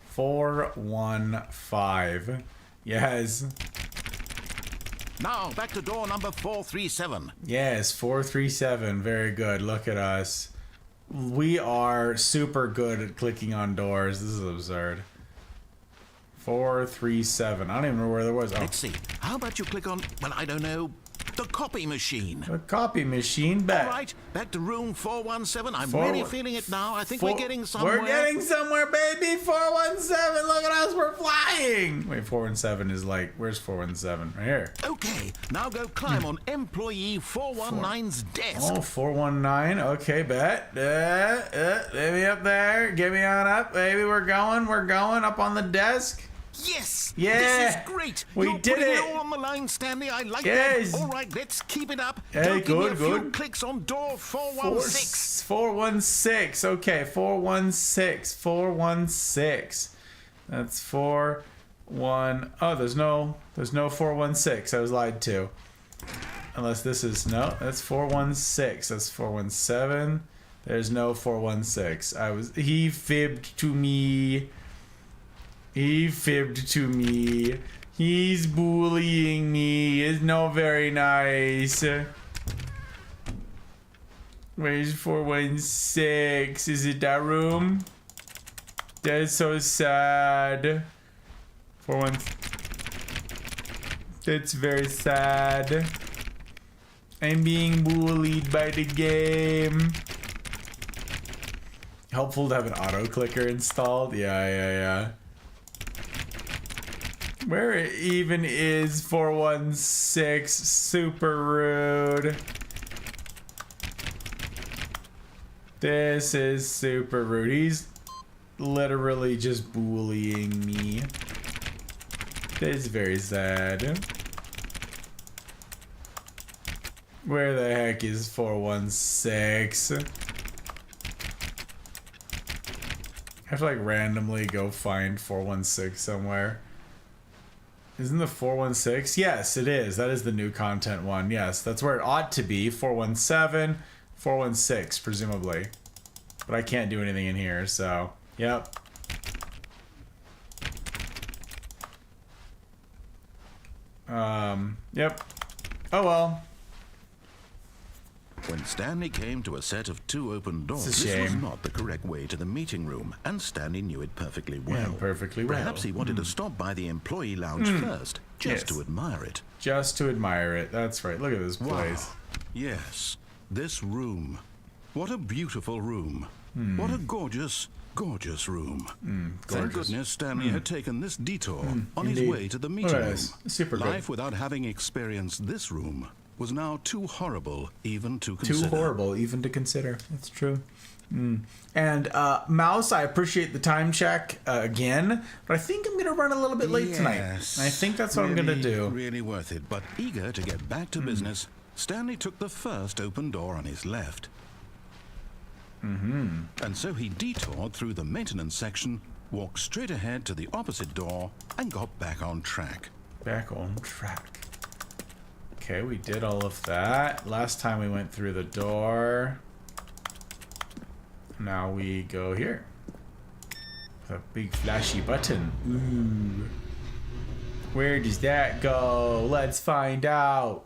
415. Yes. Now, back to door number 437. Yes, 437. Very good. Look at us. We are super good at clicking on doors. This is absurd. 437. I don't even know where there was. Oh, Let's see. How about you click on, well, I don't know, the copy machine? a copy machine. Bet. All right, back to room 417. I'm Forward. really feeling it now. I think we're getting somewhere. We're getting somewhere, baby. 417. Look at us. We're flying. Wait, 417 is like, where's 417? Right here. Okay, now go climb on employee 419's desk. Oh, 419. Okay, bet. Get me up there. Get me on up, baby. We're going up on the desk. Yes! Yeah. This is great! We You're did putting it. all on the line, Stanley. I like Yes. that. All right, let's keep it up. Hey, Don't give me a good, few good. clicks on door 416. 416. Okay, 416. 416. That's 41. Oh, there's no 416. I was lied to. Unless this is no, that's 416. That's 417. There's no 416. He fibbed to me. He fibbed to me. He's bullying me. It's not very nice. Where's 416? Is it that room? That's so sad. 416. That's very sad. I'm being bullied by the game. Helpful to have an auto clicker installed. Yeah. Where even is 416? Super rude. This is super rude. He's literally just bullying me. That's very sad. Where the heck is 416? I have to like randomly go find 416 somewhere. Isn't the 416? Yes, it is. That is the new content one. Yes, that's where it ought to be. 417, 416, presumably. But I can't do anything in here, so yep. Yep. Oh well. When Stanley came to a set of 2 open doors, It's a this was shame. not the correct way to the meeting room, and Stanley knew it perfectly well. Yeah, perfectly well. Perhaps he wanted to stop by the employee lounge first, just Yes. to admire it. Just to admire it. That's right. Look at this place. Yes, this room. What a beautiful room. What a gorgeous, gorgeous room. Thank gorgeous. goodness Stanley had taken this detour on his indeed. way to the Look meeting at room. this. Super good. Life without having experienced this room was now too horrible even to Too consider. horrible even to consider. That's true. And Mouse, I appreciate the time check again, but I think I'm gonna run a little bit late tonight. Yes, I think that's what I'm gonna do. Really worth it. But eager to get back to business, Stanley took the first open door on his left. And so he detoured through the maintenance section walked straight ahead to the opposite door, and got back on track. Back on track. Okay, we did all of that. Last time we went through the door. Now we go here. A big flashy button. Ooh. Where does that go? Let's find out.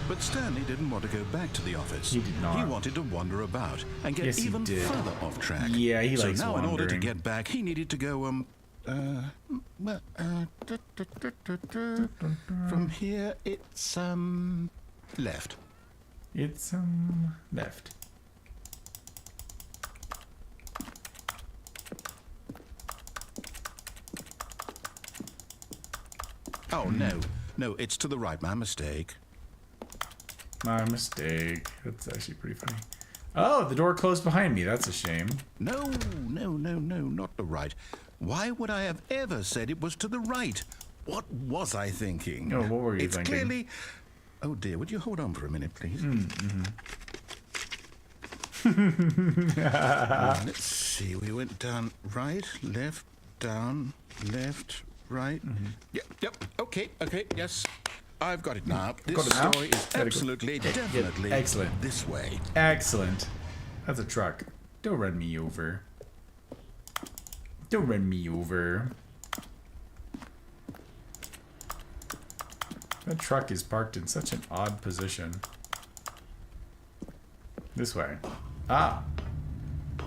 But Stanley didn't want to go back to the office. He did not. He wanted to wander about and get Yes, he even did. further off track. Yeah, he so likes now in order to wandering. get back, he needed to go, from here, it's, left. It's, left. Oh, no. No, it's to the right. My mistake. My mistake. That's actually pretty funny. Oh, the door closed behind me. That's a shame. No, not the right. Why would I have ever said it was to the right? What was I thinking? Oh, what were you it's thinking? Clearly... Oh, dear. Would you hold on for a minute, please? Let's see. We went down right, left, down, left, right. Yep. Okay. Yes. I've got it now. This Got it now? story is Very good. absolutely, definitely excellent. this way. Excellent. That's a truck. Don't run me over. Don't run me over. That truck is parked in such an odd position. This way. Ah.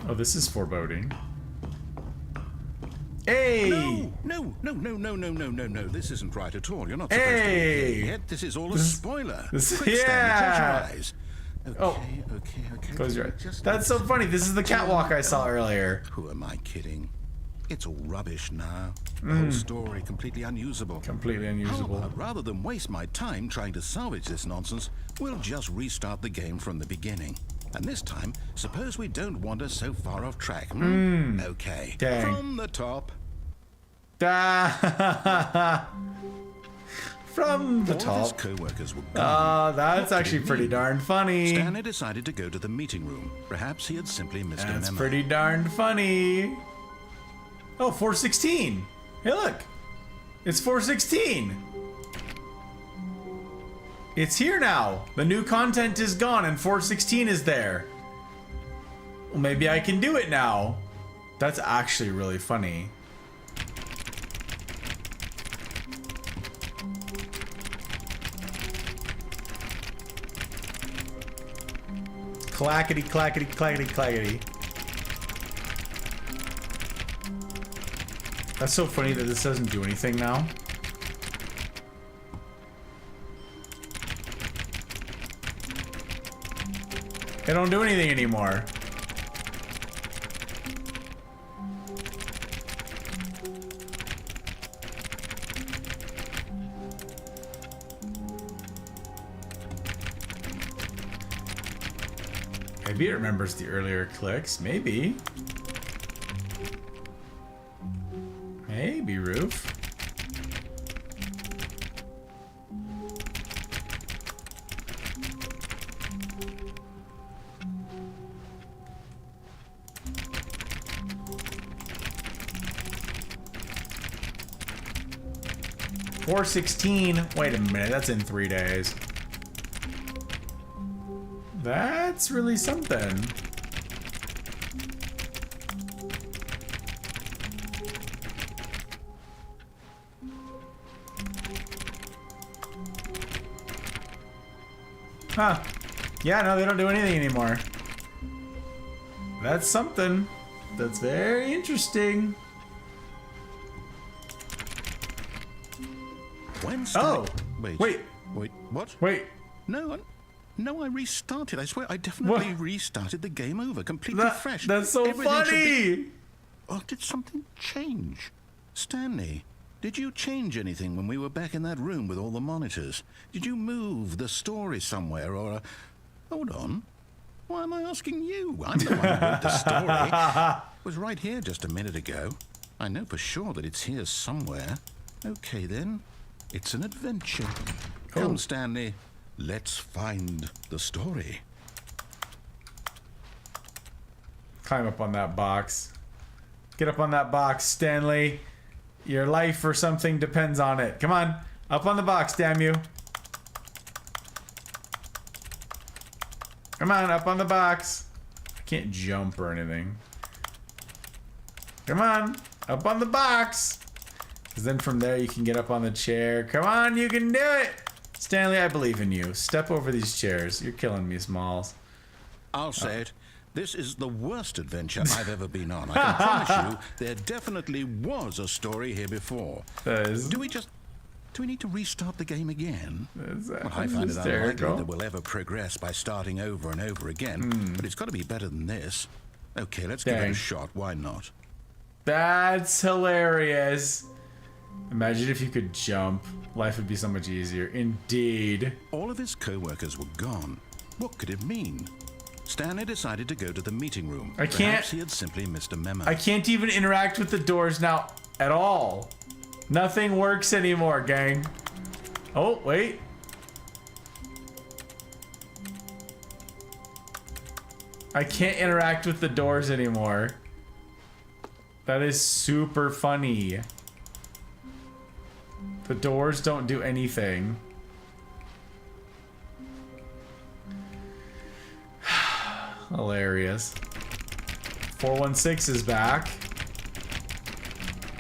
Oh, this is foreboding. Hey! No. This isn't right at all. You're not supposed to Hey! be here yet. This is all a spoiler. this- Quick, Stanley, yeah! close your eyes. Okay, Oh. okay. Close your eyes. Just That's so funny. This is the catwalk I saw earlier. Who am I kidding? It's all rubbish now. The whole story completely unusable. Completely unusable. How about, rather than waste my time trying to salvage this nonsense, we'll just restart the game from the beginning. And this time, suppose we don't wander so far off track. Okay. Dang. From the top. From the All of his top. co-workers were gone. That's actually pretty darn funny. Stanley decided to go to the meeting room. Perhaps he had simply missed a That's memo. pretty darn funny. Oh, 416. Hey, look. It's 416. It's here now. The new content is gone and 416 is there. Well, maybe I can do it now. That's actually really funny. Clackety, clackety, clackety, clackety. That's so funny that this doesn't do anything now. It don't do anything anymore. Maybe it remembers the earlier clicks. Maybe. Maybe, Roof. $4.16. Wait a minute, that's in 3 days. That's really something. Huh. Yeah, no, they don't do anything anymore. That's something. That's very interesting. When Stanley... Oh! Wait, what? Wait. No, I restarted. I swear, I definitely What? restarted the game over, completely fresh. That's so Everything should be- funny! Oh, did something change? Stanley, did you change anything when we were back in that room with all the monitors? Did you move the story somewhere or... Hold on. Why am I asking you? I'm the one who wrote the story. It was right here just a minute ago. I know for sure that it's here somewhere. Okay, then. It's an adventure. Come, Stanley. Let's find the story. Climb up on that box. Get up on that box, Stanley. Your life or something depends on it. Come on. Up on the box, damn you. Come on, up on the box. I can't jump or anything. Come on, up on the box. Because then from there you can get up on the chair. Come on, you can do it. Stanley, I believe in you. Step over these chairs. You're killing me, Smalls. I'll say it. This is the worst adventure I've ever been on. I can promise you, there definitely was a story here before. Do we need to restart the game again? Well, I find it unlikely that we'll ever progress by starting over and over again, but it's got to be better than this. Okay, let's give it a shot. Why not? That's hilarious. Imagine if you could jump. Life would be so much easier. Indeed. All of his co-workers were gone. What could it mean? Stanley decided to go to the meeting room. Perhaps he had simply missed a memo. I can't even interact with the doors now at all. Nothing works anymore, gang. Oh, wait. I can't interact with the doors anymore. That is super funny. The doors don't do anything. Hilarious. 416 is back.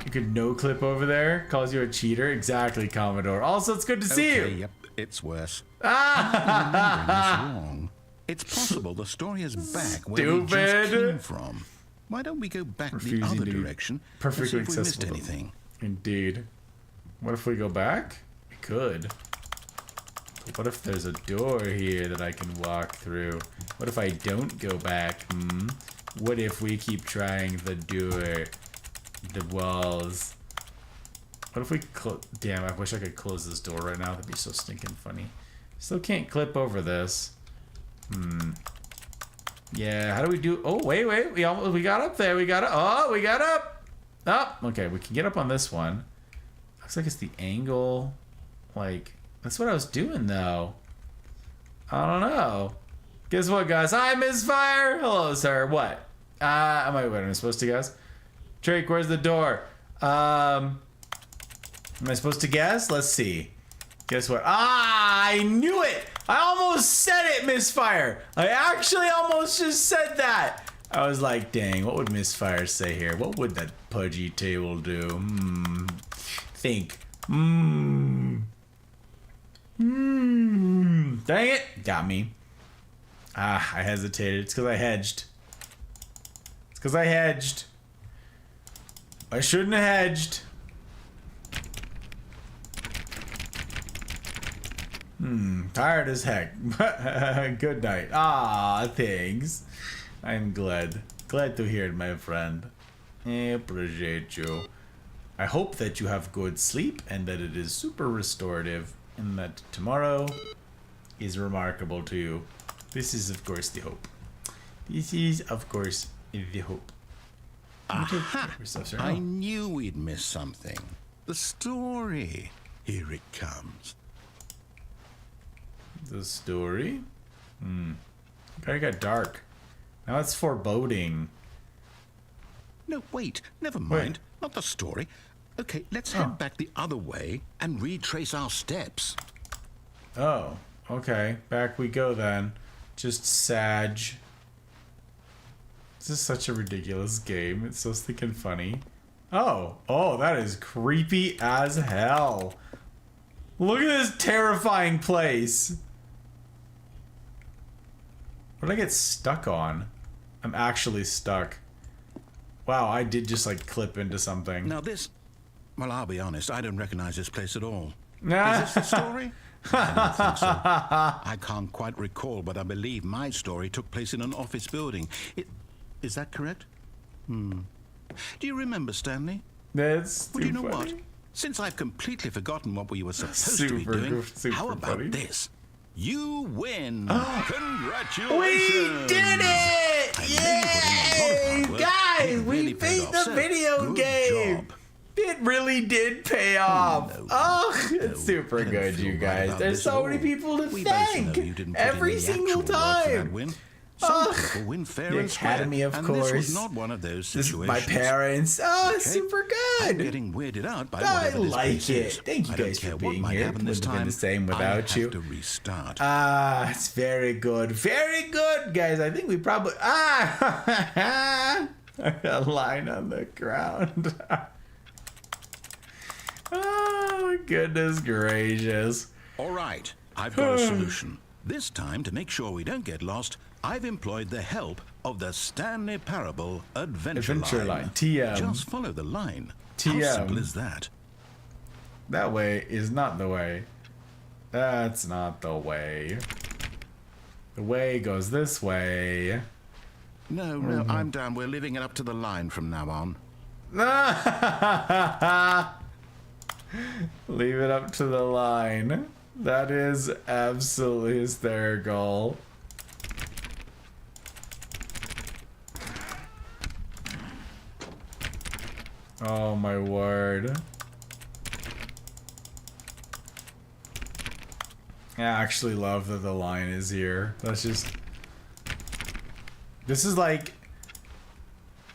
You could no clip over there. Calls you a cheater. Exactly, Commodore. Also, it's good to see you. Yep, it's worse. I'm remembering this wrong. It's possible the story is back where we just came from. Why don't we go back the other direction and see if we missed anything? Indeed. What if we go back? We could. But what if there's a door here that I can walk through? What if I don't go back? What if we keep trying the door? The walls? What if we damn, I wish I could close this door right now. That'd be so stinking funny. Still can't clip over this. Yeah, how do we do? Oh, wait. We got up there. We got up. Oh, okay. We can get up on this one. Looks like it's the angle. Like, that's what I was doing, though. I don't know. Guess what, guys? Hi, Misfire. Hello, sir. What? What am I supposed to guess? Drake, where's the door? Am I supposed to guess? Let's see. Guess what? I knew it! I almost said it, Misfire! I actually almost just said that! I was like, dang, what would Misfire say here? What would that pudgy table do? Think. Dang it! Got me. I hesitated. It's because I hedged. I shouldn't have hedged. Tired as heck. Good night. Thanks. I'm glad. Glad to hear it, my friend. I appreciate you. I hope that you have good sleep and that it is super restorative and that tomorrow is remarkable to you. This is, of course, the hope. Aha! I knew we'd miss something. The story. Here it comes. The story? It got dark. Now it's foreboding. No, wait. Never mind. Not the story. Okay, let's head back the other way and retrace our steps. Oh, okay. Back we go then. Just Sag. This is such a ridiculous game. It's so stinking funny. Oh, that is creepy as hell. Look at this terrifying place. What did I get stuck on? I'm actually stuck. Wow, I did just like clip into something. Now this, well, I'll be honest, I don't recognize this place at all. Nah. Is this the story? I don't think so. I can't quite recall, but I believe my story took place in an office building. Is that correct? Do you remember, Stanley? That's too Well, you know funny. what? Since I've completely forgotten what we were supposed to be doing, how about funny. this? You win! Congratulations! We did it! Yay! Guys, we beat the video game! It really did pay off. It's super good, you guys. There's so many people to thank every single time. Some people win fair the and square, Academy, of and course. this was not one of those This is situations. my parents. Oh, it's Okay. super I'm good. getting weirded out by I whatever this like place it. is. Thank you I don't guys for care what being might here. happen this Wouldn't have been time. the same without I have you. to restart. It's very good. Very good, guys. I think we probably... a line on the ground. Oh, goodness gracious. All right, I've got a solution. This time, to make sure we don't get lost, I've employed the help of the Stanley Parable Adventure Line. TM. Just follow the line. TM. How simple is that? That way is not the way. That's not the way. The way goes this way. No, I'm down. We're leaving it up to the line from now on. Leave it up to the line. That is absolutely hysterical. Oh my word. I actually love that the line is here. That's just... This is like...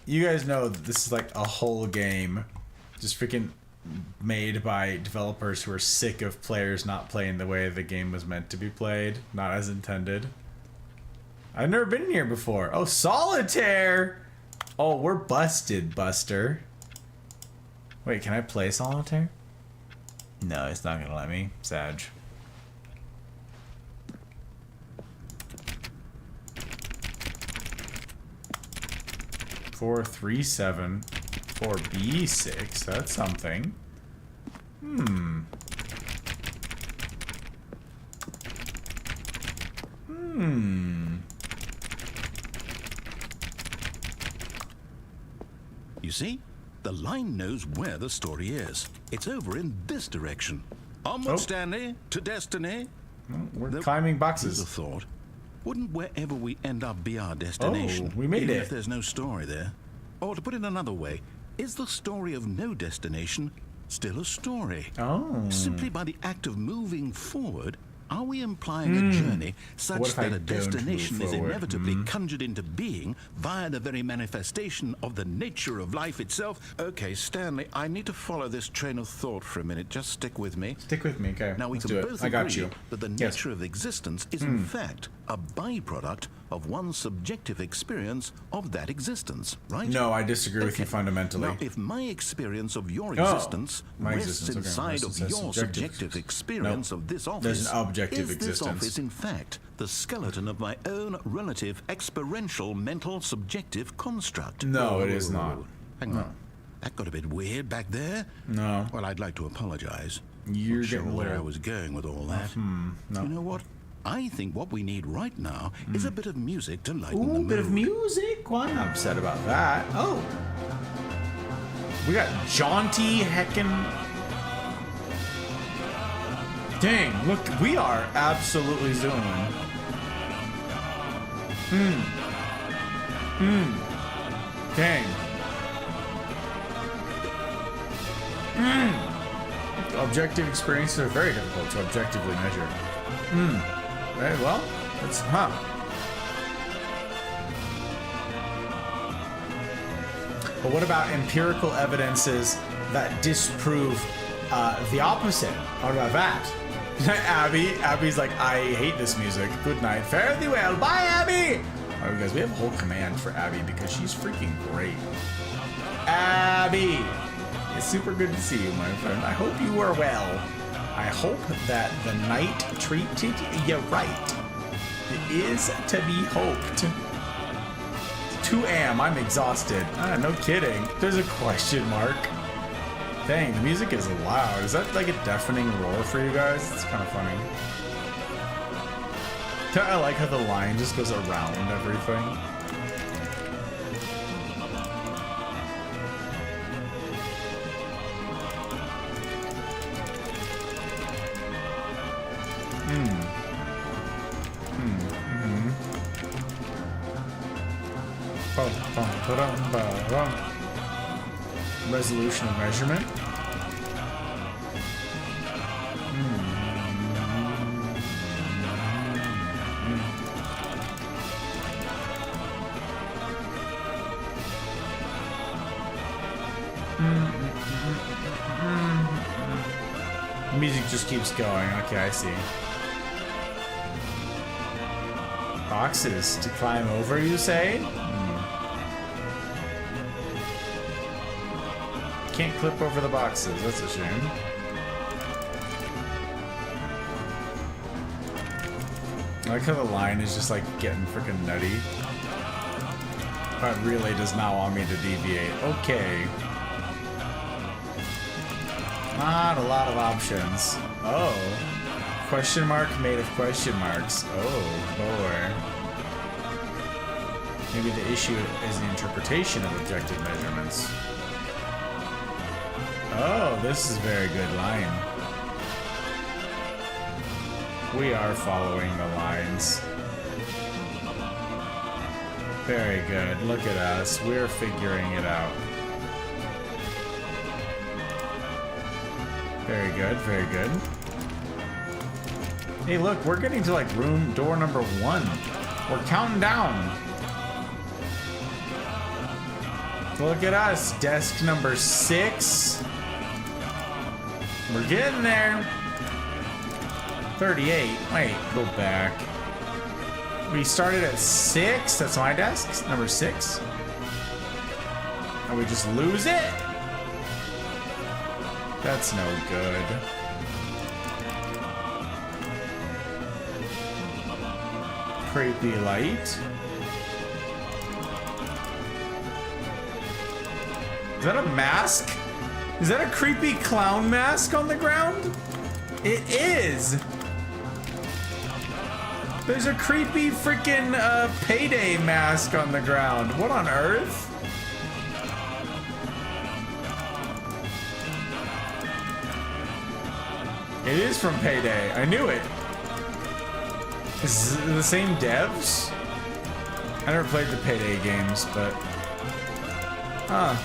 You guys know that this is like a whole game. Just freaking made by developers who are sick of players not playing the way the game was meant to be played. Not as intended. I've never been here before. Oh, solitaire! Oh, we're busted, Buster. Wait, can I play solitaire? No, it's not gonna let me. Sag. Four, 3, 7, 4, B6. That's something. You see? The line knows where the story is. It's over in this direction. Onward, Oh. Stanley, to destiny. We're Nope. climbing Here's a boxes. thought. Wouldn't wherever we end up be our destination? Oh, we made even it. if there's no story there? Or to put it another way, is the story of no destination still a story? Oh. Simply by the act of moving forward, are we implying a journey What such if I that a don't move destination is forward? inevitably conjured into being via the very manifestation of the nature of life itself? Okay, Stanley, I need to follow this train of thought for a minute. Just stick with me. Stick with me, okay? Now we Let's can do it. both I got agree you. that the Yes. nature of existence is in fact a byproduct of one's subjective experience of that existence, right? No, I disagree with you Okay. fundamentally. Now, if my experience of your Oh, existence my rests existence, okay. inside Rests of inside your subjective subjective existence. experience No. of this office, There's an objective is this existence. office in fact the skeleton of my own relative experiential mental subjective construct? No, it Whoa, is whoa, not. whoa. Hang on. That got a bit weird back there. No. Well, I'd like to apologize. You're Not sure getting a where I little... was going with all that. no. You know what? I think what we need right now is a bit of music to lighten the Ooh, mood. bit of music? Why not upset about that? Oh. We got jaunty heckin'... Dang, look, we are absolutely zooming. Dang. Objective experiences are very difficult to objectively measure. Very well. That's, But what about empirical evidences that disprove the opposite? What about that? Abby's like, I hate this music. Good night. Fare thee well. Bye, Abby! Alright, guys, we have a whole command for Abby because she's freaking great. Abby! It's super good to see you, my friend. I hope you are well. I hope that the night treated you right. It is to be hoped. 2 a.m. I'm exhausted. No kidding. There's a question mark. Dang, the music is loud. Is that like a deafening roar for you guys? It's kind of funny. I like how the line just goes around everything. Resolution of measurement. Music just keeps going. Okay, I see. Boxes to climb over, you say? Can't clip over the boxes. That's a shame. I like how the line is just like getting freaking nutty. But relay does not want me to deviate. Okay. Not a lot of options. Oh. Question mark made of question marks. Oh, boy. Maybe the issue is the interpretation of objective measurements. Oh, this is a very good line. We are following the lines. Very good. Look at us. We're figuring it out. Very good, very good. Hey, look, we're getting to like room door number 1. We're counting down. Look at us, desk number 6. We're getting there. 38. Wait, go back. We started at 6. That's my desk, number 6. And we just lose it? That's no good. Creepy light. Is that a mask? Is that a creepy clown mask on the ground? It is. There's a creepy freaking Payday mask on the ground. What on earth? It is from Payday. I knew it. Is it the same devs? I never played the Payday games, but... Huh.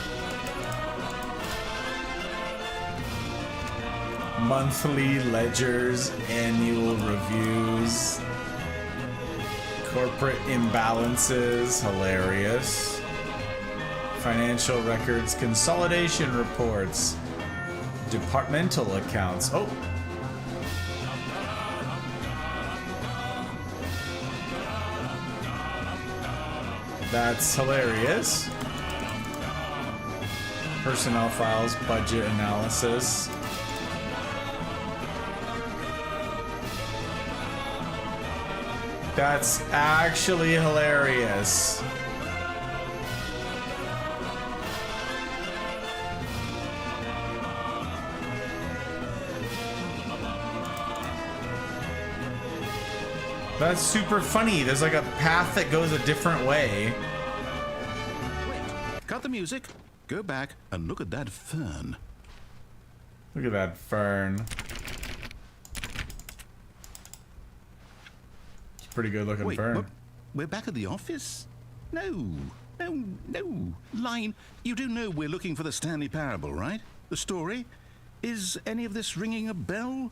Monthly ledgers, annual reviews, corporate imbalances, hilarious. Financial records, consolidation reports, departmental accounts. Oh! That's hilarious. Personnel files, budget analysis. That's actually hilarious. That's super funny. There's like a path that goes a different way. Wait, cut the music, go back and look at that fern. Look at that fern. It's a pretty good looking Wait, fern. what? We're back at the office? No. Line, you do know we're looking for the Stanley Parable, right? The story? Is any of this ringing a bell?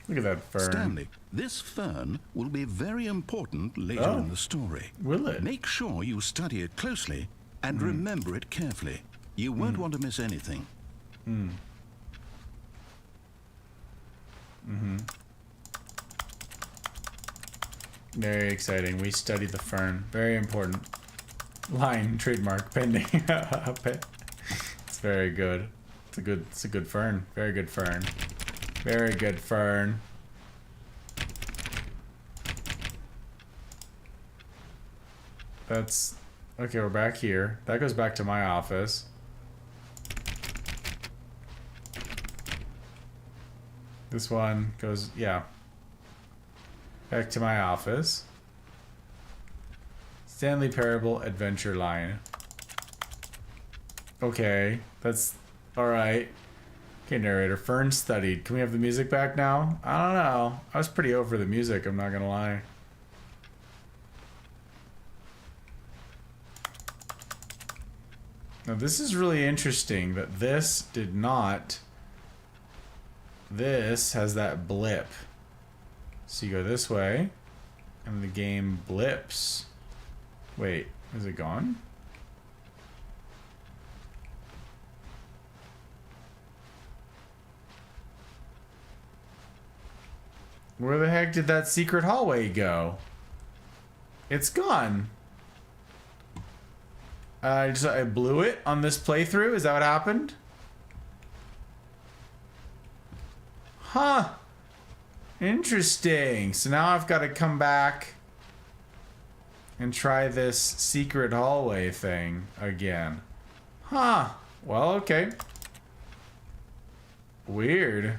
Look at that fern. Stanley, this fern will be very important later in the story. Will it? Make sure you study it closely and remember it carefully. You won't want to miss anything. Very exciting. We studied the fern. Very important. Line, trademark, pending. It's very good. It's a good fern. Very good fern. Very good fern. That's okay, we're back here. That goes back to my office. This one goes, yeah. Back to my office. Stanley Parable Adventure Line. Okay, that's alright. Okay, narrator. Fern studied. Can we have the music back now? I don't know. I was pretty over the music, I'm not gonna lie. Now this is really interesting that this did not... This has that blip. So you go this way, and the game blips. Wait, is it gone? Where the heck did that secret hallway go? It's gone. I blew it on this playthrough. Is that what happened? Huh. Interesting. So now I've got to come back and try this secret hallway thing again. Huh. Well, okay. Weird.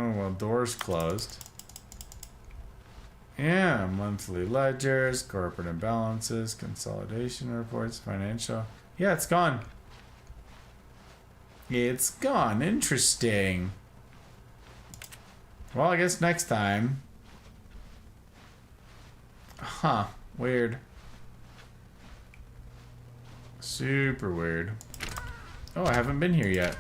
Oh, well, door's closed. Yeah, monthly ledgers, corporate imbalances, consolidation reports, financial. Yeah, it's gone. It's gone. Interesting. Well, I guess next time. Huh. Weird. Super weird. Oh, I haven't been here yet.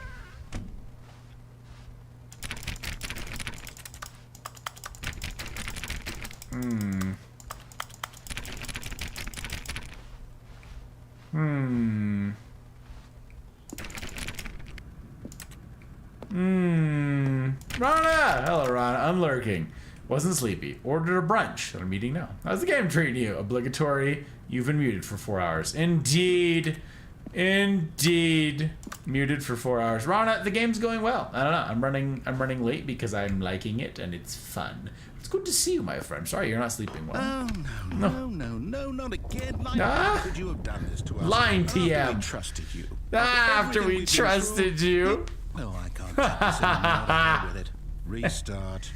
Rana! Hello, Rana. I'm lurking. Wasn't sleepy. Ordered a brunch. At a meeting now. How's the game treating you? Obligatory. You've been muted for 4 hours. Indeed. Indeed. Muted for 4 hours. Rana, the game's going well. I don't know. I'm running late because I'm liking it and it's fun. It's good to see you, my friend. Sorry you're not sleeping well. Oh, no, not again. Like, Ah. how could you have done this to us? Lying After TM. we trusted you. After we trusted you. Well, I can't take this anymore. With it. Restart.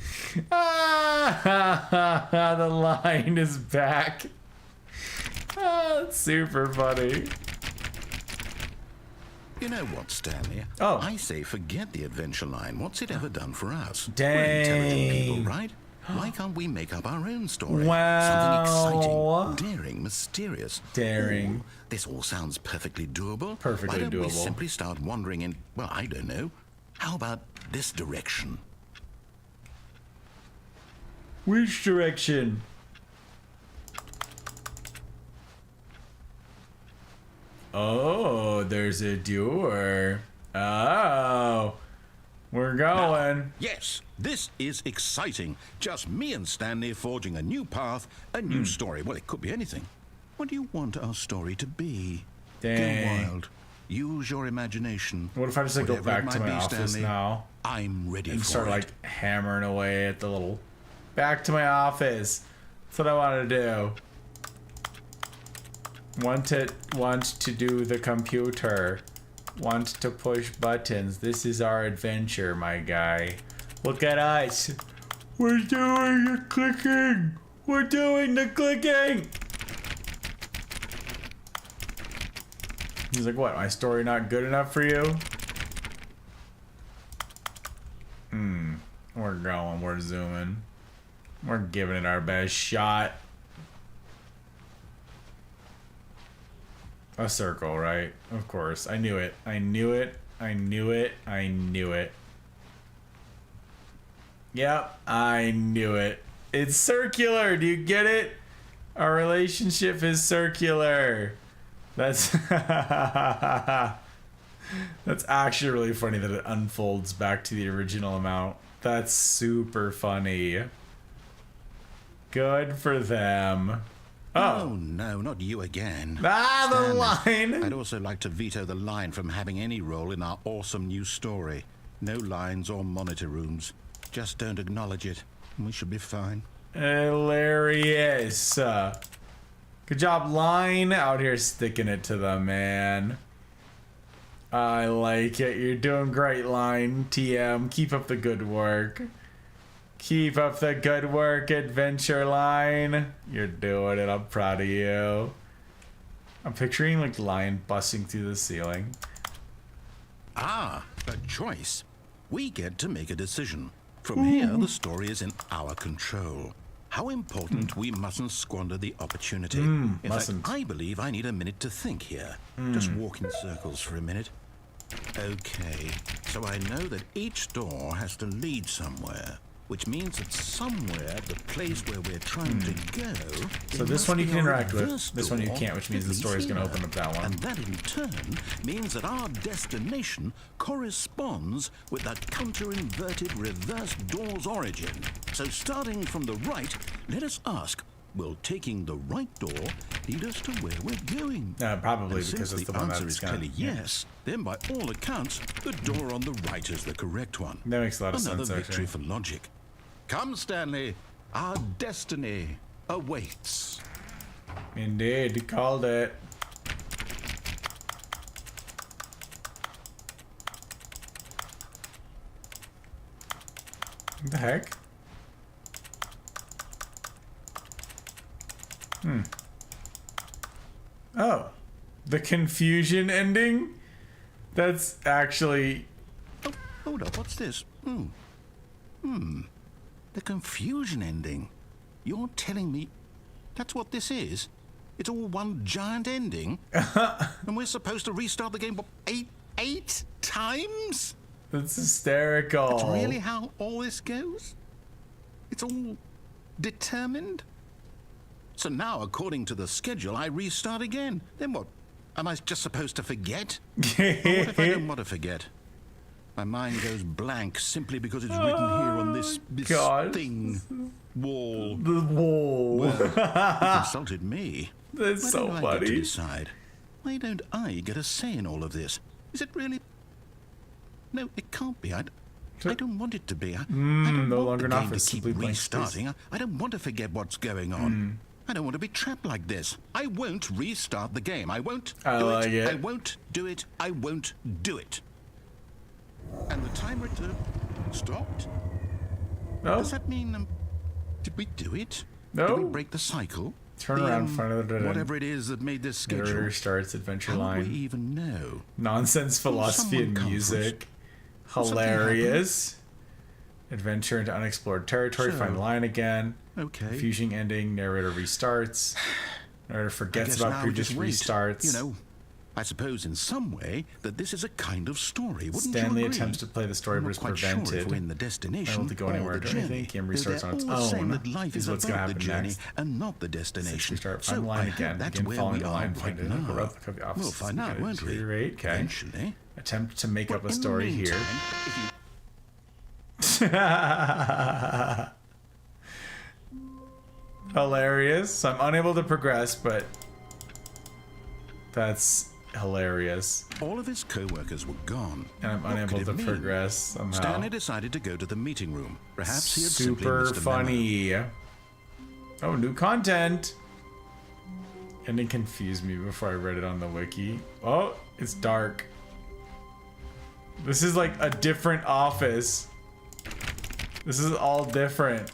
The line is back. That's super funny. You know what, Stanley? Oh. I say forget the adventure line. What's it ever done for us? Dang. We're intelligent people, right? Why can't we make up our own story? Wow. Something exciting, daring, mysterious. Daring. Ooh, this all sounds perfectly doable. Perfectly Why don't we doable. simply start wandering in, well, I don't know. How about this direction? Which direction? Oh, there's a door. Oh, we're going. Yes, this is exciting. Just me and Stanley forging a new path, a new story. Well, it could be anything. What do you want our story to be? Dang. Go wild. Use your imagination. What if I just like, go Whatever it back to might my be, office Stanley, now I'm ready and for start it. like hammering away at the little. Back to my office. That's what I want to do. Want to do the computer. Want to push buttons. This is our adventure, my guy. Look at us. We're doing the clicking. We're doing the clicking. He's like, what? My story not good enough for you? We're going. We're zooming. We're giving it our best shot. A circle, right? Of course. I knew it. I knew it. I knew it. I knew it. Yep, I knew it. It's circular. Do you get it? Our relationship is circular. That's that's actually really funny that it unfolds back to the original amount. That's super funny. Good for them. Oh, no, not you again. Ah, the Stanley, line. I'd also like to veto the line from having any role in our awesome new story. No lines or monitor rooms. Just don't acknowledge it. We should be fine. Hilarious. Good job, line. Out here sticking it to the man. I like it. You're doing great, line. TM, keep up the good work. Keep up the good work, adventure line. You're doing it. I'm proud of you. I'm picturing like lion busting through the ceiling. Ah, a choice. We get to make a decision. From here, the story is in our control. How important we mustn't squander the opportunity. In mustn't. fact, I believe I need a minute to think here. Just walk in circles for a minute. Okay, so I know that each door has to lead somewhere. which means that somewhere the place where we're trying to go. So this one you can interact with. This one you can't, which means the story's going to open up that one. And that in turn means that our destination corresponds with the counter-inverted reverse door's origin. So starting from the right, let us ask, will taking the right door lead us to where we're going? Probably, And because since it's the the one answer that's is gonna... clearly yes, then by all accounts, the door on the right is the correct one. That makes a lot of Another sense, victory actually. for logic. Come, Stanley. Our destiny awaits. Indeed, you called it. What the heck? Oh. The confusion ending? That's actually... Oh, hold up. What's this? The confusion ending. You're telling me that's what this is? It's all one giant ending? And we're supposed to restart the game, what, eight times? That's hysterical. That's really how all this goes? It's all determined? So now, according to the schedule, I restart again. Then what? Am I just supposed to forget? Or what if I don't want to forget? My mind goes blank simply because it's written here on this God. thing. Wall. The wall. Well, you consulted me. That's Why so don't I get to funny. decide? Why don't I get a say in all of this? Is it really? No, it can't be. I don't want it to be. I don't no want longer the an game office, to keep simply blank restarting. I don't want to forget what's going on. I don't want to be trapped like this. I won't restart the game. I won't I do like it. I won't do it. I won't do it. And the timer stopped? No. Does that mean, did we do it? No. Did we break the cycle? Turn around, find another dead end. Whatever it is that made this schedule. Narrator starts adventure How do line. we even know? Nonsense philosophy someone and come music. Something Hilarious. Adventure into unexplored territory. So- Find the line again. Okay. Confusion ending. Narrator restarts. Narrator I forgets guess about now we previous just wait. restarts. You know, I suppose in some way that this is a kind of story, wouldn't Stanley you agree? attempts to play the story I'm but not is quite sure prevented. if we're in the destination Unable to go or anywhere the or do anything. journey. Game Though restarts they're on its all saying own. that life Is is what's about gonna the happen journey next. and not the destination. Restart. So Find the line I again. hope that's Begin where following we the are line. right Find it. now. Go up the office. We'll find out, won't we? Deteriorate. Okay. Eventually. Attempt to make up a In the story here. meantime, if you Hilarious. So I'm unable to progress, but that's hilarious. all of his co-workers were gone. And I'm What unable could to it mean? progress somehow. Stanley decided to go to the meeting room. Perhaps he had simply Super missed a memo. funny. Oh, new content. Ending confused me before I read it on the wiki. Oh, it's dark. This is like a different office. This is all different.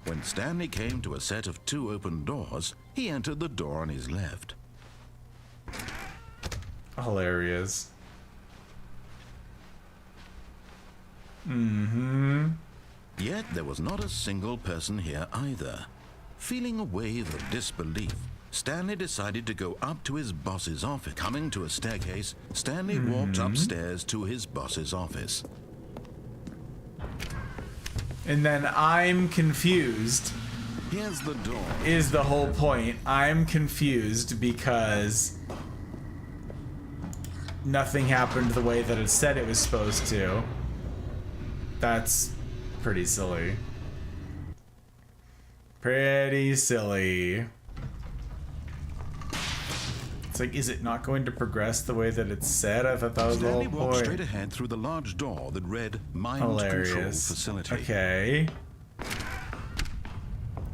When Stanley came to a set of 2 open doors, he entered the door on his left. Hilarious. Yet there was not a single person here either. Feeling a wave of disbelief, Stanley decided to go up to his boss's office. Coming to a staircase, Stanley walked upstairs to his boss's office. And then I'm confused. Here's the door. Is the whole point. I'm confused because nothing happened the way that it said it was supposed to. That's pretty silly. Pretty silly. It's like, is it not going to progress the way that it's said? I thought that was the Stanley whole walked straight point. ahead through the large door that read Mind Control Hilarious. Facility. Okay.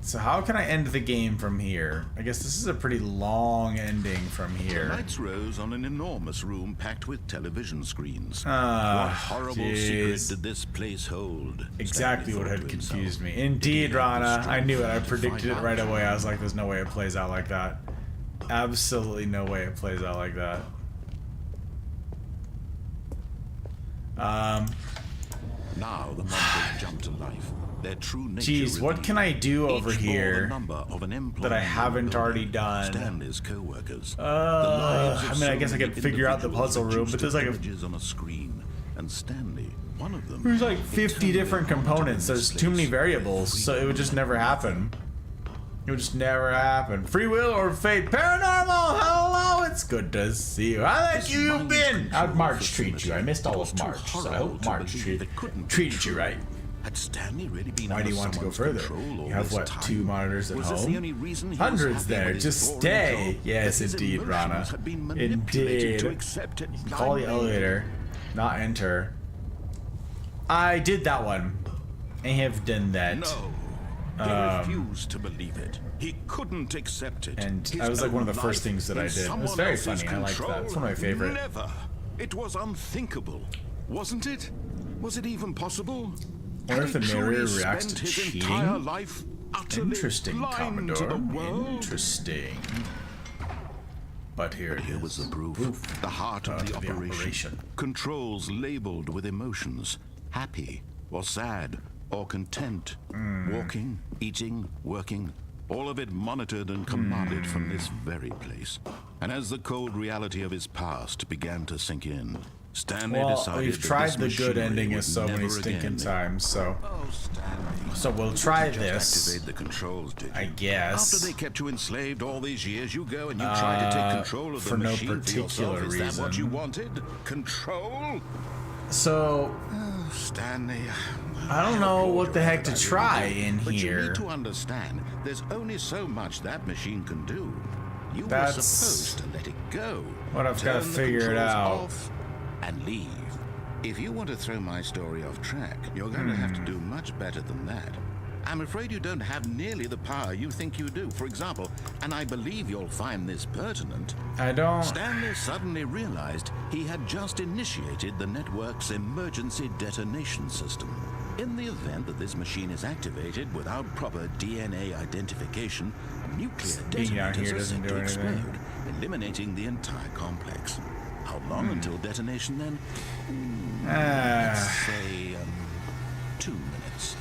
So how can I end the game from here? I guess this is a pretty long ending from here. Lights rose on an enormous room packed with television screens. Ah, what horrible jeez. secret did this place hold? Exactly Stanley what thought had to himself. confused me. Did he Indeed, have the Rana. I strength knew it. I to predicted it find right out? away. I was like, there's no way it plays out like that. Absolutely no way it plays out like that. Now the monsters jump to life. Their true nature Jeez, what can I do over Each bore the here number of an that I employee haven't builder, already done? Stanley's co-workers. I mean, I guess I could figure out the puzzle room, but there's like a... images on a screen, and Stanley one of them. There's like 50 different components. There's too many variables, so it would just never happen. It would just never happen. Free will or fate? Paranormal! Hello! It's good to see you. How the heck you been? How'd March treat you? I missed all of March, so I hope March treated you right. Had Stanley really been Why do you want to go further? You have, what, 2 monitors at home? Hundreds there. Just stay. Yes, indeed, Rana. Indeed. You can call the elevator, not enter. I did that one. I have done that. No. He refused to believe it. He couldn't accept it. And that was like one of the first things that I did. It was very funny. I liked that. It's one of my favorite. Never. It was unthinkable, wasn't it? Was it even possible? What if the narrator reacts to cheating? Interesting, Commodore. Interesting. But here it is. Was the proof. The heart of the operation. Controls labeled with emotions. Happy or sad or content. Walking, eating, working. All of it monitored and commanded from this very place. And as the cold reality of his past began to sink in, Stanley decided we've tried the good ending so many stinking times, so we'll try this. Activate the controls, did you? I guess. After they kept you enslaved all these years, you go and you try to take control of the machine no particular for yourself. Is that what you reason. wanted? Control? So Stanley, I don't know what the heck to try in but you here. need to understand, there's only so much that machine can do. You were That's supposed to let it go. what I've got to Turn the figure it controls out. off and leave. If you want to throw my story off track, you're going to have to do much better than that. I'm afraid you don't have nearly the power you think you do. For example, and I believe you'll find this pertinent, I don't. Stanley suddenly realized he had just initiated the network's emergency detonation system. In the event that this machine is activated without proper DNA identification, nuclear Being out here detonators are doesn't set do to anything. explode, eliminating the entire complex. How long until detonation then? Let's say 2 minutes.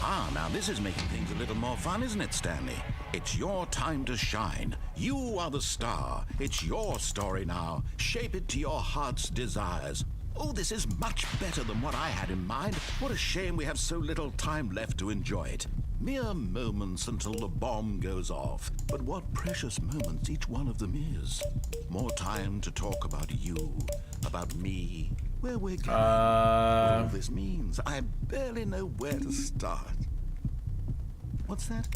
Ah, now this is making things a little more fun, isn't it, Stanley? It's your time to shine. You are the star. It's your story now. Shape it to your heart's desires. Oh, this is much better than what I had in mind. What a shame we have so little time left to enjoy it. Mere moments until the bomb goes off. But what precious moments each one of them is. More time to talk about you, about me, where we're going, what all this means. I barely know where to start. What's that?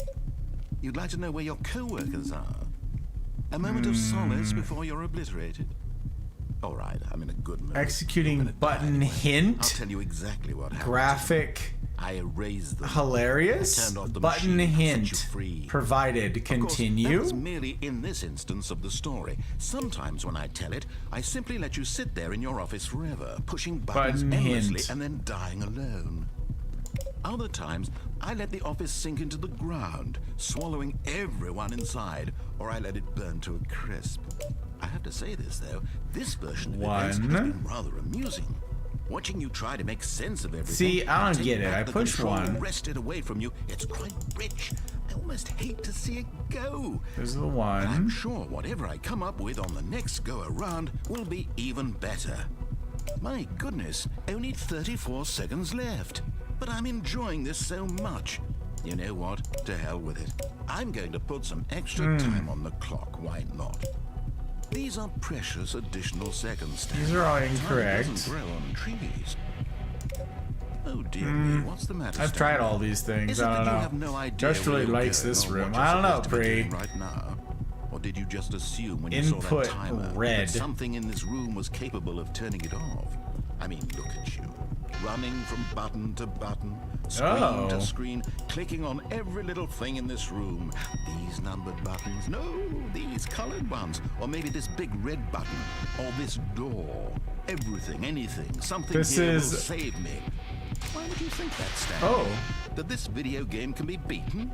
You'd like to know where your co-workers are? A moment of solace before you're obliterated? All right, I'm in a good mood. Executing button I'll hint. tell you exactly what happened. Graphic. I erased them. Hilarious. Turned off the Button machine, set hint. you free. Provided. Of course, that Continue. was merely in this instance of the story. Sometimes when I tell it, I simply let you sit there in your office forever, pushing buttons Button endlessly hint. and then dying alone. Other times, I let the office sink into the ground, swallowing everyone inside, or I let it burn to a crisp. I have to say this, though. This version of events has been rather amusing. Watching you try to make sense of everything. See, I don't take get it. back I the push control one. wrested away from you. It's quite rich. I almost hate to see it go. There's the I'm one. sure whatever I come up with on the next go around will be even better. My goodness, only 34 seconds left. But I'm enjoying this so much. You know what? To hell with it. I'm going to put some extra time on the clock. Why not? These are precious additional seconds. These are all Time incorrect. doesn't grow on trees. Oh dear me, what's the matter? I've tried all these things. Is it I that don't you know. have no idea Just where really you're likes going this or room. what I you're don't know, supposed to be Pri. doing right now? Or did you just assume when you saw Input that timer red. that something in this room was capable of turning it off? I mean, look at you. Running from button to button, screen to screen, clicking on every little thing in this room. These numbered buttons, no, these colored ones. Or maybe this big red button, or this door. Everything, anything, something This here is- will save me. Why would you think that, Stanley? Oh. That this video game can be beaten?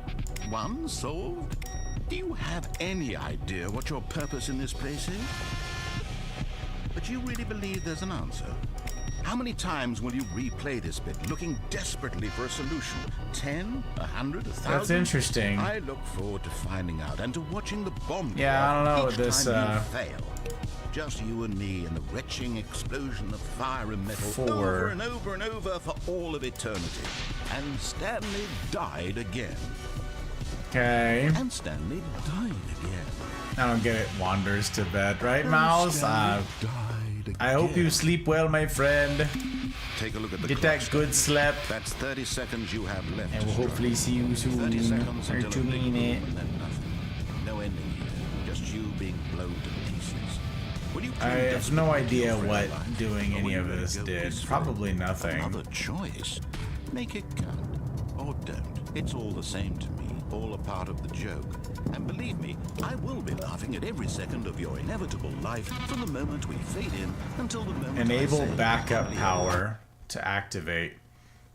Won? Solved? Do you have any idea what your purpose in this place is? But you really believe there's an answer? How many times will you replay this bit, looking desperately for a solution? 10? 100? 1,000? That's interesting. I look forward to finding out and to watching the bomb go Yeah, I don't off know each what this, time you fail. Just you and me and the retching explosion of fire and metal 4. over and over and over for all of eternity. And Stanley died again. Okay. And Stanley died again. I don't get it. Wanders to bed, right, And Mouse? Stanley died again. I hope you sleep well, my friend. Take a look at the Get clock, that good sleep. That's 30 seconds you have left. And to we'll struggle. hopefully see you 30 soon. seconds Or until 2 a big minutes. boom and then nothing. No ending here. Just you being blown to pieces. Will you I cling have no desperately to idea your what friend life, doing or any will you of let it this go did. peacefully? Probably nothing. Another choice. Make it count. Or don't. It's all the same to me. All a part of the joke. And believe me, I will be laughing at every second of your inevitable life from the moment we fade in until the moment Enable I say, backup "Hallelujah." power to activate.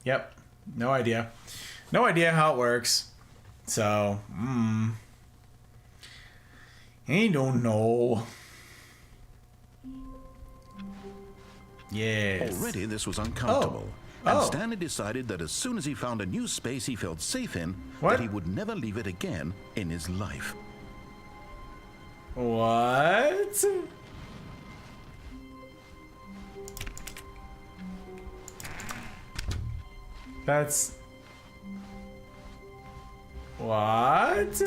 Yep. No idea. No idea how it works. So, I don't know. Yes. Already this was uncomfortable. Oh. And Oh. Stanley decided that as soon as he found a new space he felt safe in, What? that he would never leave it again in his life. What? That's... What?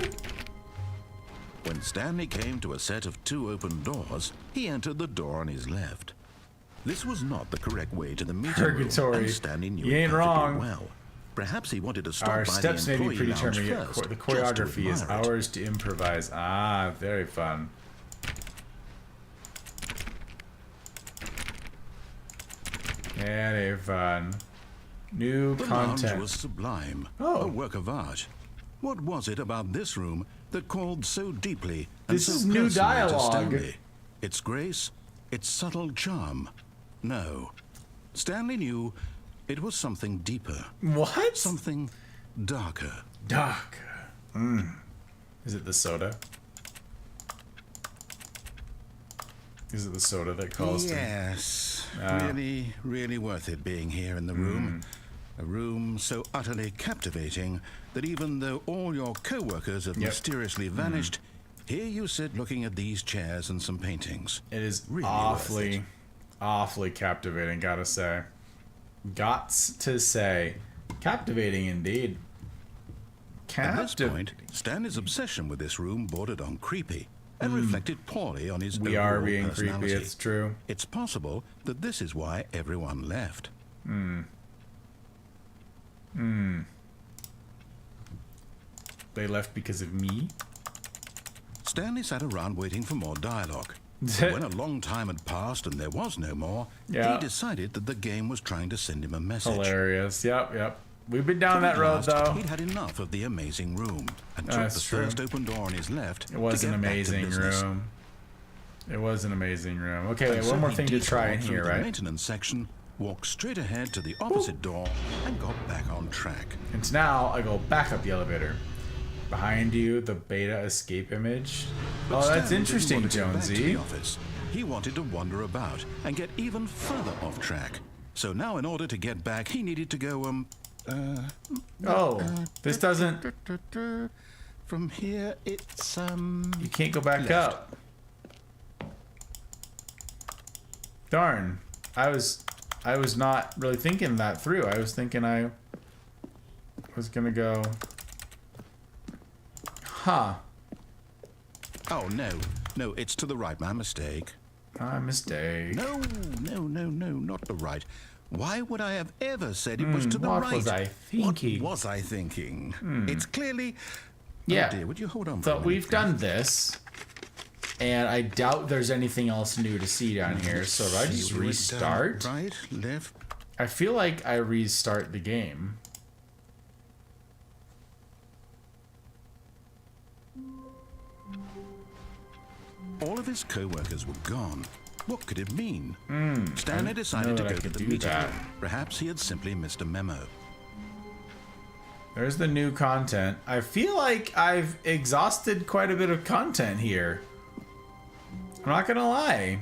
When Stanley came to a set of 2 open doors, he entered the door on his left. This was not the correct way to the meeting Purgatory. room, and Stanley knew You it ain't perfectly wrong. well. Perhaps he wanted to stop Our by steps the may be employee lounge predetermined. first, The just to choreography is admire it. ours to improvise. Ah, very fun. Very fun. New The lounge content. was sublime, Oh. a work of art. What was it about this room that called so deeply and This so is new personally to dialogue. Stanley? Its grace, its subtle charm. No, Stanley knew it was something deeper, What? something darker. Dark. Is it the soda? Is it the soda that calls to... Yes, Ah. really worth it being here in the room. A room so utterly captivating that even though all your co-workers have Yep. mysteriously vanished, here you sit looking at these chairs and some paintings. It is Really worth it. awfully captivating, gotta say. Gots to say. Captivating indeed. At this point, Stanley's obsession with this room bordered on creepy and reflected poorly on his We are overall being creepy, personality. it's true. It's possible that this is why everyone left. They left because of me? Stanley sat around waiting for more dialogue. When a long time had passed and there was no more, Yeah. he decided that the game was trying to send him a message. Hilarious. Yep. We've been down that At road, last, though. He'd had enough of the amazing room and took That's the true. first open door on his left. It was to an get back to amazing business. room. It was an amazing room. Okay, And wait, so one more he thing to try in detoured through here, the right? maintenance section, walked straight ahead to the opposite door, and got back on track. And so now I go back up the elevator. Behind you, the beta escape image. But Oh, that's Stanley didn't interesting, want to go back to Jonesy. the office. He wanted to wander about and get even further off track. So now, in order to get back, he needed to go, Oh, this doesn't... From here, it's, You can't go back left. up. Darn. I was not really thinking that through. I was thinking I was gonna go... Huh. Oh, no, it's to the right, my mistake. My mistake. No, not the right. Why would I have ever said it was to the what right? was I thinking? What was I thinking? It's clearly... Yeah. Oh dear, would you hold on for a So minute, we've please? done this, and I doubt there's anything else new to see down here. So do I just We went restart? down right, left. I feel like I restart the game. All of his co-workers were gone. What could it mean? Stanley know decided to that I go to could the do meeting that. room. Perhaps he had simply missed a memo. There's the new content. I feel like I've exhausted quite a bit of content here. I'm not gonna lie.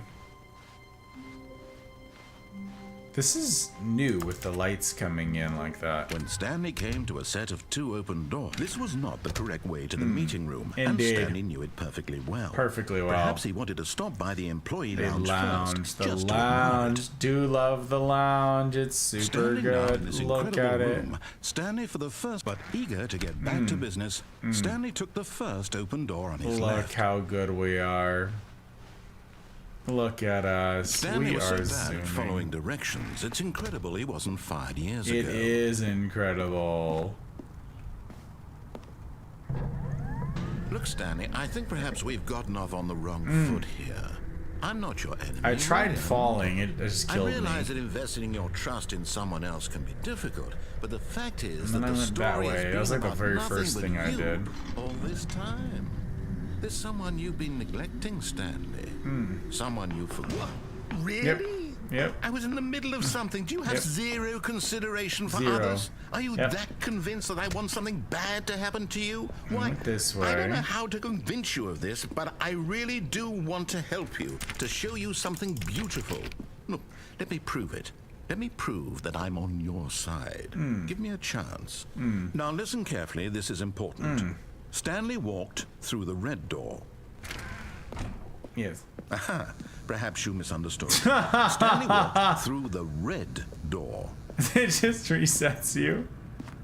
This is new with the lights coming in like that. When Stanley came to a set of 2 open doors, this was not the correct way to the meeting room, Indeed. and Stanley knew it perfectly well. Perfectly well. Perhaps he wanted to stop by the employee The lounge lounge. first, The just to admire lounge. it. Do love the lounge. It's super Standing now in good. this Look incredible at it. room, Stanley for the first, but eager to get back to business, Stanley took the first open door on his Look left. how good we are. Look at us. Stanley We was so are bad zooming. at following directions. It's incredible he wasn't fired years It ago. is incredible. Look, Stanley, I think perhaps we've gotten off on the wrong foot here. I'm not your enemy. I tried really. falling. It just I killed me. realize that investing your trust in someone else can be difficult, but the fact is And that then I the went that story has way. That been was like the about very nothing first but thing I you did. all this time. There's someone you've been neglecting, Stanley. Someone you forgot. Really? Yep. Yep. I was in the middle of something. Do you have Yep. zero consideration for Zero. others? Are you Yep. that convinced that I want something bad to happen to you? Why, went this I don't way. know how to convince you of this, but I really do want to help you, to show you something beautiful. Look, let me prove it. Let me prove that I'm on your side. Give me a chance. Now listen carefully, this is important. Stanley walked through the red door. Yes. Aha, perhaps you misunderstood. Stanley walked through the red door. It just resets you.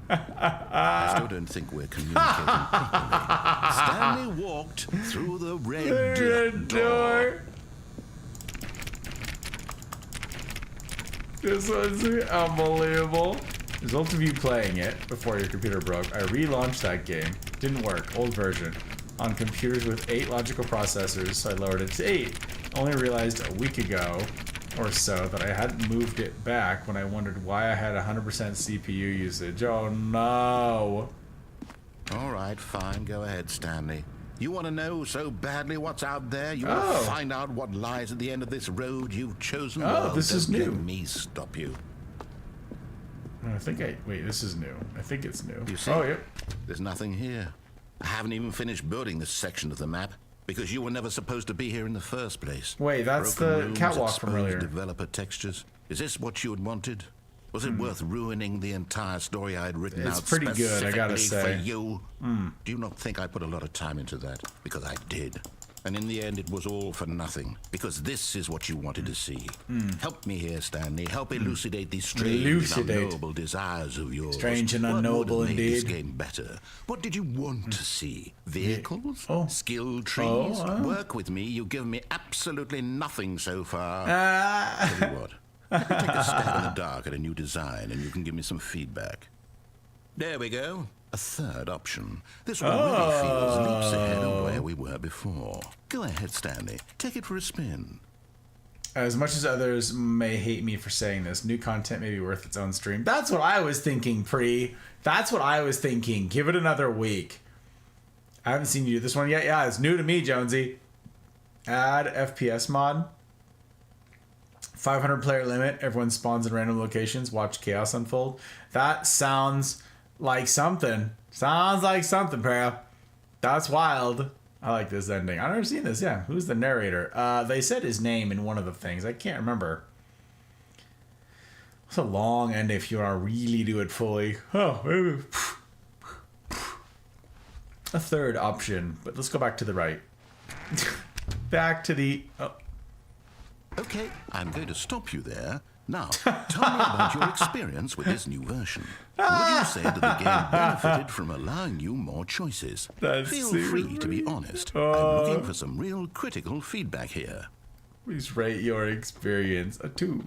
I still don't think we're communicating properly. Stanley walked through the red door. This was unbelievable. Result of you playing it before your computer broke. I relaunched that game. Didn't work. Old version. On computers with 8 logical processors, so I lowered it to 8. Only realized a week ago or so that I hadn't moved it back when I wondered why I had 100% CPU usage. Oh no. All right, fine. Go ahead, Stanley. You want to know so badly what's out there? You want Oh. to find out what lies at the end of this road you've chosen? Oh, Well, this is don't new. Let me stop you. Wait, this is new. I think it's new. You see? Oh, yep. There's nothing here. I haven't even finished building this section of the map because you were never supposed to be here in the first place. Wait, that's Broken the rooms, catwalk from exposed earlier. Developer textures. Is this what you had wanted? Was it worth ruining the entire story I had written It's out pretty good, I gotta specifically say. for you? Do you not think I put a lot of time into that? Because I did. And in the end, it was all for nothing. Because this is what you wanted to see. Help me here, Stanley. Help elucidate these strange Elucidate. and unknowable desires of yours. Strange and What unknowable would have made this indeed. game better? What did you want to see? Vehicles? Oh. Skill trees? Oh. Work with me. You've given me absolutely nothing so far. Ah. Tell you what. Let me take a stab in the dark at a new design, and you can give me some feedback. There we go. A third option. This one really feels leaps ahead of where we were before. Go ahead, Stanley. Take it for a spin. As much as others may hate me for saying this, new content may be worth its own stream. That's what I was thinking, Pre. That's what I was thinking. Give it another week. I haven't seen you do this one yet. Yeah, it's new to me, Jonesy. Add FPS mod. 500 player limit. Everyone spawns in random locations. Watch chaos unfold. That sounds like something. Sounds like something, Para. That's wild. I like this ending. I've never seen this. Yeah. Who's the narrator? They said his name in one of the things. I can't remember. It's a long ending if you want to really do it fully. Oh, maybe. A third option. But let's go back to the right. Back to the... Oh. Okay, I'm going to stop you there. Now, tell me about your experience with this new version. Would you say that the game benefited from allowing you more choices? That's Feel super free to be honest. I'm looking for some real critical feedback here. Please rate your experience a 2.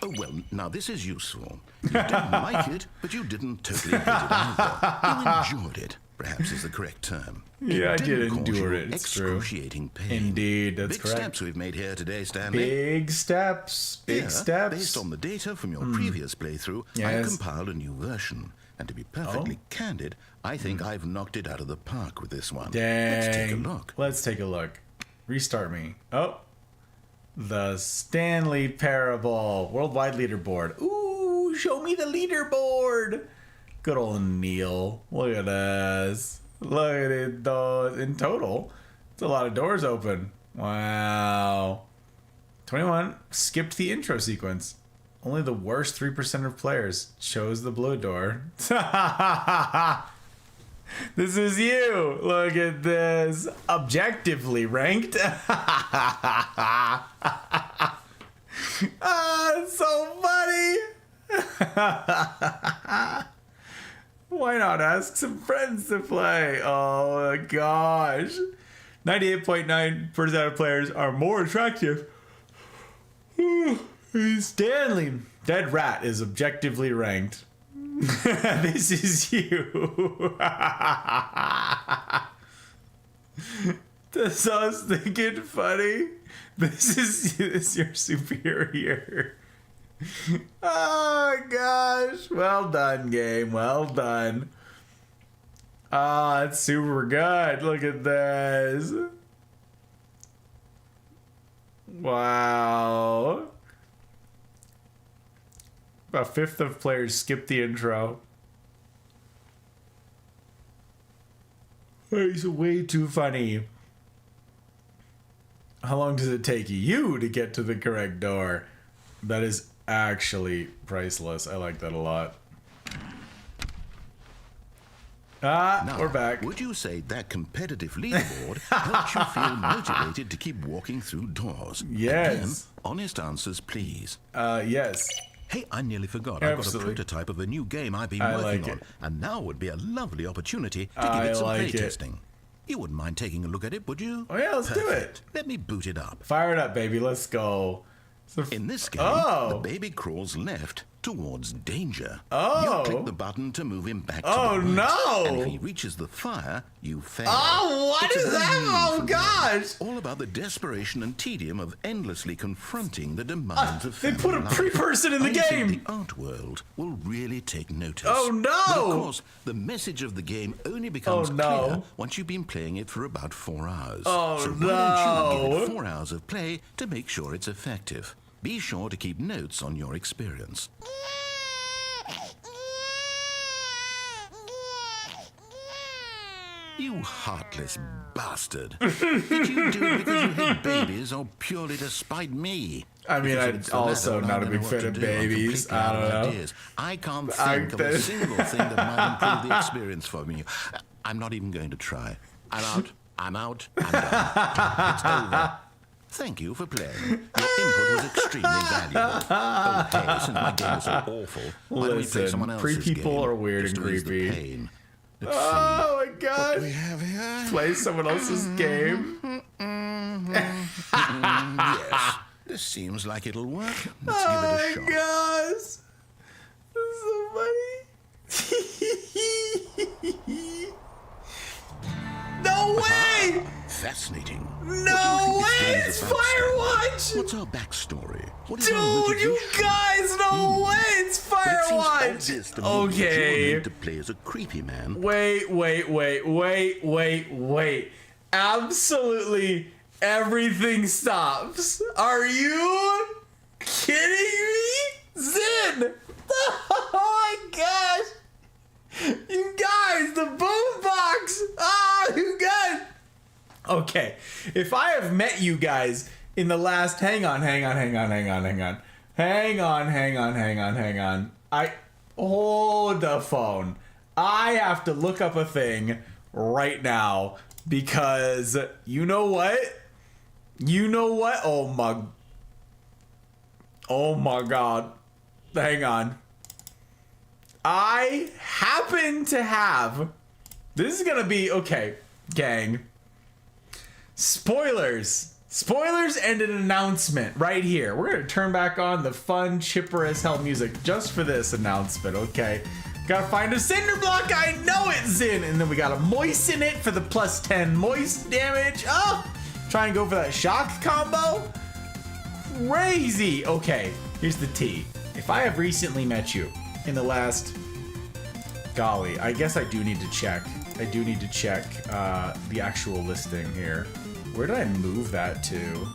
Oh, well, now this is useful. You didn't like it, but you didn't totally hate it either. You enjoyed it, perhaps is the correct term. Yeah, I It did didn't cause endure you it, it's true. excruciating pain. Indeed, that's Big correct. steps we've made here today, Stanley. Big steps. Big Here, steps. Based on the data from your previous playthrough, I've Yes. compiled a new version. And to be perfectly candid, I think I've knocked it out of the park with this one. Dang. Let's take a look. Let's take a look. Restart me. Oh. The Stanley Parable. Worldwide leaderboard. Ooh, show me the leaderboard. Good old Neil. Look at us. Look at it, though. In total, it's a lot of doors open. Wow. 21. Skipped the intro sequence. Only the worst 3% of players chose the blue door. This is you. Look at this. Objectively ranked. It's so funny. Why not ask some friends to play? Oh my gosh. 98.9% of players are more attractive. Stanley. Dead Rat is objectively ranked. This is you. That's I was thinking funny. This is your superior. Oh gosh. Well done, game. Well done. Ah, it's super good. Look at this. Wow. About a fifth of players skip the intro. He's way too funny. How long does it take you to get to the correct door? That is actually priceless. I like that a lot. Now, we're back. Would you say that competitive leaderboard helps you feel motivated to keep walking through doors? Yes. Again, honest answers, please. Yes. Hey, I nearly forgot. Absolutely. I've got a prototype of a new game I've been I working like on, it. and now would be a lovely opportunity to give I it some like it. playtesting. You wouldn't mind taking a look at it, would you? Oh yeah, let's do it. Perfect. Let me boot it up. Fire it up, baby. Let's go. In this game, Oh. the baby crawls left towards danger. Oh. You click the button to move him back to Oh, the right. no. And if he reaches the fire, you fail. Oh, what It's is a that? very Oh, meaningful gosh. game, all about the desperation and tedium of endlessly confronting the demands of They family put a life. pre-person in the I game. think the art world will really take notice. Oh, no. But of course, the message of the game only becomes Oh, no. clear once you've been playing it for about 4 hours. Oh, so why don't you give no. it 4 hours of play to make sure it's effective? Be sure to keep notes on your experience. You heartless bastard. Did you do it because you hate babies or purely to spite me? I mean, Because if I'm it's the also latter, not I a don't big know fan what of to do. I'm babies. completely I out of don't know. ideas. I can't think of a single thing that might improve the experience for me. I'm not even going to try. I'm out. I'm out. I'm done. It's over. Thank you for playing. Your input was extremely valuable. Oh, hey, since my game was so awful, why don't we play Listen, someone else's pre-people game? are weird Just and to ease the creepy. pain. Let's see. Oh my What gosh. do we have here? Play someone else's game. Yes. This seems like it'll work. Let's give it a Oh shot. my gosh. This is so funny. No way! Fascinating. No What do you way! think It's this game is about, Stanley? Firewatch! What's our backstory? What is our Dude, you motivation? guys, no way! It's But it seems Firewatch! obvious to me that you were Okay. meant to play as a creepy man. Wait. Absolutely everything stops. Are you kidding me? Zin! Oh my gosh! You guys, the boombox! Ah, you guys! Okay, if I have met you guys in the last... Hang on. I... Hold the phone. I have to look up a thing right now because you know what? Oh my god. Hang on. I happen to have... This is gonna be... Okay, gang. Spoilers and an announcement right here. We're gonna turn back on the fun, chipper as hell music just for this announcement, okay? Gotta find a cinder block, I know it's in! And then we gotta moisten it for the plus 10 moist damage. Oh! Try and go for that shock combo. Crazy! Okay, here's the T. If I have recently met you in the last... Golly, I guess I do need to check. I do need to check the actual listing here. Where did I move that to?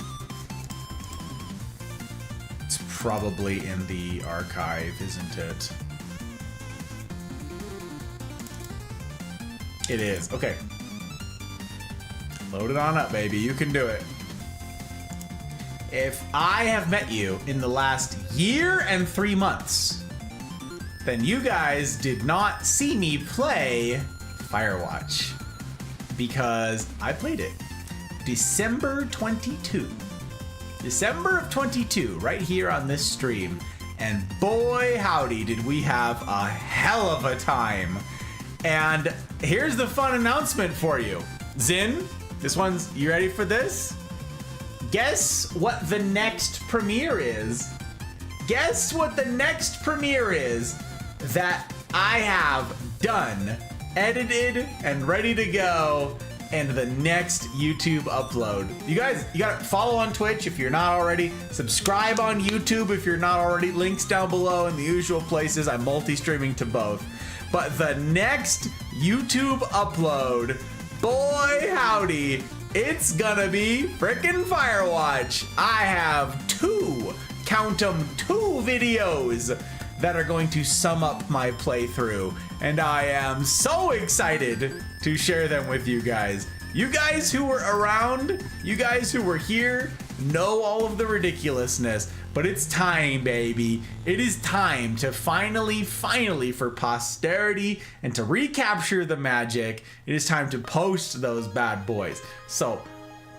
It's probably in the archive, isn't it? It is. Okay. Load it on up, baby. You can do it. if I have met you in the last year and 3 months, then you guys did not see me play Firewatch. Because I played it December 22. December of 22, right here on this stream. And boy, howdy, did we have a hell of a time. And here's the fun announcement for you. Zin, you ready for this? Guess what the next premiere is? Guess what the next premiere is that I have done, edited, and ready to go, and the next YouTube upload. You guys, you gotta follow on Twitch if you're not already. Subscribe on YouTube if you're not already. Links down below in the usual places. I'm multi-streaming to both. But the next YouTube upload, boy howdy, it's gonna be frickin' Firewatch. I have count 'em, two videos that are going to sum up my playthrough. And I am so excited to share them with you guys. You guys who were around, you guys who were here, know all of the ridiculousness. But it's time, baby. It is time to finally, for posterity and to recapture the magic, it is time to post those bad boys. So,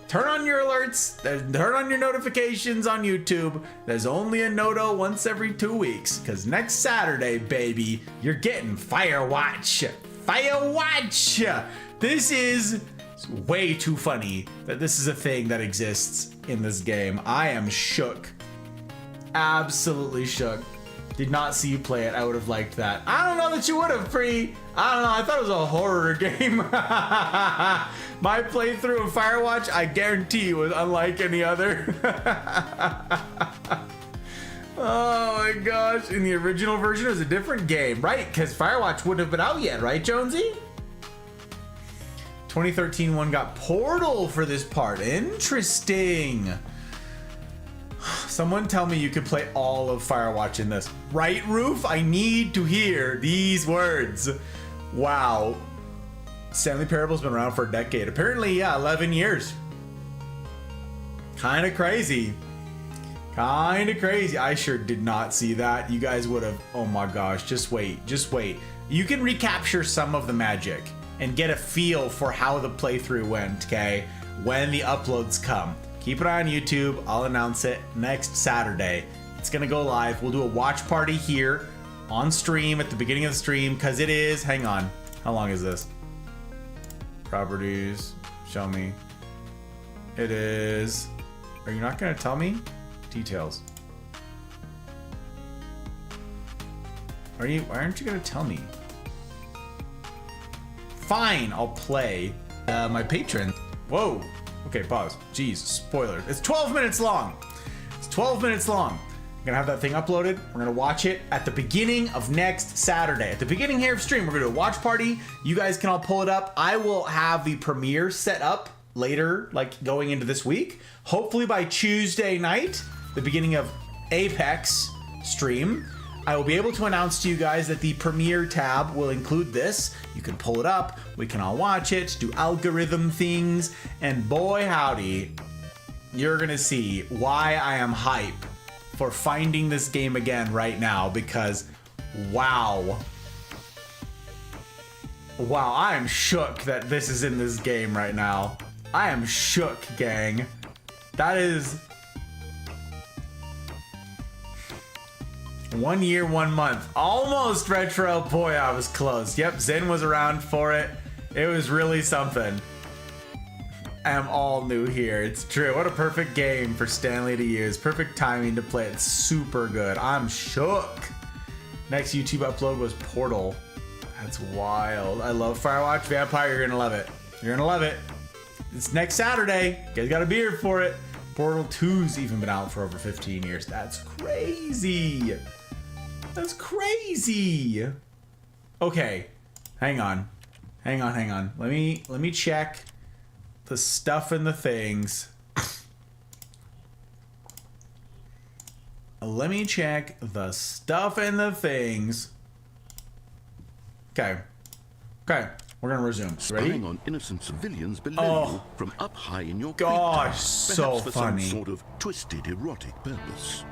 turn on your alerts, turn on your notifications on YouTube. There's only a Noto once every 2 weeks, because next Saturday, baby, you're getting Firewatch. Firewatch! This is way too funny that this is a thing that exists in this game. I am shook. Absolutely shook. Did not see you play it. I would have liked that. I don't know that you would have, Free. I don't know. I thought it was a horror game. My playthrough of Firewatch, I guarantee you, was unlike any other. Oh my gosh. In the original version, it was a different game, right? Because Firewatch wouldn't have been out yet, right, Jonesy? 2013 one got Portal for this part. Interesting. Someone tell me you could play all of Firewatch in this. Right, Roof? I need to hear these words. Wow. Stanley Parable's been around for a decade. Apparently, yeah, 11 years. Kind of crazy. Kind of crazy. I sure did not see that. You guys would have. Oh my gosh. Just wait. Just wait. You can recapture some of the magic and get a feel for how the playthrough went, okay? When the uploads come. Keep it on YouTube. I'll announce it next Saturday. It's gonna go live. We'll do a watch party here on stream at the beginning of the stream, because it is, hang on. How long is this? Properties, show me. It is, are you not gonna tell me? Details. Why aren't you gonna tell me? Fine, I'll play. My patron. Whoa. Okay, pause. Jeez, spoiler. It's 12 minutes long. It's 12 minutes long. I'm gonna have that thing uploaded. We're gonna watch it at the beginning of next Saturday. At the beginning here of stream, we're gonna do a watch party. You guys can all pull it up. I will have the premiere set up later, like going into this week. Hopefully by Tuesday night, the beginning of Apex stream, I will be able to announce to you guys that the premiere tab will include this. You can pull it up, we can all watch it, do algorithm things, and boy howdy, you're gonna see why I am hype for finding this game again right now, because wow. Wow, I am shook that this is in this game right now. I am shook, gang. That is 1 year, 1 month. Almost retro. Boy, I was close. Yep, Zen was around for it. It was really something. I'm all new here. It's true. What a perfect game for Stanley to use. Perfect timing to play it. Super good. I'm shook. Next YouTube upload was Portal. That's wild. I love Firewatch. Vampire, you're gonna love it. You're gonna love it. It's next Saturday. You guys gotta be here for it. Portal 2's even been out for over 15 years. That's crazy. That's crazy. Okay, hang on. Let me check the stuff and the things. Let me check the stuff and the things. Okay. We're gonna resume. Ready? Spying on innocent civilians below Oh. you from up high in your Gosh, creek, so perhaps for funny. some sort of twisted erotic purpose.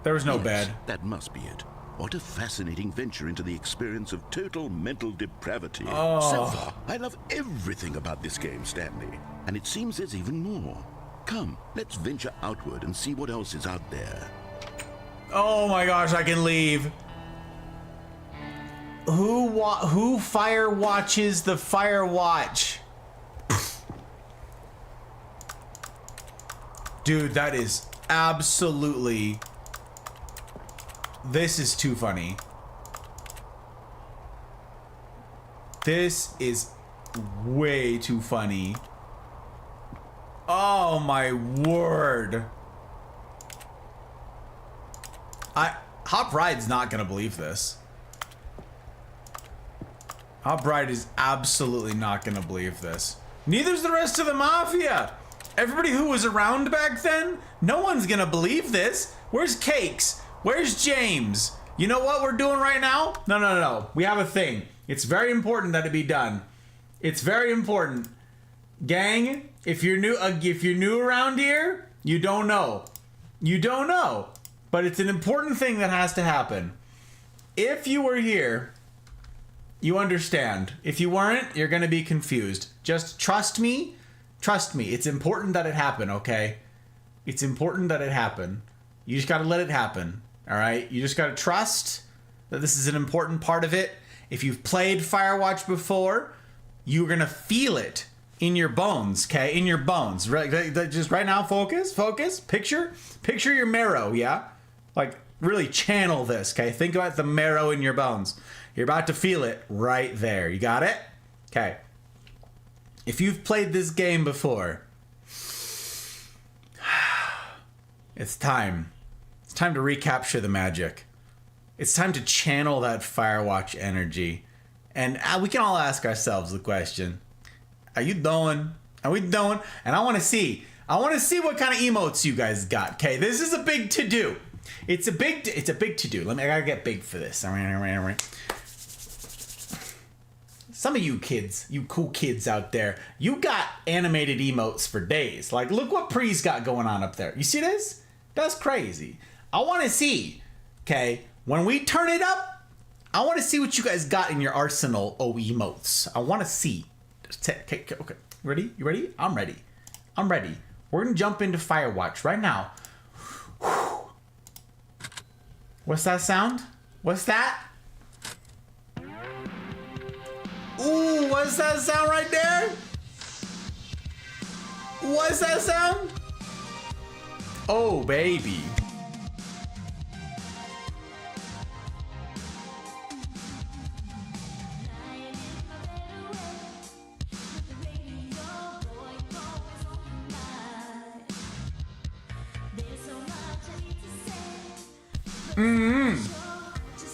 There was no Yes, bed. That must be it. What a fascinating venture into the experience of total mental depravity. Oh. So far, I love everything about this game, Stanley. And it seems there's even more. Come, let's venture outward and see what else is out there. Oh my gosh, I can leave. Who fire watches the fire watch? Dude, that is absolutely... This is too funny. This is way too funny. Oh my word. Hop Ride's not gonna believe this. Hop Ride is absolutely not gonna believe this. Neither's the rest of the Mafia. Everybody who was around back then, no one's gonna believe this. Where's Cakes? Where's James? You know what we're doing right now? No. We have a thing. It's very important that it be done. It's very important. Gang, if you're new around here, you don't know. You don't know. But it's an important thing that has to happen. If you were here, you understand. If you weren't, you're going to be confused. Just trust me. Trust me. It's important that it happen, okay? It's important that it happen. You just got to let it happen, all right? You just got to trust that this is an important part of it. If you've played Firewatch before, you're going to feel it in your bones, okay? In your bones. Just right now, focus. Picture your marrow, yeah? Like, really channel this, okay? Think about the marrow in your bones. You're about to feel it right there. You got it? Okay. If you've played this game before, it's time. It's time to recapture the magic. It's time to channel that Firewatch energy. And we can all ask ourselves the question, are you doing? Are we doing? And I want to see what kind of emotes you guys got. Okay, this is a big to-do. It's a big to-do. I gotta get big for this. Some of you kids, you cool kids out there, you got animated emotes for days. Like, look what Pre's got going on up there. You see this? That's crazy. I want to see, okay, when we turn it up, I want to see what you guys got in your arsenal of emotes. I want to see. Okay. Ready? You ready? I'm ready. We're going to jump into Firewatch right now. What's that sound? What's that? Ooh, what's that sound right there? What's that sound? Oh, baby.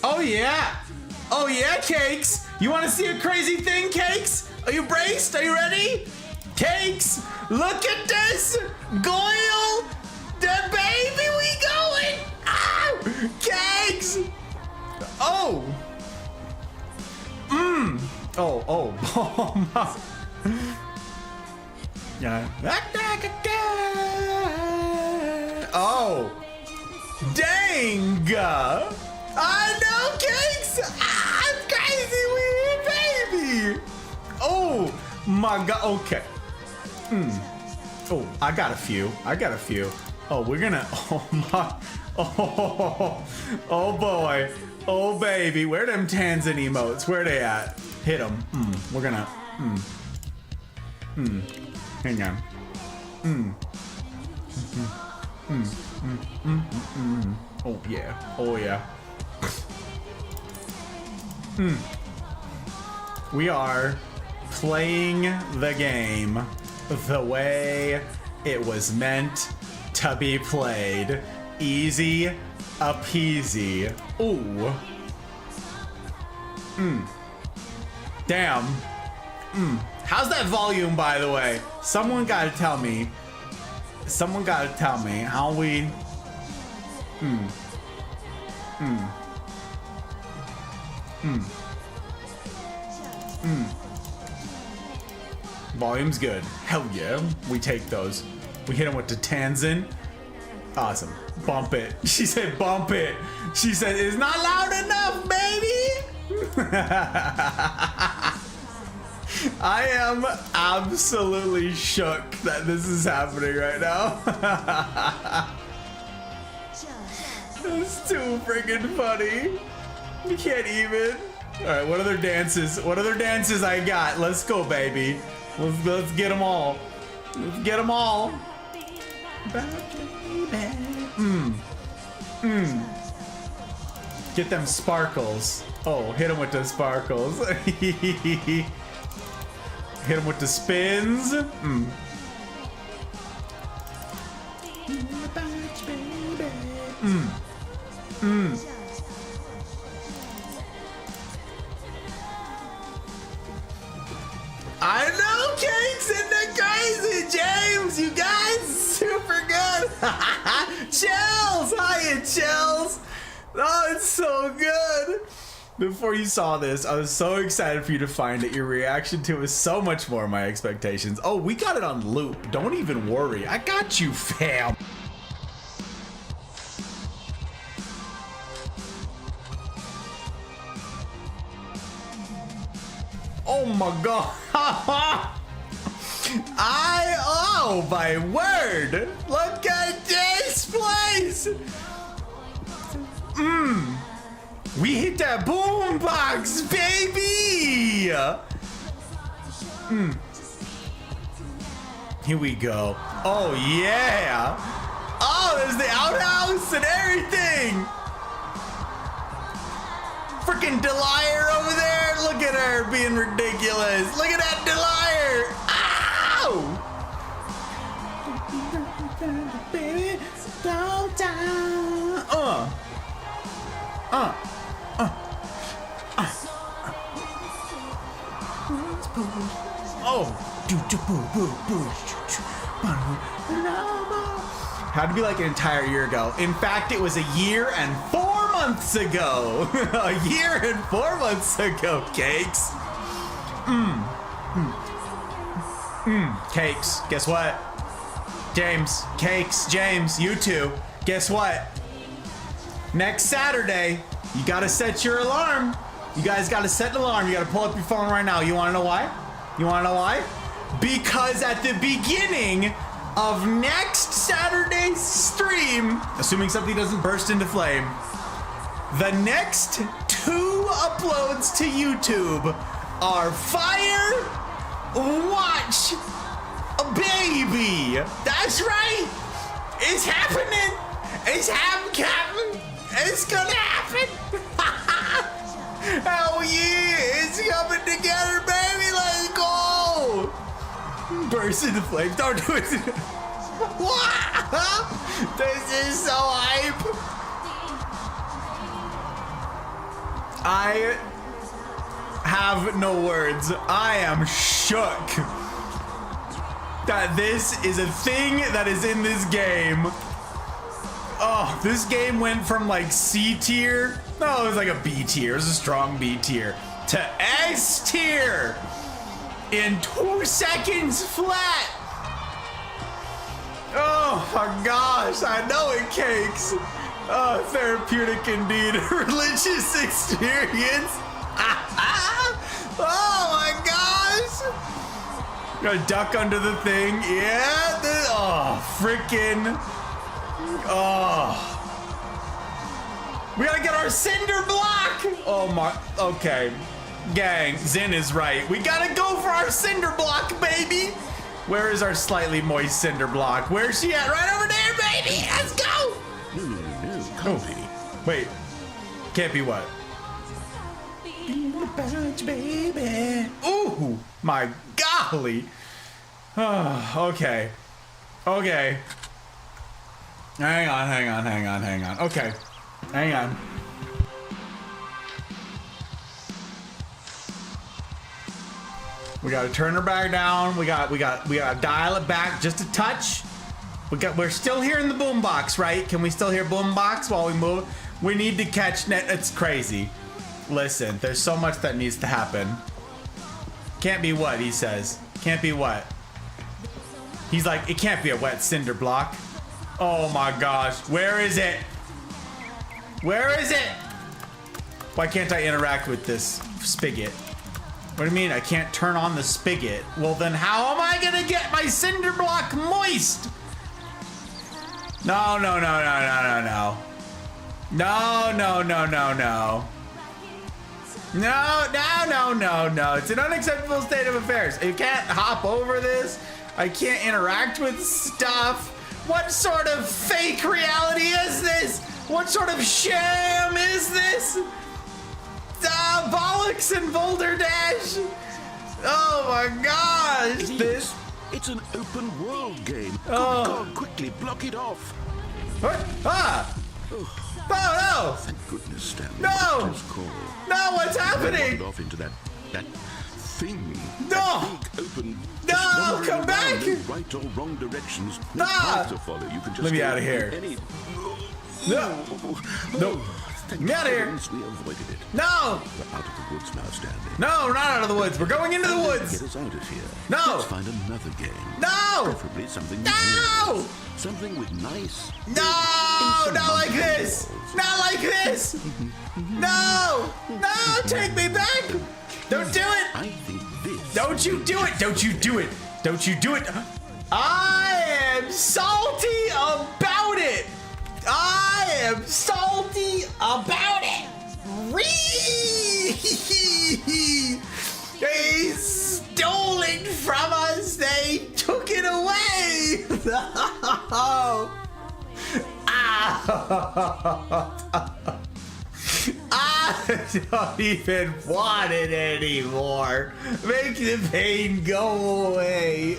Oh yeah. Oh yeah, Cakes. You want to see a crazy thing, Cakes? Are you braced? Are you ready? Cakes, look at this. Goyle, the baby, we going. Ah, Cakes. Oh. Oh my. Yeah. Oh. Dang! I know, Cakes! Ah, it's crazy, baby! Oh my god, okay. Oh, I got a few. Oh, we're gonna, oh my, oh boy. Oh baby, where them Tanzan emotes? Where they at? Hit them. We're gonna, hang on. Oh yeah. We are playing the game the way it was meant to be played. Easy peasy. Ooh. Damn. How's that volume, by the way? Someone gotta tell me how we... Volume's good. Hell yeah. We take those. We hit him with the Tanzan. Awesome. Bump it. She said bump it. She said it's not loud enough, baby. I am absolutely shook that this is happening right now. It's too freaking funny. You can't even. All right, what other dances? What other dances I got? Let's go, baby. Let's get them all. Let's get them all. Get them sparkles. Oh, hit him with the sparkles. Hit him with the spins. I know, Cakes in the crazy, James. You guys, super good. Chills, hiya, Chills. Oh, it's so good. Before you saw this, I was so excited for you to find it. Your reaction to it was so much more my expectations. Oh, we got it on loop. Don't even worry. I got you, fam. Oh my god. Oh my word. Look at this place. We hit that boom box, baby. Here we go. Oh yeah. Oh, there's the outhouse and everything. Freaking Deluxe over there. Look at her being ridiculous. Look at that Deluxe. Ow! Oh. Had to be like an entire year ago. In fact, it was a year and 4 months ago. A year and 4 months ago, Cakes. Cakes, guess what? James, Cakes, James, you two, guess what? Next Saturday, you gotta set your alarm. You guys gotta set an alarm. You gotta pull up your phone right now. You wanna know why? You wanna know why? Because at the beginning of next Saturday's stream, assuming something doesn't burst into flame, the next 2 uploads to YouTube are Fire Watch Baby. That's right. It's happening. It's happening. It's gonna happen. Hell yeah. It's coming together, baby. Let's go. Burst into flames. Don't do it. This is so hype. I have no words. I am shook that this is a thing that is in this game. Oh, this game went from like C tier. No, it was like a B tier. It was a strong B tier to S tier in 2 seconds flat. Oh my gosh, I know it, Cakes. Oh, therapeutic indeed. Religious experience. Oh my gosh. Gotta duck under the thing. Yeah. Oh, freaking. Oh. We gotta get our cinder block. Oh my. Okay. Gang, Zen is right. We gotta go for our cinder block, baby. Where is our slightly moist cinder block? Where's she at? Right over there, baby. Let's go. Oh, wait. Can't be what? Baby. Ooh, my golly. Oh, okay. Okay. Hang on. Okay. Hang on. We gotta turn her back down. We gotta dial it back just a touch. We're still hearing the boombox, right? Can we still hear boombox while we move? We need to catch net. It's crazy. Listen, there's so much that needs to happen. Can't be what, he says. Can't be what? He's like, it can't be a wet cinder block. Oh my gosh. Where is it? Where is it? Why can't I interact with this spigot? What do you mean I can't turn on the spigot? Well then how am I gonna get my cinder block moist? No, no, no, no, no, no, no. No, no, no, no, no. No, no, no, no, no. It's an unacceptable state of affairs. You can't hop over this. I can't interact with stuff. What sort of fake reality is this? What sort of sham is this? Bollocks and Boulder Dash. Oh my gosh. Please, it's an open world game. Oh. Good God, quickly block it off. What? Ah. Oh no. Thank goodness, Stanley. No. That is cool. No, what's I happening? wandered off into that thing. No. That big open. No, just wandering come around back. in right or wrong directions. No Ah. path to follow. You can just Let me go out of here. Any... No. No. Thank Get out of here. goodness we avoided it. No. We're out of the woods now, Stanley. No, we're not out of the woods. We're going into the Get woods. us out of here. No. Let's find another game. No. Preferably something No. new. Something with nice. No, not like this. Not like this. No. No, take me back. Don't do it. I think this. Don't you do it. Don't you do it. Don't you do it. I am salty about it. I am salty about it. They stole it from us. They took it away. I don't even want it anymore. Make the pain go away.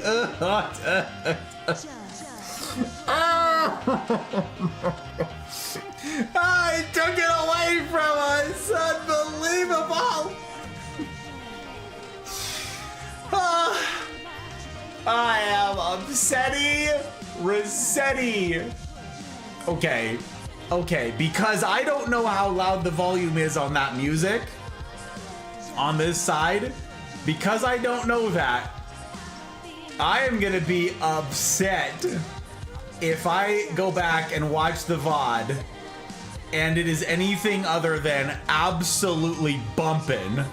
I took it away from us. Unbelievable. I am upsetty, Rossetti. Okay. Okay, because I don't know how loud the volume is on that music on this side. Because I don't know that, I am gonna be upset if I go back and watch the VOD and it is anything other than absolutely bumping.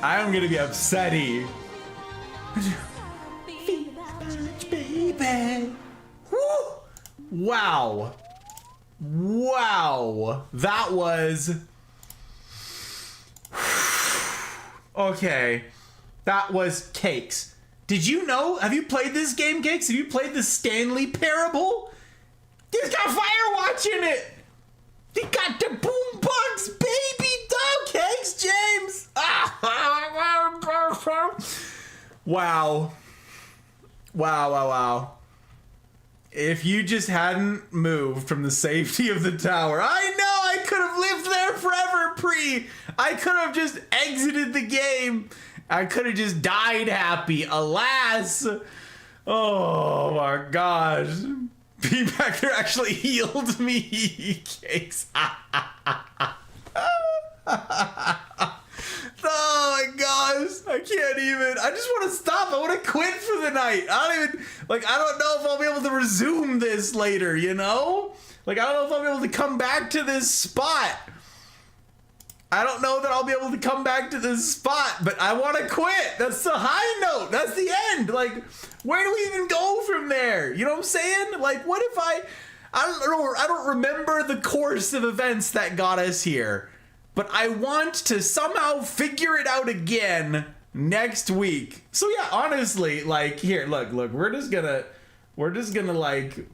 I'm gonna be upsetty. Baby. Woo! Wow. Wow. That was... Okay. That was Cakes. Did you know? Have you played this game, Cakes? Have you played the Stanley Parable? He's got Firewatch in it. He got the boombox, baby. Dog Cakes, James. Wow. Wow, wow, wow. If you just hadn't moved from the safety of the tower, I know I could have lived there forever, Pre. I could have just exited the game. I could have just died happy. Alas. Oh my gosh. Being back there actually healed me. Cakes. Oh my gosh, I can't even. I just want to stop. I want to quit for the night. I don't even, like, I don't know if I'll be able to resume this later, you know? Like, I don't know if I'll be able to come back to this spot. I don't know that I'll be able to come back to this spot, but I want to quit. That's the high note. That's the end. Like, where do we even go from there? You know what I'm saying? Like, what if I don't remember the course of events that got us here. But I want to somehow figure it out again next week. So yeah, honestly, like, here, look, we're just gonna like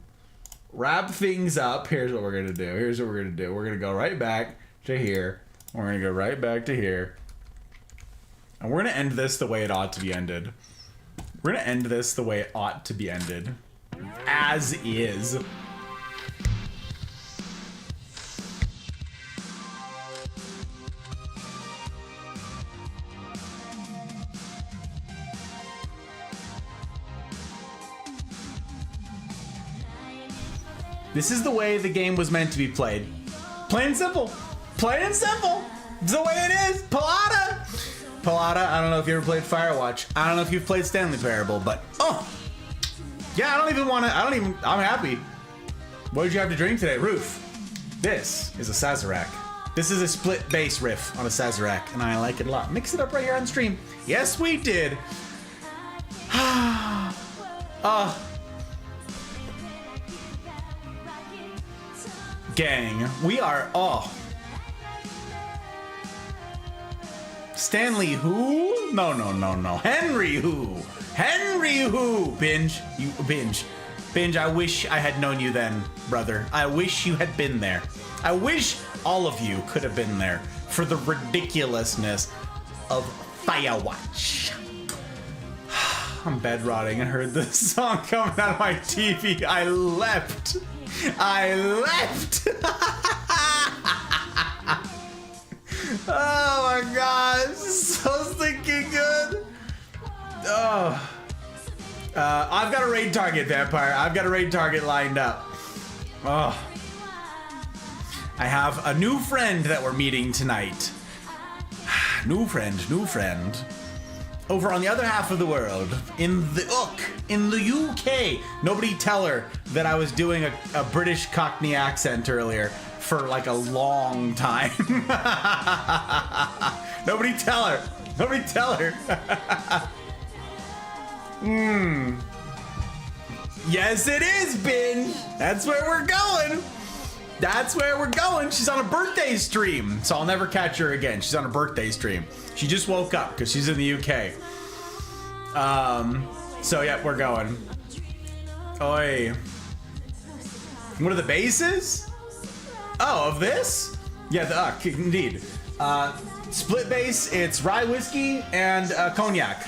wrap things up. Here's what we're gonna do. We're gonna go right back to here. We're gonna go right back to here. And we're gonna end this the way it ought to be ended. We're gonna end this the way it ought to be ended. As is. This is the way the game was meant to be played. Plain and simple. Plain and simple. It's the way it is. Palada. Pilata. I don't know if you ever played Firewatch. I don't know if you've played Stanley Parable, but yeah, I don't even want to. I'm happy. What did you have to drink today, Roof? This is a Sazerac. This is a split bass riff on a Sazerac, and I like it a lot. Mix it up right here on stream. Yes, we did. Gang, we are. Stanley who? No. Henry who? Binge. You binge. Binge, I wish I had known you then, brother. I wish you had been there. I wish all of you could have been there for the ridiculousness of Firewatch. I'm bed rotting and heard this song coming out of my TV. I leapt. Oh my god, so stinking good. Oh. I've got a raid target, Vampire. I've got a raid target lined up. Oh. I have a new friend that we're meeting tonight. New friend. Over on the other half of the world, in the UK. Nobody tell her that I was doing a British Cockney accent earlier for like a long time. Nobody tell her. Yes, it is, Bin. That's where we're going. She's on a birthday stream, so I'll never catch her again. She's on a birthday stream. She just woke up because she's in the UK. So yeah, we're going. Oi. What are the bases? Oh, of this? Yeah, indeed. Split base, it's rye whiskey and cognac.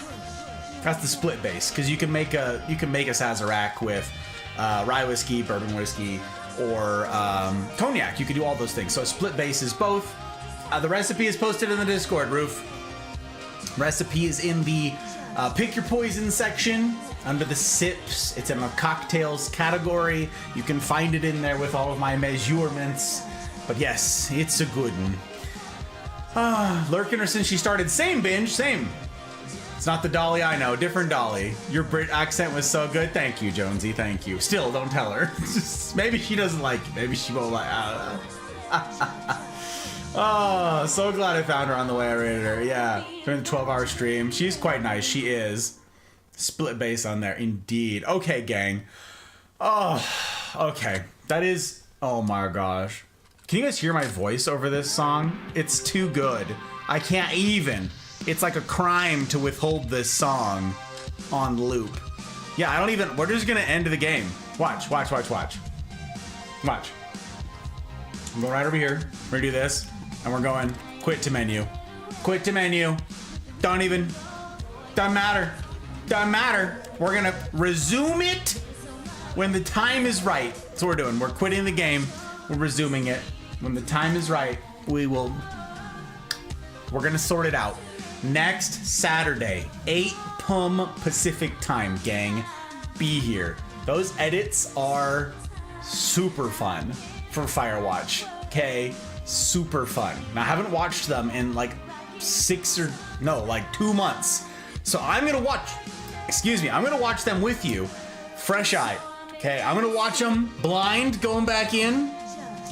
That's the split base, because you can make a Sazerac with rye whiskey, bourbon whiskey, or cognac. You can do all those things. So a split base is both. The recipe is posted in the Discord, Roof. Recipe is in the pick your poison section under the sips. It's in the cocktails category. You can find it in there with all of my measurements. But yes, it's a good one. Lurking her since she started. Same, Binge, same. It's not the Dolly I know, different Dolly. Your Brit accent was so good. Thank you, Jonesy, thank you. Still, don't tell her. Maybe she doesn't like it. Maybe she won't like it. I don't know. Oh, so glad I found her on the way I rated her. Yeah, during the 12-hour stream. She's quite nice, she is. Split base on there, indeed. Okay, gang. Oh, okay. That is, oh my gosh. Can you guys hear my voice over this song? It's too good. I can't even. It's like a crime to withhold this song on loop. Yeah, I don't even, we're just gonna end the game. Watch. Watch. I'm going right over here. We're gonna do this, and we're going quit to menu. Doesn't matter. We're gonna resume it when the time is right. That's what we're doing. We're quitting the game. We're resuming it. When the time is right, we're gonna sort it out. Next Saturday, 8 p.m. Pacific time, gang. Be here. Those edits are super fun for Firewatch. Okay? Super fun. Now, I haven't watched them in like 2 months. So I'm gonna watch them with you, fresh-eyed. Okay? I'm gonna watch them blind, going back in.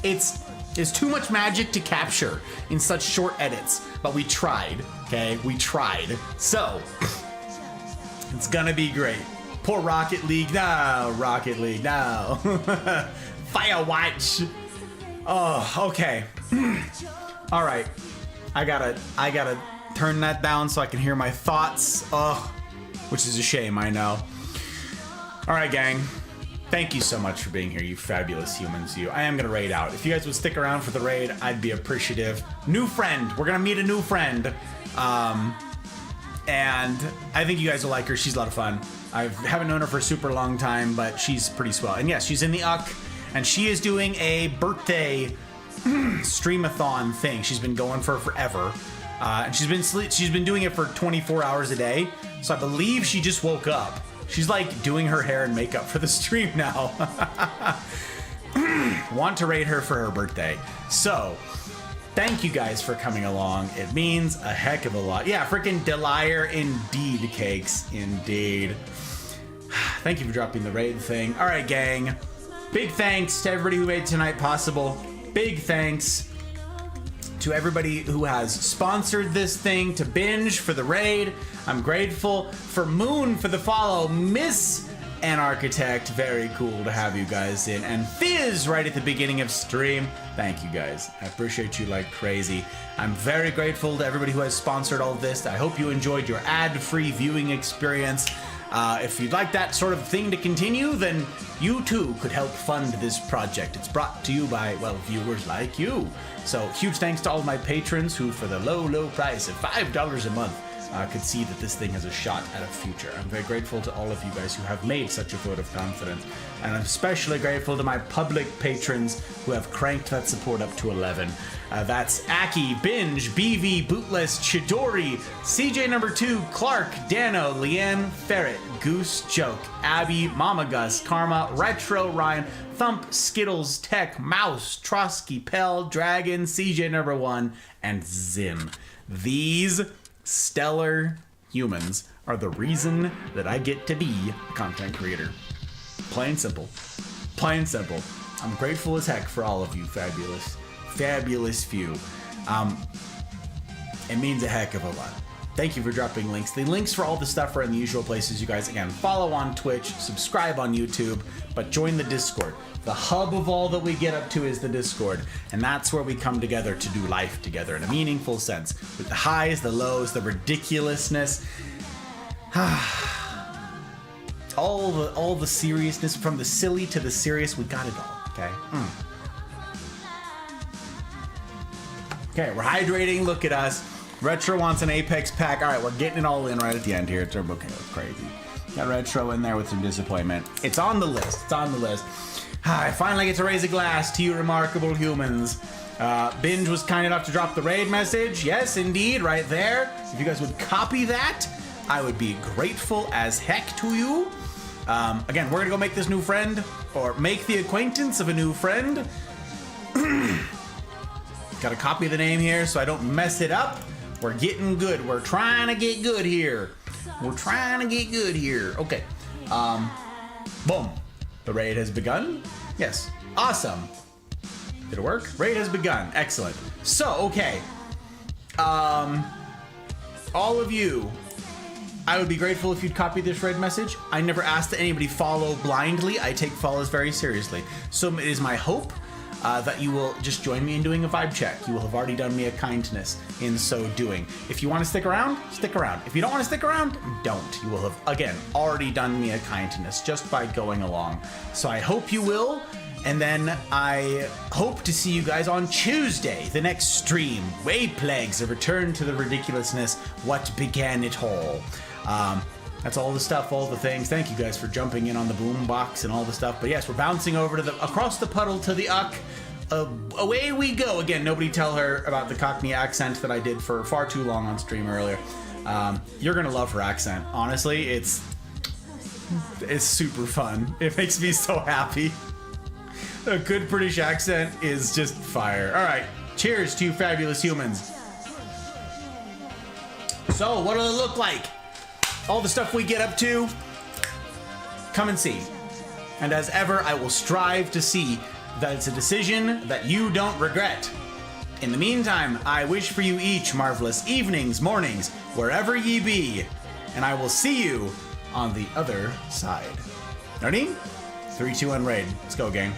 It's too much magic to capture in such short edits, but we tried, okay? We tried. So, it's gonna be great. Poor Rocket League, no. Firewatch. Oh, okay. All right. I gotta turn that down so I can hear my thoughts. Which is a shame, I know. All right, gang. Thank you so much for being here, you fabulous humans, you. I am gonna raid out. If you guys would stick around for the raid, I'd be appreciative. New friend. We're gonna meet a new friend. And I think you guys will like her. She's a lot of fun. I haven't known her for a super long time, but she's pretty swell. And yes, she's in the UC, and she is doing a birthday streamathon thing. She's been going for forever. And she's been doing it for 24 hours a day. So I believe she just woke up. She's like doing her hair and makeup for the stream now. Want to raid her for her birthday. So, thank you guys for coming along. It means a heck of a lot. Yeah, freaking Deluxe indeed, cakes. Indeed. Thank you for dropping the raid thing. All right, gang. Big thanks to everybody who made tonight possible. Big thanks to everybody who has sponsored this thing, to Binge for the raid. I'm grateful. For Moon for the follow. Miss an Architect, very cool to have you guys in. And Fizz right at the beginning of stream. Thank you guys. I appreciate you like crazy. I'm very grateful to everybody who has sponsored all this. I hope you enjoyed your ad-free viewing experience. If you'd like that sort of thing to continue, then you too could help fund this project. It's brought to you by, well, viewers like you. So huge thanks to all my patrons who, for the low price of $5 a month, could see that this thing has a shot at a future. I'm very grateful to all of you guys who have made such a vote of confidence. And I'm especially grateful to my public patrons who have cranked that support up to 11. That's Aki, Binge, BV, Bootless, Chidori, CJ number 2, Clark, Dano, Leanne, Ferret, Goose, Joke, Abby, Mama Gus, Karma, Retro, Ryan, Thump, Skittles, Tech, Mouse, Trotsky, Pell, Dragon, CJ number 1, and Zim. These stellar humans are the reason that I get to be a content creator. Plain simple. Plain simple. I'm grateful as heck for all of you fabulous few. It means a heck of a lot. Thank you for dropping links. The links for all the stuff are in the usual places, you guys. Again, follow on Twitch, subscribe on YouTube, but join the Discord. The hub of all that we get up to is the Discord, and that's where we come together to do life together in a meaningful sense, with the highs, the lows, the ridiculousness, all the seriousness, from the silly to the serious. We got it all. Okay. Okay, we're hydrating. Look at us. Retro wants an Apex pack. All right, we're getting it all in right at the end here. Turbo KO, crazy. Got Retro in there with some disappointment. It's on the list. It's on the list. I finally get to raise a glass to you remarkable humans. Binge was kind enough to drop the raid message. Yes, indeed, right there. If you guys would copy that, I would be grateful as heck to you. Again, we're gonna go make this new friend, or make the acquaintance of a new friend. Gotta copy the name here so I don't mess it up. We're getting good. We're trying to get good here. Okay. Boom. The raid has begun. Yes. Awesome. Did it work? Raid has begun. Excellent. So, okay. All of you, I would be grateful if you'd copy this raid message. I never asked that anybody follow blindly. I take follows very seriously. So it is my hope that you will just join me in doing a vibe check. You will have already done me a kindness in so doing. If you want to stick around, stick around. If you don't want to stick around, don't. You will have, again, already done me a kindness just by going along. So I hope you will. And then I hope to see you guys on Tuesday, the next stream. Way Plagues, a return to the ridiculousness, what began it all. That's all the stuff, all the things. Thank you guys for jumping in on the boombox and all the stuff. But yes, we're bouncing over to the across the puddle to the Uck. Away we go. Again, nobody tell her about the Cockney accent that I did for far too long on stream earlier. You're gonna love her accent. Honestly, it's super fun. It makes me so happy. A good British accent is just fire. All right, cheers to you fabulous humans. So, what'll it look like? All the stuff we get up to, come and see. And as ever, I will strive to see that it's a decision that you don't regret. In the meantime, I wish for you each marvelous evenings, mornings, wherever ye be, and I will see you on the other side. Ready? 3, 2, 1, raid. Let's go, gang.